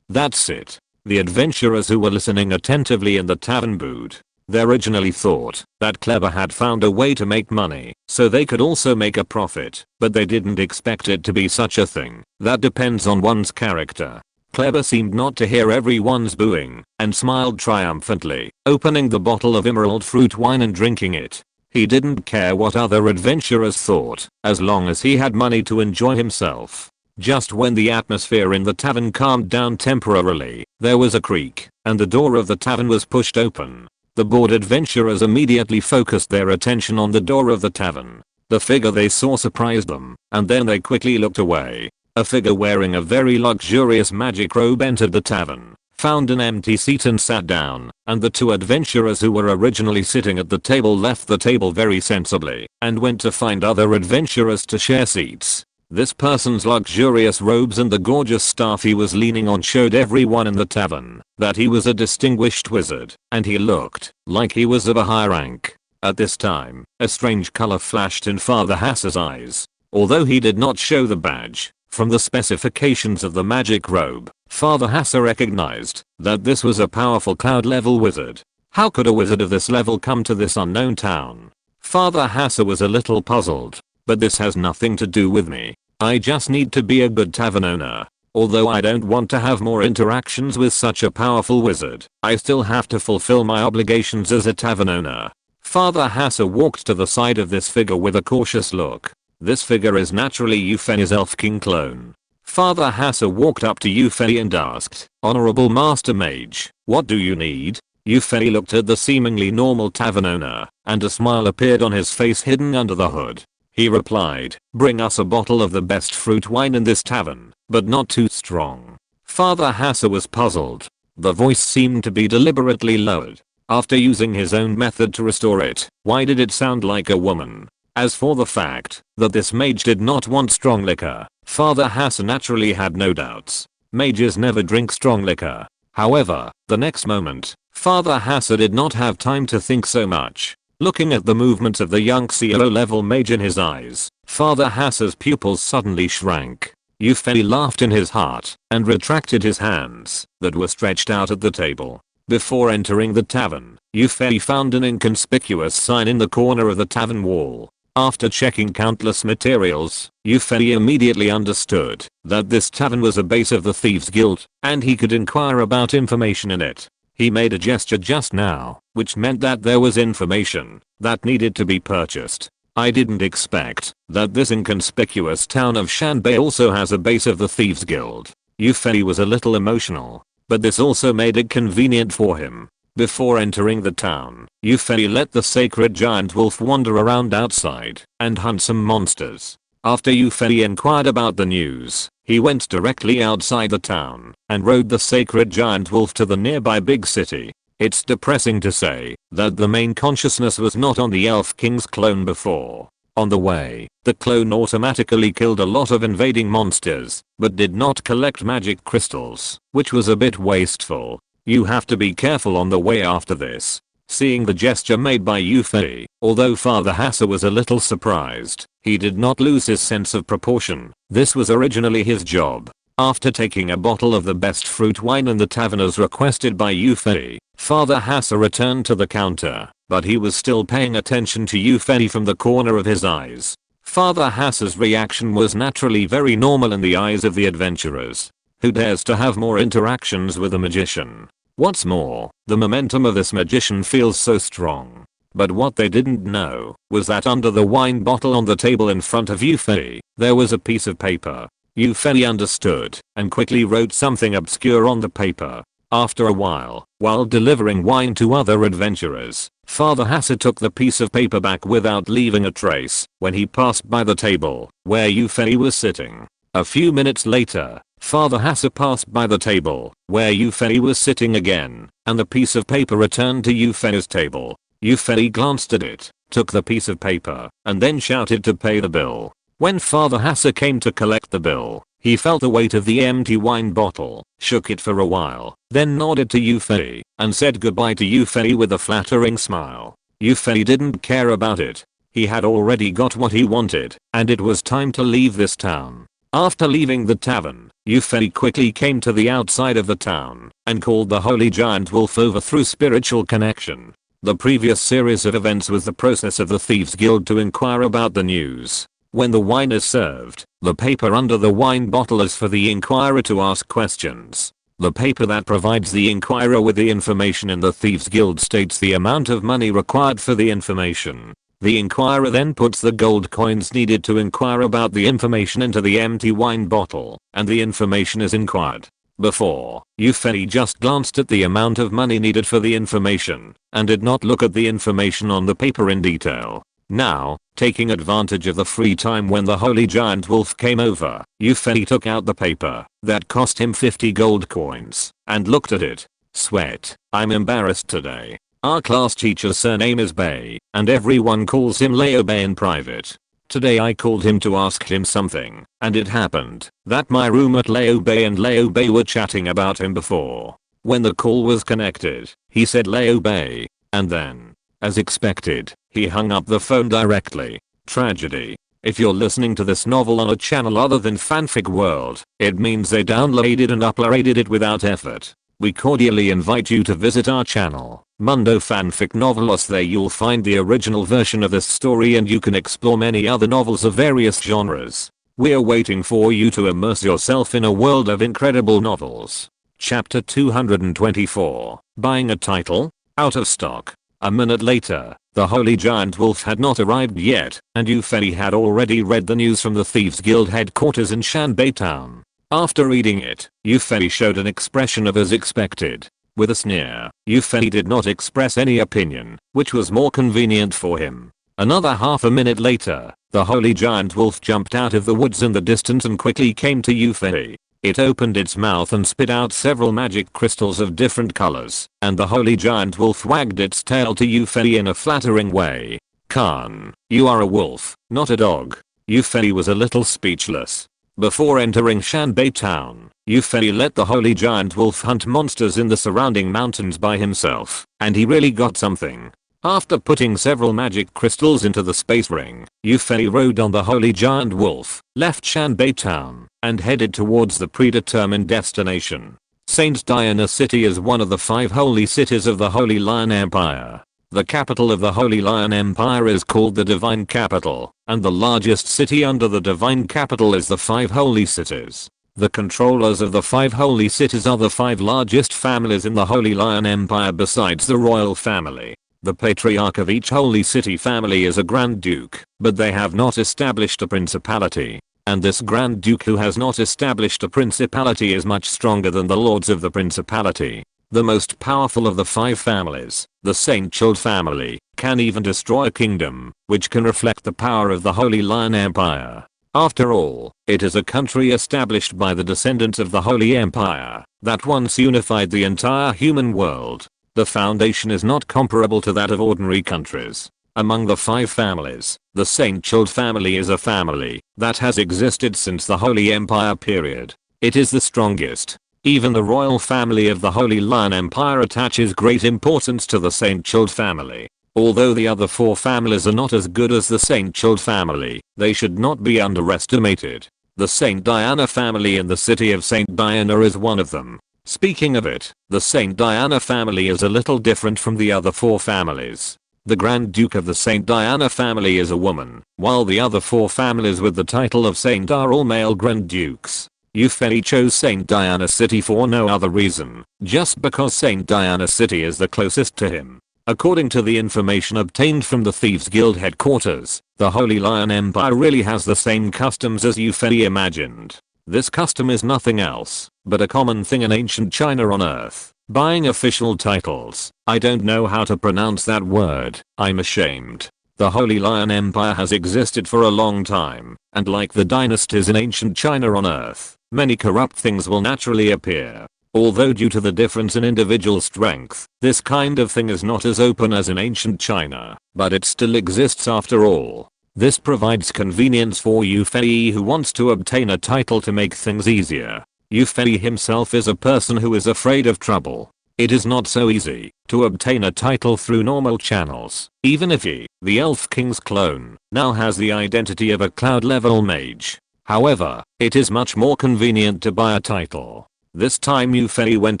S1: That's it." The adventurers who were listening attentively in the tavern booed. They originally thought that Clever had found a way to make money so they could also make a profit, but they didn't expect it to be such a thing. That depends on one's character. Clever seemed not to hear everyone's booing and smiled triumphantly, opening the bottle of emerald fruit wine and drinking it. He didn't care what other adventurers thought, as long as he had money to enjoy himself. Just when the atmosphere in the tavern calmed down temporarily, there was a creak, and the door of the tavern was pushed open. The bored adventurers immediately focused their attention on the door of the tavern. The figure they saw surprised them, and then they quickly looked away. A figure wearing a very luxurious magic robe entered the tavern, found an empty seat and sat down, and the two adventurers who were originally sitting at the table left the table very sensibly, and went to find other adventurers to share seats. This person's luxurious robes and the gorgeous staff he was leaning on showed everyone in the tavern that he was a distinguished wizard, and he looked like he was of a high rank. At this time, a strange color flashed in Father Hasser's eyes. Although he did not show the badge, from the specifications of the magic robe, Father Hasser recognized that this was a powerful cloud-level wizard. How could a wizard of this level come to this unknown town? Father Hasser was a little puzzled. But this has nothing to do with me. I just need to be a good tavern owner. Although I don't want to have more interactions with such a powerful wizard, I still have to fulfill my obligations as a tavern owner. Father Hasser walked to the side of this figure with a cautious look. This figure is naturally Eupheni's Elf King clone. Father Hasser walked up to Eupheni and asked, "Honorable Master Mage, what do you need?" Eupheni looked at the seemingly normal tavern owner, and a smile appeared on his face hidden under the hood. He replied, "Bring us a bottle of the best fruit wine in this tavern, but not too strong." Father Hasser was puzzled. The voice seemed to be deliberately lowered. After using his own method to restore it, why did it sound like a woman? As for the fact that this mage did not want strong liquor, Father Hasser naturally had no doubts. Mages never drink strong liquor. However, the next moment, Father Hasser did not have time to think so much. Looking at the movements of the young CLO-level mage in his eyes, Father Hasser's pupils suddenly shrank. Eupheni laughed in his heart and retracted his hands that were stretched out at the table. Before entering the tavern, Eupheni found an inconspicuous sign in the corner of the tavern wall. After checking countless materials, Eupheni immediately understood that this tavern was a base of the Thieves Guild, and he could inquire about information in it. He made a gesture just now, which meant that there was information that needed to be purchased. I didn't expect that this inconspicuous town of Shanbei also has a base of the Thieves Guild. Eupheni was a little emotional, but this also made it convenient for him. Before entering the town, Eupheni let the sacred giant wolf wander around outside and hunt some monsters. After Eupheni inquired about the news, he went directly outside the town and rode the sacred giant wolf to the nearby big city. It's depressing to say that the main consciousness was not on the Elf King's clone before. On the way, the clone automatically killed a lot of invading monsters, but did not collect magic crystals, which was a bit wasteful. You have to be careful on the way after this. Seeing the gesture made by Eupheni, although Father Hasser was a little surprised, he did not lose his sense of proportion. This was originally his job. After taking a bottle of the best fruit wine in the tavern as requested by Eupheni, Father Hasser returned to the counter, but he was still paying attention to Eupheni from the corner of his eyes. Father Hasser's reaction was naturally very normal in the eyes of the adventurers. Who dares to have more interactions with a magician? What's more, the momentum of this magician feels so strong. But what they didn't know was that under the wine bottle on the table in front of Yufei, there was a piece of paper. Yufei understood and quickly wrote something obscure on the paper. After a while delivering wine to other adventurers, Father Hassa took the piece of paper back without leaving a trace when he passed by the table where Yufei was sitting. A few minutes later, Father Hassa passed by the table where Yufei was sitting again, and the piece of paper returned to Yufei's table. Yufei glanced at it, took the piece of paper, and then shouted to pay the bill. When Father Hassa came to collect the bill, he felt the weight of the empty wine bottle, shook it for a while, then nodded to Yufei, and said goodbye to Yufei with a flattering smile. Yufei didn't care about it. He had already got what he wanted, and it was time to leave this town. After leaving the tavern, Yufei quickly came to the outside of the town, and called the Holy Giant Wolf over through spiritual connection. The previous series of events was the process of the Thieves Guild to inquire about the news. When the wine is served, the paper under the wine bottle is for the inquirer to ask questions. The paper that provides the inquirer with the information in the Thieves Guild states the amount of money required for the information. The inquirer then puts the gold coins needed to inquire about the information into the empty wine bottle, and the information is inquired. Before, Yufei just glanced at the amount of money needed for the information, and did not look at the information on the paper in detail. Now, taking advantage of the free time when the Holy Giant Wolf came over, Yufei took out the paper that cost him 50 gold coins and looked at it. Sweat. I'm embarrassed today. Our class teacher's surname is Bay, and everyone calls him Leo Bay in private. Today I called him to ask him something, and it happened that my roommate Leo Bay and Leo Bay were chatting about him before. When the call was connected, he said Leo Bay, and then, as expected, he hung up the phone directly. Tragedy. If you're listening to this novel on a channel other than Fanfic World, it means they downloaded and uploaded it without effort. We cordially invite you to visit our channel, Mundo Fanfic Novelos. There you'll find the original version of this story and you can explore many other novels of various genres. We're waiting for you to immerse yourself in a world of incredible novels. Chapter 224. Buying a title? Out of stock. A minute later, the Holy Giant Wolf had not arrived yet, and Yufei had already read the news from the Thieves Guild headquarters in Shanbei Town. After reading it, Yufei showed an expression of as expected. With a sneer, Yufei did not express any opinion, which was more convenient for him. Another half a minute later, the Holy Giant Wolf jumped out of the woods in the distance and quickly came to Yufei. It opened its mouth and spit out several magic crystals of different colors, and the Holy Giant Wolf wagged its tail to Yufei in a flattering way. Khan, you are a wolf, not a dog. Yufei was a little speechless. Before entering Shanbei Town, Yufei let the Holy Giant Wolf hunt monsters in the surrounding mountains by himself, and he really got something. After putting several magic crystals into the space ring, Yufei rode on the Holy Giant Wolf, left Shanbei Town, and headed towards the predetermined destination. Saint Diana City is one of the 5 holy cities of the Holy Lion Empire. The capital of the Holy Lion Empire is called the Divine Capital, and the largest city under the Divine Capital is the 5 holy cities. The controllers of the 5 holy cities are the 5 largest families in the Holy Lion Empire besides the royal family. The patriarch of each holy city family is a Grand Duke, but they have not established a principality. And this Grand Duke who has not established a principality is much stronger than the lords of the principality. The most powerful of the 5 families, the Saint Child family, can even destroy a kingdom, which can reflect the power of the Holy Lion Empire. After all, it is a country established by the descendants of the Holy Empire that once unified the entire human world. The foundation is not comparable to that of ordinary countries. Among the 5 families, the Saint Child family is a family that has existed since the Holy Empire period. It is the strongest. Even the royal family of the Holy Lion Empire attaches great importance to the Saint Child family. Although the other 4 families are not as good as the Saint Child family, they should not be underestimated. The Saint Diana family in the city of Saint Diana is one of them. Speaking of it, the Saint Diana family is a little different from the other 4 families. The Grand Duke of the Saint Diana family is a woman, while the other 4 families with the title of Saint are all male Grand Dukes. Yufei chose St. Diana City for no other reason, just because St. Diana City is the closest to him. According to the information obtained from the Thieves Guild headquarters, the Holy Lion Empire really has the same customs as Yufei imagined. This custom is nothing else but a common thing in ancient China on Earth. Buying official titles. I don't know how to pronounce that word. I'm ashamed. The Holy Lion Empire has existed for a long time, and like the dynasties in ancient China on Earth, many corrupt things will naturally appear. Although due to the difference in individual strength, this kind of thing is not as open as in ancient China, but it still exists after all. This provides convenience for Yufei who wants to obtain a title to make things easier. Yufei himself is a person who is afraid of trouble. It is not so easy to obtain a title through normal channels, even if he, the Elf King's clone, now has the identity of a cloud level mage. However, it is much more convenient to buy a title. This time Yufei went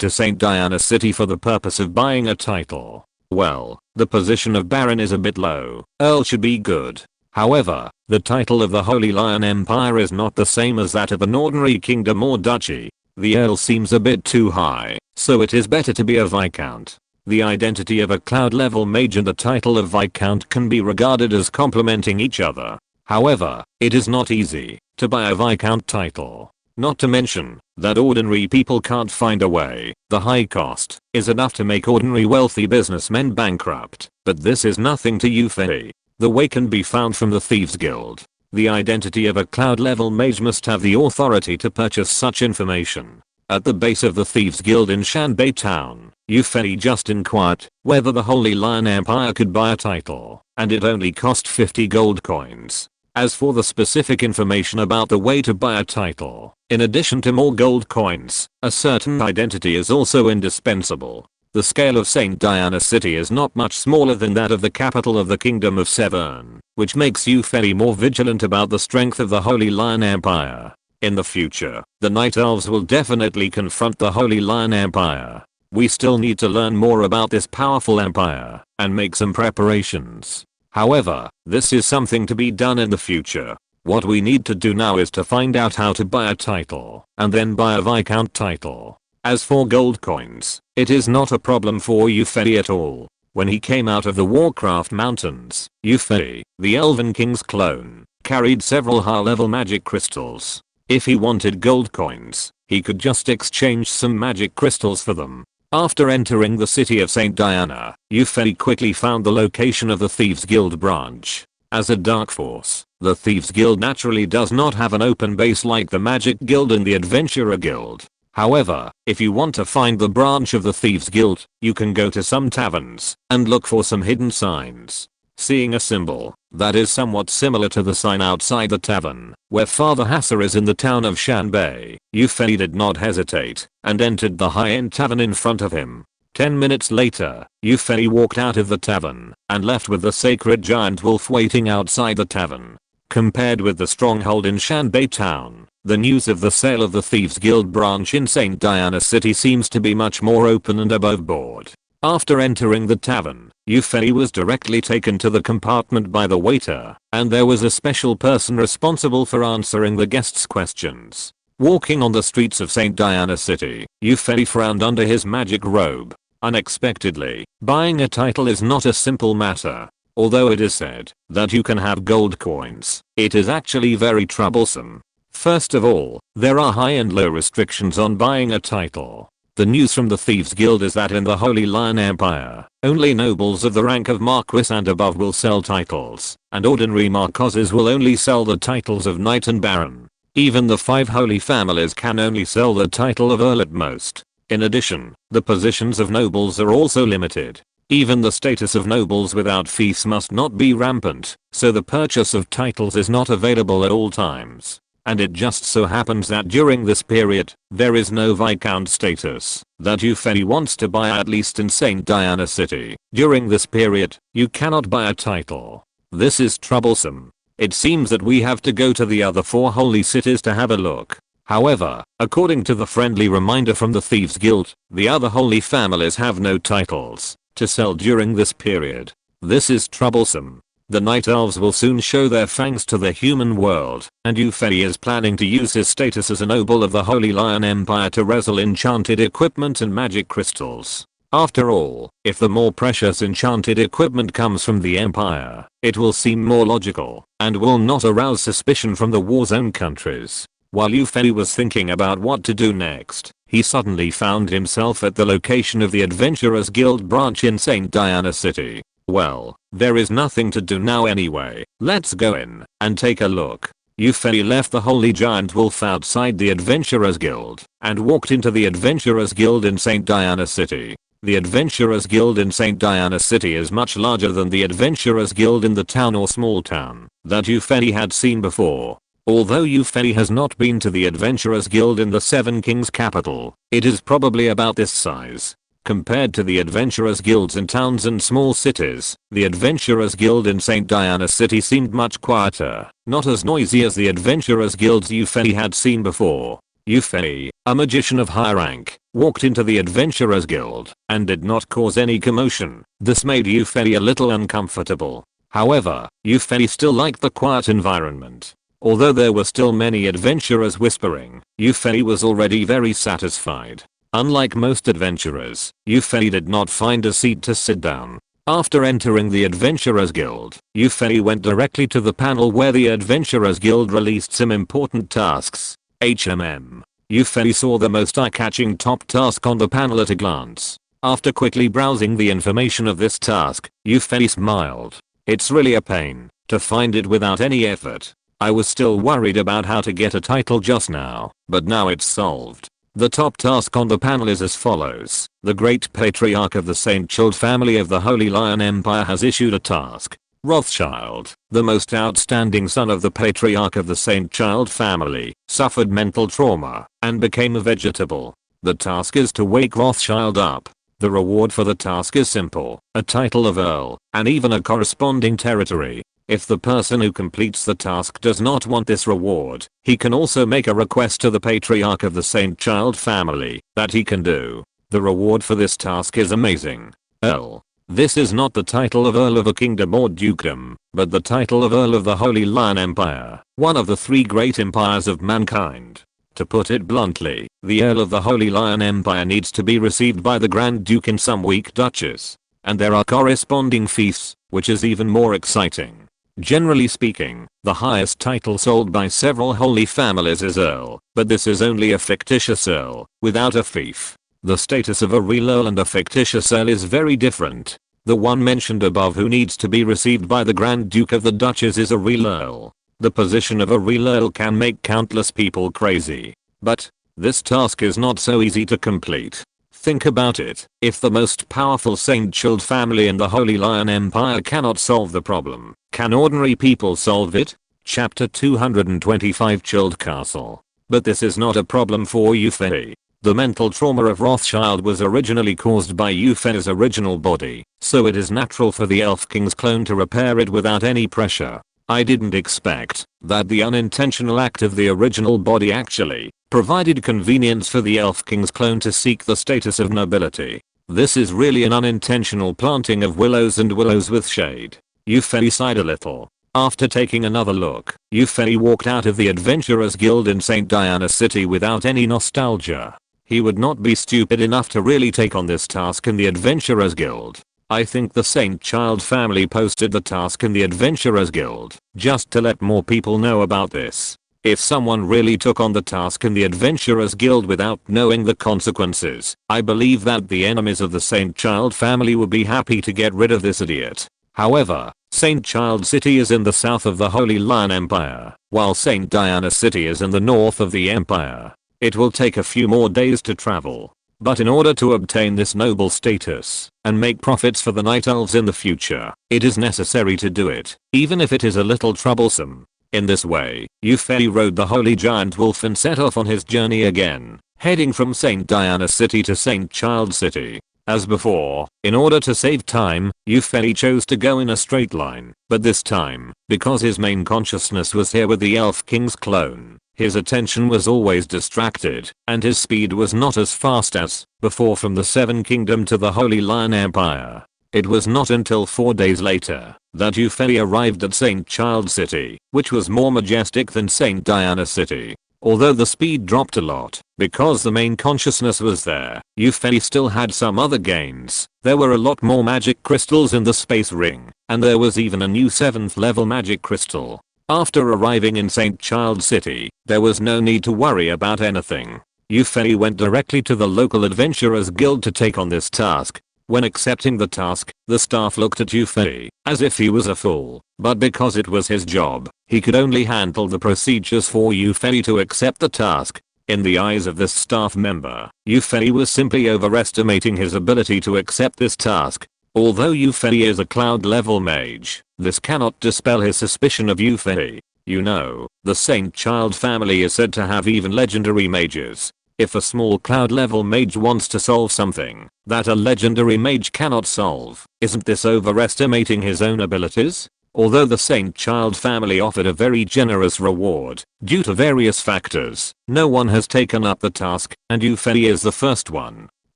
S1: to St. Diana City for the purpose of buying a title. Well, the position of Baron is a bit low. Earl should be good. However, the title of the Holy Lion Empire is not the same as that of an ordinary kingdom or duchy. The Earl seems a bit too high, so it is better to be a Viscount. The identity of a cloud level mage and the title of Viscount can be regarded as complementing each other. However, it is not easy to buy a Viscount title. Not to mention that ordinary people can't find a way. The high cost is enough to make ordinary wealthy businessmen bankrupt, but this is nothing to Yufei. The way can be found from the Thieves Guild. The identity of a cloud level mage must have the authority to purchase such information. At the base of the Thieves Guild in Shanbei Town, Yufei just inquired whether the Holy Lion Empire could buy a title, and it only cost 50 gold coins. As for the specific information about the way to buy a title, in addition to more gold coins, a certain identity is also indispensable. The scale of St. Diana City is not much smaller than that of the capital of the Kingdom of Severn, which makes Yufei more vigilant about the strength of the Holy Lion Empire. In the future, the Night Elves will definitely confront the Holy Lion Empire. We still need to learn more about this powerful empire and make some preparations. However, this is something to be done in the future. What we need to do now is to find out how to buy a title and then buy a Viscount title. As for gold coins, it is not a problem for Yufei at all. When he came out of the Warcraft mountains, Yufei, the Elven King's clone, carried several high-level magic crystals. If he wanted gold coins, he could just exchange some magic crystals for them. After entering the city of St. Diana, Yufei quickly found the location of the Thieves Guild branch. As a dark force, the Thieves Guild naturally does not have an open base like the Magic Guild and the Adventurer Guild. However, if you want to find the branch of the Thieves Guild, you can go to some taverns and look for some hidden signs. Seeing a symbol that is somewhat similar to the sign outside the tavern where Father Hasser is in the town of Shanbei, Yufei did not hesitate and entered the high-end tavern in front of him. 10 minutes later, Yufei walked out of the tavern and left with the sacred giant wolf waiting outside the tavern. Compared with the stronghold in Shanbei town, the news of the sale of the Thieves Guild branch in St. Diana City seems to be much more open and above board. After entering the tavern, Yufei was directly taken to the compartment by the waiter, and there was a special person responsible for answering the guests' questions. Walking on the streets of St. Diana City, Yufei frowned under his magic robe. Unexpectedly, buying a title is not a simple matter. Although it is said that you can have gold coins, it is actually very troublesome. First of all, there are high and low restrictions on buying a title. The news from the Thieves Guild is that in the Holy Lion Empire, only nobles of the rank of Marquis and above will sell titles, and ordinary Marquesses will only sell the titles of Knight and Baron. Even the 5 holy families can only sell the title of Earl at most. In addition, the positions of nobles are also limited. Even the status of nobles without fiefs must not be rampant, so the purchase of titles is not available at all times. And it just so happens that during this period, there is no Viscount status that Yufei wants to buy, at least in St. Diana City. During this period, you cannot buy a title. This is troublesome. It seems that we have to go to the other 4 holy cities to have a look. However, according to the friendly reminder from the Thieves Guild, the other holy families have no titles to sell during this period. This is troublesome. The Night Elves will soon show their fangs to the human world, and Yufei is planning to use his status as a noble of the Holy Lion Empire to wrestle enchanted equipment and magic crystals. After all, if the more precious enchanted equipment comes from the Empire, it will seem more logical, and will not arouse suspicion from the war zone countries. While Yufei was thinking about what to do next, he suddenly found himself at the location of the Adventurers Guild branch in St. Diana City. Well, there is nothing to do now anyway, let's go in and take a look. Yufei left the holy giant wolf outside the Adventurers Guild and walked into the Adventurers Guild in St. Diana City. The Adventurers Guild in St. Diana City is much larger than the Adventurers Guild in the town or small town that Yufei had seen before. Although Yufei has not been to the Adventurers Guild in the Seven Kings capital, it is probably about this size. Compared to the Adventurers Guilds in towns and small cities, the Adventurers Guild in St. Diana City seemed much quieter, not as noisy as the Adventurers Guilds Yufei had seen before. Yufei, a magician of high rank, walked into the Adventurers Guild and did not cause any commotion. This made Yufei a little uncomfortable. However, Yufei still liked the quiet environment. Although there were still many adventurers whispering, Yufei was already very satisfied. Unlike most adventurers, Yufei did not find a seat to sit down. After entering the Adventurers Guild, Yufei went directly to the panel where the Adventurers Guild released some important tasks. Yufei saw the most eye-catching top task on the panel at a glance. After quickly browsing the information of this task, Yufei smiled. It's really a pain to find it without any effort. I was still worried about how to get a title just now, but now it's solved. The top task on the panel is as follows. The Great Patriarch of the St. Child family of the Holy Lion Empire has issued a task. Rothschild, the most outstanding son of the Patriarch of the St. Child family, suffered mental trauma and became a vegetable. The task is to wake Rothschild up. The reward for the task is simple, a title of Earl, and even a corresponding territory. If the person who completes the task does not want this reward, he can also make a request to the Patriarch of the St. Child family that he can do. The reward for this task is amazing. Earl. This is not the title of Earl of a kingdom or dukedom, but the title of Earl of the Holy Lion Empire, one of the three great empires of mankind. To put it bluntly, the Earl of the Holy Lion Empire needs to be received by the Grand Duke in some weak duchess. And there are corresponding feasts, which is even more exciting. Generally speaking, the highest title sold by several holy families is Earl, but this is only a fictitious Earl, without a fief. The status of a real Earl and a fictitious Earl is very different. The one mentioned above who needs to be received by the Grand Duke of the Duchess is a real Earl. The position of a real Earl can make countless people crazy. But, this task is not so easy to complete. Think about it, if the most powerful St. Child family in the Holy Lion Empire cannot solve the problem, can ordinary people solve it? Chapter 225 Child Castle. But this is not a problem for Yufei. The mental trauma of Rothschild was originally caused by Yufei's original body, so it is natural for the Elf King's clone to repair it without any pressure. I didn't expect that the unintentional act of the original body actually provided convenience for the Elf King's clone to seek the status of nobility. This is really an unintentional planting of willows and willows with shade. Yufei sighed a little. After taking another look, Yufei walked out of the Adventurers Guild in St. Diana City without any nostalgia. He would not be stupid enough to really take on this task in the Adventurers Guild. I think the St. Child family posted the task in the Adventurers Guild just to let more people know about this. If someone really took on the task in the Adventurers Guild without knowing the consequences, I believe that the enemies of the St. Child family would be happy to get rid of this idiot. However, St. Child City is in the south of the Holy Lion Empire, while St. Diana City is in the north of the empire. It will take a few more days to travel. But in order to obtain this noble status and make profits for the Night Elves in the future, it is necessary to do it, even if it is a little troublesome. In this way, Yufei rode the holy giant wolf and set off on his journey again, heading from St. Diana City to St. Child City. As before, in order to save time, Yufei chose to go in a straight line, but this time, because his main consciousness was here with the Elf King's clone, his attention was always distracted, and his speed was not as fast as before from the Seven Kingdom to the Holy Lion Empire. It was not until 4 days later that Yufei arrived at St. Child City, which was more majestic than St. Diana City. Although the speed dropped a lot because the main consciousness was there, Yufei still had some other gains. There were a lot more magic crystals in the space ring, and there was even a new 7th level magic crystal. After arriving in St. Child City, there was no need to worry about anything. Yufei went directly to the local adventurers guild to take on this task. When accepting the task, the staff looked at Yufei as if he was a fool, but because it was his job, he could only handle the procedures for Yufei to accept the task. In the eyes of this staff member, Yufei was simply overestimating his ability to accept this task. Although Yufei is a cloud level mage, this cannot dispel his suspicion of Yufei. You know, the Saint Child family is said to have even legendary mages. If a small cloud level mage wants to solve something that a legendary mage cannot solve, isn't this overestimating his own abilities? Although the Saint Child family offered a very generous reward, due to various factors, no one has taken up the task, and Yufei is the first one.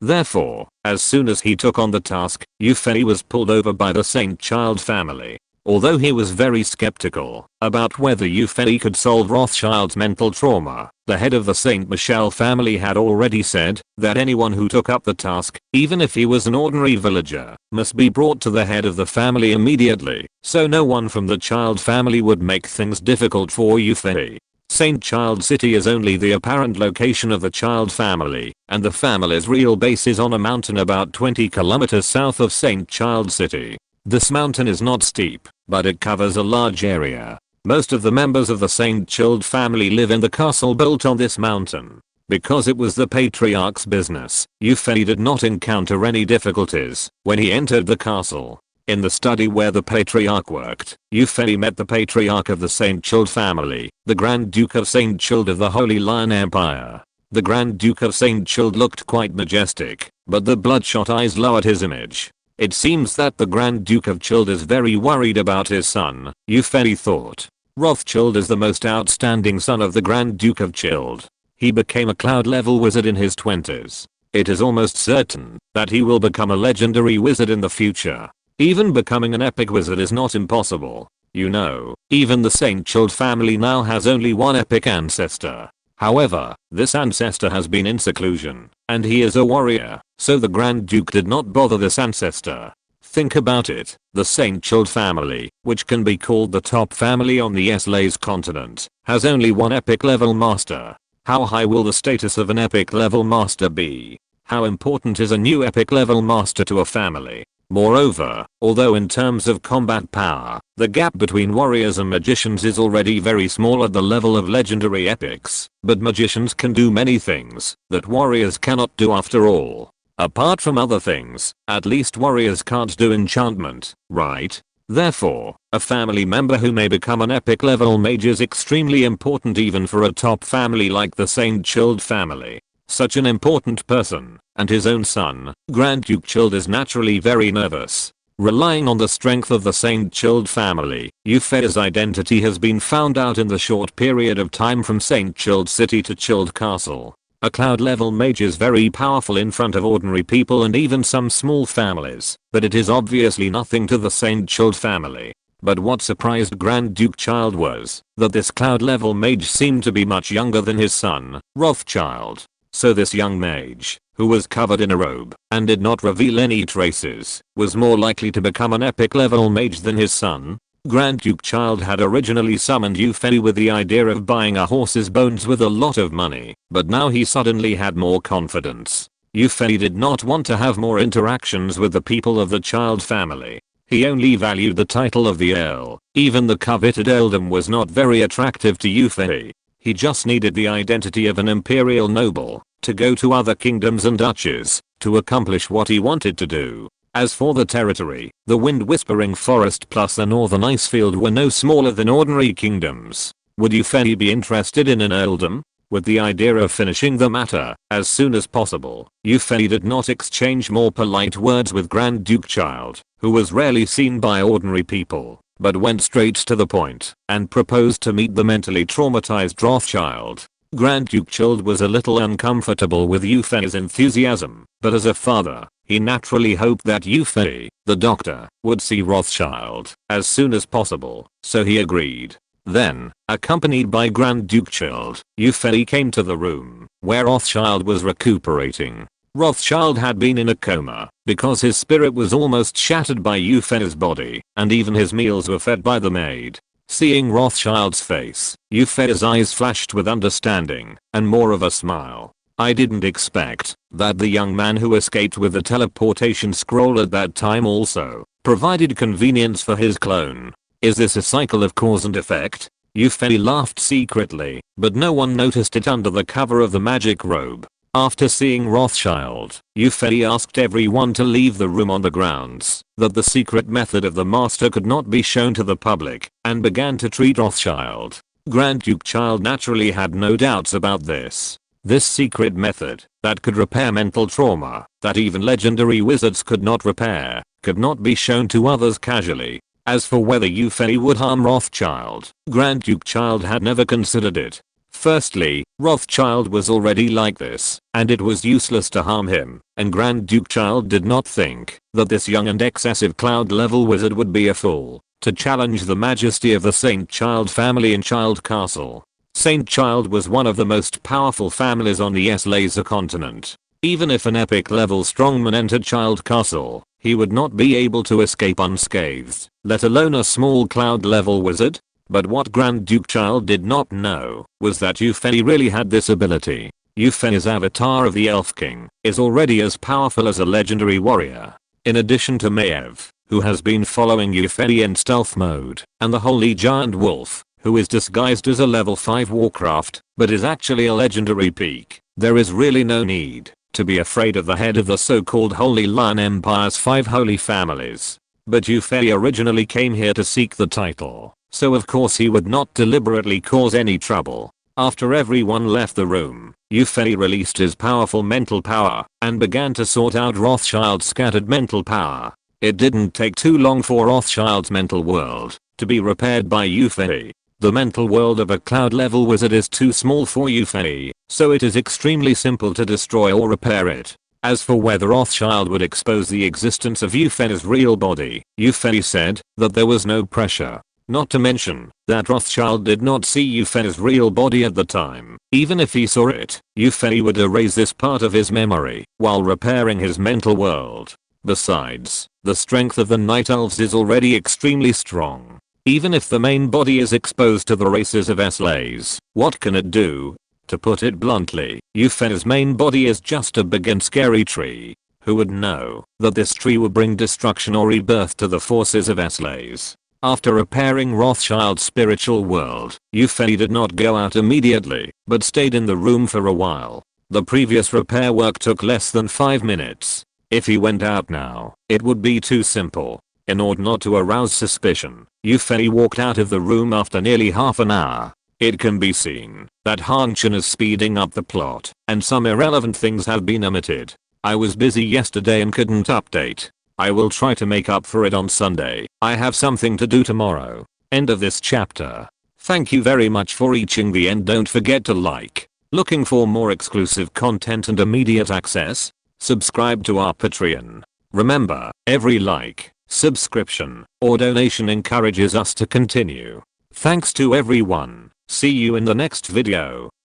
S1: Therefore, as soon as he took on the task, Yufei was pulled over by the Saint Child family. Although he was very skeptical about whether Yufei could solve Rothschild's mental trauma, the head of the Saint Michel family had already said that anyone who took up the task, even if he was an ordinary villager, must be brought to the head of the family immediately, so no one from the Child family would make things difficult for Yufei. St. Child City is only the apparent location of the Child family, and the family's real base is on a mountain about 20 kilometers south of St. Child City. This mountain is not steep, but it covers a large area. Most of the members of the St. Child family live in the castle built on this mountain. Because it was the patriarch's business, Yufei did not encounter any difficulties when he entered the castle. In the study where the patriarch worked, Yufei met the patriarch of the St. Child family, the Grand Duke of St. Child of the Holy Lion Empire. The Grand Duke of St. Child looked quite majestic, but the bloodshot eyes lowered his image. It seems that the Grand Duke of Child is very worried about his son, Yufei thought. Rothschild is the most outstanding son of the Grand Duke of Child. He became a cloud level wizard in his 20s. It is almost certain that he will become a legendary wizard in the future. Even becoming an epic wizard is not impossible. You know, even the St. Child family now has only one epic ancestor. However, this ancestor has been in seclusion, and he is a warrior, so the Grand Duke did not bother this ancestor. Think about it, the St. Child family, which can be called the top family on the Slays continent, has only one epic level master. How high will the status of an epic level master be? How important is a new epic level master to a family? Moreover, although in terms of combat power, the gap between warriors and magicians is already very small at the level of legendary epics, but magicians can do many things that warriors cannot do after all. Apart from other things, at least warriors can't do enchantment, right? Therefore, a family member who may become an epic level mage is extremely important even for a top family like the St. Child family. Such an important person, and his own son, Grand Duke Child, is naturally very nervous. Relying on the strength of the St. Child family, Yufei's identity has been found out in the short period of time from St. Child City to Child Castle. A cloud level mage is very powerful in front of ordinary people and even some small families, but it is obviously nothing to the St. Child family. But what surprised Grand Duke Child was that this cloud level mage seemed to be much younger than his son, Rothschild. So this young mage, who was covered in a robe and did not reveal any traces, was more likely to become an epic level mage than his son. Grand Duke Child had originally summoned Yufei with the idea of buying a horse's bones with a lot of money, but now he suddenly had more confidence. Yufei did not want to have more interactions with the people of the Child family. He only valued the title of the Earl. Even the coveted earldom was not very attractive to Yufei. He just needed the identity of an imperial noble to go to other kingdoms and duchies to accomplish what he wanted to do. As for the territory, the Wind Whispering Forest plus the Northern Icefield were no smaller than ordinary kingdoms. Would Yufei be interested in an earldom? With the idea of finishing the matter as soon as possible, Yufei did not exchange more polite words with Grand Duke Child, who was rarely seen by ordinary people, but went straight to the point and proposed to meet the mentally traumatized Rothschild. Grand Duke Child was a little uncomfortable with Yufei's enthusiasm, but as a father, He naturally hoped that Yufei, the doctor, would see Rothschild as soon as possible, so he agreed. Then, accompanied by Grand Duke Child, Yufei came to the room where Rothschild was recuperating. Rothschild had been in a coma because his spirit was almost shattered by Yufei's body, and even his meals were fed by the maid. Seeing Rothschild's face, Yufei's eyes flashed with understanding and more of a smile. I didn't expect that the young man who escaped with the teleportation scroll at that time also provided convenience for his clone. Is this a cycle of cause and effect? Yufei laughed secretly, but no one noticed it under the cover of the magic robe. After seeing Rothschild, Yufei asked everyone to leave the room on the grounds that the secret method of the master could not be shown to the public, and began to treat Rothschild. Grand Duke Child naturally had no doubts about this. This secret method that could repair mental trauma that even legendary wizards could not repair could not be shown to others casually. As for whether Yufei would harm Rothschild, Grand Duke Child had never considered it. Firstly, Rothschild was already like this, and it was useless to harm him, and Grand Duke Child did not think that this young and excessive cloud level wizard would be a fool to challenge the majesty of the Saint Child family in Child Castle. Saint Child was one of the most powerful families on the S-Laser continent. Even if an epic level strongman entered Child Castle, he would not be able to escape unscathed, let alone a small cloud level wizard. But what Grand Duke Child did not know was that Yufei really had this ability. Yufei's avatar of the Elf King is already as powerful as a legendary warrior. In addition to Maev, who has been following Yufei in stealth mode, and the Holy Giant Wolf, who is disguised as a level 5 Warcraft, but is actually a legendary peak, there is really no need to be afraid of the head of the so-called Holy Lion Empire's 5 holy families. But Yufei originally came here to seek the title, so of course he would not deliberately cause any trouble. After everyone left the room, Yufei released his powerful mental power and began to sort out Rothschild's scattered mental power. It didn't take too long for Rothschild's mental world to be repaired by Yufei. The mental world of a cloud level wizard is too small for Yufei, so it is extremely simple to destroy or repair it. As for whether Rothschild would expose the existence of Yufei's real body, Yufei said that there was no pressure. Not to mention that Rothschild did not see Yufei's real body at the time. Even if he saw it, Yufei would erase this part of his memory while repairing his mental world. Besides, the strength of the Night Elves is already extremely strong. Even if the main body is exposed to the races of S-Lays, what can it do? To put it bluntly, Yufei's main body is just a big and scary tree. Who would know that this tree would bring destruction or rebirth to the forces of S-Lays? After repairing Rothschild's spiritual world, Yufei did not go out immediately, but stayed in the room for a while. The previous repair work took less than 5 minutes. If he went out now, it would be too simple. In order not to arouse suspicion, Yufei walked out of the room after nearly half an hour. It can be seen that Hongchen is speeding up the plot, and some irrelevant things have been omitted. I was busy yesterday and couldn't update. I will try to make up for it on Sunday. I have something to do tomorrow. End of this chapter. Thank you very much for reaching the end. Don't forget to like. Looking for more exclusive content and immediate access? Subscribe to our Patreon. Remember, every like, subscription, or donation encourages us to continue. Thanks to everyone. See you in the next video.